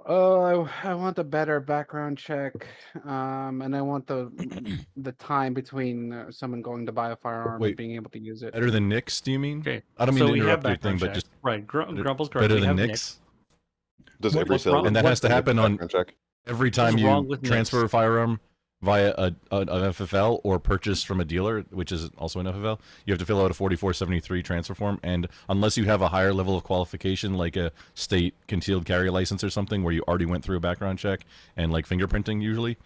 Oh, I want a better background check, and I want the time between someone going to buy a firearm and Wait, being able to use it. Better than Nix? Do you mean? Okay, I don't mean so to we have interrupt your thing, background but check. just Right, better, Grumple's correct. better We than have Nix. Does What- every what's sale wrong- And that has to get a happen on background check? every time wrong you with transfer Nix? a firearm via an FFL or purchase from a dealer, which is also an FFL. You have to fill out a 4473 transfer form, and unless you have a higher level of qualification, like a state concealed carry license or something, where you already went through a background check and like fingerprinting usually,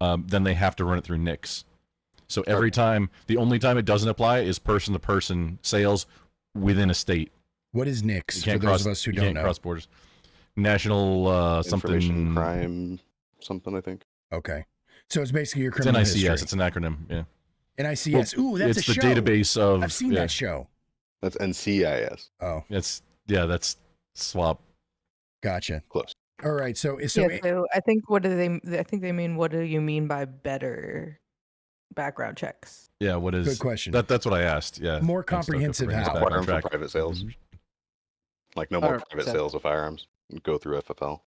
then they have to run it through Nix. So every time, the only time it doesn't apply is person-to-person sales within a state. What is You NICS for can't those cross. of us who You don't can't know? cross borders. National Information something. crime, something I think. Okay. So it's basically your It's criminal NICS. history. It's an acronym. Yeah. NICS. Ooh, that's it's a the show. database of. I've seen that show. That's NCIS. Oh, That's swap. gotcha. Close. All right. So Yeah, so I think I think they mean what do you mean by better background checks? Yeah. What is good question. That's what I asked. Yeah. More Thanks, Doug, for comprehensive bringing us how? back on Firearm for track. private sales. Mhm. Like no more 100%. private sales of firearms. Go through FFL.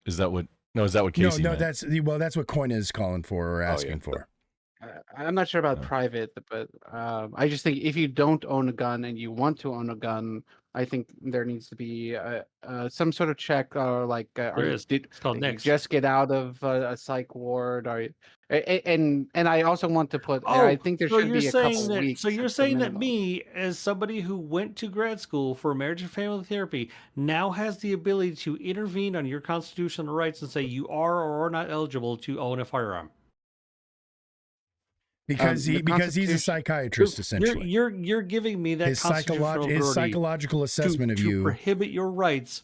Is that what? No, is that what Casey no, meant? that's what Coin is calling for or Oh, yeah. asking for. I'm not sure about No. private, but I just think if you don't own a gun and you want to own a gun, I think there needs to be some sort of check, or like, There is. It's called did you Nix. just get out of a psych ward, or and I also want to put, Oh, I think there so should you're be a saying couple that, weeks. So you're at the saying that minimum. me, as somebody who went to grad school for marriage and family therapy, now has the ability to intervene on your constitutional rights and say you are or are not eligible to own a firearm. Because the he's a Constitution- psychiatrist, essentially. You're giving me that his constitutional authority psychological assessment of to you prohibit your rights.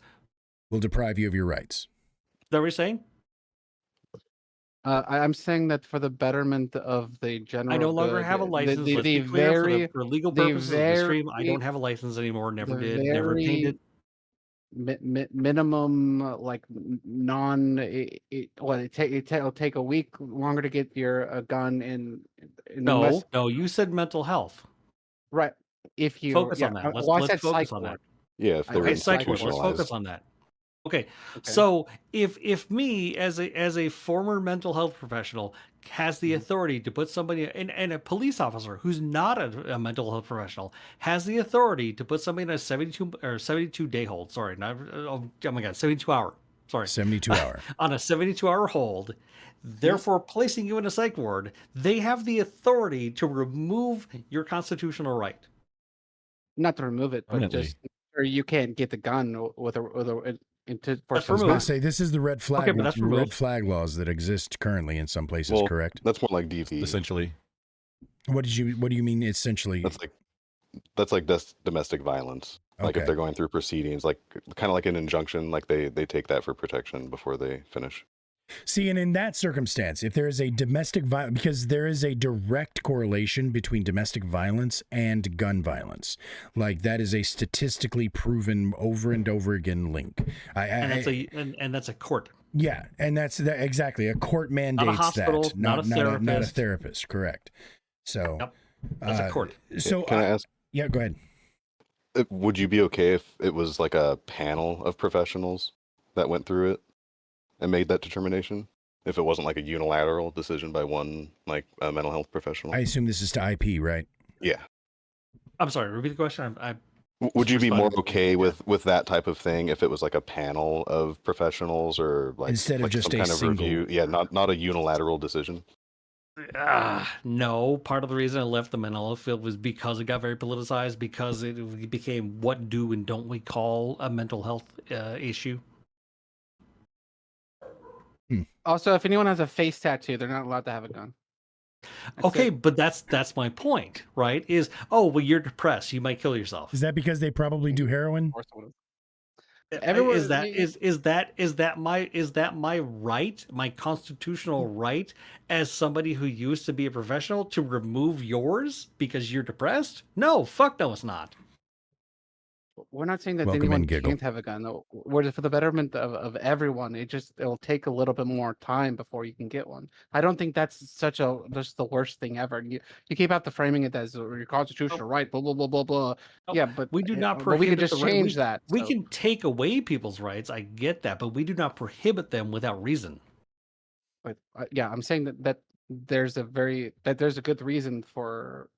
will deprive you of your rights. Is that what you're saying? I'm saying that for the betterment of the general. I no longer have a license. Let's be clear, for legal purposes of the stream, I don't have a license anymore. Never did. Never obtained it. Minimum, like it'll take a week longer to get your gun in No, you said mental health. right. If you Focus on that. Let's I said focus psych on that. ward. Yeah, if they're Okay, psych ward. Let's institutionalized. focus on that. Okay, Okay. so if me as a former mental health professional has the authority to put somebody and a police officer who's not a mental health professional has the authority to put somebody in a 72 day hold. Sorry, not oh my god, 72 hour. Sorry, 72 hour. on a 72 hour hold. Therefore, placing you in a psych ward, they have the authority to remove your constitutional right. Not to remove it, but Permanently. just or you can't get the gun with a into for That's I was removed. going to say this is the red flag Okay, but that's red removed. flag laws that exist currently in some places, Well, correct? That's more like DV. Essentially. What do you mean essentially? That's like domestic violence. Like Okay. if they're going through proceedings, like kind of like an injunction, like they take that for protection before they finish. See, and in that circumstance, if there is a domestic violence, because there is a direct correlation between domestic violence and gun violence, like that is a statistically proven over and over again link. And that's a court. Yeah, and that's exactly a court mandates hospital, that, not a not a therapist. therapist. Correct. So, Yep. That's a court. So, Can I ask? yeah, go ahead. Would you be okay if it was like a panel of professionals that went through it and made that determination? If it wasn't like a unilateral decision by one like mental health professional? I assume this is to IP, right? Yeah. I'm sorry. Repeat the question. Would you be more responding. okay with that type of thing if it was like a panel of professionals or like Instead of like just some a kind of single- review? Yeah, not a unilateral decision. No. Part of the reason I left the mental health field was because it got very politicized. Because it became what do and don't we call a mental health issue. Also, if anyone has a face tattoo, they're not allowed to have a gun. That's Okay, it. but that's my point, right? Is you're depressed, you might kill yourself. Is that because they probably do heroin? Or someone- Everyone, is Everyone- that my right, my constitutional right as somebody who used to be a professional to remove yours because you're depressed? No, fuck no, it's not. We're not saying that Welcome in, anyone Giggle. can't have a gun. Though. We're for the betterment of everyone. It'll take a little bit more time before you can get one. I don't think that's just the worst thing ever. You keep out the framing it as your constitutional right, blah blah blah blah blah. Nope. Yeah, but We do not but we could prohibit just the right. change that. We so- can take away people's rights. I get that, but we do not prohibit them without reason. But yeah, I'm saying that there's a good reason for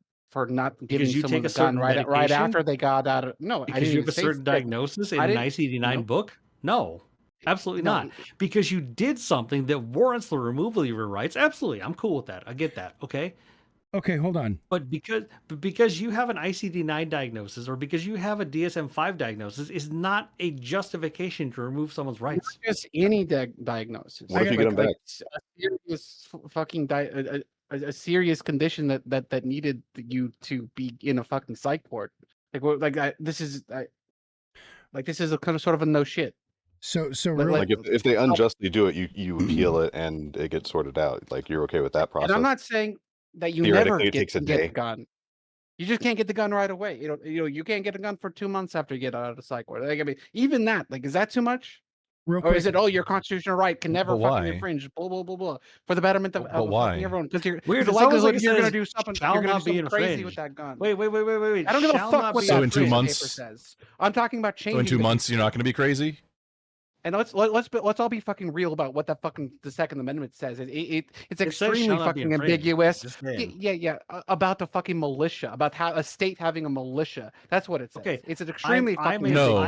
not giving you someone take a the gun certain right medication? after they got out of I Because didn't you even have a say certain sick. diagnosis in I an didn't- ICD-9 nope. book? No, absolutely No. not. Because you did something that warrants the removal of your rights. Absolutely, I'm cool with that. I get that. Okay, Okay, hold on. but because you have an ICD-9 diagnosis or because you have a DSM-5 diagnosis is not a justification to remove someone's rights. Not just any diagnosis. What if you get 'em back? A serious fucking a serious condition that needed you to be in a fucking psych ward. This is a kind of sort of a no shit. So Like- real, Like if they unjustly do it, you appeal it and it gets sorted out. Like you're okay with that process. And I'm not saying that you never Theoretically, it get takes a to get day. the gun. You just can't get the gun right away. You can't get a gun for 2 months after you get out of the psych ward. Like, I mean, even that, is that too much? real Or quick. is it, your constitutional right can never But fucking why? infringe, blah, blah, blah, blah, for the betterment of, But of why? fucking everyone? Because you're Weird, the it's almost like likelihood it you're gonna says, do something, shall you're gonna not do be something crazy with infringed. that gun. Wait. I don't give a Shall fuck not what be So that in 2 freaking months- paper says. I'm talking about changing. So in 2 the- months, you're not going to be crazy. And let's all be fucking real about what that fucking the Second Amendment says. It's says extremely shall not be fucking infringed. ambiguous. Just saying. Yeah. About the fucking militia, about how a state having a militia. That's what it says. Okay, It's an extremely I'm fucking No.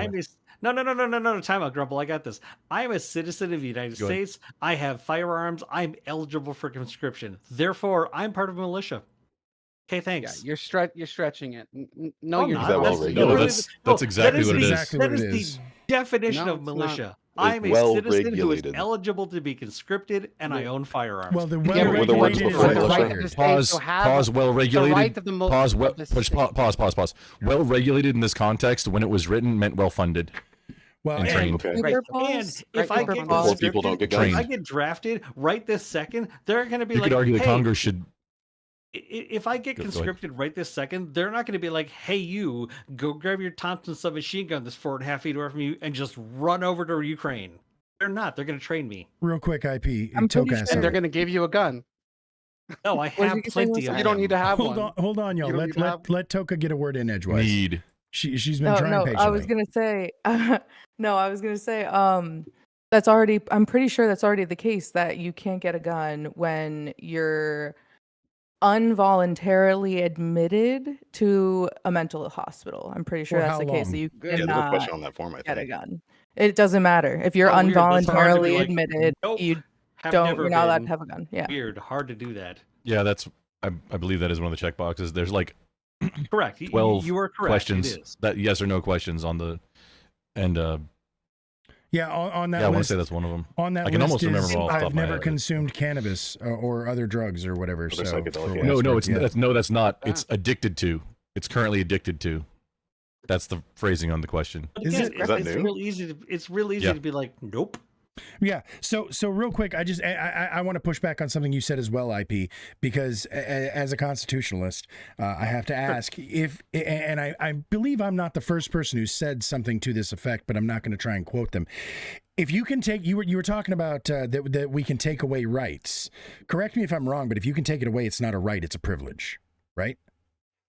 no, time out, Grumble. I got this. I'm a citizen of the United Go ahead. States. I have firearms. I'm eligible for conscription. Therefore, I'm part of a militia. Okay, Yeah, thanks. you're stretching it. No, I'm you're Is not. that well That's regulated? No, literally that's the- no, exactly that what it is. Exactly That what is it the is. definition No, of it's not. militia. I'm a well citizen who is regulated. eligible to be conscripted, and I own firearms. Well, the Yeah, Were the words well-regulated is before the militia? right of required. the state Pause. to have Pause. Well the regulated. right of the mil- Pause. of Well. the Push. state. Pause. Well regulated in this context, when it was written, meant well funded. Well, And and- trained. Okay. Right. And if I Right, get right. Poor people don't conscripted, get if I guns. get drafted right this second, they're going to be You like, could argue that hey, Congress should. if I get Go ahead. conscripted right this second, they're not going to be like, hey, you go grab your Thompson submachine gun that's 4.5 feet away from you and just run over to Ukraine. They're not. They're going to train me. real quick, IP. I'm pretty Tokas, sure- And they're gonna give you a gun. No, I What did have you say, plenty Wilson? of You don't them. need to have hold one. on, y'all. You don't Let need to have- let Toka get a word in edgewise. Need. She's been No, trying no, patiently. I was gonna say, no, I was gonna say, that's already. I'm pretty sure that's already the case that you can't get a gun when you're involuntarily admitted to a mental hospital. I'm pretty sure For that's how the case. long? So you Yeah, there's a cannot question on that form. I get a think. gun. It doesn't matter if you're Oh, weird. That's hard to be involuntarily like, admitted. nope, You have don't. never You're not allowed been. to have a gun. Yeah. Weird. Hard to do that. Yeah, that's. I believe that is one of the check boxes. There's like Correct. 12 you are correct. questions It is. that yes or no questions on the, and Yeah, on that yeah, I want to list. say that's one of them. On that I can list almost remember is, them all off the top I've of my never head. consumed cannabis or other drugs or whatever. Other So psychedelic, for yeah. No, whatever, it's yeah. that's not. Ah. It's addicted to. It's currently addicted to. That's the phrasing on the question. But Is again, it- is that it's new? real easy. It's real easy Yeah. to be like, nope. Yeah. So real quick, I want to push back on something you said as well, IP, because as a constitutionalist, I have to ask if, and I believe I'm not the first person who said something to this effect, but I'm not going to try and quote them. If you can take, you were talking about that we can take away rights. Correct me if I'm wrong, but if you can take it away, it's not a right, it's a privilege, right?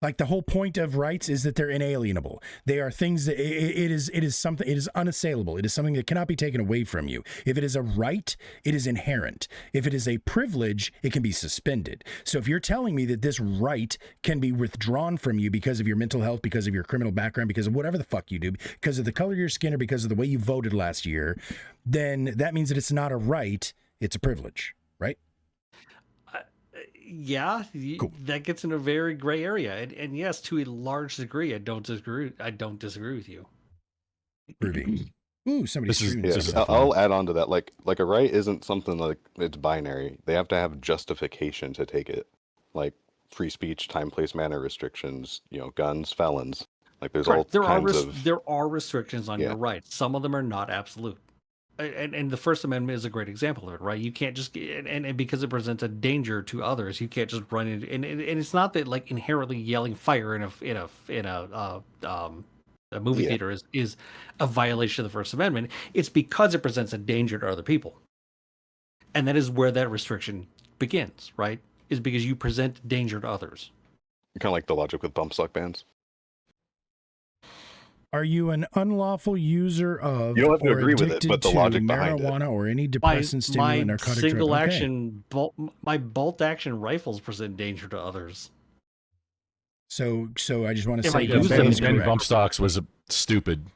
Like the whole point of rights is that they're inalienable. They are things that it is something, it is unassailable. It is something that cannot be taken away from you. If it is a right, it is inherent. If it is a privilege, it can be suspended. So if you're telling me that this right can be withdrawn from you because of your mental health, because of your criminal background, because of whatever the fuck you do, because of the color of your skin or because of the way you voted last year, then that means that it's not a right, it's a privilege, right? Yeah, Cool. that gets in a very gray area, and yes, to a large degree, I don't disagree with you. Ruby. Ooh, somebody's This is- shooting. Yeah, This is the I'll form. add on to that. Like a right isn't something like it's binary. They have to have justification to take it. Like free speech, time, place, manner restrictions. Guns, felons. Like there's Correct. all kinds of. There are restrictions on Yeah. your rights. Some of them are not absolute. And the First Amendment is a great example of it, right? You can't just and because it presents a danger to others, you can't just run into and it's not that like inherently yelling fire in a a movie Yeah. theater is a violation of the First Amendment. It's because it presents a danger to other people. And that is where that restriction begins, right? Is because you present danger to others. Kind of like the logic with bump stock bans. Are you an unlawful user of You don't have to or agree with it, addicted but the to logic behind it. marijuana or any My depressant stimulant narcotic drug? single Okay. action my bolt action rifles present danger to others. So I just want to If say I that use that them, is and correct. bump stocks was stupid,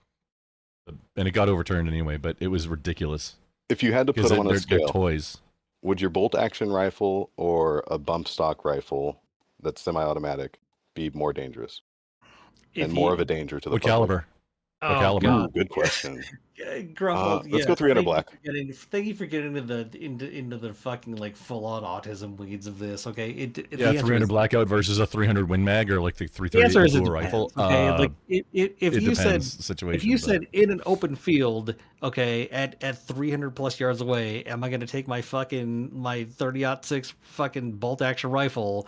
and it got overturned anyway. But it was ridiculous If you had to put because them on a they're scale, toys. would your bolt action rifle or a bump stock rifle that's semi-automatic be more dangerous If and more you- of a danger to the What public? caliber? Oh, caliber? Ooh, God. good question. Grumble, Let's go 300 thank you black. for thank you for getting into the fucking like full on autism weeds of this. Okay, the Yeah, answer 300 is- blackout versus a 300 Win Mag or like the The 330 answer is it dual depends, rifle. okay, like if It you said depends the situation. if you but- said in an open field, okay, at 300 plus yards away, am I going to take my 30-06 fucking bolt action rifle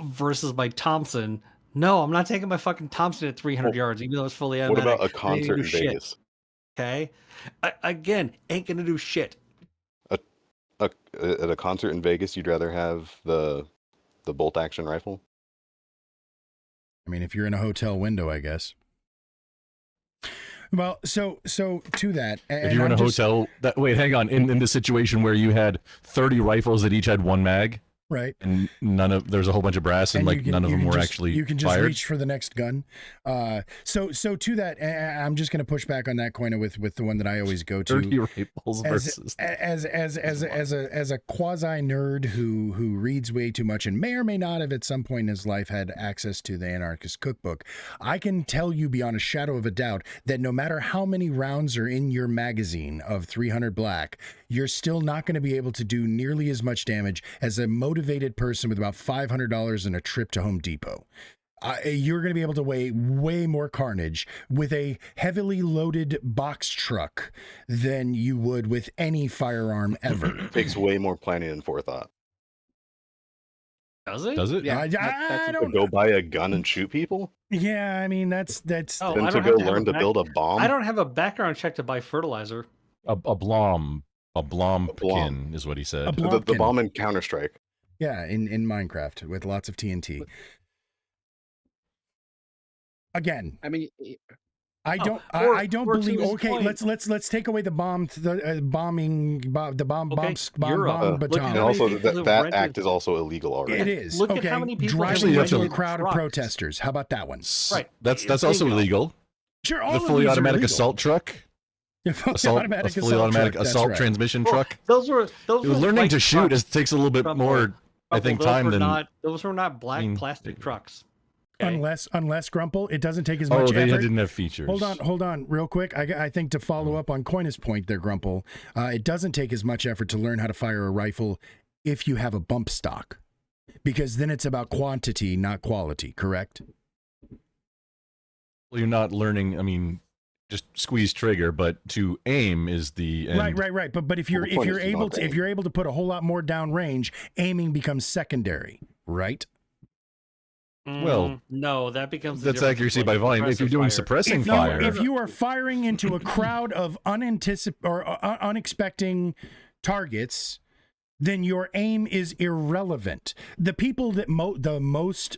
versus my Thompson? No, I'm not taking my fucking Thompson at 300 Well, yards, even though it's fully What automatic. about a It ain't gonna concert do in shit, Vegas? Okay, again, ain't gonna do shit. At a concert in Vegas, you'd rather have the bolt action rifle? I mean, if you're in a hotel window, I guess. Well, so to that, if you were in a hotel, wait, hang on. In the situation where you had 30 rifles that each had one mag, right? and there's a whole bunch of brass, and, you like can- none of you them can were just- actually you can just fired. reach for the next gun. So to that, I'm just going to push back on that coin with the one that I always go to. 30 rifles versus. as a quasi nerd who reads way too much and may or may not have at some point in his life had access to the Anarchist Cookbook, I can tell you beyond a shadow of a doubt that no matter how many rounds are in your magazine of 300 black, you're still not going to be able to do nearly as much damage as a motivated person with about $500 and a trip to Home Depot. You're going to be able to weigh way more carnage with a heavily loaded box truck than you would with any firearm ever. Takes way more planning and forethought. Does it? Does it? Yeah, I that's To don't. go buy a gun and shoot people? Yeah, I mean that's. Oh, Then I to don't go have to have learn a to back- build a bomb? I don't have a background check to buy fertilizer. A Blom Blomkin is what he said. A The Blomkin. bomb in Counter-Strike. Yeah, in Minecraft with lots of TNT. Again, I mean, I don't. or- I don't or to believe. his Okay, point- let's take away the bomb. The bombing. The bomb. Okay, Bomb. Europe. Bomb Look at baton. And how many also, people have that rented- act is also illegal already. It is. Look at okay. how many people driving Actually, you have into to- a crowd of trucks. protesters. How about that one? Right. That's It's also illegal. illegal. Sure, all The of fully these are automatic illegal. assault truck, A fully assault, automatic a fully assault automatic truck, that's assault right. transmission Well, truck. Those were Learning white to shoot trucks. takes a little bit Rumble. more, I think, Those time were than. not. Those were not black mean, plastic trucks. Okay? Unless Grumple, it doesn't take as Oh, much they effort. didn't have features. Hold on, real quick. I think to follow up on Coina's point there, Grumple, it doesn't take as much effort to learn how to fire a rifle if you have a bump stock, because then it's about quantity, not quality. Correct? Well, you're not learning. I mean, just squeeze trigger, but to aim is the end. Right. But if you're the point is to able not to if aim. you're able to put a whole lot more down range, aiming becomes secondary. Right? Well, no, that becomes the That's difference accuracy between by volume. If you're doing suppressive suppressing If fire, if you are firing into a crowd of unexpecting targets, then your aim is irrelevant. The people that most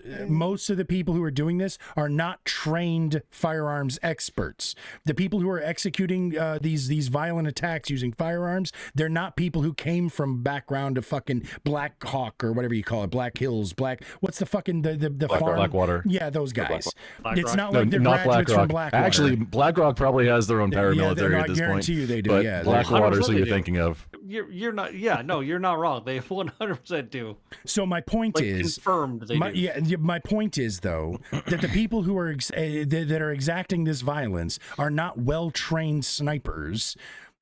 of the people who are doing this are not trained firearms experts. The people who are executing these violent attacks using firearms, they're not people who came from background of fucking Black Hawk or whatever you call it, Black Hills, what's the fucking the farm? Blackwater. Yeah, those guys. Black It's Rock. not No, like they're not graduates from BlackRock. Blackwater. Actually, BlackRock probably has their own paramilitary no, at I this point. guarantee you they do. But Yeah, Blackwater is who 100% you're they do. thinking of. You're not. Yeah, no, you're not wrong. They 100% do. so my point Like is. confirmed. They do. My point is though that the people who are that are exacting this violence are not well-trained snipers.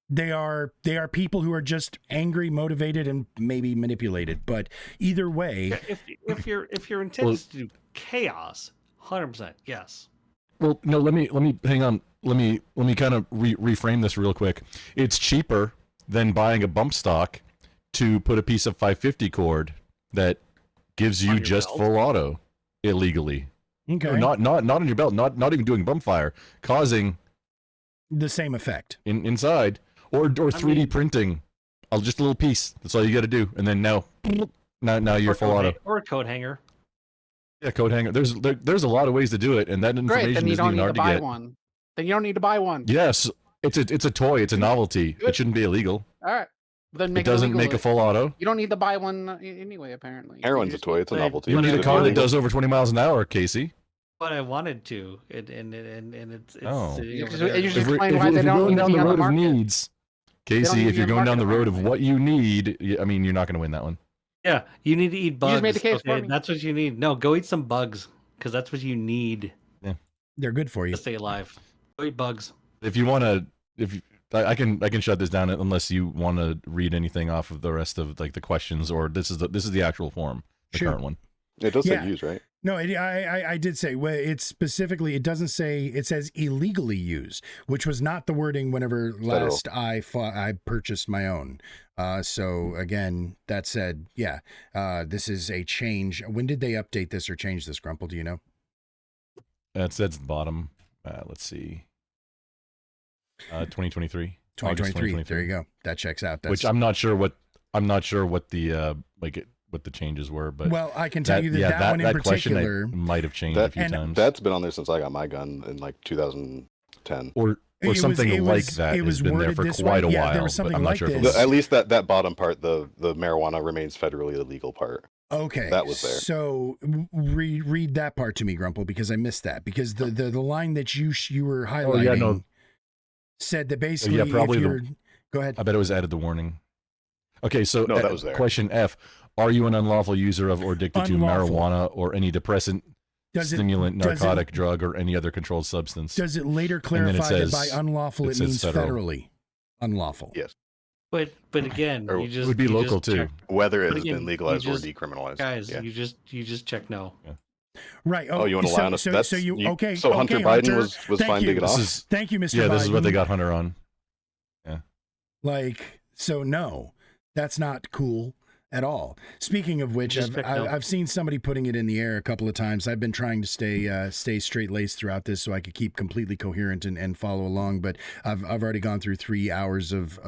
They are people who are just angry, motivated, and maybe manipulated. But either way, If your intent is to do chaos, 100%, yes. Well, no, let me hang on. Let me kind of reframe this real quick. It's cheaper than buying a bump stock to put a piece of 550 cord that gives you On your just belt? full auto illegally. Okay. Or not on your belt, not even doing bump fire, causing The same effect. inside, or 3D mean- printing, just a little piece. That's all you got to do, and then now you're Or full coat auto. or a coat hanger. Yeah, code hanger. There's a lot of ways to do it, and that Great. information Then you isn't don't even need to hard to buy get. one. Then you don't need to buy one. Yes, it's a toy. It's a novelty. Good. It shouldn't be illegal. All right. Then It make doesn't illegal. make a full auto. You don't need to buy one anyway. Apparently. You Heroin's a just toy. need- It's a But- novelty. You but need if a it's car that illegal- does over 20 miles an hour, Casey. But I wanted to, and it's Oh. sitting You over just- there. you just If we're, explain if, why if they you're don't going need to down be the on the road of market. needs, Casey, need if to you're be on going the down the market road of apparently. what you need, I mean, you're not going to win that one. Yeah, you need to eat bugs. just made the case for okay? me. That's what you need. No, go eat some bugs because that's what you need They're good for you. to stay alive. Go eat bugs. If you want to, I can shut this down unless you want to read anything off of the rest of like the questions, or this is the actual form, the Sure. current one. It does Yeah. say use, right? No, I did say, well, it's specifically, it doesn't say, it says illegally used, which was not the wording whenever last I purchased my own. So again, that said, yeah, this is a change. When did they update this or change this, Grumple? Do you know? That's the bottom. Let's see. 2023. 2023. There you go. That checks out. That's, Which I'm not sure what the what the changes were, but well, I can tell you that one in question particular. might have changed a That- few and times. That's been on there since I got my gun in like 2010. or It was- something it like was- that it has was been there worded for this quite way. a Yeah, while. there was something but I'm not like sure if it this. was At least that bottom part, the marijuana remains federally illegal part. Okay, That was there. So read that part to me, Grumple, because I missed that. Because the line that you were highlighting Oh, yeah, no. said that basically, probably if the- you're, go ahead. I bet it was added the warning. Okay, so No, that was there. question F: are you an unlawful user of or addicted to Unlawful. marijuana or any depressant, Does it stimulant, does it- narcotic, drug, or any other controlled substance? Does it later then it clarify that by says- unlawful it it says means federal. federally unlawful? Yes. But again, Or you just it would be you just local too. check- Whether it But has again, been you legalized or just- decriminalized. guys, Yeah. you just check no. Right. Oh, you want to so, lie on us? so, That's, so you okay? So Hunter okay, Biden Hunter, was thank fine you. to get This off. is Thank you, Mr. yeah. This is what they Biden. got Hunter on. Like, so no, that's not cool at all. Speaking of which, Just pick no. I've seen somebody putting it in the air a couple of times. I've been trying to stay straight laced throughout this so I could keep completely coherent and follow along. But I've already gone through 3 hours of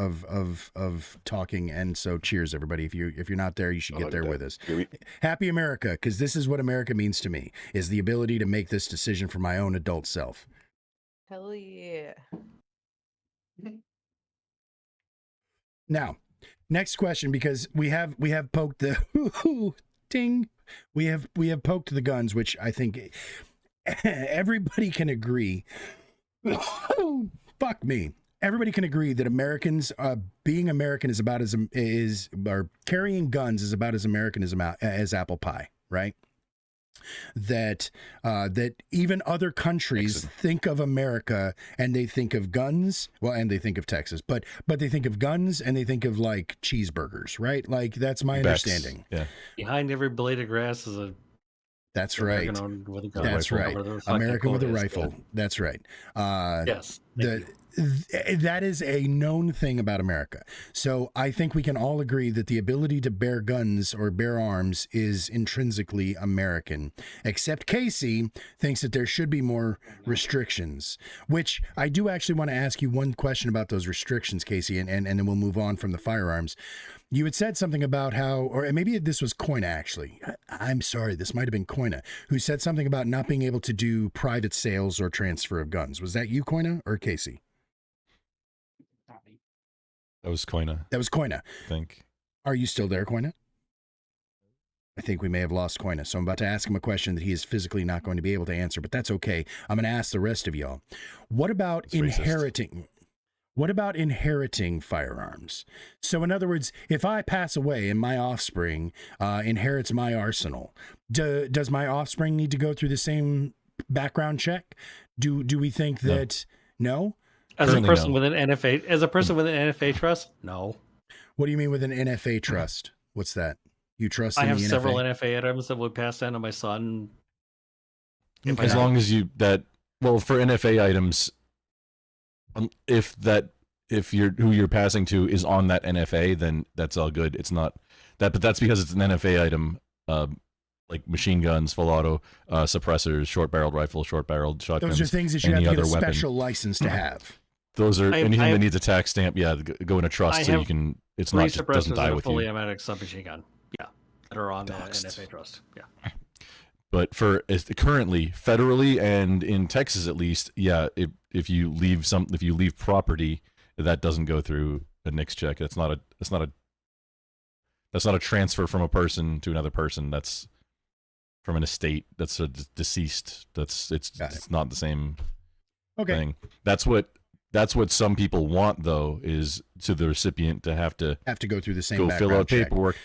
talking, and so cheers, everybody. If you're not there, you should Oh, get look there at with that. us. Here we- Happy America, because this is what America means to me: is the ability to make this decision for my own adult self. Hell yeah. Now, next question, because we have poked the ding. We have poked the guns, which I think everybody can agree. Fuck me. Everybody can agree that Americans, being American is about or carrying guns is about as American as apple pie, right? That even other countries Excellent. think of America and they think of guns, well, and they think of Texas, but they think of guns and they think of like cheeseburgers, right? Like that's my Bex. understanding. Yeah. Behind every blade of grass is a That's right. American with a gun. That's rifle. right. Whatever the fucking American with a quote is, rifle. That's right. Yes. thank you. That is a known thing about America. So I think we can all agree that the ability to bear guns or bear arms is intrinsically American, except Casey thinks that there should be more restrictions, which I do actually want to ask you one question about those restrictions, Casey, and then we'll move on from the firearms. You had said something about how, or maybe this was Koina actually. I'm sorry, this might have been Koina, who said something about not being able to do private sales or transfer of guns. Was that you, Koina, or Casey? That was Koina, That was Koina. I think. Are you still there, Koina? I think we may have lost Koina, so I'm about to ask him a question that he is physically not going to be able to answer, but that's okay. I'm going to ask the rest of y'all. What about That's racist. inheriting? What about inheriting firearms? So, in other words, if I pass away and my offspring inherits my arsenal, does my offspring need to go through the same background check? Do we think No. that no? As a Currently, person no. with an NFA trust, no. What do you mean with an NFA trust? What's that? You trust I in have the several NFA? NFA items that would pass down to my son. If I As die. long as you for NFA items, if you're who you're passing to is on that NFA, then that's all good. It's not that, but that's because it's an NFA item. like machine guns, full auto, suppressors, short-barreled rifles, short-barreled shotguns. Those are things that you have any to get a other weapon. special license to have. Those are I- anything I- that needs a tax stamp. Yeah, go in a trust I so you have can. It's 3 not just doesn't suppressors die and a with fully you. automatic submachine gun. Yeah, that are on the Doxed. NFA trust. Yeah. But currently, federally and in Texas at least, yeah, if you leave property, that doesn't go through a NICS check. That's not a transfer from a person to another person. That's from an estate. That's a deceased. It's not the same Okay. thing. That's what some people want, though, is to the recipient to have to Go through the same go fill background out check. paperwork,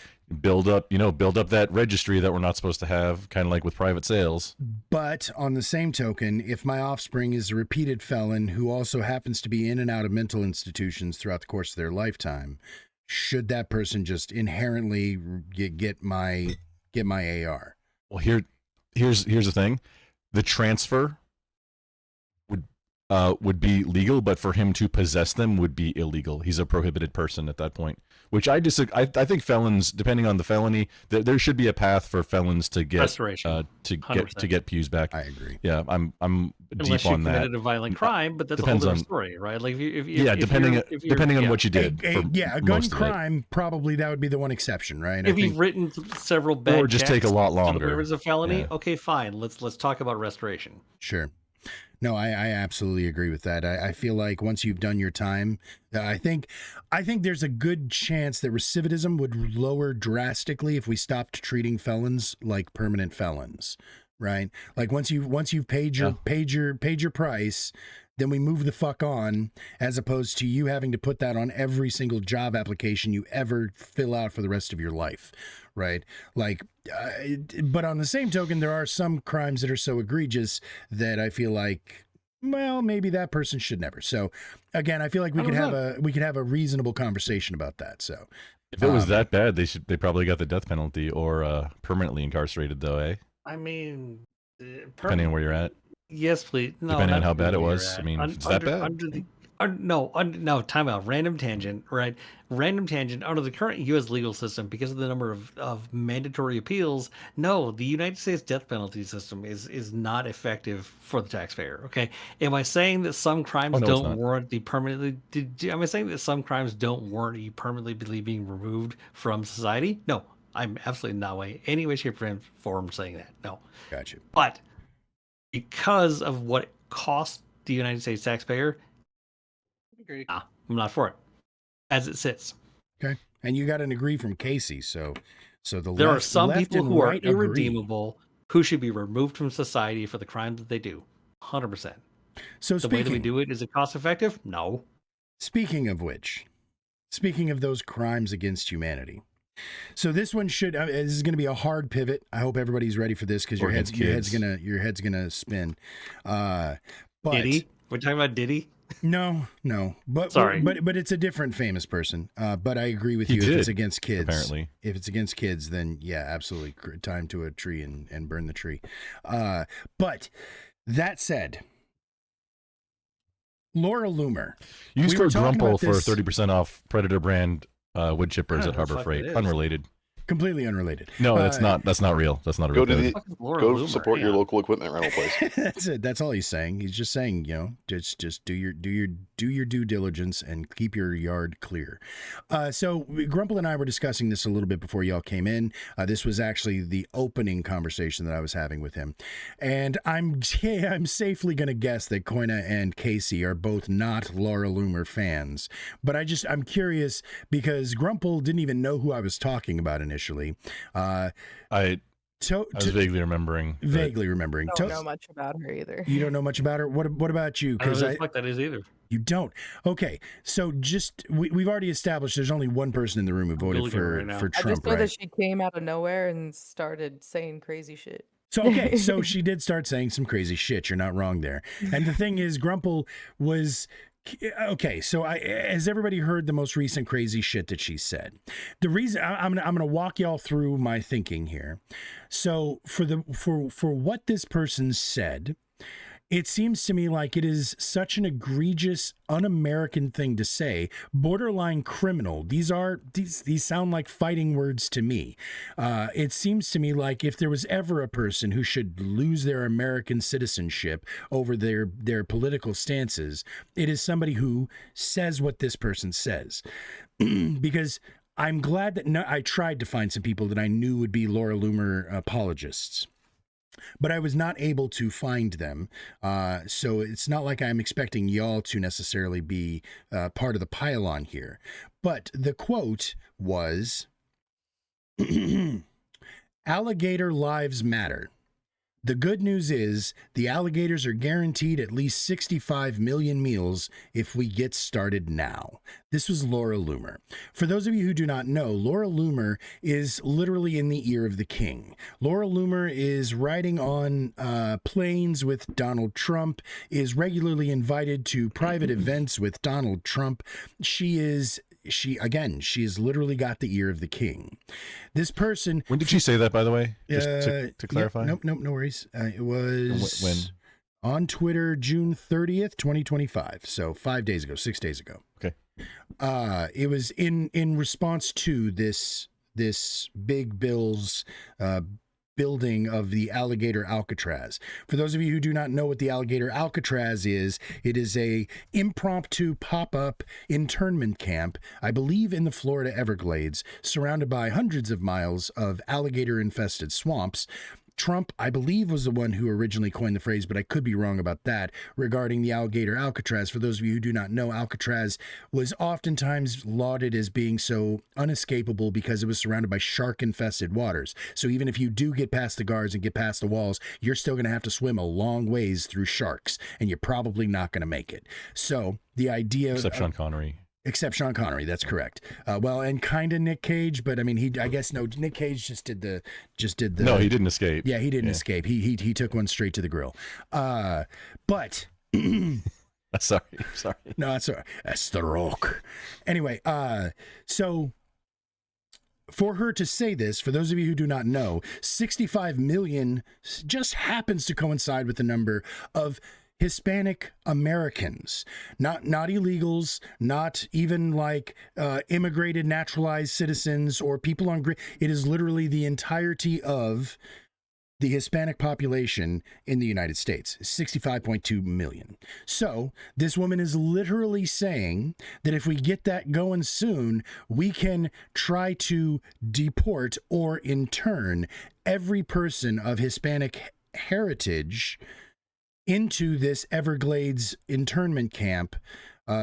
build up that registry that we're not supposed to have, kind of like with private sales. But on the same token, if my offspring is a repeated felon who also happens to be in and out of mental institutions throughout the course of their lifetime, should that person just inherently get my AR? Well, here's the thing: the transfer would be legal, but for him to possess them would be illegal. He's a prohibited person at that point. Which I disagree. I think felons, depending on the felony, there should be a path for felons to get Restoration. to 100%. get pews back. I agree. Yeah, I'm Unless deep you on that. committed a violent crime, but that's a whole Depends different on- story, right? Like if Yeah, depending on what you did. for A gun most of it. crime, probably that would be the one exception, right? If you've written several bad Or just take a checks lot to the longer. point where it's a felony, Yeah. okay, fine. Let's talk about restoration. Sure. No, I absolutely agree with that. I feel like once you've done your time, I think there's a good chance that recidivism would lower drastically if we stopped treating felons like permanent felons, right? Like once you've paid your price, then we move the fuck on, as opposed to you having to put that on every single job application you ever fill out for the rest of your life, right? Like, but on the same token, there are some crimes that are so egregious that I feel like, well, maybe that person should never. So again, I feel like we could have a reasonable conversation about that. So If it was that bad, they probably got the death penalty or permanently incarcerated, though, eh? I mean, Depending on where you're at. Yes, please. No, Depending on not how bad it where you're was. at. I mean, if it's that bad. No, time out. Random tangent, right? Random tangent. Under the current U.S. legal system, because of the number of mandatory appeals, no, the United States death penalty system is not effective for the taxpayer. Okay, am I saying that some crimes Oh, no, it's don't not. warrant the permanently? Am I saying that some crimes don't warrant you permanently being removed from society? No, I'm absolutely not any way, shape, or form saying that. No. gotcha. But because of what it costs the United States taxpayer, Agree. I'm not for it. As it sits, Okay, and you got an agree from Casey. So the there are left- some left people and who are right agree. irredeemable who should be removed from society for the crimes that they do. 100%. So The way that we speaking do it, is it cost effective? No. speaking of which, speaking of those crimes against humanity. So this one should. This is going to be a hard pivot. I hope everybody's ready for this because Or your head's against gonna spin. But Diddy? We're talking about Diddy? no, but Sorry. but it's a different famous person. But I agree with He you. If it's did, against kids, apparently. if it's against kids, then yeah, absolutely, time to a tree and burn the tree. But that said, Laura Loomer. Use We were code talking Grumple about for this- 30% off Predator brand wood chippers I at don't know Harbor what the fuck Freight. it is. Unrelated. Completely unrelated. No, that's Uh, not real. That's not a Go real to code. the Fucking Laura go Loomer, support your yeah. local equipment rental place. That's it. That's all he's saying. He's just saying, just do your due diligence and keep your yard clear. So Grumple and I were discussing this a little bit before y'all came in. This was actually the opening conversation that I was having with him, and I'm safely going to guess that Koina and Casey are both not Laura Loomer fans. But I'm curious because Grumple didn't even know who I was talking about initially. I was vaguely remembering. but vaguely remembering. I don't know much about her either. You don't know much about her. What about you? I don't know Because who the fuck that is either. you don't. Okay, so just we've already established there's only one person in the room who voted Googling her right now. for I Trump, just know right? that she came out of nowhere and started saying crazy shit. So okay, so she did start saying some crazy shit. You're not wrong there. And the thing is, Grumple was. Okay, so has everybody heard the most recent crazy shit that she said? The reason I'm gonna walk y'all through my thinking here. So for what this person said, It seems to me like it is such an egregious, un-American thing to say. Borderline criminal. These sound like fighting words to me. It seems to me like if there was ever a person who should lose their American citizenship over their political stances, it is somebody who says what this person says. Because I'm glad that I tried to find some people that I knew would be Laura Loomer apologists, but I was not able to find them. So it's not like I'm expecting y'all to necessarily be part of the pile-on here. But the quote was, "Alligator lives matter. The good news is the alligators are guaranteed at least 65 million meals if we get started now." This was Laura Loomer. For those of you who do not know, Laura Loomer is literally in the ear of the king. Laura Loomer is riding on planes with Donald Trump, is regularly invited to private events with Donald Trump. She has literally got the ear of the king. This person. When did she say that, by the way? Just to clarify. Yeah, nope, no worries. It was when? On Twitter, June 30th, 2025. So 5 days ago, 6 days ago. Okay. It was in response to this Big Bill's building of the Alligator Alcatraz. For those of you who do not know what the Alligator Alcatraz is, it is a impromptu pop-up internment camp, I believe in the Florida Everglades, surrounded by hundreds of miles of alligator-infested swamps. Trump, I believe, was the one who originally coined the phrase, but I could be wrong about that, regarding the Alligator Alcatraz. For those of you who do not know, Alcatraz was oftentimes lauded as being so unescapable because it was surrounded by shark-infested waters. So even if you do get past the guards and get past the walls, you're still going to have to swim a long ways through sharks, and you're probably not going to make it. So the idea... Except Sean Connery. Except Sean Connery, that's correct. Well, and kind of Nick Cage, but I mean, Nick Cage just did the. No, he didn't escape. Yeah, he didn't escape. He took one straight to the grill. But sorry. No, that's all right. That's the Rock. Anyway, so for her to say this, for those of you who do not know, 65 million just happens to coincide with the number of Hispanic Americans, not illegals, not even like immigrated naturalized citizens or people on green. It is literally the entirety of the Hispanic population in the United States, 65.2 million. So this woman is literally saying that if we get that going soon, we can try to deport or intern every person of Hispanic heritage into this Everglades internment camp,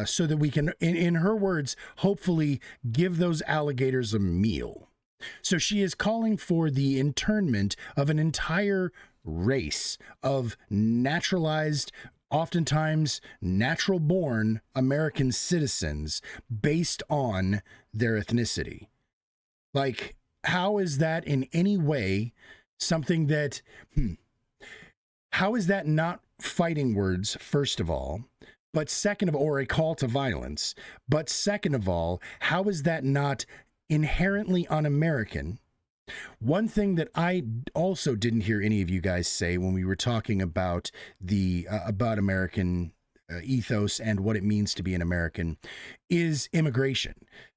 so that we can, in her words, hopefully give those alligators a meal. So she is calling for the internment of an entire race of naturalized, oftentimes natural-born American citizens based on their ethnicity. Like, how is that in any way something that... How is that not fighting words, first of all, but second of all, or a call to violence, but second of all, how is that not inherently un-American? One thing that I also didn't hear any of you guys say when we were talking about about American ethos and what it means to be an American is immigration.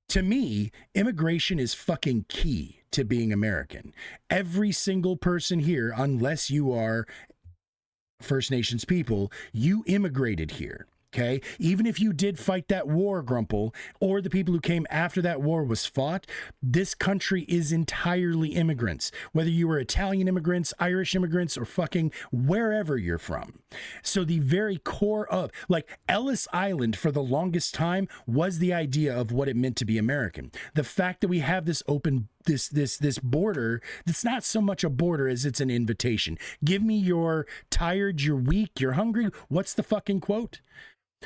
To me, immigration is fucking key to being American. Every single person here, unless you are First Nations people, you immigrated here. Okay, even if you did fight that war, Grumple, or the people who came after that war was fought, this country is entirely immigrants, whether you were Italian immigrants, Irish immigrants, or fucking wherever you're from. So the very core of, like, Ellis Island for the longest time was the idea of what it meant to be American. The fact that we have this open this border, it's not so much a border as it's an invitation. Give me you're tired, you're weak, you're hungry. What's the fucking quote?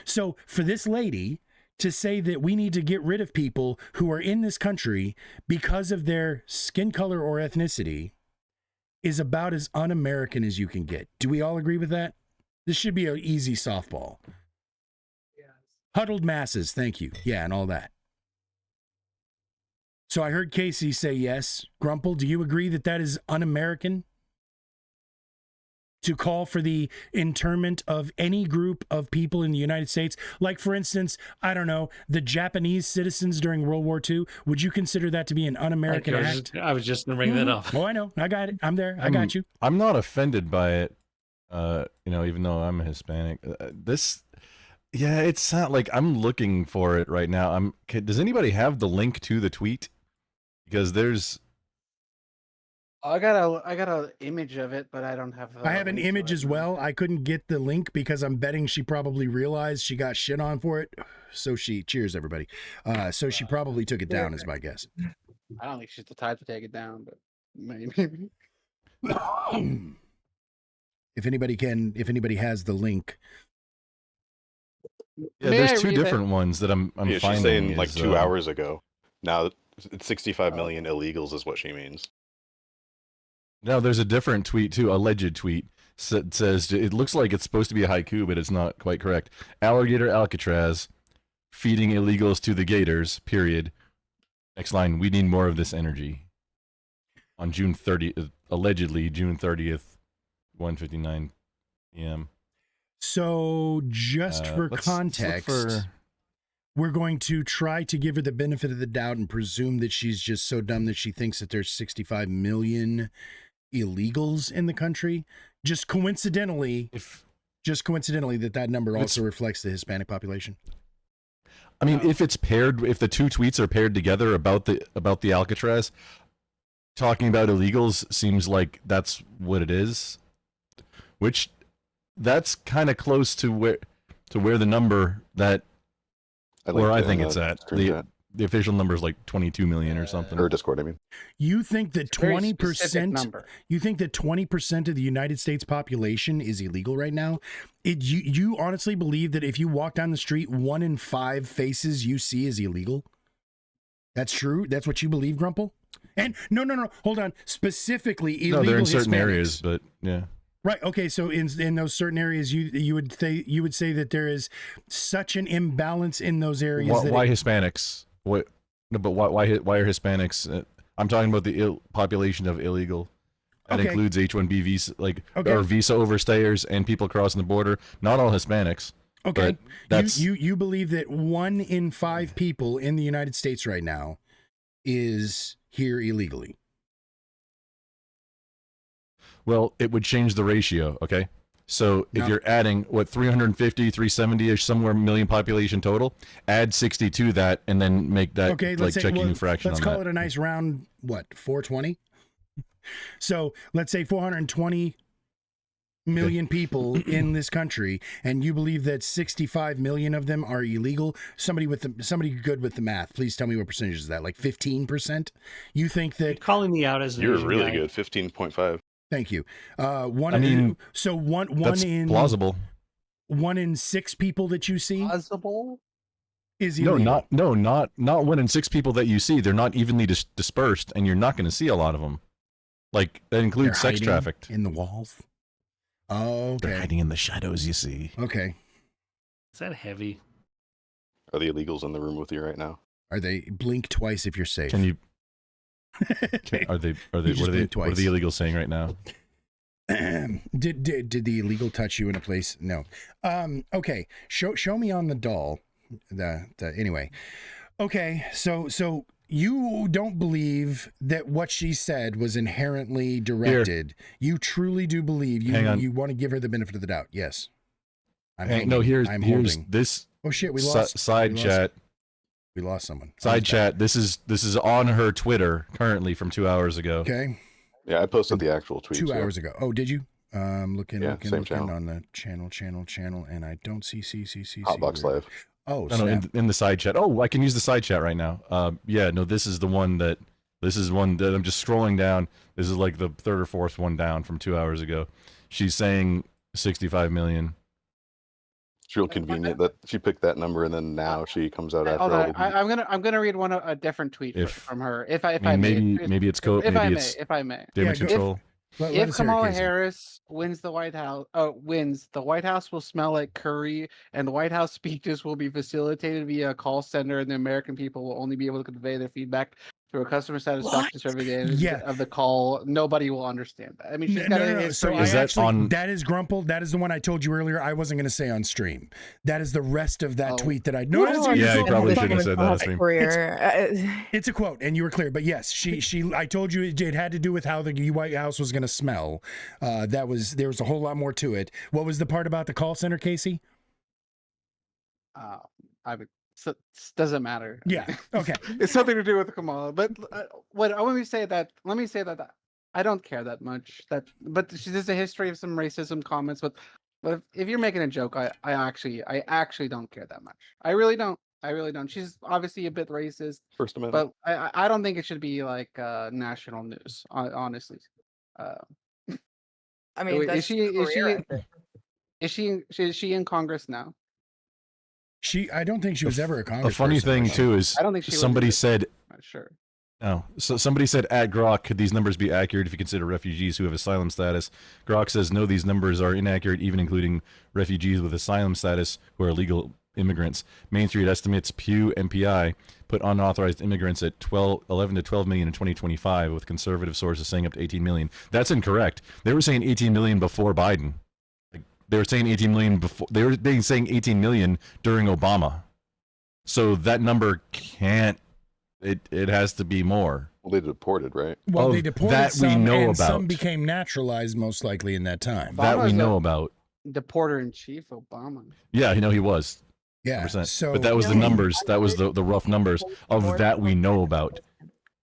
So for this lady to say that we need to get rid of people who are in this country because of their skin color or ethnicity is about as un-American as you can get. Do we all agree with that? This should be an easy softball. Yes. Huddled masses, thank you. Yeah, and all that. So I heard Casey say yes. Grumple, do you agree that that is un-American? to call for the internment of any group of people in the United States? Like, for instance, I don't know, the Japanese citizens during World War II. Would you consider that to be an un-American act? I was just going to bring that up. Oh, I know. I got it. I'm there. I got you. I'm not offended by it. Even though I'm Hispanic, it's not like I'm looking for it right now. Does anybody have the link to the tweet? Because there's. I got a image of it, but I don't have. I have an link to image it as now. well. I couldn't get the link because I'm betting she probably realized she got shit on for it. So cheers everybody. So she probably took it down, is my guess. I don't think she's the type to take it down, but maybe. If anybody has the link. Yeah, May I there's two read that? different ones that I'm Yeah, finding. she's saying like is, 2 hours ago. Now it's 65 million illegals is what she means. Now there's a different tweet too, alleged tweet. Says it looks like it's supposed to be a haiku, but it's not quite correct. Alligator Alcatraz feeding illegals to the gators. Period. Next line. We need more of this energy. On June 30th, allegedly June 30th, 1:59 p.m. So just for let's look context, we're going to try to give her the benefit of the doubt and presume that she's just so dumb that she thinks that there's 65 million illegals in the country. Just coincidentally that number also reflects the Hispanic population. I mean, if the two tweets are paired together about the Alcatraz, talking about illegals seems like that's what it is, which that's kind of close to where the number that where I think it's at. The official number is like 22 million or something. Or Discord, I mean. You think that It's a very specific 20%? number. You think that 20% of the United States population is illegal right now? You honestly believe that if you walk down the street, 1 in 5 faces you see is illegal? That's true. That's what you believe, Grumple? And no, hold on. Specifically, illegal. No, they're in certain Hispanics. areas, but yeah. Right. Okay. So in those certain areas, you would say that there is such an imbalance in those areas. Why Hispanics? What? No, but why are Hispanics? I'm talking about the population of illegal. That Okay. includes H-1B visa, or visa overstayers and people crossing the border. Not all Hispanics. Okay. But that's You believe that 1 in 5 people in the United States right now is here illegally. well, it would change the ratio. Okay. So if No. you're adding 350, 370-ish, somewhere million population total, add 60 to that, and then make that Okay, let's say, check well, union fraction let's on call that. it a nice round, 420? So let's say 420 million people in this country, and you believe that 65 million of them are illegal. Somebody good with the math, please tell me what percentage is that? Like 15%? You think that? Calling me out as an You're Asian really guy. good. 15.5. Thank you. I mean, one That's in plausible. 1 in 6 people that you see Possible? is No, illegal. not 1 in 6 people that you see. They're not evenly dispersed, and you're not going to see a lot of them. Like that They're includes sex hiding trafficked. in the walls. Oh, They're okay. hiding in the shadows. You see. Okay. Is that heavy? Are the illegals in the room with you right now? Are they blink twice if you're safe? Can you? Are they? You What just are they? blinked What are twice. the illegals saying right now? did the illegal touch you in a place? No. Okay. Show me on the doll. Anyway. Okay. So you don't believe that what she said was inherently directed. You truly do believe Hang on. you want to give her the benefit of the doubt. Yes. I'm No, hanging. here's holding. this Oh shit, we si- lost side we chat. We lost someone. Side chat. This is on her Twitter currently from 2 hours ago. Okay. Yeah, I posted the actual tweet. 2 so- hours ago. Oh, did you? Looking same channel. on the channel, and I don't see. Hotbox where- Live. Oh, No, snap. in the side chat. Oh, I can use the side chat right now. Yeah, no, this is one that I'm just scrolling down. This is like the third or fourth one down from 2 hours ago. She's saying 65 million. It's real convenient that she picked that number and then now she comes out after Hold all on, the I'm gonna read a different tweet If- from her. If I I mean, may, maybe it's code. if Maybe I may, it's if I may. damage Yeah, go- control. Let If us hear it, Kamala Casey. Harris wins the White House, the White House will smell like curry, and the White House speeches will be facilitated via a call center, and the American people will only be able to convey their feedback through a customer satisfaction What? survey the end Yeah. of the call, nobody will understand that. I mean, she's No, got no, a no. So history. I Is that actually, on- that is Grumple. That is the one I told you earlier. I wasn't going to say on stream. That is the rest of that Oh. tweet that I No, noticed. I Yeah, you understand probably this shouldn't have said that on woman's stream. career. It's a quote, and you were clear. But yes, she. I told you it had to do with how the White House was going to smell. There was a whole lot more to it. What was the part about the call center, Casey? I would. So, doesn't matter. Yeah. Okay. It's something to do with Kamala. But let me say that. I don't care that much. But there's a history of some racism comments. But if you're making a joke, I actually don't care that much. I really don't. She's obviously a bit racist, First Amendment. but I don't think it should be like national news. Honestly. I mean, Wait, that's is she in Congress now? I don't think she was ever a Congress. A funny thing too is I don't think she was somebody either. said, Not sure. oh, so somebody said at Grok, could these numbers be accurate if you consider refugees who have asylum status? Grok says no, these numbers are inaccurate, even including refugees with asylum status who are legal immigrants. Main Street estimates Pew MPI put unauthorized immigrants at 11 to 12 million in 2025, with conservative sources saying up to 18 million. That's incorrect. They were saying 18 million before Biden. They were saying 18 million before. They were saying 18 million during Obama. So that number can't. It has to be more. Well, they deported, right? Well, they Of deported that we some, know and some about. became naturalized, most likely in that time. That we Obama's know a- about. Deporter in chief, Obama. Yeah, he was. Yeah. 100%. So, But that was the numbers. That was the rough numbers of that we know about.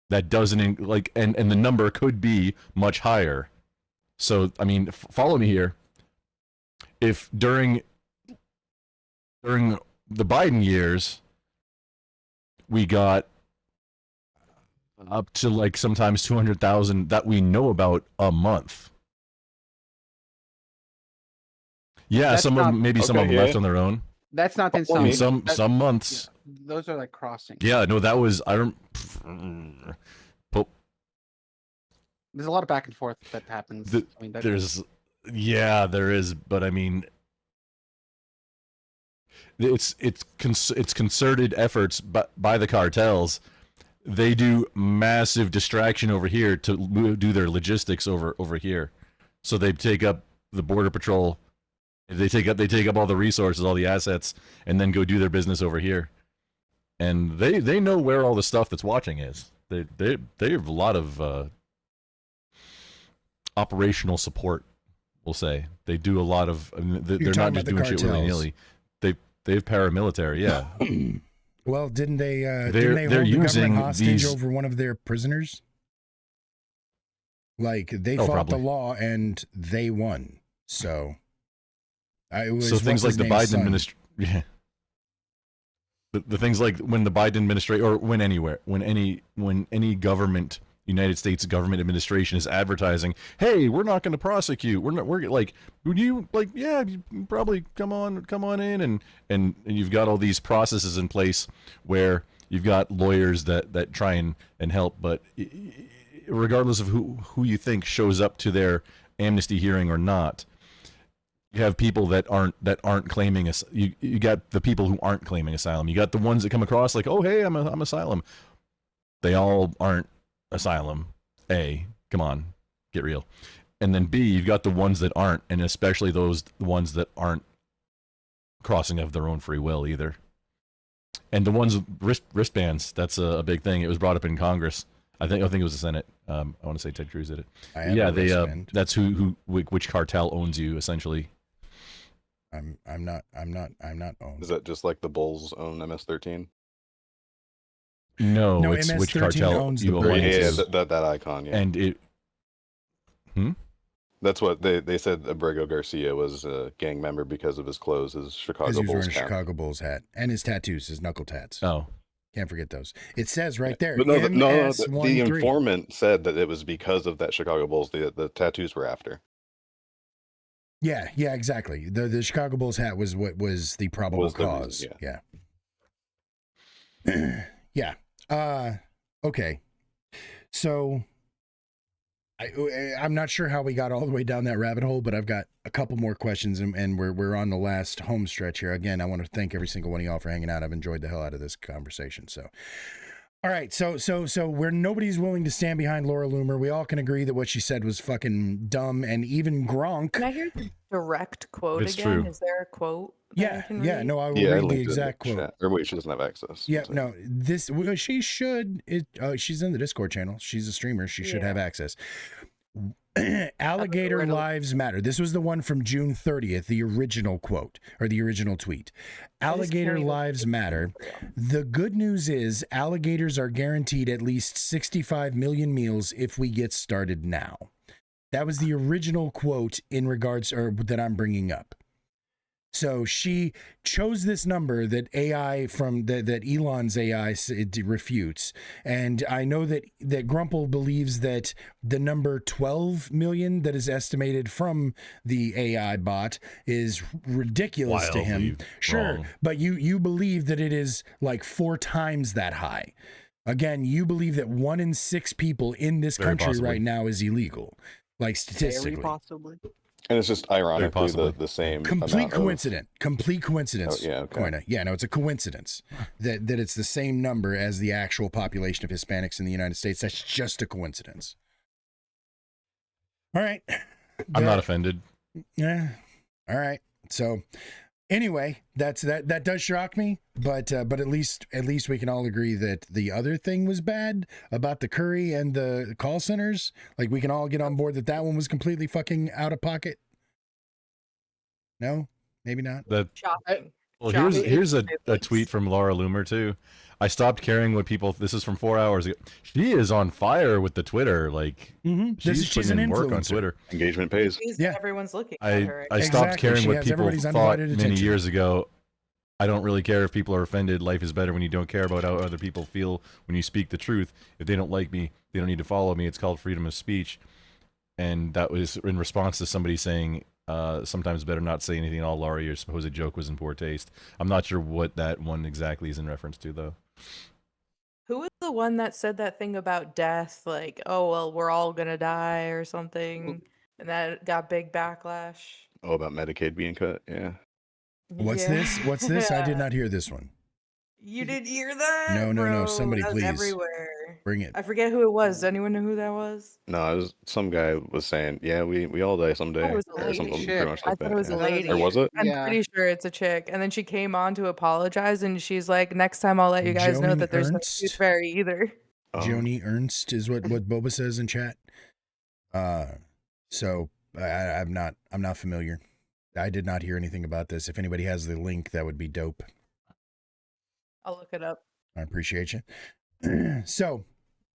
That doesn't and the number could be much higher. So I mean, follow me here. If during the Biden years we got up to like sometimes 200,000 that we know about a month. Yeah, That's some of not- them, maybe some of Okay, them yeah. left on their own. That's not Well, And insane. some months. Those are like crossing. Yeah, no, that was I don't. There's a lot of back and forth that happens. The- I mean, that, there is, but I mean, it's concerted efforts by the cartels. They do massive distraction over here to do their logistics over here. So they take up the border patrol. They take up all the resources, all the assets, and then go do their business over here. And they know where all the stuff that's watching is. They have a lot of operational support. We'll say they do a lot of. I mean, they're talking not about just the doing shit willy cartels. nilly. They have paramilitary. Yeah. well, didn't they? They're Didn't they hold the using government hostage these- over one of their prisoners? Like they Oh, fought the probably. law and they won. So, it was So things like what's the his name's Biden son. administration. Yeah. The things like when the Biden administration, or when any government, United States government administration is advertising, hey, we're not going to prosecute. We're like, would you like, yeah, you probably come on in, and you've got all these processes in place where you've got lawyers that try and help, but regardless of who you think shows up to their amnesty hearing or not, you have people that aren't claiming you got the people who aren't claiming asylum. You got the ones that come across like, oh hey, I'm asylum. They all aren't asylum. A, come on, get real. And then B, you've got the ones that aren't, and especially the ones that aren't crossing of their own free will either. And the ones with wristbands, that's a big thing. It was brought up in Congress. I think it was the Senate. I want to say Ted Cruz did it. I have Yeah, a wristband. that's which cartel owns you essentially. I'm not owned. Is that just like the Bulls own MS-13? No, No, it's which MS-13 cartel owns you the own. brand. Yeah, Yes. that icon. Yeah, And it. that's what they said. Abrego Garcia was a gang member because of his clothes, his Chicago Because he was Bulls wearing a cap. Chicago Bulls hat and his tattoos, his knuckle tats. Oh, Can't forget those. It says right there. But no, the MS-13. informant said that it was because of that Chicago Bulls. The tattoos were after. Yeah, exactly. The Chicago Bulls hat was what was the probable Was the cause. reason, Yeah. Yeah. Okay. So I'm not sure how we got all the way down that rabbit hole, but I've got a couple more questions, and we're on the last home stretch here. Again, I want to thank every single one of y'all for hanging out. I've enjoyed the hell out of this conversation. So, All right, so where nobody's willing to stand behind Laura Loomer, we all can agree that what she said was fucking dumb, and even Gronk. Can I hear the direct quote It's again? true. Is there a quote? That I can read? No, I will Yeah, I read the linked it in exact the quote. chat. Or wait, she doesn't have access. Yeah, One second. no, this she should. She's in the Discord channel. She's a streamer. She should have access. Alligator read a- lives matter. This was the one from June 30th, the original quote or the original tweet. Alligator can't even lives read matter. for real. The good news is alligators are guaranteed at least 65 million meals if we get started now. That was the original quote in regards, or that I'm bringing up. So she chose this number that AI from that Elon's AI refutes, and I know that Grumple believes that the number 12 million that is estimated from the AI bot is ridiculous to him. Wildly Sure, wrong. but you believe that it is like 4 times that high. Again, you believe that 1 in 6 people in this Very country possibly. right now is illegal, like statistically. Very possibly. And it's just ironically possibly. the same. Complete amount of- coincidence. Complete coincidence. Oh, yeah, okay. Koina. Yeah, no, it's a coincidence that it's the same number as the actual population of Hispanics in the United States. That's just a coincidence. All right. I'm not offended. Yeah. All right. So anyway, that does shock me, but at least we can all agree that the other thing was bad about the curry and the call centers. Like, we can all get on board that one was completely fucking out of pocket. No, maybe not. That Shocking. Well, Shocking. here's a At least. tweet from Laura Loomer too. I stopped caring what people. This is from 4 hours ago. She is on fire with the Twitter. Like she's She's putting an in work on influencer. Twitter. Engagement pays. Yeah. Everyone's looking at her. I stopped Exactly. caring She what has people everybody's thought undivided many attention. years ago. I don't really care if people are offended. Life is better when you don't care about how other people feel when you speak the truth. If they don't like me, they don't need to follow me. It's called freedom of speech. And that was in response to somebody saying, sometimes better not say anything at all, Laura. Your supposed joke was in poor taste. I'm not sure what that one exactly is in reference to, though. Who was the one that said that thing about death? Like, oh, well, we're all going to die or something. And that got big backlash. Oh, about Medicaid being cut. Yeah. What's Yeah. this? What's this? I did not hear this one. You didn't hear that? No, no, no. Bro, Somebody that was please. everywhere. Bring it. I forget who it was. Does anyone know who that was? No, it was some guy was saying, yeah, we all die someday, it was a or lady. something Shit. pretty much I like thought that. it was a yeah. lady. Or was it? I'm Yeah. pretty sure it's a chick. And then she came on to apologize, and she's like, "Next time, I'll let you guys know Joni that there's no Ernst? tooth fairy either." Oh, Joni Ernst is what Boba says in chat. So I'm not familiar. I did not hear anything about this. If anybody has the link, that would be dope. I'll look it up. I appreciate you. So,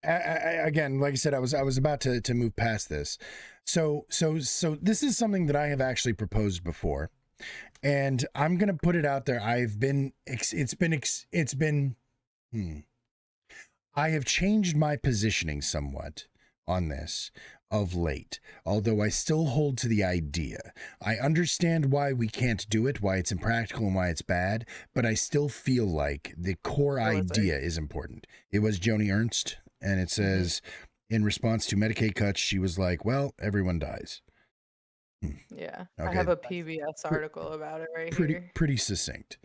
again, like I said, I was about to move past this. So this is something that I have actually proposed before, and I'm gonna put it out there. I have changed my positioning somewhat on this of late, although I still hold to the idea. I understand why we can't do it, why it's impractical and why it's bad, but I still feel like the core What was it? idea is important. It was Joni Ernst, and it says, in response to Medicaid cuts, she was like, well, everyone dies. Yeah, I Okay. have a PBS article about it right here. Pretty succinct.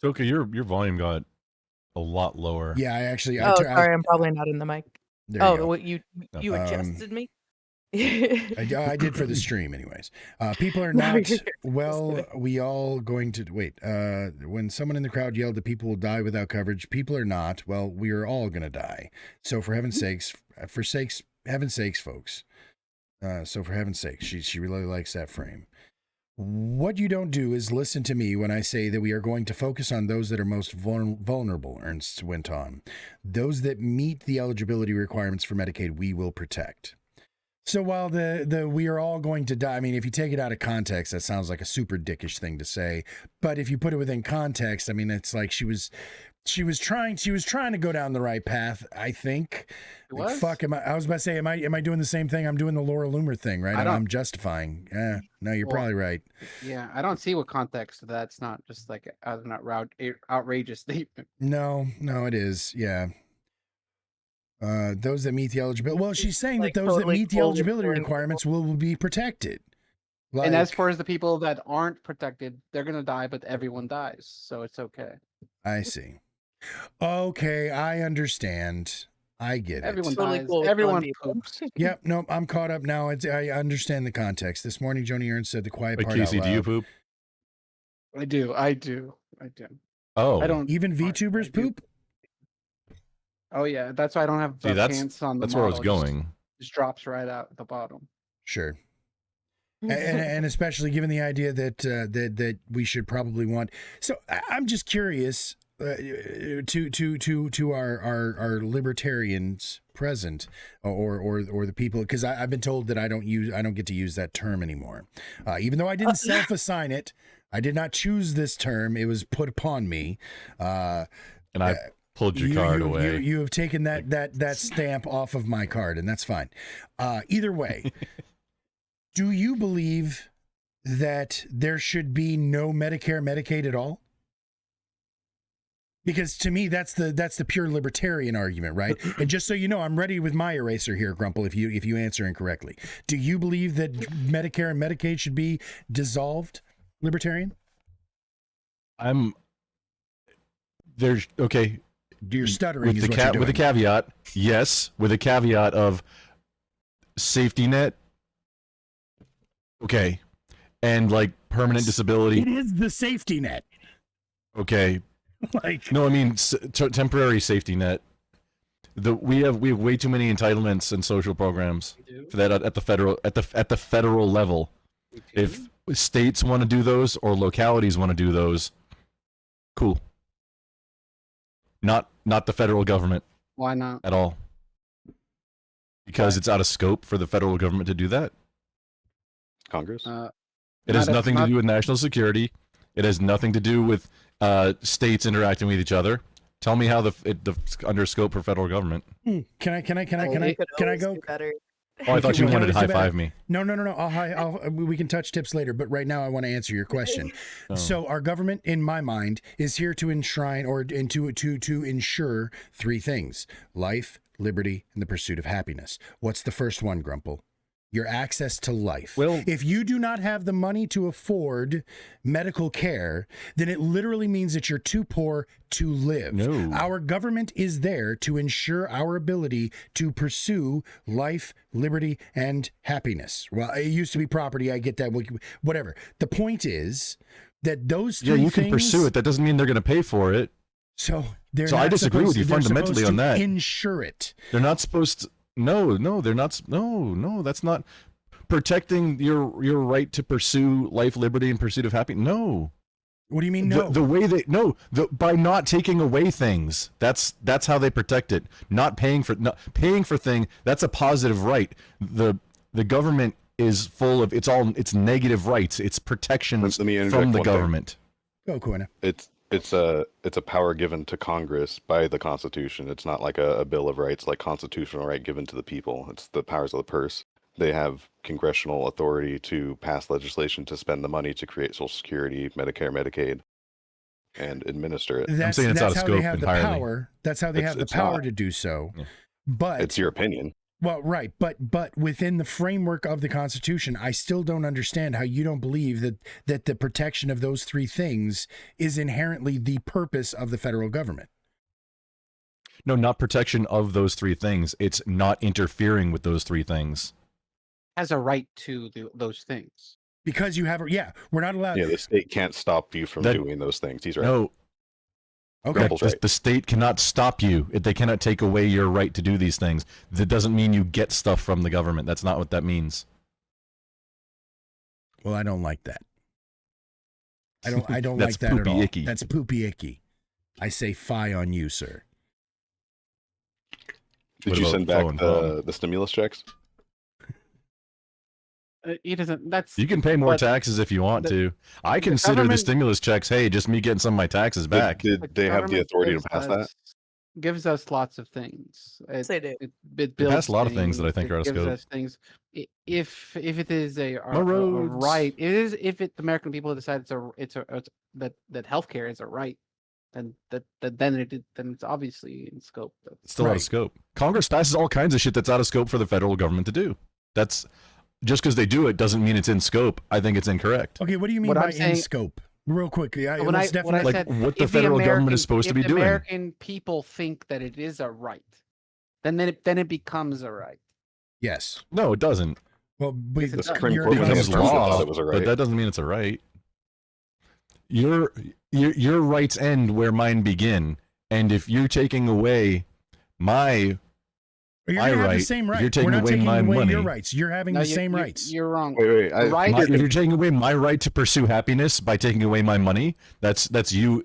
Toka, your volume got a lot lower. Yeah, I actually, Oh, sorry, I'm probably not in the mic. there you Oh, go. what you Um, adjusted me? I did for the stream anyways. People are No, not, you're good. well, Just we all going to, wait, when someone in the crowd yelled that people will die without coverage, people are not, well, we are all going to die. So for heaven's sakes, heaven's sakes, folks. So for heaven's sake, she really likes that frame. What you don't do is listen to me when I say that we are going to focus on those that are most vulnerable, Ernst went on. Those that meet the eligibility requirements for Medicaid, we will protect. So while the we are all going to die, I mean, if you take it out of context, that sounds like a super dickish thing to say. But if you put it within context, I mean, it's like she was trying to go down the right path, I think. Was? Fuck, I was about to say, am I doing the same thing? I'm doing the Laura Loomer thing, right? I don't- I'm justifying. No, you're Well, probably right. Yeah, I don't see what context that's not just like an outrageous statement. No, it is. Yeah. Those that meet the eligibility. Well, she's saying like, that those that totally meet the cold eligibility ignoring requirements will be protected. And as Like- far as the people that aren't protected, they're gonna die, but everyone dies, so it's okay. I see. Okay, I understand. I get it. Everyone Totally dies. cool with Everyone killing people. poops. Yep, no, I'm caught up now. I understand the context. This morning, Joni Ernst said the quiet Like part Casey, out do you loud. poop? I do. Oh, I don't. Even I VTubers do. poop? Oh yeah, that's why I don't have See, that's pants on the that's where I was model. It just- going. Just drops right out at the bottom. Sure. And especially given the idea that we should probably want. So I'm just curious to our libertarians present or the people, because I've been told that I don't get to use that term anymore, even though I didn't self-assign it. I did not choose this term. It was put upon me. And I pulled your card away. You have taken that stamp off of my card, and that's fine. Either way, do you believe that there should be no Medicare, Medicaid at all? Because to me, that's the pure libertarian argument, right? And just so you know, I'm ready with my eraser here, Grumple. If you answer incorrectly, do you believe that Medicare and Medicaid should be dissolved? Libertarian? There's okay. You're stuttering. With is what you're with a doing. caveat, yes, with a caveat of safety net. Okay, and like permanent disability. It is the safety net. Okay, Like no, I mean temporary safety net. We have way too many entitlements and social programs for that at the federal level. If states want to do those or localities want to do those, cool. Not the federal government Why not? at all. Because it's out of scope for the federal government to do that. Congress. It has Not if- nothing to not- do with national security. It has nothing to do with states interacting with each other. Tell me how the under scope for federal government. can I They could go? always do better. Oh, I thought you We can wanted to always do high better. five me. No. We can touch tips later, but right now I want to answer your question. Oh. So our government, in my mind, is here to enshrine and to ensure three things: life, liberty, and the pursuit of happiness. What's the first one, Grumple? Your access to life. Well- if you do not have the money to afford medical care, then it literally means that you're too poor to live. No. Our government is there to ensure our ability to pursue life, liberty, and happiness. Well, it used to be property. I get that. Whatever. The point is that those three Yeah, you things, can pursue it. That doesn't mean they're going to pay for it. So they're So I not disagree with supposed- you they're fundamentally supposed on to that. Insure it. They're not supposed to. No, they're not. No, that's not protecting your right to pursue life, liberty, and pursuit of happiness. No. What do you mean? No. The way they by not taking away things. That's how they protect it. Not paying for thing. That's a positive right. The government is full of it's negative rights. It's protections Let me interject from the one thing. government. Go, Quina. It's a power given to Congress by the Constitution. It's not like a Bill of Rights, like constitutional right given to the people. It's the powers of the purse. They have congressional authority to pass legislation to spend the money to create Social Security, Medicare, Medicaid, and administer it. That's, saying it's that's out of how scope they have entirely. the power. That's how they have the It's power not. to do so. Yeah. But It's your opinion. well, right, but within the framework of the Constitution, I still don't understand how you don't believe that the protection of those three things is inherently the purpose of the federal government. No, not protection of those three things. It's not interfering with those three things. Has a right to those things. Because you have, we're not allowed. Yeah, the state can't stop you from That- doing those things. He's right. No, Okay. Grumple's right. the state cannot stop you. They cannot take away your right to do these things. That doesn't mean you get stuff from the government. That's not what that means. Well, I don't like that. I don't That's like that at poopy all. icky. That's poopy icky. I say fie on you, sir. Did What you about send back phone home? the stimulus checks? He doesn't. That's You can pay more but taxes if you want the- to. I consider the government- stimulus checks, hey, just me getting some of my taxes back. Did they have the government authority to gives pass that? us- Gives us lots of things. Yes, they do. It They builds pass a lot of things that I think it are out of gives scope. us things. If it is a My roads. right, if the American people decide it's that healthcare is a right, then it's obviously in scope. It's still out Right. of scope. Congress passes all kinds of shit that's out of scope for the federal government to do. That's just because they do it doesn't mean it's in scope. I think it's incorrect. Okay, what do you mean What by I'm in saying- scope? Real quick, yeah, When let's I definitely. Like, said what the if federal government is American- supposed to if be the doing. American people think that it is a right, then it becomes a right. Yes. No, it doesn't. Well, but Yes, it The does. Supreme you're Court was Becomes against it, law, thought it was a but right. that doesn't mean it's a right. Your rights end where mine begin, and if you're taking away my You're my gonna have the right, same if right. you're taking We're not away taking my away your money- rights. You're having No, the same rights. You're wrong. Wait, The right if is- you're taking away my right to pursue happiness by taking away my money, that's you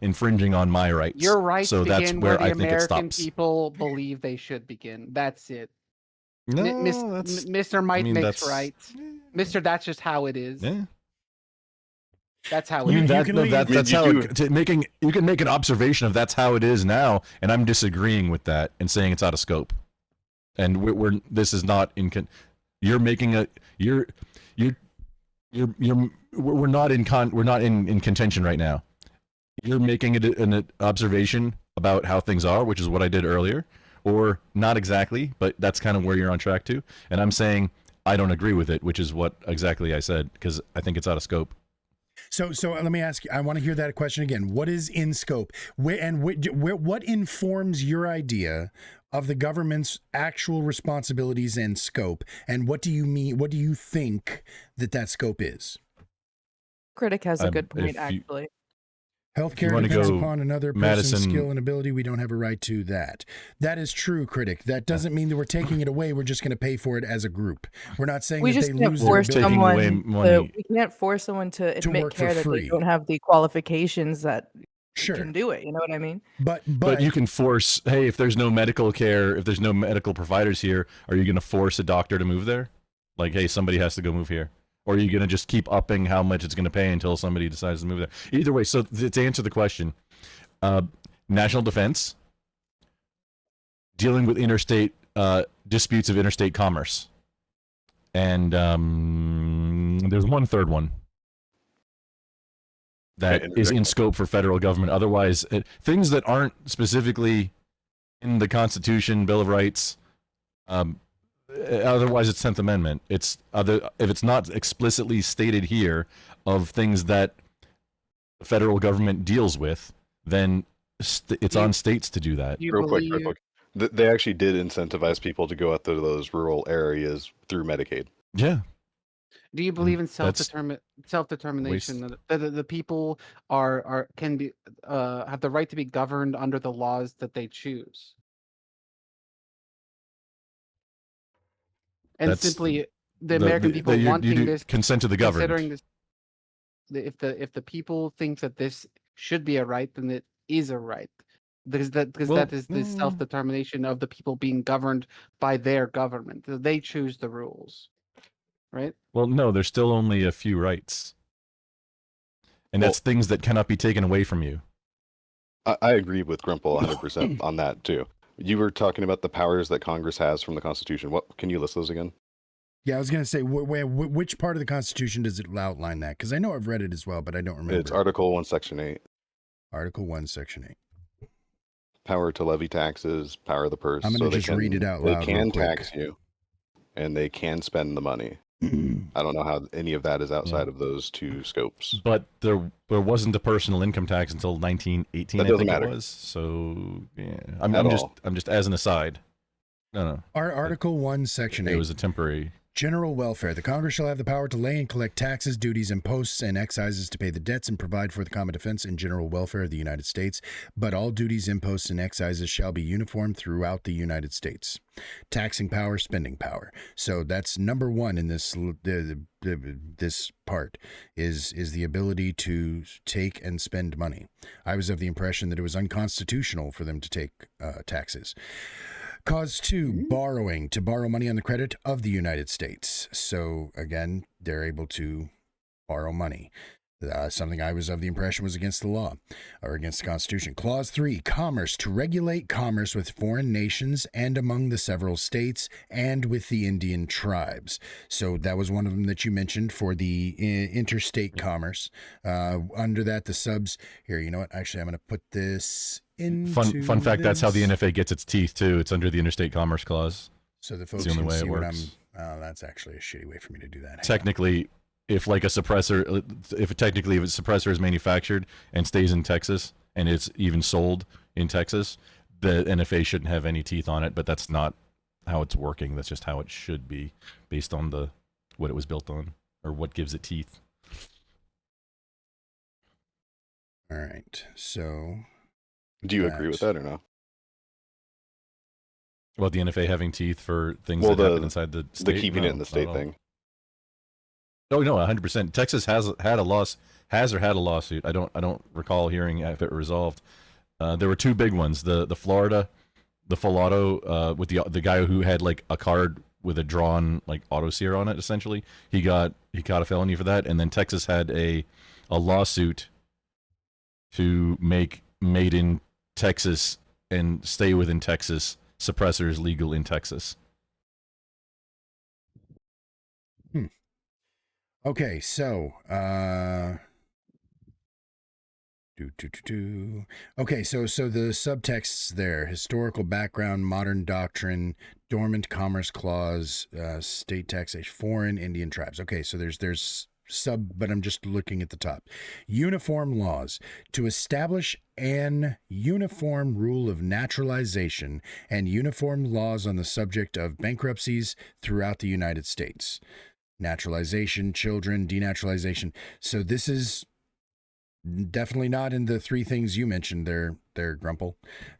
infringing on my rights. Your rights so that's begin where the I think it American stops. people believe they should begin. That's it. No, Mr. Mr. Mike mean, makes that's- rights. Mr. That's just how it is. Yeah. That's how I it mean, is. You can leave- that's you how do- you can make an observation of that's how it is now, and I'm disagreeing with that and saying it's out of scope. And we're this is not you're making a we're not in contention right now. You're making an observation about how things are, which is what I did earlier, or not exactly, but that's kind of where you're on track to. And I'm saying I don't agree with it, which is what exactly I said, because I think it's out of scope. So let me ask you. I want to hear that question again. What is in scope? What informs your idea of the government's actual responsibilities and scope? And what do you mean? What do you think that scope is? Critic has a good If point, you- actually. Healthcare wanna depends go upon another person's Madison- skill and ability. We don't have a right to that. That is true, Critic. That doesn't mean that we're taking it away. We're just going to pay for it as a group. We're not saying We that just they can't lose force their taking ability. away someone to, money. we can't force someone to admit work for care that free. they don't have the qualifications that Sure, can do it. You know what I mean? but But you can force, hey, if there's no medical care, if there's no medical providers here, are you going to force a doctor to move there? Like, hey, somebody has to go move here. Or are you going to just keep upping how much it's going to pay until somebody decides to move there? Either way, so to answer the question, national defense, dealing with interstate disputes of interstate commerce, and there's one third one that Okay, is in interject. scope for federal government. Otherwise, things that aren't specifically in the Constitution, Bill of Rights, otherwise it's 10th Amendment. It's if it's not explicitly stated here of things that the federal government deals with, then it's on states to do that. Do you Real quick. believe- They actually did incentivize people to go out to those rural areas through Medicaid. Yeah. Do you believe in that's self-determination? That the people can be have the right to be governed under the laws that they choose, and That's simply the American people you wanting do this, consent to the considering governed. this. If the people think that this should be a right, then it is a right. Because Well, that is the self-determination of the people being governed by their government. They choose the rules, right? Well, no, there's still only a few rights, and that's things that cannot be taken away from you. I agree with Grimple 100% on that too. You were talking about the powers that Congress has from the Constitution. What can you list those again? Yeah, I was going to say, which part of the Constitution does it outline that? Because I know I've read it as well, but I don't remember. It's Article 1, Section 8. Article 1, Section 8. Power to levy taxes, power of the purse. I'm gonna they just can, read it out They loud real can quick. tax you, and they can spend the money. I don't know how any of that is outside of those two scopes. But there wasn't a personal income tax until 1918. That I doesn't think matter. it was. So yeah, At all. I'm just as an aside. No. Article 1, Section 8. It was a temporary. General welfare. The Congress shall have the power to lay and collect taxes, duties, imposts, and excises to pay the debts and provide for the common defense and general welfare of the United States. But all duties, imposts, and excises shall be uniform throughout the United States. Taxing power, spending power. So that's number one in this this part is the ability to take and spend money. I was of the impression that it was unconstitutional for them to take taxes. Cause 2, borrowing, to borrow money on the credit of the United States. So again, they're able to borrow money. Something I was of the impression was against the law or against the Constitution. Clause 3, commerce, to regulate commerce with foreign nations and among the several states and with the Indian tribes. So that was one of them that you mentioned for the interstate commerce. Under that, the subs here, you know what? Actually, I'm going to put this into Fun fact, that's how the this. NFA gets its teeth too. It's under the Interstate Commerce Clause. So the folks the only can way it see what works. I'm. Oh, that's actually a shitty way for me to do that. Hang on. Technically, if like a suppressor, if a suppressor is manufactured and stays in Texas and it's even sold in Texas, the NFA shouldn't have any teeth on it. But that's not how it's working. That's just how it should be, based on what it was built on or what gives it teeth. All right. So Do you agree with that or no? About the NFA having teeth for things Well, that happen inside the state? The keeping No, it in the not state at all. thing. Oh no, 100%. Texas has had a lawsuit. I don't recall hearing if it resolved. There were two big ones. The Florida, the full auto with the guy who had like a card with a drawn like auto sear on it. Essentially, he got a felony for that. And then Texas had a lawsuit to make made in Texas and stay within Texas suppressors legal in Texas. okay, so okay, so the subtexts there: historical background, modern doctrine, dormant commerce clause, state taxation, foreign Indian tribes. Okay, so there's sub, but I'm just looking at the top. Uniform laws to establish an uniform rule of naturalization and uniform laws on the subject of bankruptcies throughout the United States. Naturalization, children, denaturalization. So this is definitely not in the three things you mentioned there, Grumple.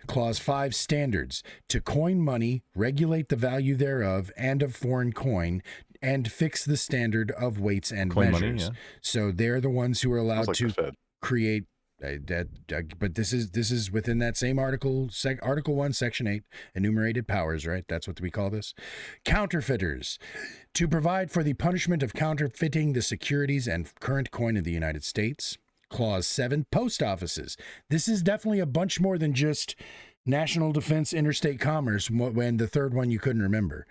Clause 5, standards to coin money, regulate the value thereof and of foreign coin, and fix the standard of weights and Coin measures. money, yeah. So they're the ones who are allowed Sounds like the to Fed. create but this is within that same article, Article 1, Section 8, enumerated powers, right? That's what we call this. Counterfeiters, to provide for the punishment of counterfeiting the securities and current coin of the United States. Clause 7, post offices. This is definitely a bunch more than just national defense, interstate commerce, when the third one you couldn't remember.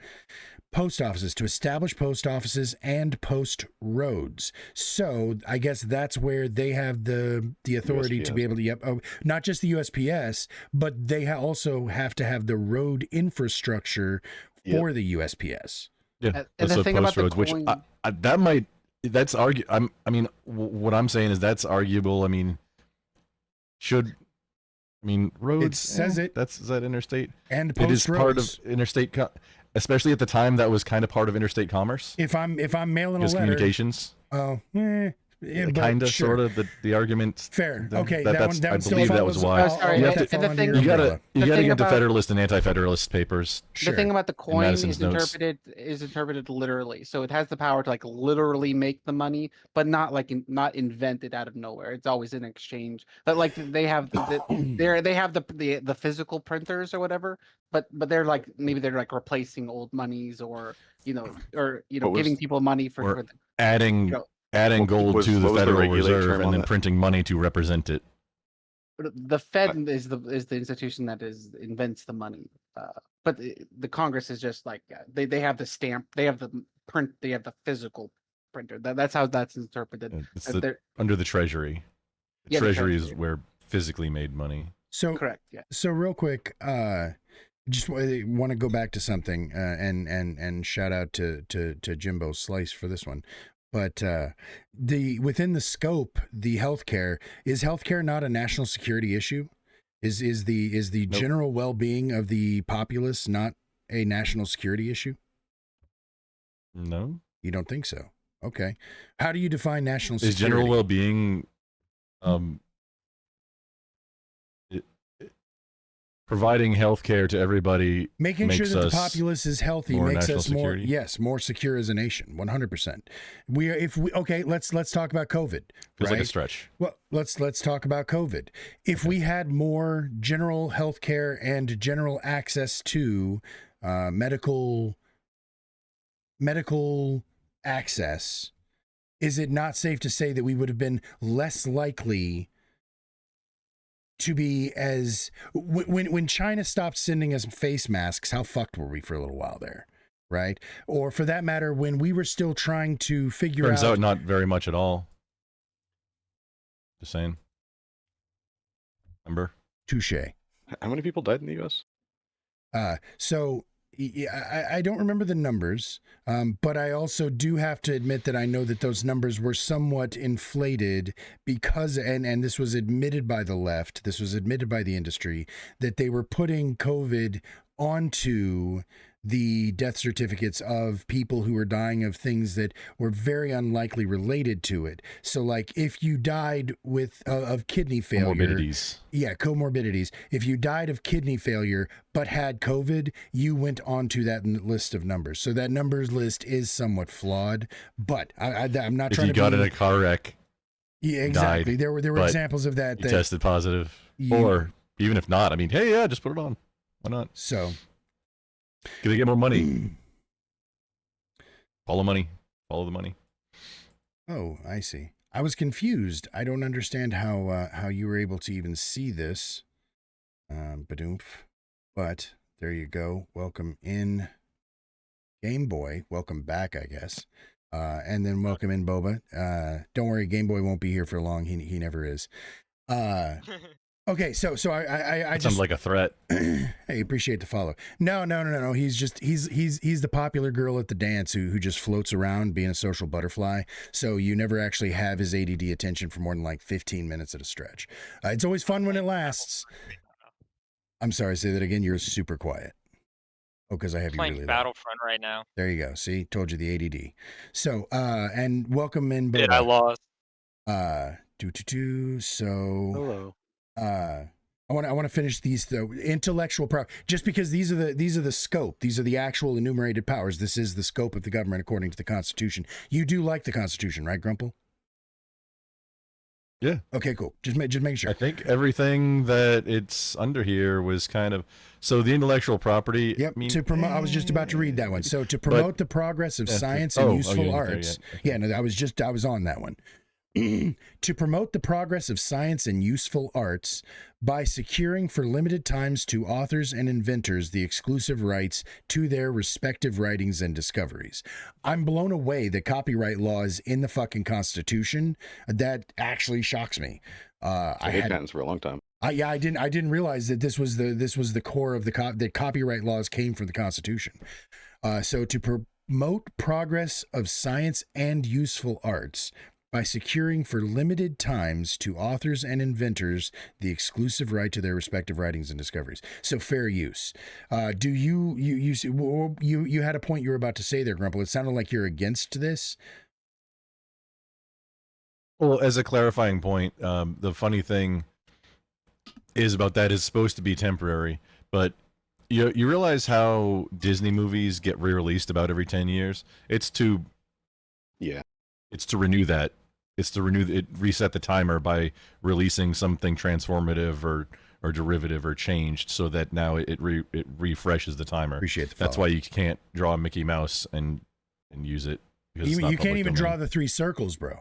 Post offices, to establish post offices and post roads. So I guess that's where they have the authority to be able to, not just the USPS, but they also have to have the road infrastructure for the USPS. Yeah, And the so thing about post the roads, which coin- that's what I'm saying is that's arguable. I mean, roads. It says it. Is that interstate? And It post is roads. part of interstate, especially at the time that was kind of part of interstate commerce. If I'm mailing Just a letter, communications. oh, but Kind of, sure. sort of the argument. Fair. there. Okay, That that one, one I still believe that was follows- why. Oh, sorry, you and have to, the thing- you gotta umbrella. you the gotta thing get into about- Federalist and Anti-Federalist papers. Sure. The thing about the coin Madison's is notes. interpreted literally, so it has the power to like literally make the money, but not like not invent it out of nowhere. It's always in exchange. But like they have they have the physical printers or whatever, but they're like maybe they're like replacing old monies or What was- giving people money for Or adding know, adding what gold was- to the what was the Federal regulate Reserve term and on then that? printing money to represent it. the Fed is the institution that invents the money. But the Congress is just like they have the stamp, they have the print, they have the physical printer. That's how that's interpreted. It's That they're- under the Treasury. The Yeah, the Treasury is Treasury. where physically made money. So correct, yeah. So real quick, just want to go back to something, and shout out to Jimbo Slice for this one. But within the scope, the healthcare is not a national security issue? Is the Nope. general well-being of the populace not a national security issue? No, You don't think so? Okay. How do you define national is security? general well-being providing health care to everybody Making sure makes that the us populace is healthy more makes national us more security? more secure as a nation. 100%. We are okay. Let's talk about COVID. feels like a right? stretch. Well, let's talk about COVID. If we had more general health care and general access to medical access, is it not safe to say that we would have been less likely to be as when China stopped sending us face masks? How fucked were we for a little while there, right? Or for that matter, when we were still trying to figure Turns out out not very much at all. Just saying. Remember? touche. How many people died in the U.S.? So I don't remember the numbers, but I also do have to admit that I know that those numbers were somewhat inflated because, and this was admitted by the left, this was admitted by the industry, that they were putting COVID onto the death certificates of people who were dying of things that were very unlikely related to it. So like if you died with of kidney failure, Comorbidities. yeah, comorbidities. If you died of kidney failure but had COVID, you went onto that list of numbers. So that numbers list is somewhat flawed, but I'm not If trying you to got be, in a car wreck, yeah, exactly. died, There were but examples of that. you that tested positive, you- or even if not, I mean, hey, yeah, just put it on. Why not? so Can they get more money? Follow money. Follow the money. Oh, I see. I was confused. I don't understand how you were able to even see this. Badoomf. But there you go. Welcome in, Game Boy. Welcome back, I guess. And then welcome in, Boba. Don't worry, Game Boy won't be here for long. He never is. Okay, so I That just sounds like a threat. Hey, appreciate the follow. No. He's the popular girl at the dance who just floats around being a social butterfly. So you never actually have his ADD attention for more than like 15 minutes at a stretch. It's always fun when it lasts. I'm sorry, say that again. You're super quiet. Oh, because I have you Playing really loud. Battlefront right now. There you go. See, told you the ADD. So, and welcome in, Dude, I Boba. lost. So. Hello. I want to finish these though. Intellectual property, just because these are the scope, these are the actual enumerated powers. This is the scope of the government according to the Constitution. You do like the Constitution, right, Grumple? Yeah. Okay, cool. Just make sure. I think everything that it's under here was kind of so the intellectual property. Yep. I mean, To promote, I was just about to read that one. So to promote the progress of Yeah, science and oh, useful yeah, arts. yeah. Yeah, no, I was on that one. To promote the progress of science and useful arts by securing for limited times to authors and inventors the exclusive rights to their respective writings and discoveries. I'm blown away that copyright law is in the fucking Constitution. That actually shocks me. I hate patents for a long time. I didn't realize that this was the core of that copyright laws came from the Constitution. So to promote progress of science and useful arts by securing for limited times to authors and inventors the exclusive right to their respective writings and discoveries. So fair use. Do you had a point you were about to say there, Grumple? It sounded like you're against this. Well, as a clarifying point, the funny thing is about that is supposed to be temporary, but you realize how Disney movies get re-released about every 10 years? It's to renew that. It's to reset the timer by releasing something transformative or derivative or changed so that now it refreshes the timer. Appreciate the That's follow. why you can't draw a Mickey Mouse and use it. because it's not You can't public even domain. draw the three circles, bro.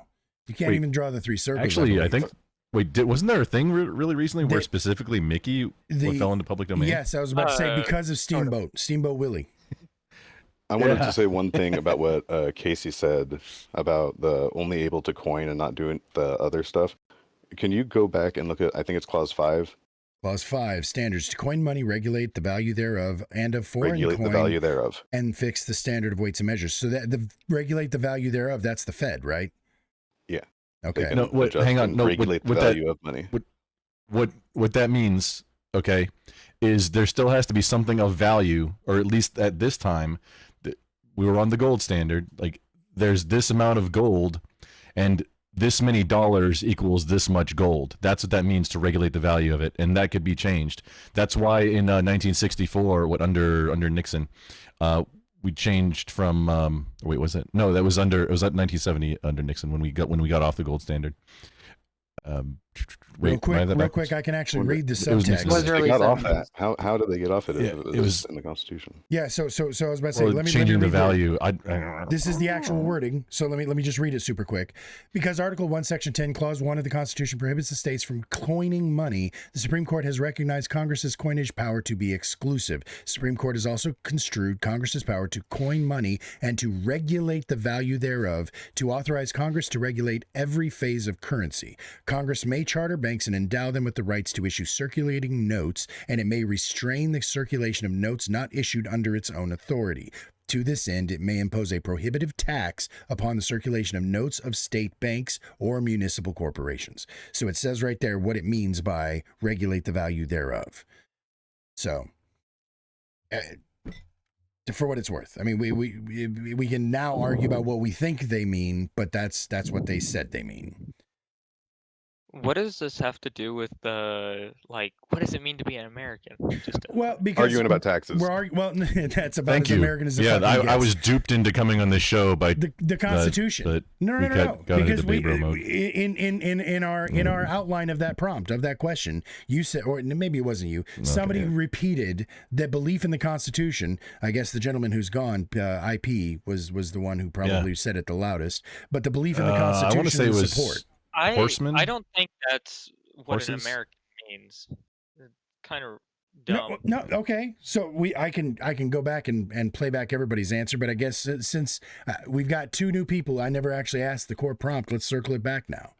You can't Wait, even draw the three circles. Actually, I believe. think. Wasn't there a thing really recently where specifically Mickey fell into public domain? Yes, I was about to say because of Steamboat Willie. I wanted to say one thing about what Casey said about the only able to coin and not doing the other stuff. Can you go back and look at, I think it's clause 5. Clause 5, standards to coin money, regulate the value thereof and of foreign Regulate coin. the value thereof. And fix the standard of weights and measures. So that the regulate the value thereof, that's the Fed, right? Yeah. Okay. No, hang on. No, regulate the value of money. What that means, okay, is there still has to be something of value, or at least at this time, we were on the gold standard. Like, there's this amount of gold, and this many dollars equals this much gold. That's what that means to regulate the value of it, and that could be changed. That's why in 1964, under Nixon, we changed from wait, was it? No, it was at 1970 under Nixon when we got off the gold standard. Real quick, I can actually read the subtext. They got off that. How did they get off it? Yeah, It was in the Constitution. Yeah, so I was about to say, Well, let me changing the read value. This is the actual wording. So let me just read it super quick. Because Article 1, Section 10, Clause 1 of the Constitution prohibits the states from coining money, the Supreme Court has recognized Congress's coinage power to be exclusive. The Supreme Court has also construed Congress's power to coin money and to regulate the value thereof, to authorize Congress to regulate every phase of currency. Congress may charter banks and endow them with the rights to issue circulating notes, and it may restrain the circulation of notes not issued under its own authority. To this end, it may impose a prohibitive tax upon the circulation of notes of state banks or municipal corporations. So it says right there what it means by regulate the value thereof. So, for what it's worth, I mean, we can now argue about what we think they mean, but that's what they said they mean. What does this have to do with the what does it mean to be an American? Just Well, because Arguing about taxes. well, that's about Thank as you. American as it Yeah, fucking I gets. was duped into coming on this show by the Constitution. but No, we got into because we debate mode. in our outline of that prompt of that question, you said, or maybe it wasn't you. Somebody repeated that belief in the Constitution. I guess the gentleman who's gone, IP, was the one who probably said it the loudest. But the belief in the Constitution I want to say it and was support. Horseman. I don't think that's what an Horses? American means. Kind of dumb. No, okay. So I can go back and play back everybody's answer, but I guess since we've got two new people, I never actually asked the core prompt. Let's circle it back now.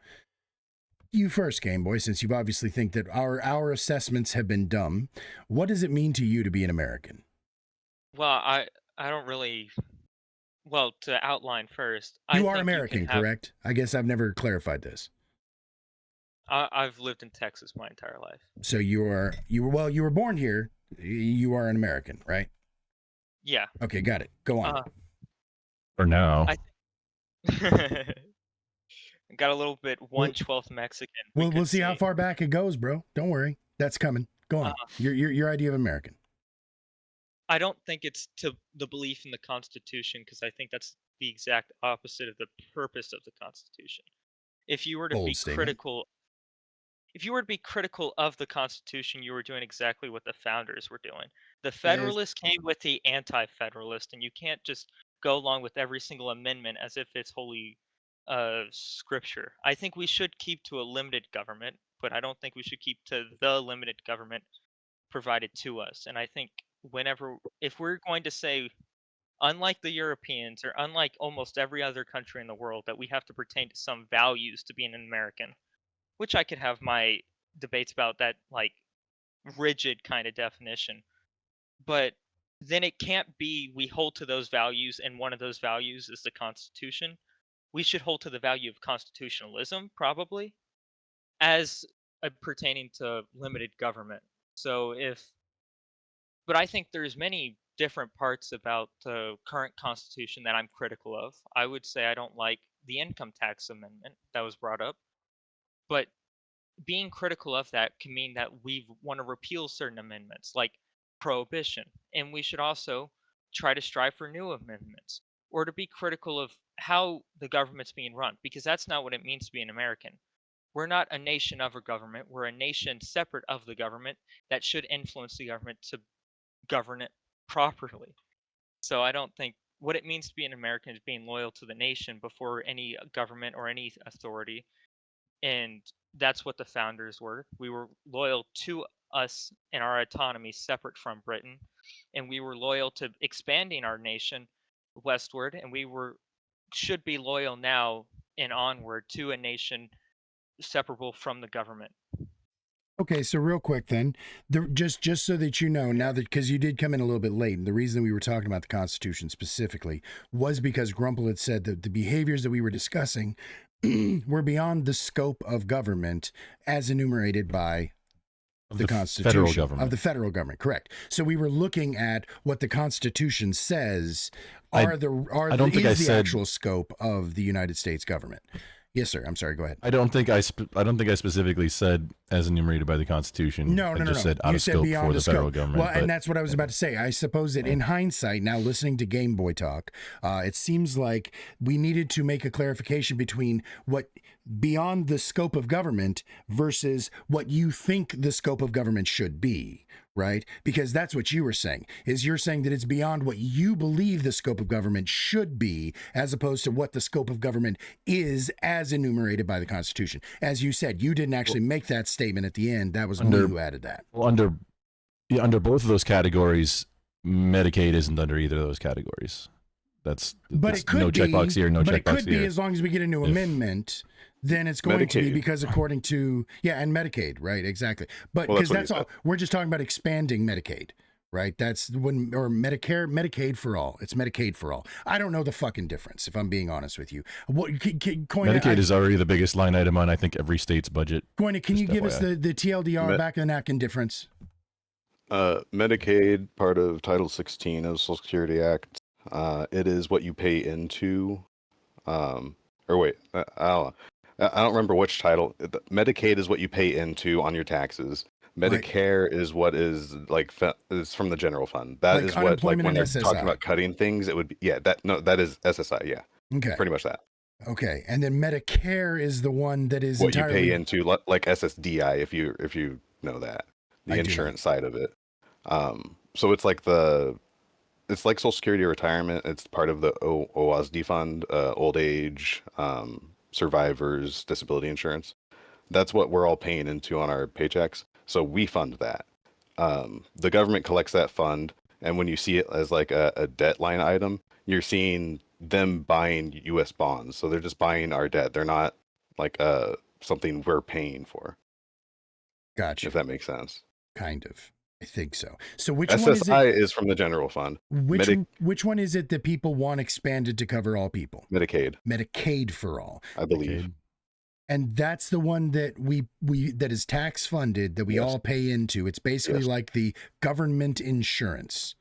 You first, Game Boy, since you obviously think that our assessments have been dumb. What does it mean to you to be an American? Well, I don't really. Well, to outline first, You I are think American, can have- correct? I guess I've never clarified this. I've lived in Texas my entire life. So you were born here. You are an American, right? Yeah. Okay, got it. Go on. For now. Got a little bit 1/12 Mexican. We'll see how far back it goes, bro. Don't worry. That's coming. Go on. Your idea of American. I don't think it's to the belief in the Constitution, because I think that's the exact opposite of the purpose of the Constitution. If you were to Bold be statement. critical, if you were to be critical of the Constitution, you were doing exactly what the founders were doing. The Federalists came with the Anti-Federalist, and you can't just go along with every single amendment as if it's holy scripture. I think we should keep to a limited government, but I don't think we should keep to the limited government provided to us. And I think if we're going to say, unlike the Europeans or unlike almost every other country in the world, that we have to pertain to some values to being an American, which I could have my debates about that, rigid kind of definition. But then it can't be we hold to those values, and one of those values is the Constitution. We should hold to the value of constitutionalism, probably, as pertaining to limited government. But I think there's many different parts about the current Constitution that I'm critical of. I would say I don't like the income tax amendment that was brought up. But being critical of that can mean that we want to repeal certain amendments, like prohibition. And we should also try to strive for new amendments, or to be critical of how the government's being run, because that's not what it means to be an American. We're not a nation of a government. We're a nation separate of the government that should influence the government to govern it properly. So I don't think what it means to be an American is being loyal to the nation before any government or any authority. And that's what the founders were. We were loyal to us and our autonomy separate from Britain. And we were loyal to expanding our nation westward. And we should be loyal now and onward to a nation separable from the government. Okay, so real quick then, just so that you know, now that, because you did come in a little bit late, and the reason we were talking about the Constitution specifically was because Grumple had said that the behaviors that we were discussing were beyond the scope of government as enumerated by the Constitution federal government. of the federal government. Correct. So we were looking at what the Constitution says I is the actual scope of the United States government. Yes, sir. I'm sorry. Go ahead. I don't think I specifically said as enumerated by the Constitution. I just said out You of said scope beyond for the the federal scope. government. Well, and that's what I was about to say. I suppose that in hindsight, now listening to Game Boy talk, it seems like we needed to make a clarification between what beyond the scope of government versus what you think the scope of government should be, right? Because that's what you were saying, is you're saying that it's beyond what you believe the scope of government should be, as opposed to what the scope of government is as enumerated by the Constitution. As you said, you didn't actually make that statement at the end. That was me who added that. Well, under both of those categories, Medicaid isn't under either of those categories. But it could no checkbox here, no checkbox here. But it could be as long as we get a new amendment then it's going to be Medicaid. because according to and Medicaid, right? Exactly. But Well, because that's what that's he all we're just talking about expanding Medicaid, right? That's when or Medicare, Medicaid for all. It's Medicaid for all. I don't know the fucking difference if I'm being honest with you. What Koina, Medicaid is already the biggest line item on I think every state's budget. Koina, can just you give us FYI. the TLDR Met- back of the napkin difference? Medicaid, part of Title 16 of the Social Security Act. It is what you pay into. Or wait, I don't know. I don't remember which title. Medicaid is what you pay into on your taxes. Right. Medicare is what is like is from the general fund. That Like is what unemployment when and they're talking SSI. about cutting things, it would be that is SSI. Yeah, Okay. pretty much that. Okay. And then Medicare is the one that is What you entirely pay into like SSDI if you know that, I the do insurance side of it. So it's like Social Security or retirement. It's part of the OASD fund, old age, survivors, disability insurance. That's what we're all paying into on our paychecks. So we fund that. The government collects that fund, and when you see it as like a debt line item, you're seeing them buying U.S. bonds. So they're just buying our debt. They're not like something we're paying for. Gotcha. If that makes sense. Kind of. I think so. So which SSI one is it? is from the general fund. Which one is it that people want expanded to cover all people? Medicaid, Medicaid for all. I believe. Medicaid. And that's the one that we that is tax funded that we Yes. all pay into. It's basically Yes. like the government insurance.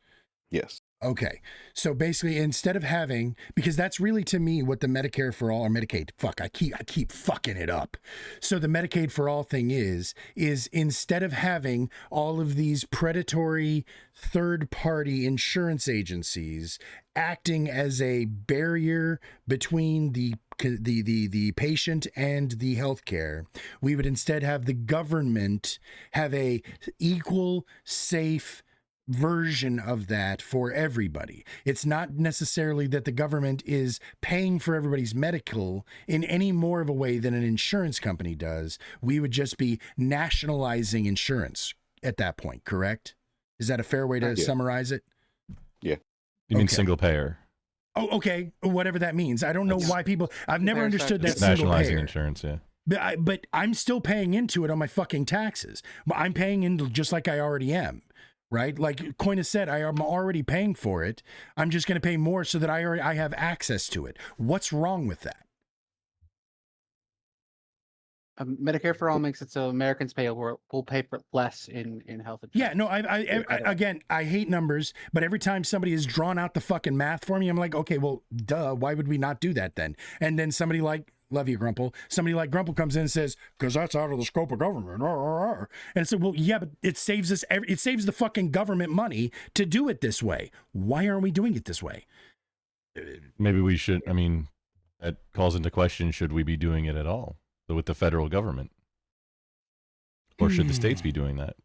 Yes. Okay. So basically instead of having, because that's really to me what the Medicare for all or Medicaid, I keep fucking it up. So the Medicaid for all thing is instead of having all of these predatory third party insurance agencies acting as a barrier between the patient and the healthcare, we would instead have the government have a equal, safe version of that for everybody. It's not necessarily that the government is paying for everybody's medical in any more of a way than an insurance company does. We would just be nationalizing insurance at that point, correct? Is that a fair way to Yeah. summarize it? You mean Okay. single payer? Oh, okay. Whatever that means. I don't know That's- why people, I've never Fair understood that It's single nationalizing payer. insurance, yeah. But I'm still paying into it on my fucking taxes. I'm paying into just like I already am, right? Like Koina said, I am already paying for it. I'm just going to pay more so that I have access to it. What's wrong with that? Medicare for all makes it so Americans will pay for less in health insurance. Yeah, no, again, I hate numbers, but every time somebody has drawn out the fucking math for me, I'm like, okay, well, duh, why would we not do that then? And then somebody like, love you, Grumple, somebody like Grumple comes in and says, because that's out of the scope of government. And it's like, well, yeah, but it saves us, it saves the fucking government money to do it this way. Why aren't we doing it this way? Maybe we should, I mean, that calls into question, should we be doing it at all with the federal government? Or should the states be doing that?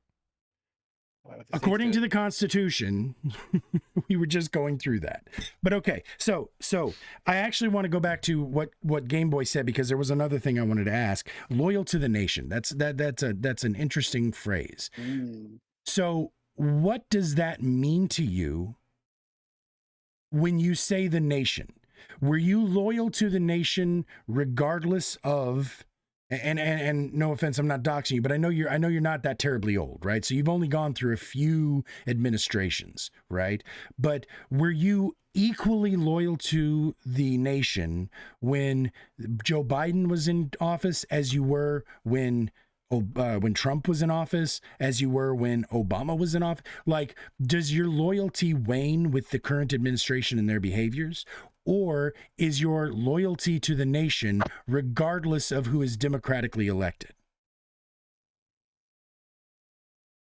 According to the Constitution, we were just going through that. But okay, so I actually want to go back to what Game Boy said, because there was another thing I wanted to ask. Loyal to the nation. That's an interesting phrase. So what does that mean to you when you say the nation? Were you loyal to the nation regardless of, and no offense, I'm not doxing you, but I know you're not that terribly old, right? So you've only gone through a few administrations, right? But were you equally loyal to the nation when Joe Biden was in office as you were when Trump was in office, as you were when Obama was in office? Like, does your loyalty wane with the current administration and their behaviors? Or is your loyalty to the nation regardless of who is democratically elected?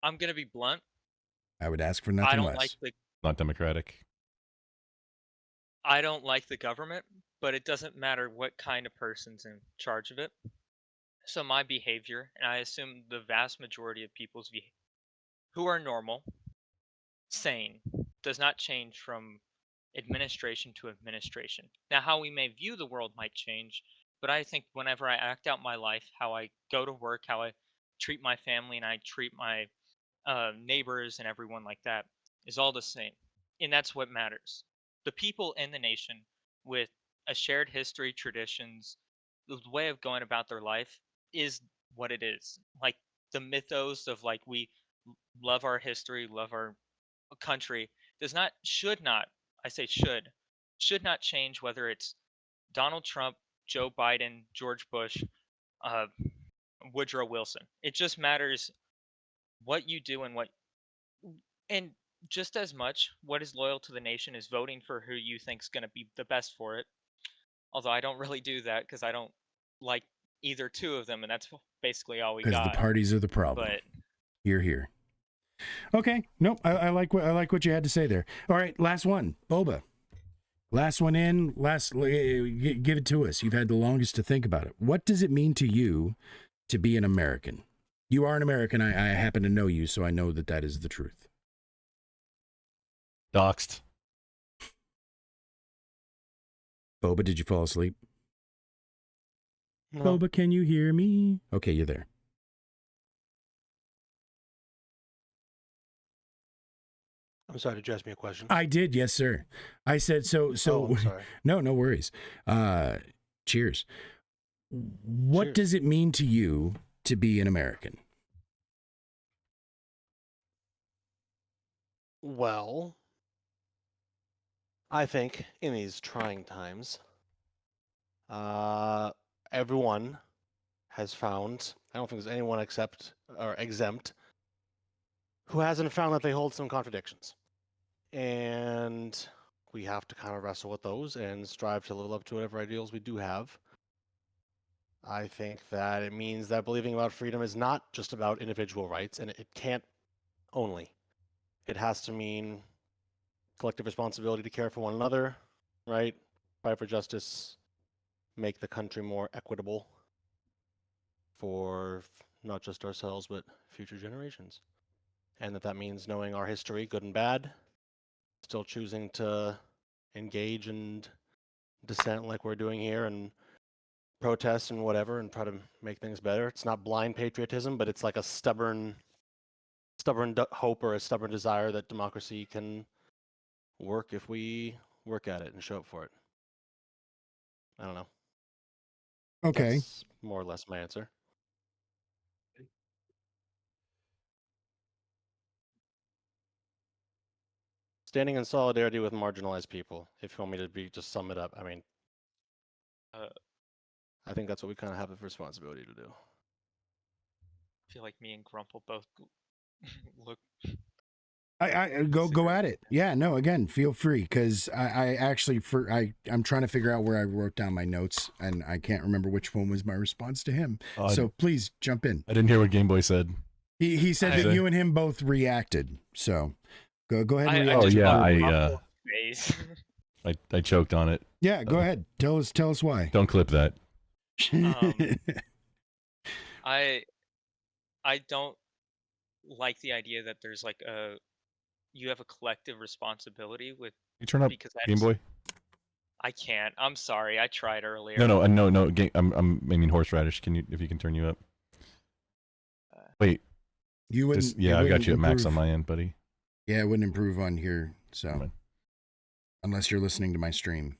I'm gonna be blunt. I would ask for nothing I don't less. like the Not democratic. I don't like the government, but it doesn't matter what kind of person's in charge of it. So my behavior, and I assume the vast majority of people's who are normal, sane, does not change from administration to administration. Now, how we may view the world might change, but I think whenever I act out my life, how I go to work, how I treat my family, and I treat my neighbors and everyone like that is all the same. And that's what matters. The people in the nation with a shared history, traditions, the way of going about their life is what it is. Like the mythos of like we love our history, love our country should not, I say should not change whether it's Donald Trump, Joe Biden, George Bush, uh, Woodrow Wilson. It just matters what you do and just as much what is loyal to the nation is voting for who you think is going to be the best for it. Although I don't really do that because I don't like either two of them, and that's basically all we Because the got. parties are the problem. But Here. Okay. Nope. I like what you had to say there. All right. Last one. Boba. Last one in. Give it to us. You've had the longest to think about it. What does it mean to you to be an American? You are an American. I happen to know you, so I know that is the truth. Doxed. Boba, did you fall asleep? No. Boba, can you hear me? Okay, you're there. I'm sorry, did you ask me a question? I did, yes, sir. I said so. Oh, I'm sorry. No worries. Cheers. What Cheers. does it mean to you to be an American? Well, I think in these trying times, everyone has found, I don't think there's anyone exempt who hasn't found that they hold some contradictions. And we have to kind of wrestle with those and strive to live up to whatever ideals we do have. I think that it means that believing about freedom is not just about individual rights, and it can't only. It has to mean collective responsibility to care for one another, right? Fight for justice, make the country more equitable for not just ourselves, but future generations. And that means knowing our history, good and bad, still choosing to engage and dissent like we're doing here and protest and whatever and try to make things better. It's not blind patriotism, but it's like a stubborn hope or a stubborn desire that democracy can work if we work at it and show up for it. I don't know. Okay. That's more or less my answer. Standing in solidarity with marginalized people. If you want me to just sum it up, I mean, I think that's what we kind of have a responsibility to do. I feel like me and Grumple both look. I go at it. Yeah, no, again, feel free, because I actually I'm trying to figure out where I wrote down my notes, and I can't remember which one was my response to him. So please jump in. I didn't hear what Game Boy said. He said that you and him both reacted. So go ahead and react. Oh yeah, I choked on it. Yeah, go ahead. Tell us why. Don't clip that. I don't like the idea that there's like you have a collective responsibility with. You turn up Game Boy. I can't. I'm sorry. I tried earlier. No. I'm meaning horseradish. If you can turn you up? Wait. You wouldn't. I got you at max on my end, buddy. Yeah, it wouldn't improve on here. So unless you're listening to my stream,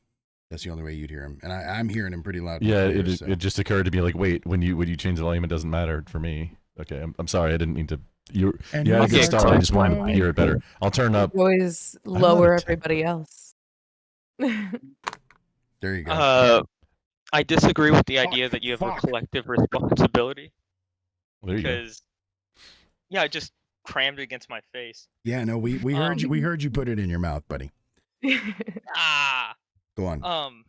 that's the only way you'd hear him. And I'm hearing him pretty loud. Yeah, it just occurred to me like, wait, when you change the volume, it doesn't matter for me. Okay, I'm sorry. I didn't mean to. You had a good start. I just wanted to hear it better. I'll turn up. Always lower everybody else. There you go. I disagree with the idea that you have a collective responsibility. There you go. Because I just crammed it against my face. Yeah, no, we heard you. We heard you put it in your mouth, buddy. Go on.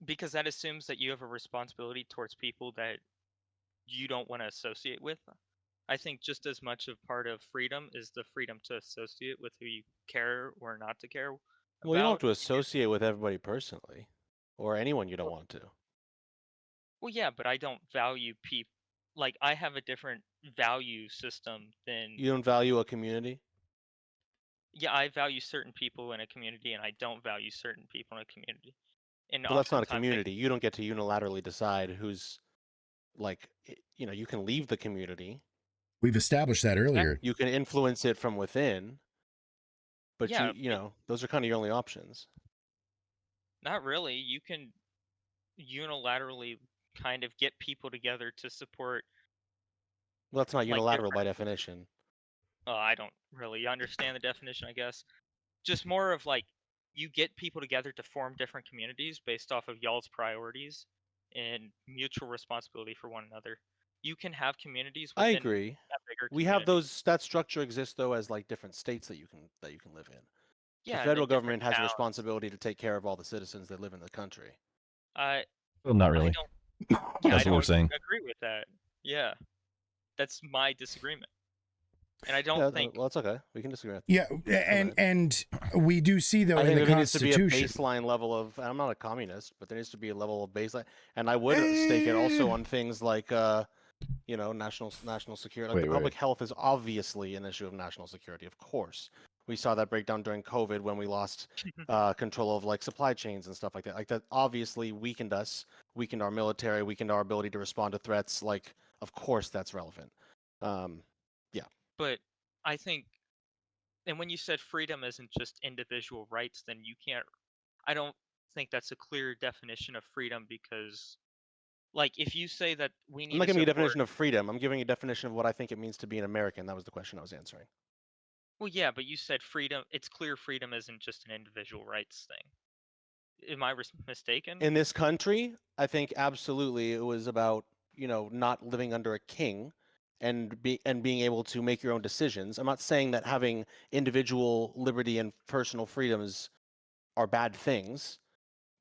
Because that assumes that you have a responsibility towards people that you don't want to associate with. I think just as much of part of freedom is the freedom to associate with who you care or not to care. Well, you don't have to associate with everybody personally, or anyone you don't want to. Well, yeah, but I don't value people. Like, I have a different value system than. You don't value a community? Yeah, I value certain people in a community, and I don't value certain people in a community. And well, that's not a community. You don't get to unilaterally decide who's, like, you can leave the community. We've established that earlier. You can influence it from within, but yeah, those are kind of your only options. Not really. You can unilaterally kind of get people together to support. Well, that's not like, unilateral by different- definition. I don't really understand the definition, I guess. Just more of like you get people together to form different communities based off of y'all's priorities and mutual responsibility for one another. You can have communities I within agree. that bigger We have community. that structure exists though as like different states that you can live in. Yeah, The and then federal different government has a towns. responsibility to take care of all the citizens that live in the country. I Well, not I really. don't. Yeah, I That's what we're don't saying. agree with that. Yeah, that's my disagreement, and I don't Yeah, think. well, it's okay. We can disagree. Yeah, and we do see though I in think the there needs to be a Constitution. baseline level of. I'm not a communist, but there needs to be a level of baseline, and I would stake it also on things like, national security. Like Wait, public wait. health is obviously an issue of national security, of course. We saw that breakdown during COVID when we lost control of like supply chains and stuff like that. Like that obviously weakened us, weakened our military, weakened our ability to respond to threats. Like, of course, that's relevant. But I think, and when you said freedom isn't just individual rights, then you can't. I don't think that's a clear definition of freedom because, like, if you say that we need I'm not to giving you a support, definition of freedom. I'm giving you a definition of what I think it means to be an American. That was the question I was answering. well, yeah, but you said freedom. It's clear freedom isn't just an individual rights thing. Am I mistaken? In this country, I think absolutely it was about, not living under a king and being able to make your own decisions. I'm not saying that having individual liberty and personal freedoms are bad things,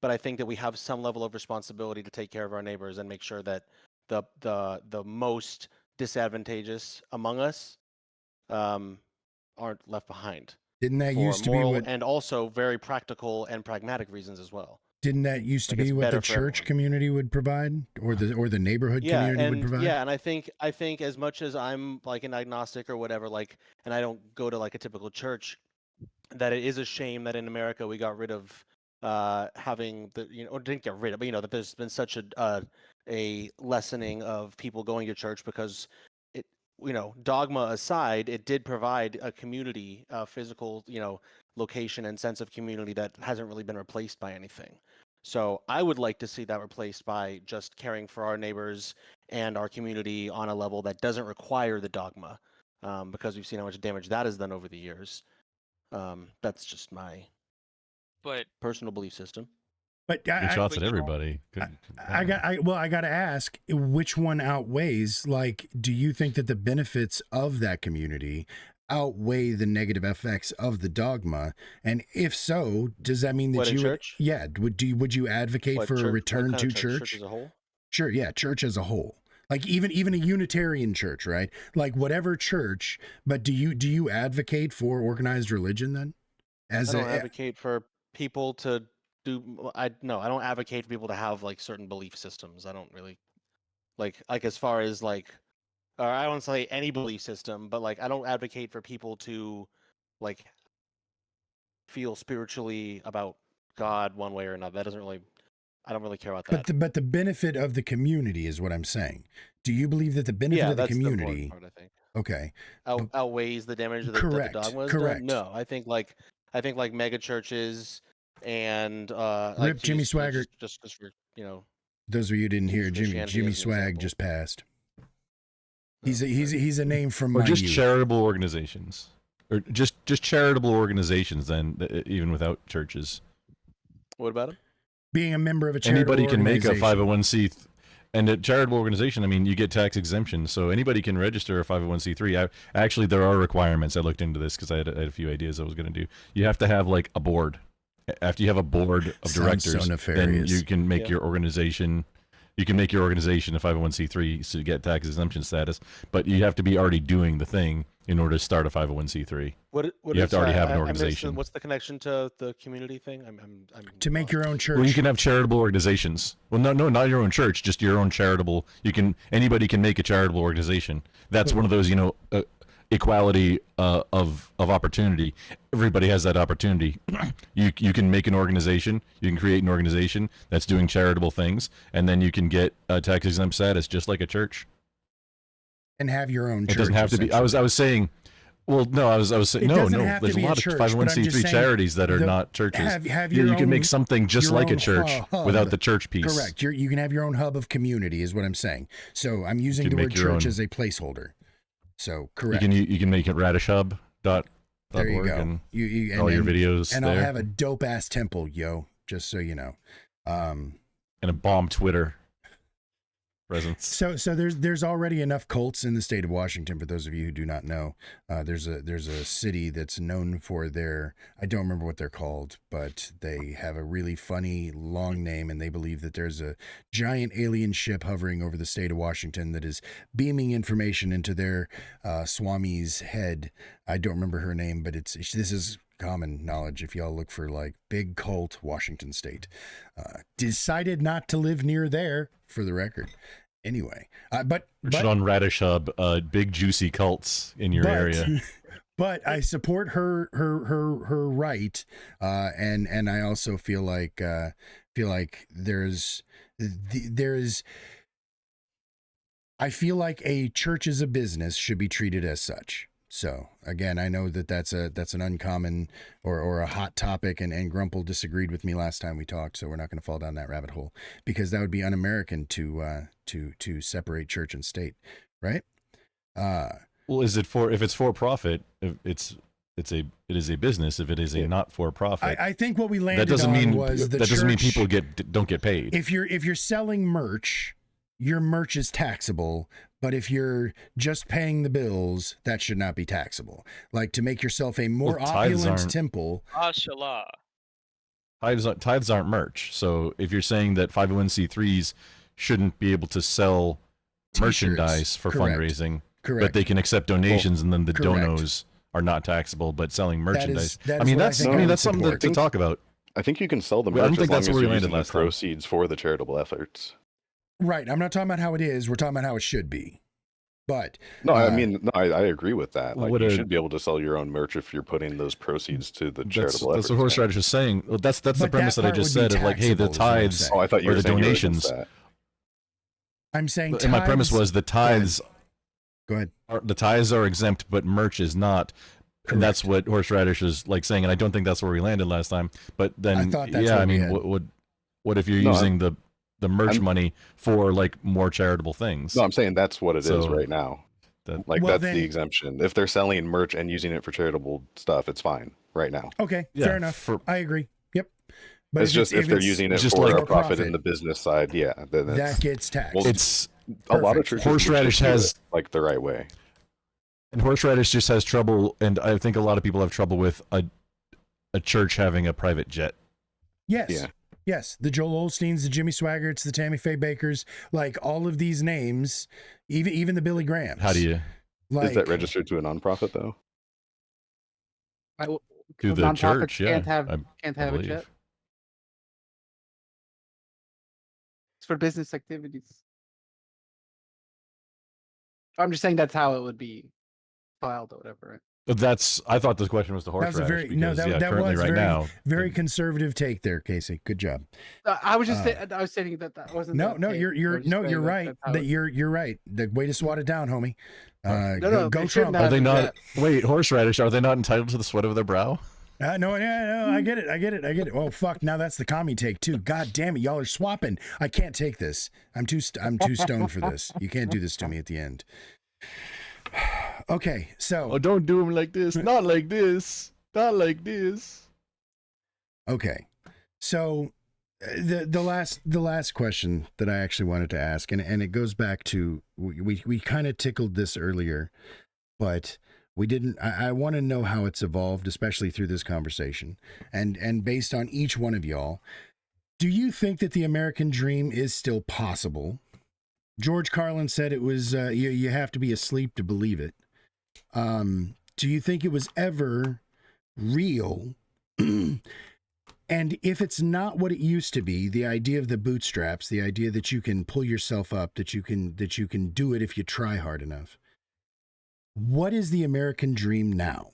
but I think that we have some level of responsibility to take care of our neighbors and make sure that the most disadvantageous among us aren't left behind. Didn't that For used to be moral what? and also very practical and pragmatic reasons as well. Didn't that used to Like, it's be what the better for church everyone. community would provide, or the neighborhood community would provide? Yeah, and I think as much as I'm like an agnostic or whatever, like, and I don't go to like a typical church, that it is a shame that in America we got rid of having the or didn't get rid of, but that there's been such a lessening of people going to church because it, dogma aside, it did provide a community, a physical, location and sense of community that hasn't really been replaced by anything. So I would like to see that replaced by just caring for our neighbors and our community on a level that doesn't require the dogma, because we've seen how much damage that has done over the years. That's just my But personal belief system. But Good shots but at you don't- everybody. I got to ask, which one outweighs? Like, do you think that the benefits of that community outweigh the negative effects of the dogma? And if so, does that mean that What, in you would, church? yeah, would you advocate What, for a church- what return kind to of church? church? Church as a whole? Sure, yeah, church as a whole. Like even a Unitarian church, right? Like whatever church, but do you advocate for organized religion then? I don't advocate for people to do. I don't advocate for people to have like certain belief systems. I don't really like as far as like, or I don't say any belief system, but like I don't advocate for people to like feel spiritually about God one way or another. That doesn't really. I don't really care about that. But the benefit of the community is what I'm saying. Do you believe that the benefit Yeah, of the that's the important community part, I think. okay, Outweighs the damage that the Correct, dogma has correct. done? No, I think like mega churches and Rip like Jimmy Swaggart. just for Those of you who didn't hear, use Jimmy Christianity as an Swag example. just passed. He's a name from Or my just youth. charitable organizations, or just charitable organizations. Then even without churches, What about him? Being a member of a charitable anybody can make a organization. 501c. And a charitable organization, I mean, you get tax exemption, so anybody can register a 501c3. Actually, there are requirements. I looked into this because I had a few ideas I was going to do. You have to have like a board. After you have a board of Sounds so directors, then nefarious. you can make Yeah. your organization. You can make your organization a 501c3 to get tax exemption status, but you have to be already doing the thing in order to start a 501c3. What You have to already have an I missed organization. what's the connection to the community thing? I'm To make your own church. Well, you can have charitable organizations. Well, no, not your own church, just your own charitable. Anybody can make a charitable organization. That's one of those, equality of opportunity. Everybody has that opportunity. You can make an organization. You can create an organization that's doing charitable things, and then you can get a tax exempt status, just like a church. and have your own church. It doesn't have to be. I was saying, Well, no, I was saying It no. doesn't have to There's a be a lot church, of but I'm 501c3 just saying charities that are the- not churches. have you your can make own- something just your like a own church hub. without the church piece. Correct. You can have your own hub of community, is what I'm saying. So I'm using can the word make your church own- as a placeholder. So correct. You can make it radishhub.org There you go. and You all your videos and there. I'll have a dope ass temple, yo. Just so you know. And a bomb Twitter presence. So there's already enough cults in the state of Washington. For those of you who do not know, there's a city that's known for their, I don't remember what they're called, but they have a really funny long name, and they believe that there's a giant alien ship hovering over the state of Washington that is beaming information into their Swami's head. I don't remember her name, but this is common knowledge if y'all look for like big cult Washington state. Decided not to live near there, for the record. Anyway, but on Radish Hub, big juicy cults in your area. But I support her right, and I also feel like I feel like a church as a business should be treated as such. So again, I know that's an uncommon or a hot topic, and Grumple disagreed with me last time we talked, so we're not going to fall down that rabbit hole, because that would be un-American to separate church and state, right? Well, if it's for profit, it is a business. If it is a not for profit, I think what we landed that doesn't on mean was the that doesn't mean church- people don't get paid. If you're selling merch, your merch is taxable, but if you're just paying the bills, that should not be taxable. Like, to make yourself a more Well, tithes opulent aren't- temple. Mashallah. Tithes aren't merch. So if you're saying that 501c3s shouldn't be able to sell T-shirts. merchandise for Correct. fundraising, Correct. but they can accept donations, and then the correct. donos are not taxable, but selling merchandise. that I is mean, what I that's think I would that's something support. to talk about. I think you can sell the Well, I merch don't think as long that's as where we you're landed using the last time. proceeds for the charitable efforts. Right. I'm not talking about how it is. We're talking about how it should be. But No, I mean, no, I agree with that. Like, What you a- should be able to sell your own merch if you're putting those proceeds to the That's charitable what efforts. Horseradish was saying. Well, that's the But premise that that I part just would be said of like, hey, the taxable is what I'm tithes saying. Oh, I thought you or were the saying you were against donations. that. I'm saying And my premise tithes- was the tithes. Go ahead. The tithes are exempt, but merch is not. And that's what Horseradish was like saying, and I don't think that's where we landed last time. But then, I thought that's yeah, what I we mean, had. what if you're No, using the merch I'm- money for like more charitable things? No, I'm saying that's what it is So, right now. that- Like, Well, that's then- the exemption. If they're selling merch and using it for charitable stuff, it's fine right now. Okay, Yeah, fair enough. for- I agree. Yep. But It's just if they're using it it's just for like a profit in the business side, yeah, then that it's, gets taxed. well, It's a lot of perfect. churches would Horseradish just do has- it, like, the right way. and Horseradish just has trouble, and I think a lot of people have trouble with a church having a private jet. Yes. Yeah. Yes. The Joel Osteens, the Jimmy Swaggarts, the Tammy Faye Bakers, like all of these names, even the Billy Grahams. How do you like, Is that registered to a nonprofit though? do the Nonprofits church? Yeah, can't have I can't have a believe. jet. It's for business activities. I'm just saying that's how it would be filed or whatever. Right? But I thought the question was the That was a horseradish very because no. That, yeah, that currently was right very now, very conservative take there, Casey. Good job. I was just I was saying that wasn't. No, the no, take. you're I was just saying right. that's how That it- you're right. The way to swat it down, homie. No, go they Trump. shouldn't are have they a not? jet. Wait, horseradish. Are they not entitled to the sweat of their brow? No, I get it. Oh fuck! Now that's the commie take too. God damn it, y'all are swapping. I can't take this. I'm too stoned for this. You can't do this to me at the end. Okay, so Oh, don't do them like this. Not like this. Not like this. okay, so the last question that I actually wanted to ask, and it goes back to we kind of tickled this earlier, but we didn't. I want to know how it's evolved, especially through this conversation, and based on each one of y'all, do you think that the American dream is still possible? George Carlin said it was. You have to be asleep to believe it. Do you think it was ever real? And if it's not what it used to be, the idea of the bootstraps, the idea that you can pull yourself up, that you can do it if you try hard enough. What is the American dream now?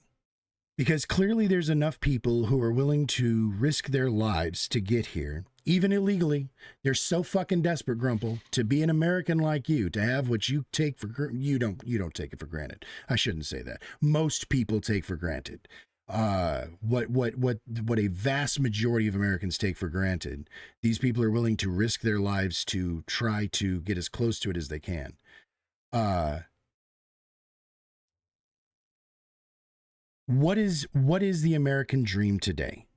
Because clearly there's enough people who are willing to risk their lives to get here. even illegally. They're so fucking desperate, Grumple, to be an American like you, to have what you take for you don't take it for granted. I shouldn't say that. Most people take for granted. What a vast majority of Americans take for granted. These people are willing to risk their lives to try to get as close to it as they can. What is the American dream today?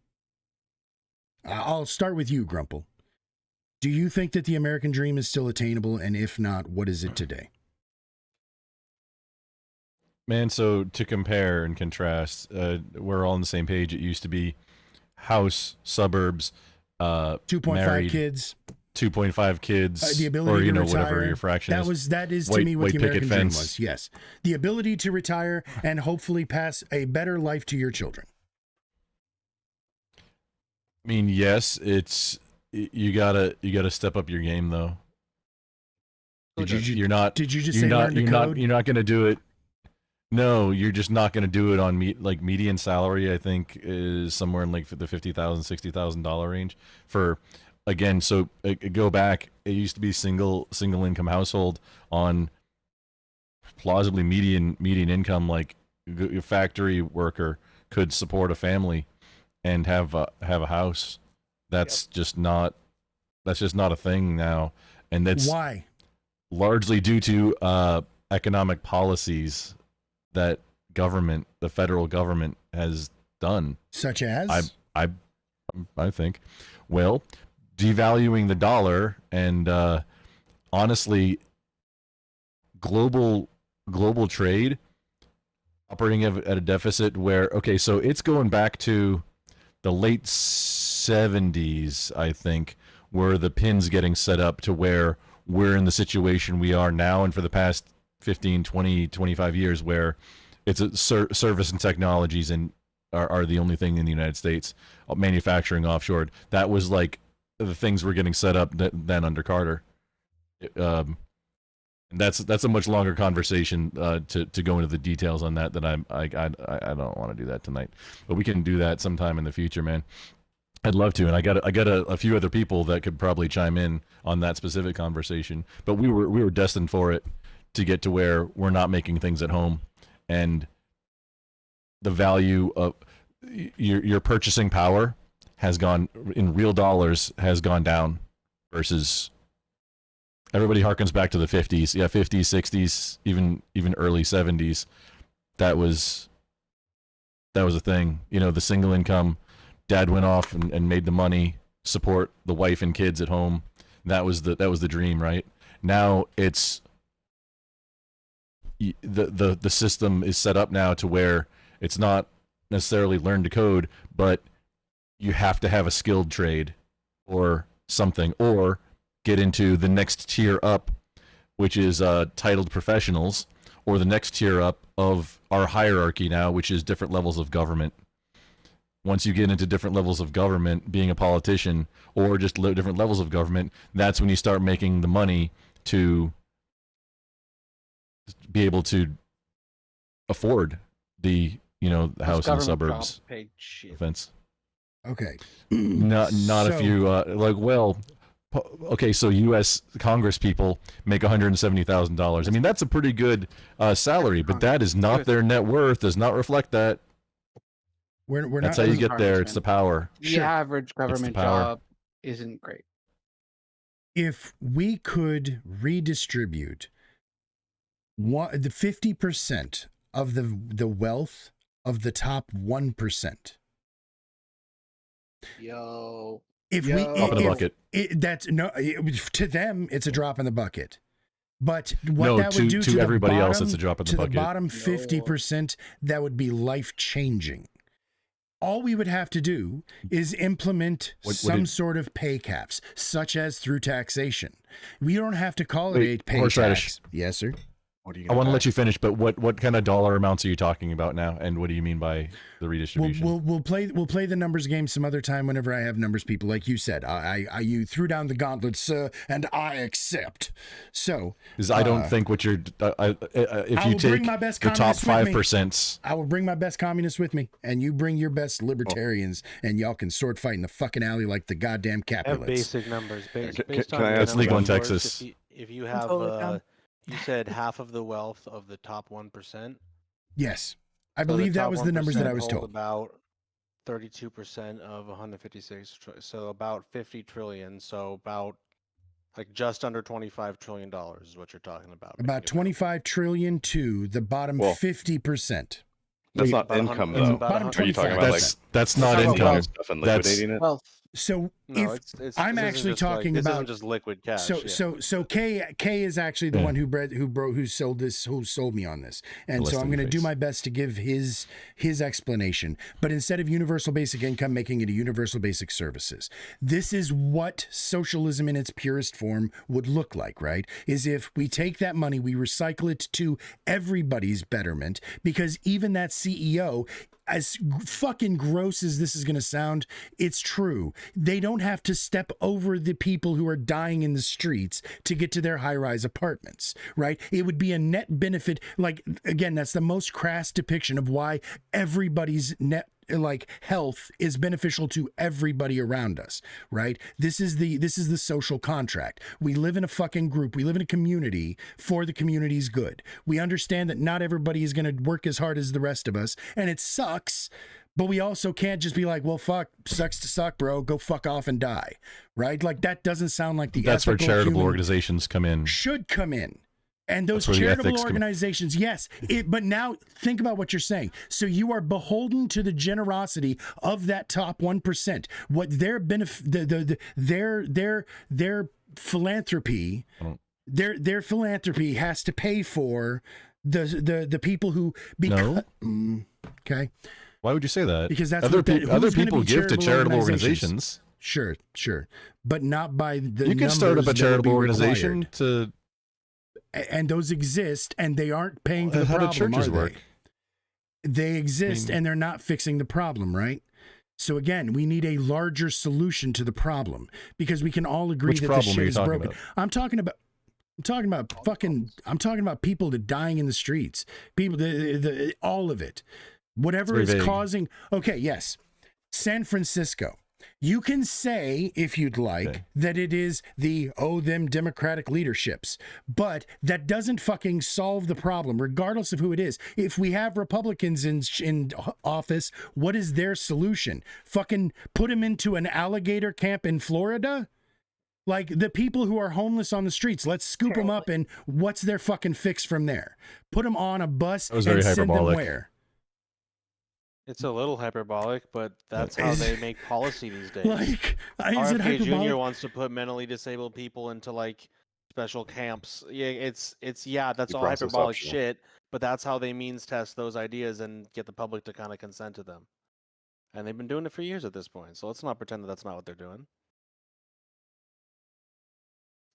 I'll start with you, Grumple. Do you think that the American dream is still attainable? And if not, what is it today? Man, so to compare and contrast, we're all on the same page. It used to be house, suburbs, 2.5 married, kids, 2.5 kids, the ability or to retire. whatever your fraction that is white, to me what the white American picket dream fence. was. Yes, the ability to retire and hopefully pass a better life to your children. I mean, yes, you gotta step up your game though. You're not. Did you just you're say not, learn to you're code? not. You're not gonna do it. No, you're just not going to do it on median salary. I think is somewhere in like the $50,000, $60,000 range for, again. So go back. It used to be single income household on plausibly median income. Like a factory worker could support a family and have a house. That's just not a thing now, and that's why largely due to economic policies that the federal government has done, such as I think, well, devaluing the dollar and honestly, global trade operating at a deficit. Where so it's going back to the late 70s, I think, where the pins getting set up to where we're in the situation we are now, and for the past 15, 20, 25 years where it's a service and technologies and are the only thing in the United States, manufacturing offshored. That was like the things were getting set up then under Carter. And that's a much longer conversation to go into the details on that I don't want to do that tonight, but we can do that sometime in the future, man. I'd love to, and I got a few other people that could probably chime in on that specific conversation. But we were destined for it, to get to where we're not making things at home, and the value of your purchasing power has gone in real dollars has gone down versus everybody harkens back to the 50s. Yeah, 50s, 60s, even early 70s. That was a thing. You know, the single income, dad went off and made the money, support the wife and kids at home. That was the dream, right? Now it's the system is set up now to where it's not necessarily learn to code, but you have to have a skilled trade or something, or get into the next tier up, which is titled professionals, or the next tier up of our hierarchy now, which is different levels of government. Once you get into different levels of government, being a politician or just different levels of government, that's when you start making the money to be able to afford the the house in the suburbs fence. Okay. Not if you so U.S. Congress people make $170,000. I mean, that's a pretty good salary, but that is not their net worth. Does not reflect that. We're that's not, how you get there. It's the power. The average government power. job isn't great. If we could redistribute the 50% of the wealth of the top 1%. Yo. If Yo. we Drop in the bucket. That's no to them it's a drop in the bucket. But what No, that would do to the everybody else, bottom- it's a drop in the to bucket. the bottom 50%, that would be life changing. All we would have to do is implement some sort of pay caps, such as through taxation. We don't have to call it a pay horseradish. tax. Yes, sir. What are you I gonna want to let tax? you finish, but what kind of dollar amounts are you talking about now, and what do you mean by the redistribution? We'll play the numbers game some other time whenever I have numbers, people. Like you said, you threw down the gauntlet, sir, and I accept. So, Because I don't think what you're if I you will bring take my best the top communists with me. 5%, I will bring my best communists with me, and you bring your best libertarians, and y'all can sword fight in the fucking alley like the goddamn I have Capulets. basic numbers. Based, Can- based can on I your ask- That's legal in numbers, Texas. If you have, totally down. you said half of the wealth of the top 1%. Yes, I So the believe that top was the numbers that I 1% was hold told. About 32% of 156, so about 50 trillion. So about like just under $25 trillion is what you're talking about. making About it 25 trillion to the bottom Well, 50%. That's Wait, not about a income hundred- it's though. about a Bottom hundred- Are you talking about like that's Let's not talk about income. wealth. stuff and That's- liquidating it? Wealth. So No, if it's I'm this isn't actually just like- talking this about isn't just liquid cash. so Kay is actually the Yeah. one who sold me on this, and Less so than I'm going to your do face. my best to give his explanation. But instead of universal basic income, making it a universal basic services. This is what socialism in its purest form would look like, right? Is if we take that money, we recycle it to everybody's betterment, because even that CEO, as fucking gross as this is going to sound, it's true. They don't have to step over the people who are dying in the streets to get to their high-rise apartments, right? It would be a net benefit. Like, again, that's the most crass depiction of why everybody's net health is beneficial to everybody around us, right? This is the social contract. We live in a fucking group. We live in a community for the community's good. We understand that not everybody is going to work as hard as the rest of us, and it sucks, but we also can't just be like, well, fuck, sucks to suck, bro, go fuck off and die, right? Like, that doesn't sound like the That's where ethical charitable human organizations come in. should come in. And those That's where the charitable ethics come in. organizations, yes. But now think about what you're saying. So you are beholden to the generosity of that top 1%. What their their philanthropy, their philanthropy has to pay for the people who okay. Why would you say that? Because that's other what that- other who's gonna people be give to charitable organizations? organizations. Sure, but not by the You can start up numbers a that charitable would be organization required. to. And those exist, and they aren't paying for the How do problem. churches are they? work? They exist, I mean- and they're not fixing the problem, right? So again, we need a larger solution to the problem, because we can all agree Which that the problem are shit you is talking broken. about? I'm talking about people that dying in the streets, people, all of it, whatever It's is very vague. causing. Okay, yes, San Francisco. You can say, if you'd like, Okay. that it is them democratic leaderships, but that doesn't fucking solve the problem, regardless of who it is. If we have Republicans in office, what is their solution? Fucking put them into an alligator camp in Florida? Like, the people who are homeless on the streets, let's scoop them up, and what's their fucking fix from there? Put them on a bus That was and very send them hyperbolic. where? It's a little hyperbolic, but that's how they make policy these days. Like, is it RFK Jr. hyperbolic? wants to put mentally disabled people into like special camps. Yeah, it's that's Due all process hyperbolic optional. shit, but that's how they means test those ideas and get the public to kind of consent to them. And they've been doing it for years at this point, so let's not pretend that that's not what they're doing.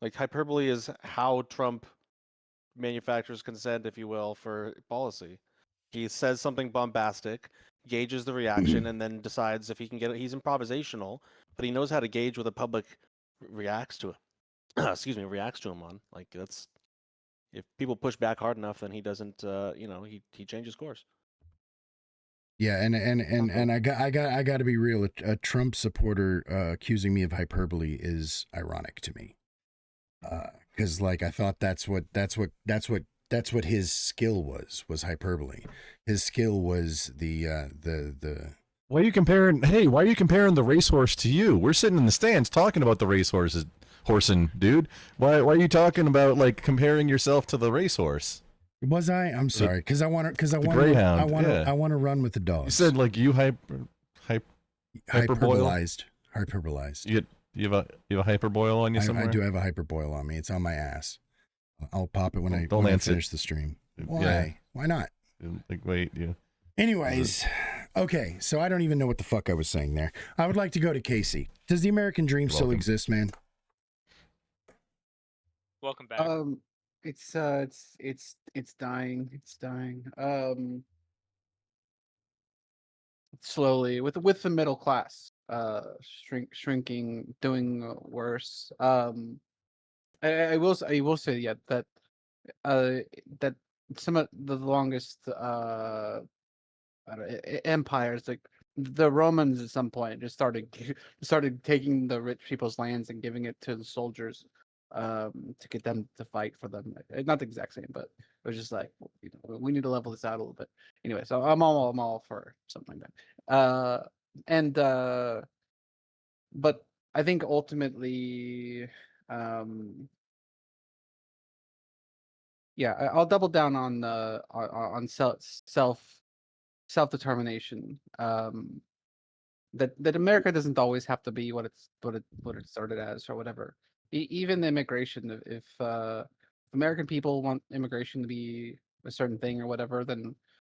Like, hyperbole is how Trump manufactures consent, if you will, for policy. He says something bombastic, gauges the reaction, and then decides if he can get it. He's improvisational, but he knows how to gauge what the public reacts to it. Reacts to him on. Like, that's, if people push back hard enough, then he doesn't. He changes course. Yeah, and I got to be real. A Trump supporter accusing me of hyperbole is ironic to me, because like I thought that's what his skill was hyperbole. His skill was the Why are you comparing? Hey, why are you comparing the racehorse to you? We're sitting in the stands talking about the racehorses, horsing, dude. Why are you talking about like comparing yourself to the racehorse? Was I? I'm sorry, because I want to Greyhound, I want to run with the dogs. You said like you hyperbolized. You have a hyperboil on you somewhere. I do have a hyperboil on me. It's on my ass. I'll pop it when I Don't answer. finish the stream. Why? Yeah. Why not? Like wait, yeah. Anyways, okay, so I don't even know what the fuck I was saying there. I would like to go to Casey. Does the American dream still Welcome. exist, man? Welcome back. It's dying. It's dying. Slowly with the middle class shrinking, doing worse. I will say, yeah, that uh that some of the longest I don't, empires, like the Romans at some point just started taking the rich people's lands and giving it to the soldiers to get them to fight for them. Not the exact same, but it was just like, we need to level this out a little bit. Anyway, so I'm all for something like that. And But I think ultimately, yeah, I'll double down on on self determination. That America doesn't always have to be what it started as or whatever. Even immigration, if American people want immigration to be a certain thing or whatever, then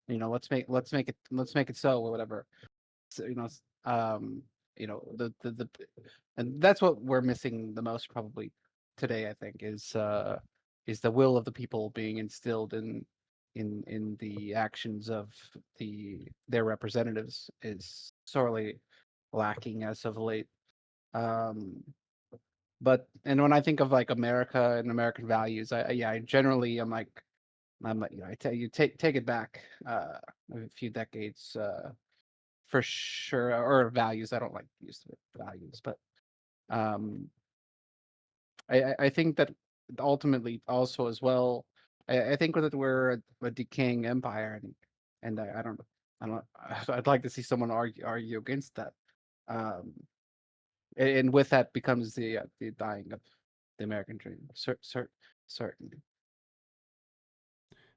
let's make it so or whatever. So, the and that's what we're missing the most probably today, I think, is the will of the people being instilled in the actions of their representatives is sorely lacking as of late. Um, and when I think of like America and American values, I generally I'm like, I tell you, take it back a few decades for sure, or values. I don't like to use the word values, but um, I think that ultimately also as well, I think that we're a decaying empire, and I don't I'd like to see someone argue against that. Um, and with that becomes the dying of the American dream. Certainly.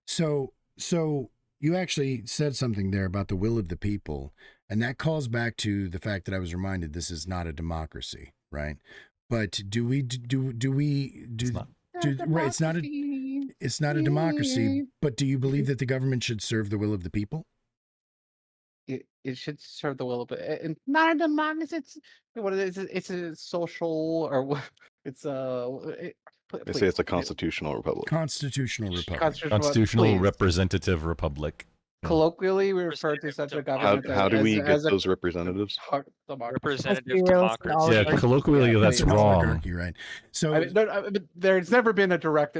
So you actually said something there about the will of the people, and that calls back to the fact that I was reminded this is not a democracy, right? But do we It's not. right? It's not a democracy. But do you believe that the government should serve the will of the people? It should serve the will of it, and not a democracy. It's what it is. It's a social or what? It's They say please. it's a constitutional republic. Constitutional republic. Constitutional Please. representative republic. Yeah. Colloquially, we refer to such a government How do we get as a those representatives? democracy. Representative be realistic, democracy. all Yeah, of us. colloquially, Yeah, that's It's an wrong. oligarchy, right? So I mean, there's never been a direct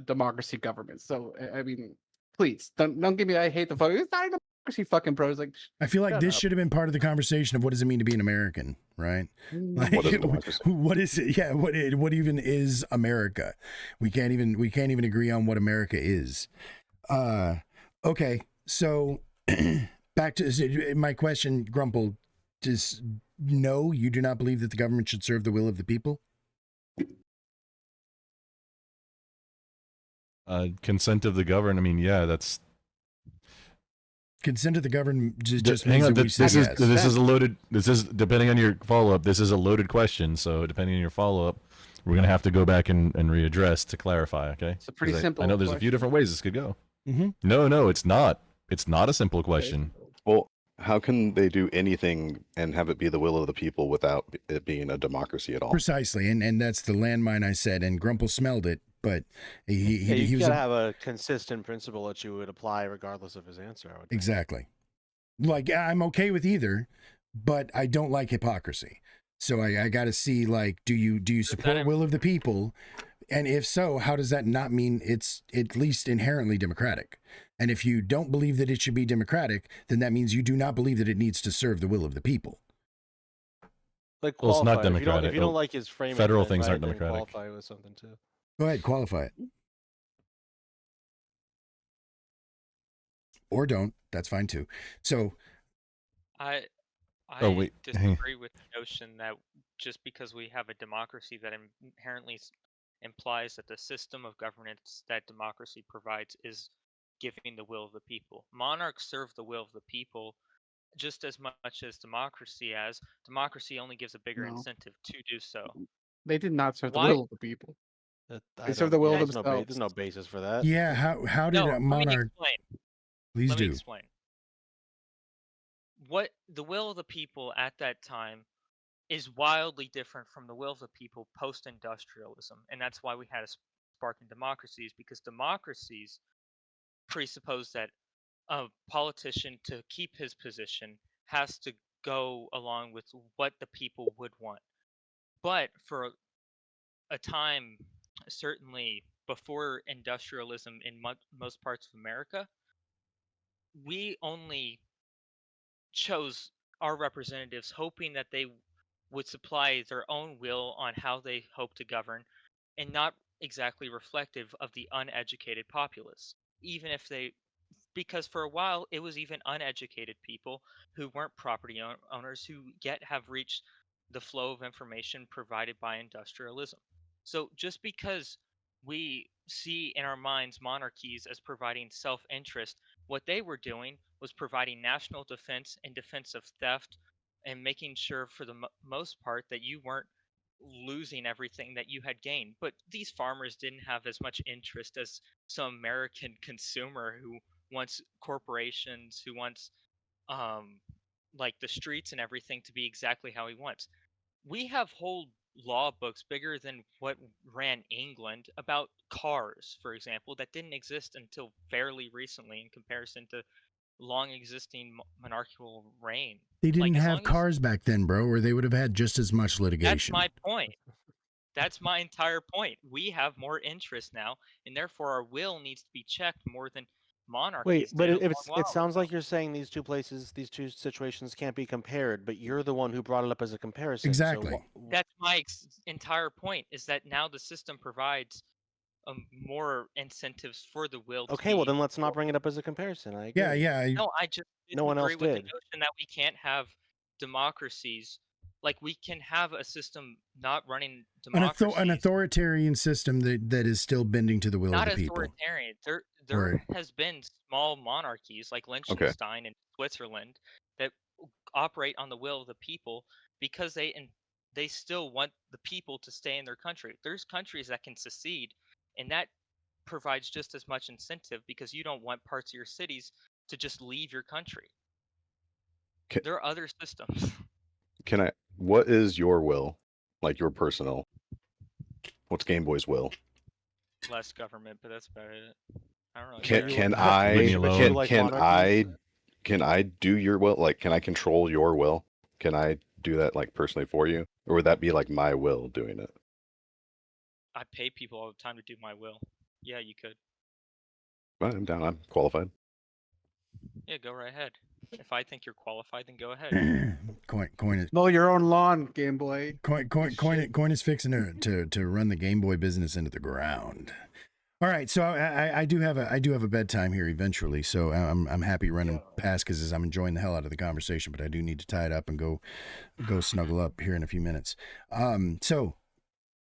democracy government. So I mean, please don't give me. I hate the fuck. It's not a democracy, fucking bros. Like, I feel like shut this up. should have been part of the conversation of what does it mean to be an American, right? Like, What is a democracy? what is it? Yeah, what even is America? We can't even agree on what America is. Okay, so back to my question, Grumple. Does no, you do not believe that the government should serve the will of the people? Consent of the governed. I mean, yeah, that's. Consent of the government just Hang means on. that we say yes. This is a loaded. This is depending on your follow up. This is a loaded question. So depending on your follow up, we're gonna have to go back and readdress to clarify. Okay. It's a pretty 'Cause simple I know there's a few question. different ways this could go. Mm-hmm. No, it's not. It's not a simple question. Well, how can they do anything and have it be the will of the people without it being a democracy at all? Precisely, and that's the landmine I said, and Grumple smelled it, but Yeah, he you was gotta have a consistent principle that you would apply regardless of his answer. I would think. exactly. Like, I'm okay with either, but I don't like hypocrisy. So I got to see, like, do you support will of the people? And if so, how does that not mean it's at least inherently democratic? And if you don't believe that it should be democratic, then that means you do not believe that it needs to serve the will of the people. Like Well, it's not qualify it. democratic. If you don't like his framing, Federal then, things right, aren't then democratic. Qualify with something too. Go ahead, qualify it. Or don't. That's fine too. So I Oh, wait, hang- disagree with the notion that just because we have a democracy that inherently implies that the system of governance that democracy provides is giving the will of the people. Monarchs serve the will of the people just as much as democracy as democracy only gives a bigger No. incentive to do so. They did not serve the Why- will of the people. They serve the will of there's no themselves. there's no basis for that. yeah, how did No, a let me monarch? explain. Please Let me do. explain. What the will of the people at that time is wildly different from the will of the people post-industrialism, and that's why we had sparking democracies, because democracies presuppose that a politician, to keep his position, has to go along with what the people would want. But for a time, certainly before industrialism in most parts of America, we only chose our representatives hoping that they would supply their own will on how they hope to govern, and not exactly reflective of the uneducated populace. Even if they, because for a while it was even uneducated people who weren't property owners who yet have reached the flow of information provided by industrialism. So just because we see in our minds monarchies as providing self-interest, what they were doing was providing national defense and defense of theft, and making sure for the most part that you weren't losing everything that you had gained. But these farmers didn't have as much interest as some American consumer who wants corporations, who wants like the streets and everything to be exactly how he wants. We have whole law books bigger than what ran England about cars, for example, that didn't exist until fairly recently in comparison to long existing monarchical reign. They didn't Like, as have long as cars back then, bro, or they would have had just as much that's litigation. my point. That's my entire point. We have more interest now, and therefore our will needs to be checked more than Wait, monarchies but did a it, long it's, while it sounds ago. like you're saying these two places, these two situations can't be compared, but you're the one who brought it up as a comparison. Exactly. So That's my entire point, is that now the system provides more incentives for the will to okay, well be. then let's not bring it up as a comparison. I agree. Yeah, yeah. No, I just didn't No one agree else with did. the notion that we can't have democracies. Like, we can have a system not running democracies. An authoritarian system that is still bending to the will Not of the people. authoritarian. There Right. has been small monarchies like Liechtenstein and Switzerland that operate on the will of the people, because they still want the people to stay in their country. There's countries that can secede, and that provides just as much incentive, because you don't want parts of your cities to just leave your country. There are other systems. What is your will? Like your personal? What's Game Boy's will? Less government, but that's about it. I don't really Can care. can Leave I me alone. can I do your will? Like, can I control your will? Can I do that like personally for you, or would that be like my will doing it? I pay people all the time to do my will. Yeah, you could. Fine, I'm down. I'm qualified. Yeah, go right ahead. If I think you're qualified, then go ahead. Coin is Mow your own lawn, Game Boy. Coin is fixing to run the Game Boy business into the ground. All right, so I do have a bedtime here eventually, so I'm happy running past because I'm enjoying the hell out of the conversation, but I do need to tie it up and go snuggle up here in a few minutes. So,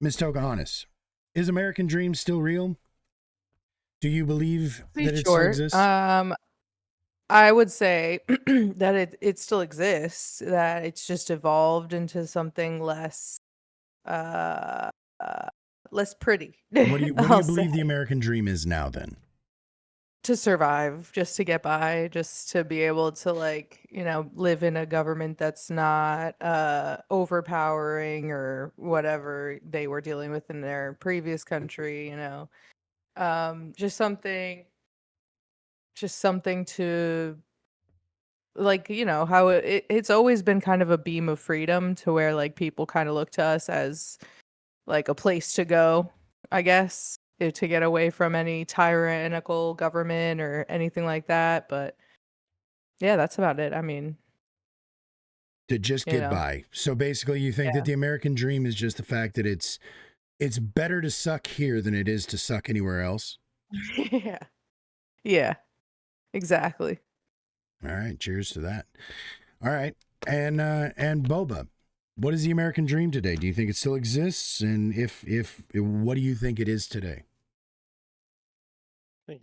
Ms. Tokahanis, is American Dream still real? Do you believe that it still exists? I would say that it still exists, that it's just evolved into something less less pretty. What do you I'll believe say. the American Dream is now then? To survive, just to get by, just to be able to, like, live in a government that's not overpowering or whatever they were dealing with in their previous country, just something to, like, how it's always been kind of a beam of freedom, to where, like, people kind of look to us as like a place to go, I guess, to get away from any tyrannical government or anything like that. But yeah, that's about it. I mean, To just get by. So basically, you think that the American Dream is just the fact that it's better to suck here than it is to suck anywhere else? Yeah, exactly. All right, cheers to that. All right, and Boba, what is the American Dream today? Do you think it still exists? And if what do you think it is today? I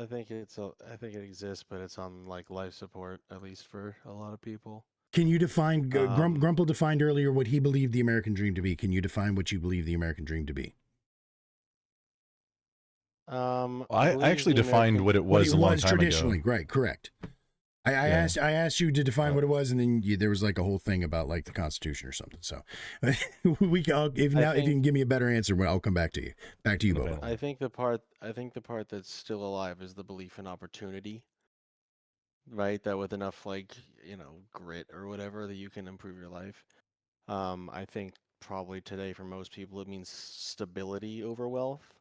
think it exists, but it's on like life support, at least for a lot of people. Can you define? Grumple defined earlier what he believed the American Dream to be. Can you define what you believe the American Dream to be? I actually defined what it was a long time traditionally, ago. right? Correct. I Yeah. asked you to define Oh. what it was, and then there was like a whole thing about like the Constitution or something. So if you can give me a better answer, I'll come back to you. Back to you, Boba. I think the part that's still alive is the belief in opportunity. Right? That with enough grit or whatever that you can improve your life. I think probably today for most people it means stability over wealth.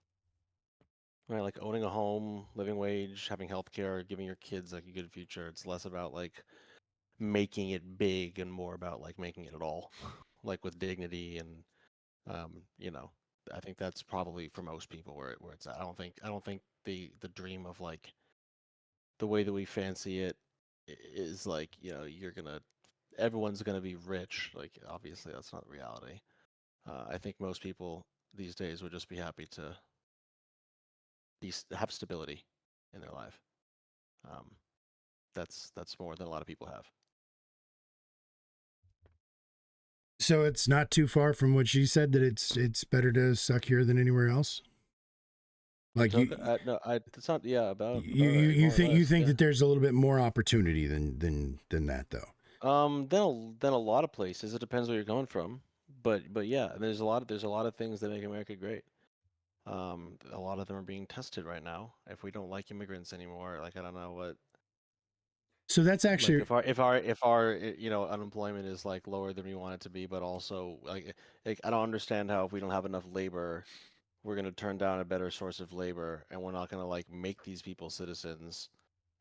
Right, like owning a home, living wage, having healthcare, giving your kids like a good future. It's less about like making it big and more about like making it at all, like with dignity and I think that's probably for most people where it's at. I don't think the dream of like the way that we fancy it is like everyone's gonna be rich. Like obviously that's not reality. I think most people these days would just be happy to have stability in their life. That's more than a lot of people have. So it's not too far from what she said that it's better to suck here than anywhere else. Like it's not. Yeah, about you think that there's a little bit more opportunity than that though. Than a lot of places. It depends where you're going from, but yeah, there's a lot of things that make America great. A lot of them are being tested right now. If we don't like immigrants anymore, like I don't know what. So that's actually like if our unemployment is like lower than we want it to be, but also like I don't understand how if we don't have enough labor, we're gonna turn down a better source of labor, and we're not gonna like make these people citizens.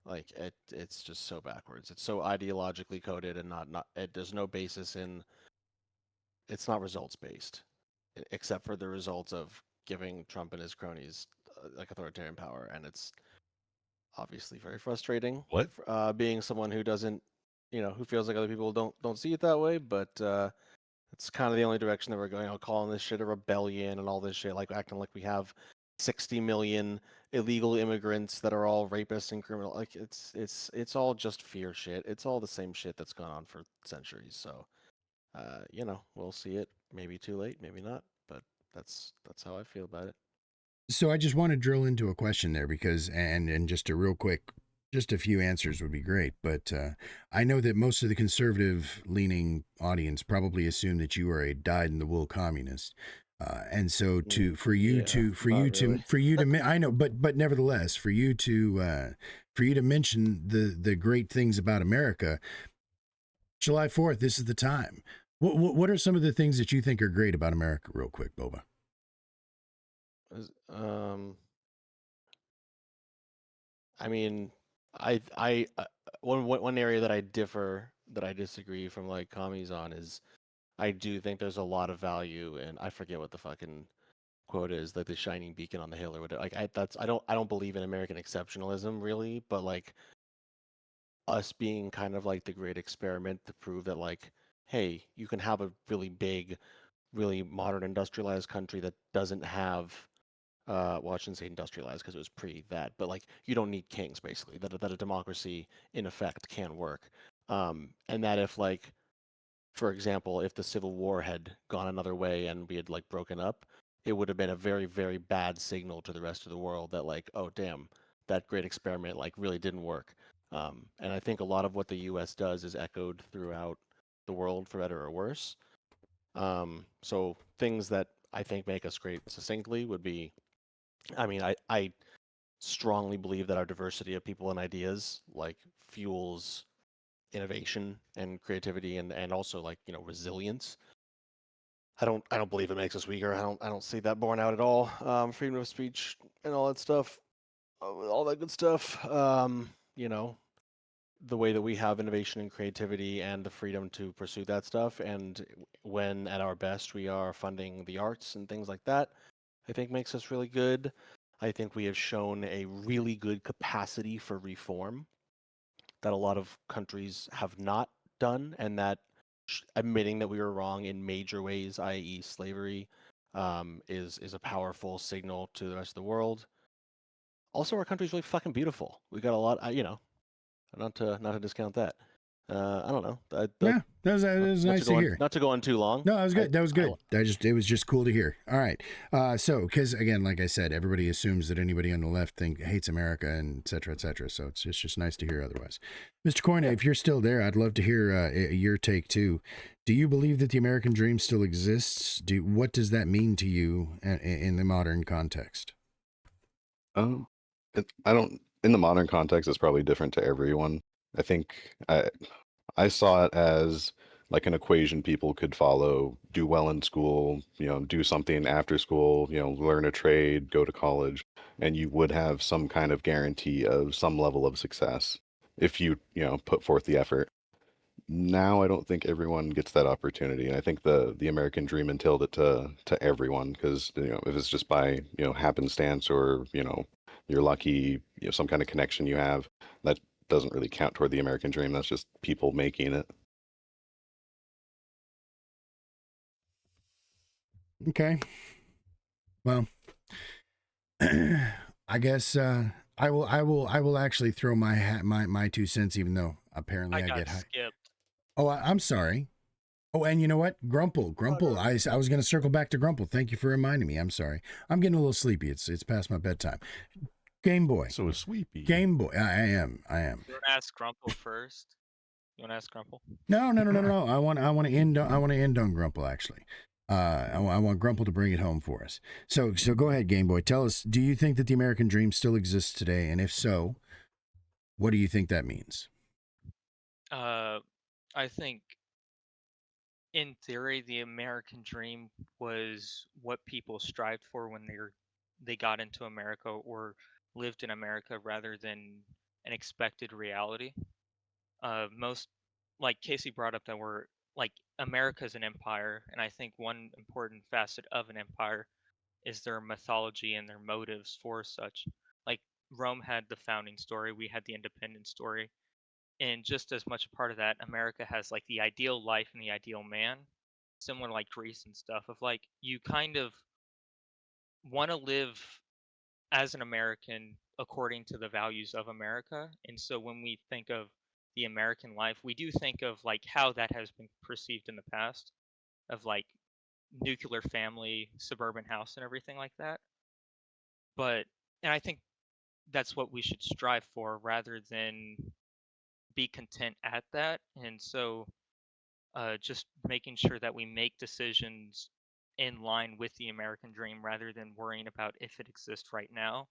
Like it's just so backwards. It's so ideologically coded and there's no basis in. It's not results based, except for the results of giving Trump and his cronies like authoritarian power, and it's obviously very frustrating. What? Being someone who doesn't, who feels like other people don't see it that way, but it's kind of the only direction that we're going. I'll calling this shit a rebellion and all this shit, like acting like we have 60 million illegal immigrants that are all rapists and criminal. Like it's all just fear shit. It's all the same shit that's gone on for centuries. So, we'll see it. Maybe too late, maybe not. But that's how I feel about it. So I just want to drill into a question there because, and just a real quick, just a few answers would be great. But I know that most of the conservative leaning audience probably assume that you are a dyed-in-the-wool communist. And so for you to I know, but nevertheless, for you to mention the great things about America, July 4th, this is the time. What are some of the things that you think are great about America, real quick, Boba? I mean, one area that I disagree from like commies on is I do think there's a lot of value in I forget what the fucking quote is, like the shining beacon on the hill or whatever. Like I don't believe in American exceptionalism really, but like us being kind of like the great experiment to prove that like, hey, you can have a really big, really modern industrialized country that doesn't have well, I shouldn't say industrialized because it was pre that, but like you don't need kings basically. That a democracy in effect can work, and that if like, for example, if the Civil War had gone another way and we had like broken up, it would have been a very very bad signal to the rest of the world that like, oh damn, that great experiment like really didn't work. And I think a lot of what the U.S. does is echoed throughout the world for better or worse. So things that I think make us great succinctly would be. I mean, I strongly believe that our diversity of people and ideas like fuels innovation and creativity and also like resilience. I don't believe it makes us weaker. I don't see that borne out at all. Freedom of speech and all that stuff, all that good stuff. The way that we have innovation and creativity and the freedom to pursue that stuff, and when at our best we are funding the arts and things like that, I think makes us really good. I think we have shown a really good capacity for reform that a lot of countries have not done, and that admitting that we were wrong in major ways, i.e., slavery, is a powerful signal to the rest of the world. Also, our country's really fucking beautiful. We got a lot, not to discount that. I don't know. Yeah, that was nice to hear. Not to go on too long. No, that was good. That was good. It was just cool to hear. All right. So, because again, like I said, everybody assumes that anybody on the left hates America and et cetera, et cetera. So it's just nice to hear otherwise. Mr. Koine, if you're still there, I'd love to hear your take too. Do you believe that the American dream still exists? What does that mean to you in the modern context? I don't. In the modern context, it's probably different to everyone. I think I saw it as like an equation people could follow: do well in school, do something after school, learn a trade, go to college, and you would have some kind of guarantee of some level of success if you put forth the effort. Now I don't think everyone gets that opportunity, and I think the American dream entailed it to everyone, because if it's just by happenstance, or you're lucky, some kind of connection you have, that doesn't really count toward the American dream. That's just people making it. Okay. Well, I guess I will actually throw my 2 cents, even though apparently I get high. Skipped. Oh, I'm sorry. Oh, and you know what? Grumple. I was going to circle back to Grumple. Thank you for reminding me. I'm sorry. I'm getting a little sleepy. It's past my bedtime. Game Boy. So sleepy. Game Boy. I am. You want to ask Grumple first? You want to ask Grumple? No. I want to end on Grumple, actually. I want Grumple to bring it home for us. So go ahead, Game Boy. Tell us, do you think that the American dream still exists today? And if so, what do you think that means? I think, in theory, the American dream was what people strived for when they got into America or lived in America, rather than an expected reality. Most, like Casey brought up, that we're like, America's an empire, and I think one important facet of an empire is their mythology and their motives for such. Like, Rome had the founding story, we had the independence story, and just as much a part of that, America has like the ideal life and the ideal man, similar like Greece and stuff, of like, you kind of want to live as an American according to the values of America. And so when we think of the American life, we do think of like how that has been perceived in the past, of like nuclear family, suburban house, and everything like that. And I think that's what we should strive for, rather than be content at that. And so just making sure that we make decisions in line with the American dream, rather than worrying about if it exists right now,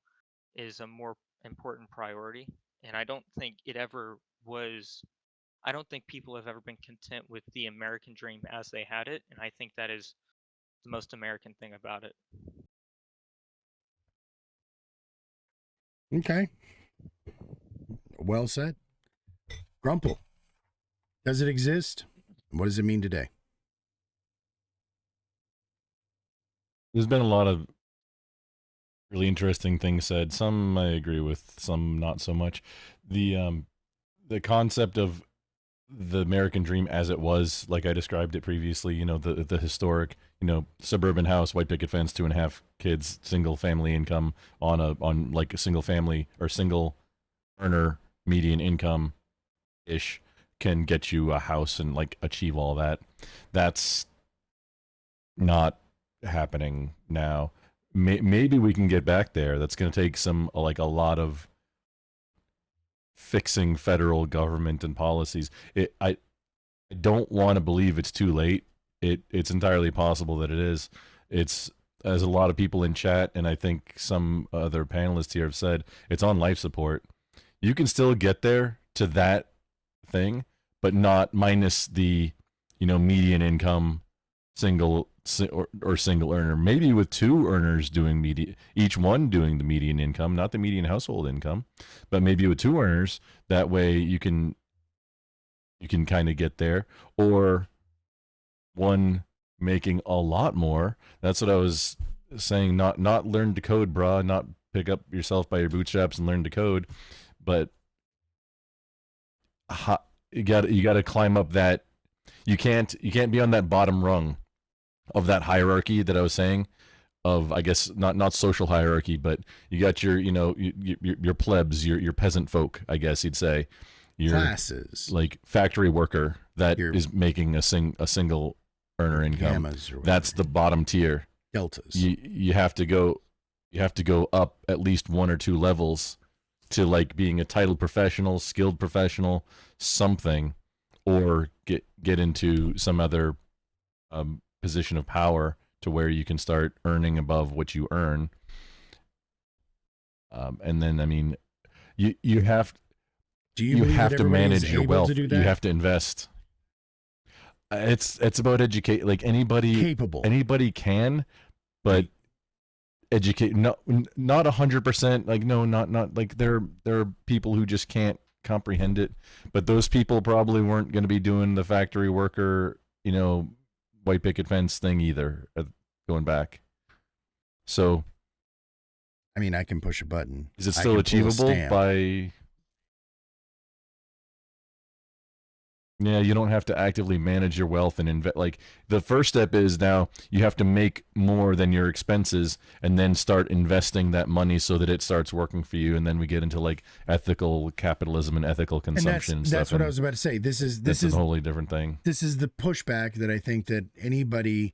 is a more important priority. And I don't think it ever was. I don't think people have ever been content with the American dream as they had it, and I think that is the most American thing about it. Okay. Well said. Grumple. Does it exist? What does it mean today? There's been a lot of really interesting things said. Some I agree with, some not so much. The concept of the American dream as it was, like I described it previously, the historic, suburban house, white picket fence, 2.5 kids, single family income on like a single family or single earner median income ish, can get you a house and like achieve all that. That's not happening now. Maybe we can get back there. That's going to take a lot of fixing federal government and policies. I don't want to believe it's too late. It's entirely possible that it is. It's, as a lot of people in chat, and I think some other panelists here have said, it's on life support. You can still get there to that thing, but not minus the median income single or single earner. Maybe with 2 earners doing each one doing the median income, not the median household income, but maybe with 2 earners. That way you can kind of get there, or one making a lot more. That's what I was saying. Not learn to code, brah. Not pick up yourself by your bootstraps and learn to code, but you got to climb up that. You can't be on that bottom rung of that hierarchy that I was saying, of, I guess, not social hierarchy, but you got your your plebs, your peasant folk, I guess you'd say, your Classes, like factory worker that Your- is making a single earner income. gammas, or That's the bottom tier. deltas. You have to go up at least 1 or 2 levels to like being a titled professional, skilled professional, something, or get into some other position of power to where you can start earning above what you earn. And then I mean, you have Do you believe have that to everybody is manage your able wealth. to do You that? have to invest. It's about educate. Like capable. anybody can, but educate. Not 100%. Like no, not like there are people who just can't comprehend it. But those people probably weren't going to be doing the factory worker, white picket fence thing either. Going back, so I mean, I can push a button. is it I still can pull a achievable stamp. by? Yeah, you don't have to actively manage your wealth and invest. Like the first step is now you have to make more than your expenses and then start investing that money so that it starts working for you. And then we get into like ethical capitalism and ethical And consumption. and that's stuff, what I and was about to say. This is that's a totally different thing. this is the pushback that I think that anybody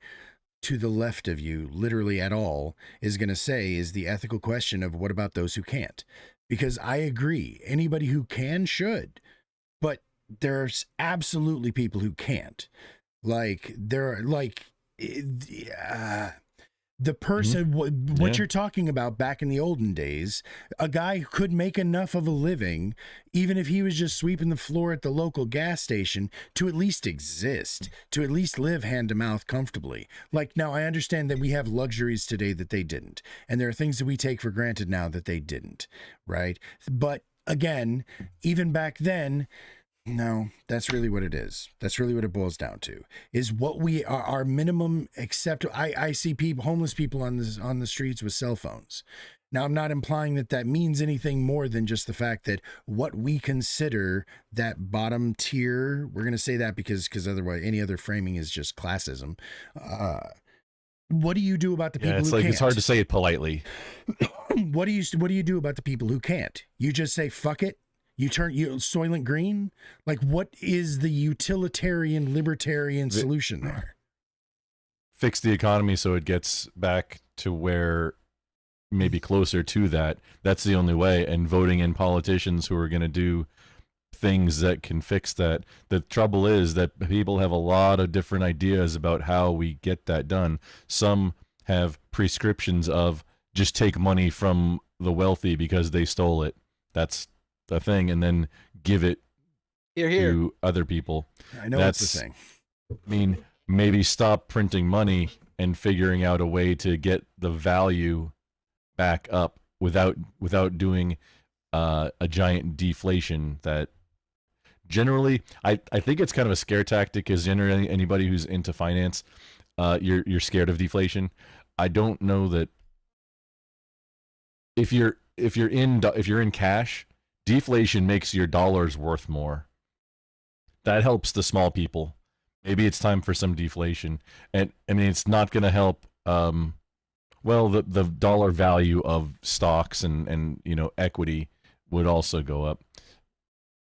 to the left of you, literally at all, is going to say is the ethical question of what about those who can't? Because I agree, anybody who can should, but there's absolutely people who can't. Like the person, what Yeah. you're talking about back in the olden days, a guy who could make enough of a living, even if he was just sweeping the floor at the local gas station, to at least exist, to at least live hand to mouth comfortably. Like, now I understand that we have luxuries today that they didn't, and there are things that we take for granted now that they didn't, right? But again, even back then, no, that's really what it is. That's really what it boils down to. Is what we are our minimum acceptable. I see homeless people on the streets with cell phones. Now, I'm not implying that means anything more than just the fact that what we consider that bottom tier, we're going to say that because otherwise any other framing is just classism. What do you do about the people Yeah, it's who like can't? it's hard to say it politely. What do you do about the people who can't? You just say fuck it. You turn Soylent Green? Like, what is the utilitarian, libertarian solution there? Fix the economy so it gets back to where maybe closer to that. That's the only way. And voting in politicians who are going to do things that can fix that. The trouble is that people have a lot of different ideas about how we get that done. Some have prescriptions of just take money from the wealthy because they stole it. That's the thing, and then give it to other people. I know that's the thing. I mean, maybe stop printing money and figuring out a way to get the value back up without doing a giant deflation. That generally, I think it's kind of a scare tactic, because generally anybody who's into finance, you're scared of deflation. I don't know that if you're in cash, deflation makes your dollars worth more. That helps the small people. Maybe it's time for some deflation. And I mean, it's not going to help. The dollar value of stocks and equity would also go up.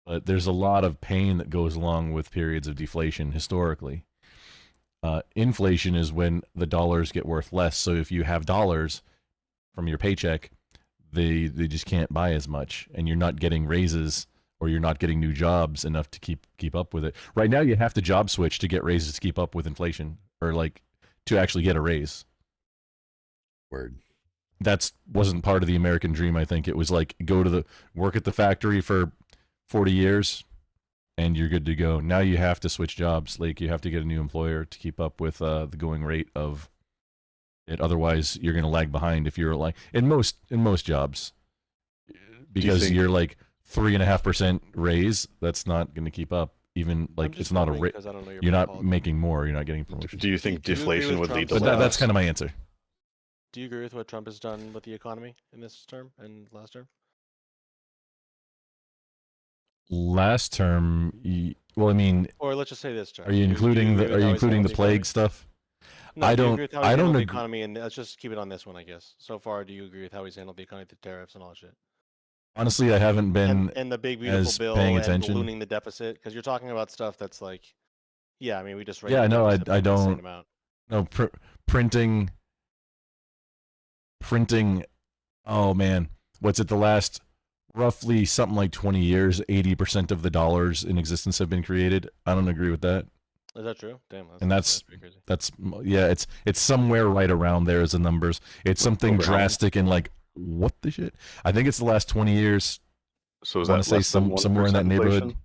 But there's a lot of pain that goes along with periods of deflation historically. Inflation is when the dollars get worth less. So if you have dollars from your paycheck, they just can't buy as much, and you're not getting raises, or you're not getting new jobs enough to keep up with it. Right now, you have to job switch to get raises to keep up with inflation, or like to actually get a raise. Word. That wasn't part of the American dream. I think it was like work at the factory for 40 years, and you're good to go. Now you have to switch jobs. Like you have to get a new employer to keep up with the going rate of it. Otherwise, you're going to lag behind if you're like in most jobs, because you're like 3.5% raise. That's not going to keep up. Even like it's not a rate. You're not making more. You're not getting promotion. Do you think deflation would lead to But layoffs? that's kind of my answer. Do you agree with what Trump has done with the economy in this term and last term? Last term, well, I mean, Or let's just say this term. are you including the plague stuff? No, I do you don't. agree with how he's I handled don't the agree. economy, and let's just keep it on this one, I guess. So far, do you agree with how he's handled the economy, the tariffs, and all that shit? Honestly, I haven't been and the big beautiful as bill paying and attention. ballooning the deficit, because you're talking about stuff that's like, yeah, I mean, we just raised Yeah, the no, deficit by I an insane don't. amount. No, printing. Oh man, what's it? The last roughly something like 20 years, 80% of the dollars in existence have been created. I don't agree with that. Is that true? Damn, And pretty crazy. that's yeah, it's somewhere right around there as the numbers. It's something Over how much? drastic and like what the shit. I think it's the last 20 years. So is I that want to say less than somewhere in that 1% neighborhood. inflation?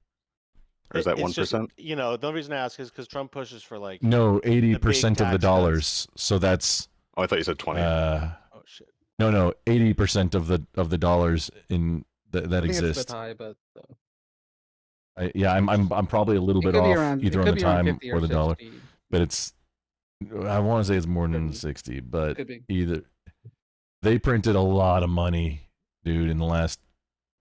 Or is that It's just, 1%? you know, the only reason I ask is because Trump pushes for like, No, big 80% of the tax cuts. dollars. So that's Oh, I thought you said 20. oh shit. no, 80% of the dollars in that I think it's a exist. bit high, but I'm probably a little it bit could be off around. either It on could the be around time 50 or or the dollar, 60. but it's I want to say it's more Could than be. 60, but Could be. either they printed a lot of money, dude, in the last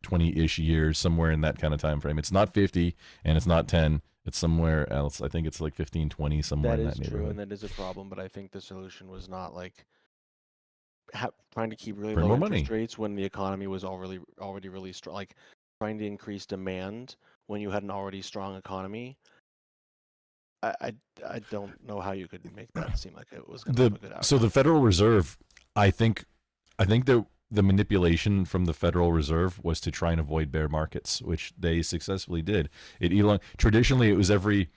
20-ish years, somewhere in that kind of time frame. It's not 50 and it's not 10. It's somewhere else. I think it's like 15, 20, somewhere That in is that true, neighborhood. and that is a problem. But I think the solution was not like trying to keep really Print low more interest money. rates when the economy was already really strong. Like trying to increase demand when you had an already strong economy. I don't know how you could make that seem like it was going to have a good outcome. So the Federal Reserve, I think the manipulation from the Federal Reserve was to try and avoid bear markets, which they successfully did. Traditionally, it was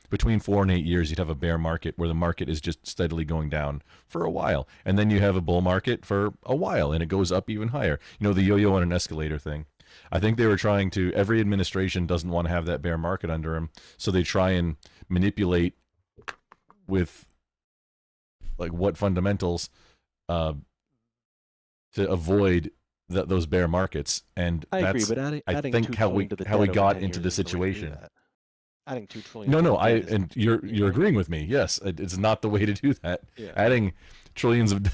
between 4 and 8 years you'd have a bear market where the market is just steadily going down for a while, and then you have a bull market for a while, and it goes up even higher. You know, the yo-yo on an escalator thing. I think they were trying to. Every administration doesn't want to have that bear market under them, so they try and manipulate with like what fundamentals to avoid those bear markets. And I agree, that's but adding I think $2 how trillion to the we debt over got 10 into years the isn't the way to do situation. that. Adding $2 trillion. No, to no, the debt and isn't- you're you know? agreeing with me. Yes, it's not the way to do that. Yeah. Adding trillions of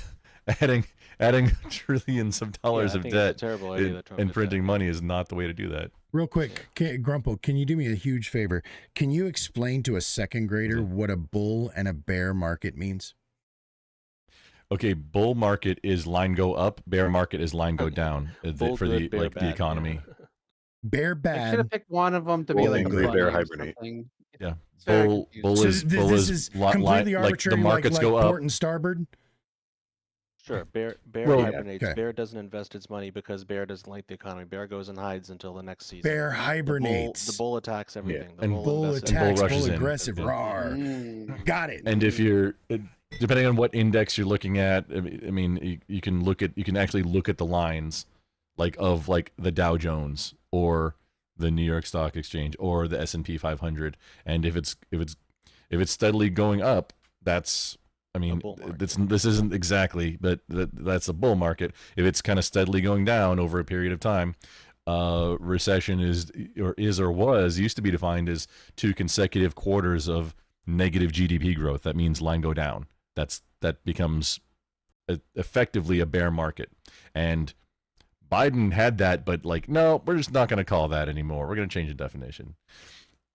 adding trillions of dollars I of think it's a debt terrible idea that Trump and did that, printing yeah. money is not the way to do that. Real quick, Grumple, can you do me a huge favor? Can you explain to a second grader what a bull and a bear market means? Okay, bull market is line go up, bear market is line go down Bull for good, the bear the bad, yeah. economy. Bear I should have bad. picked one of them to be Bull like a angry, bunny bear or hibernate. something. Yeah, It's very bull confusing. So bull this is is li- completely like arbitrary, the markets like go up. port and starboard. Sure, bear Well, hibernates. okay. Bear doesn't invest its money because bear doesn't like the economy. Bear goes and hides until the next season. Bear hibernates. The bull attacks everything. The And Bull invests attacks, rushes bull in. aggressive. Yeah. Rawr. Mm. Got it. And if you're depending on what index you're looking at, I mean, you can actually look at the lines, like of like the Dow Jones or the New York Stock Exchange or the S&P 500, and if it's steadily going up, that's bull market. this isn't exactly, but that's a bull market. If it's kind of steadily going down over a period of time, recession used to be defined as 2 consecutive quarters of negative GDP growth. That means line go down. That becomes effectively a bear market. And Biden had that, but like, no, we're just not going to call that anymore. We're going to change the definition.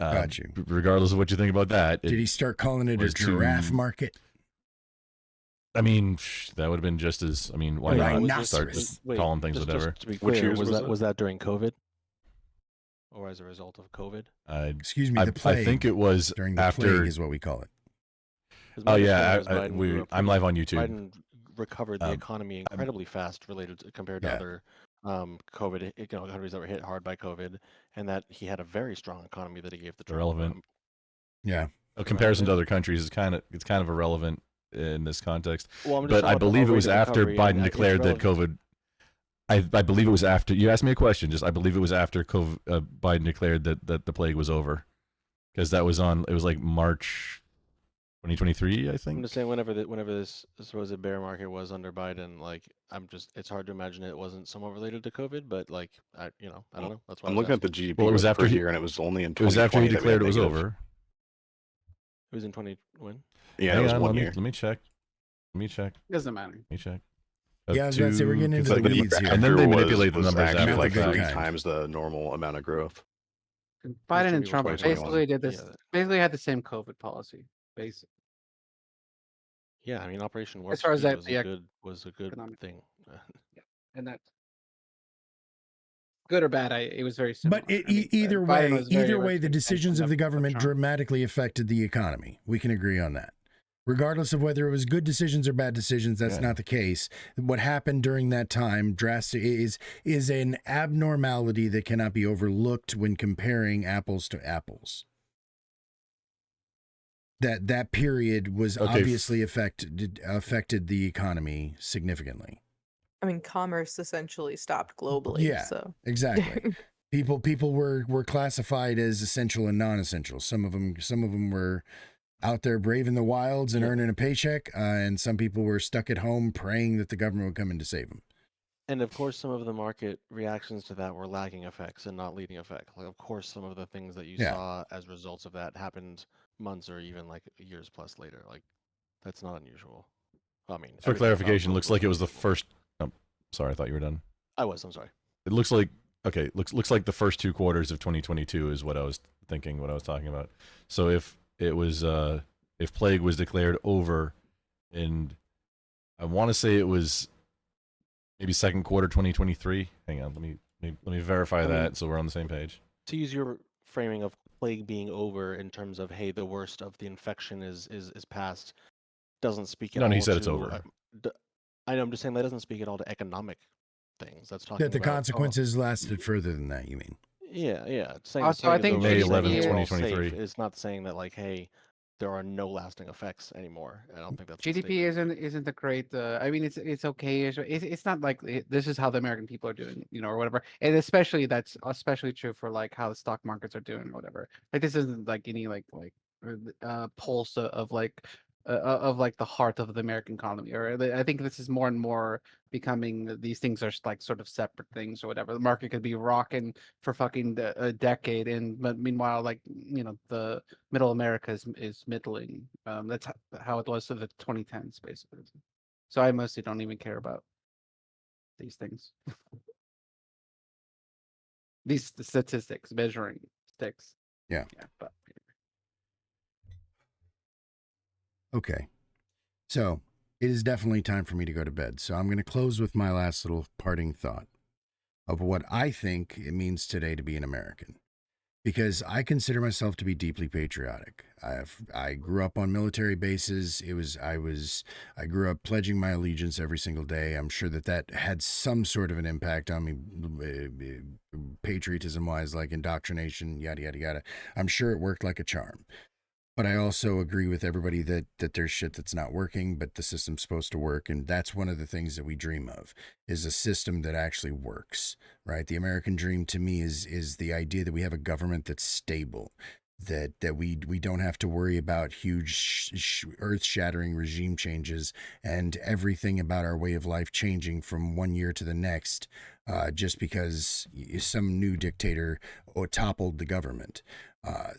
Got you. Regardless of what you think about that. Did he start calling it a was giraffe too- market? I mean, that would have been just as. I mean, why not start Rhinoceros. just calling things whatever? Just to be Which clear, years was that? was that during COVID, or as a result of COVID? Excuse me, the I plague. think it was during the after. plague is what we call it. 'Cause my Oh yeah, understanding was Biden grew up I'm live on YouTube. Biden recovered the economy incredibly fast compared to Yeah. other COVID countries that were hit hard by COVID, and that he had a very strong economy that he gave the Trump, Irrelevant. Yeah. A comparison to other countries is kind of irrelevant in this context. Well, I'm just But talking I about the believe it rate was of after recovery, and Biden it's declared that relevant. COVID. I believe it was after you asked me a question. I believe it was after COVID, Biden declared that the plague was over, because that was on. It was like March 2023, I I'm think. just saying whenever this supposed bear market was under Biden, like it's hard to imagine it wasn't somewhat related to COVID, but like I don't know. That's why I'm I was looking at the asking. GDP Well, it was growth after per he- year, and it was only in It was after he 2020 that we had declared it was negative. over. It was in 20 when? Yeah, Hang it was on, 1 let year. me check. Let me check. Doesn't matter. Yeah, I was about to say, we're getting into But the the year weeds here. And then after they was- manipulate the was numbers actually after like the fact. 3 Good kind. times the normal amount of growth. Biden and Maybe Trump 2021. basically did this. Yeah. Basically had the same COVID policy. Basically, Yeah, I mean Operation Warp as far as Speed that, was the a good economic- thing. and that good or bad, it was very similar. But either Biden way, was very either way, much the in decisions of the government Trump. dramatically affected the economy. We can agree on that. Regardless of whether it was good decisions or bad decisions, that's not the case. What happened during that time drastic is an abnormality that cannot be overlooked when comparing apples to apples. That period was Okay. obviously affected the economy significantly. I mean, commerce essentially stopped globally. Yeah, So exactly. People were classified as essential and non-essential. Some of them were out there braving the wilds and earning a paycheck, and some people were stuck at home praying that the government would come in to save them. And of course, some of the market reactions to that were lagging effects and not leading effect. Like, of course, some of the things that you saw as results of that happened months or even like years plus later. Like, that's not unusual. I mean, For everything about clarification, looks like it was the globalization. first. Oh, sorry, I thought you were done. I'm sorry. It looks like okay. Looks like the first 2 quarters of 2022 is what I was thinking. What I was talking about. So if it was if plague was declared over, and I want to say it was maybe second quarter 2023. Hang on, let me verify I mean- that so we're on the same page. To use your framing of plague being over in terms of, hey, the worst of the infection is past, doesn't speak at all. No, he said it's to, over. I know. I'm just saying that doesn't speak at all to economic things. That's talking That the about consequences lasted further than that, you mean? Yeah. It's saying Also, I think May May 11th, 2023 2023. is not saying that like, hey, there are no lasting effects anymore. I don't think that's the GDP statement. isn't a great. I mean, it's okay. It's not like this is how the American people are doing, or whatever. And that's especially true for like how the stock markets are doing, or whatever. Like this isn't like any pulse of like the heart of the American economy. Or I think this is more and more becoming these things are like sort of separate things or whatever. The market could be rocking for fucking a decade, but meanwhile, like the middle America is middling. That's how it was to the 2010s, basically. So I mostly don't even care about these things. These statistics, measuring sticks. Yeah. But Okay. So it is definitely time for me to go to bed. So I'm going to close with my last little parting thought of what I think it means today to be an American. Because I consider myself to be deeply patriotic. I grew up on military bases. I grew up pledging my allegiance every single day. I'm sure that had some sort of an impact on me, patriotism-wise, like indoctrination, yada yada yada. I'm sure it worked like a charm. But I also agree with everybody that there's shit that's not working, but the system's supposed to work. And that's one of the things that we dream of, is a system that actually works, right? The American dream to me is the idea that we have a government that's stable, that we don't have to worry about huge earth-shattering regime changes and everything about our way of life changing from one year to the next, just because some new dictator toppled the government.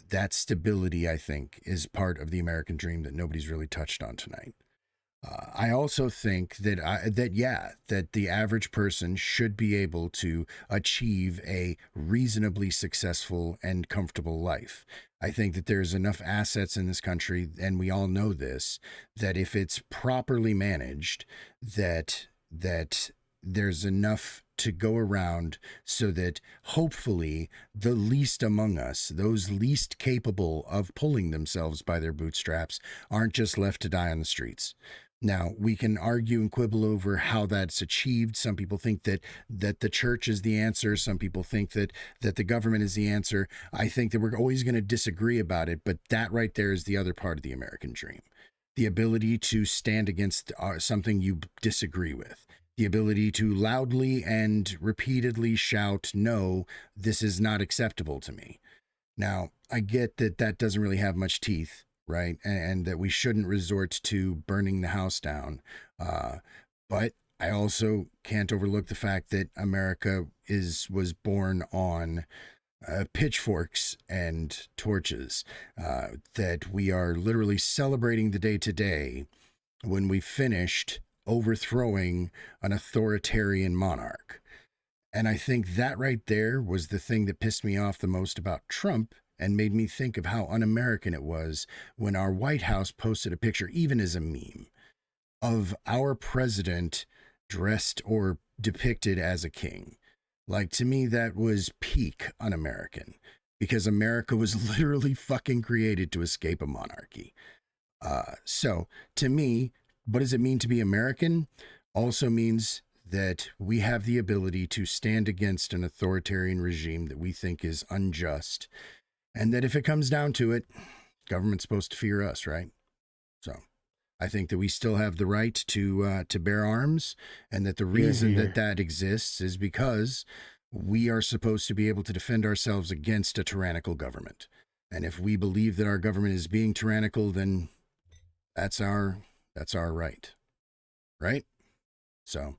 That stability, I think, is part of the American dream that nobody's really touched on tonight. I also think that that the average person should be able to achieve a reasonably successful and comfortable life. I think that there's enough assets in this country, and we all know this, that if it's properly managed, that there's enough to go around so that hopefully the least among us, those least capable of pulling themselves by their bootstraps, aren't just left to die on the streets. Now, we can argue and quibble over how that's achieved. Some people think that the church is the answer. Some people think that the government is the answer. I think that we're always going to disagree about it, but that right there is the other part of the American dream. The ability to stand against something you disagree with. The ability to loudly and repeatedly shout, no, this is not acceptable to me. Now, I get that doesn't really have much teeth, right? And that we shouldn't resort to burning the house down. But I also can't overlook the fact that America was born on pitchforks and torches, that we are literally celebrating the day today when we finished overthrowing an authoritarian monarch. And I think that right there was the thing that pissed me off the most about Trump and made me think of how un-American it was when our White House posted a picture, even as a meme, of our president dressed or depicted as a king. Like, to me, that was peak un-American, because America was literally fucking created to escape a monarchy. So to me, what does it mean to be American? Also means that we have the ability to stand against an authoritarian regime that we think is unjust, and that if it comes down to it, government's supposed to fear us, right? So I think that we still have the right to bear arms, and that the reason that exists is because we are supposed to be able to defend ourselves against a tyrannical government. And if we believe that our government is being tyrannical, then that's our right. Right? So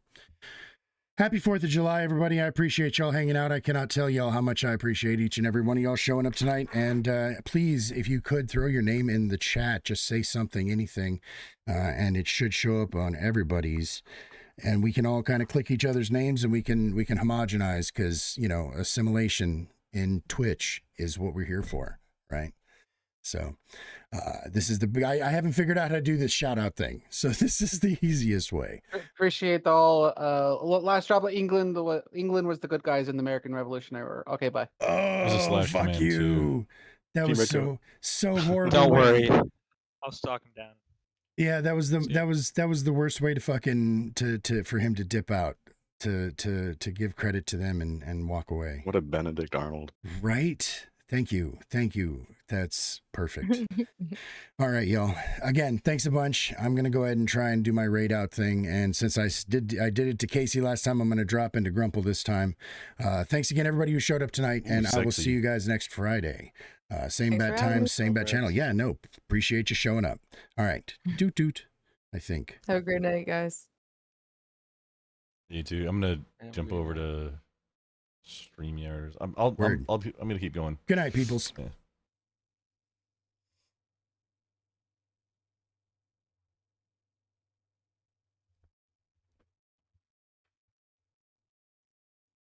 happy 4th of July, everybody. I appreciate y'all hanging out. I cannot tell y'all how much I appreciate each and every one of y'all showing up tonight. And please, if you could, throw your name in the chat. Just say something, anything, and it should show up on everybody's. And we can all kind of click each other's names, and we can homogenize, because, you know, assimilation in Twitch is what we're here for, right? So this is the I haven't figured out how to do this shout out thing, so this is the easiest way. Appreciate all. Last drop of England. England was the good guys in the American Revolutionary War. Okay, bye. Oh, fuck command you! too. That was Team so horrible. Don't worry. I'll stalk him down. Yeah, that was the worst way to fucking for him to dip out, to give credit to them and walk away. What a Benedict Arnold. Right? Thank you. That's perfect. All right, y'all. Again, thanks a bunch. I'm gonna go ahead and try and do my raid out thing. And since I did it to Casey last time, I'm gonna drop into Grumple this time. Thanks again, everybody who showed up tonight, and I will see you guys next Friday. Same Thanks bat for time, having me. same bat channel. Yeah, no, appreciate you showing up. All right, doot. I think. Have a great night, guys. You too. I'm gonna Yeah, jump we- over to StreamYard. I'm Word. I'm gonna keep going. Good night, peoples. Yeah.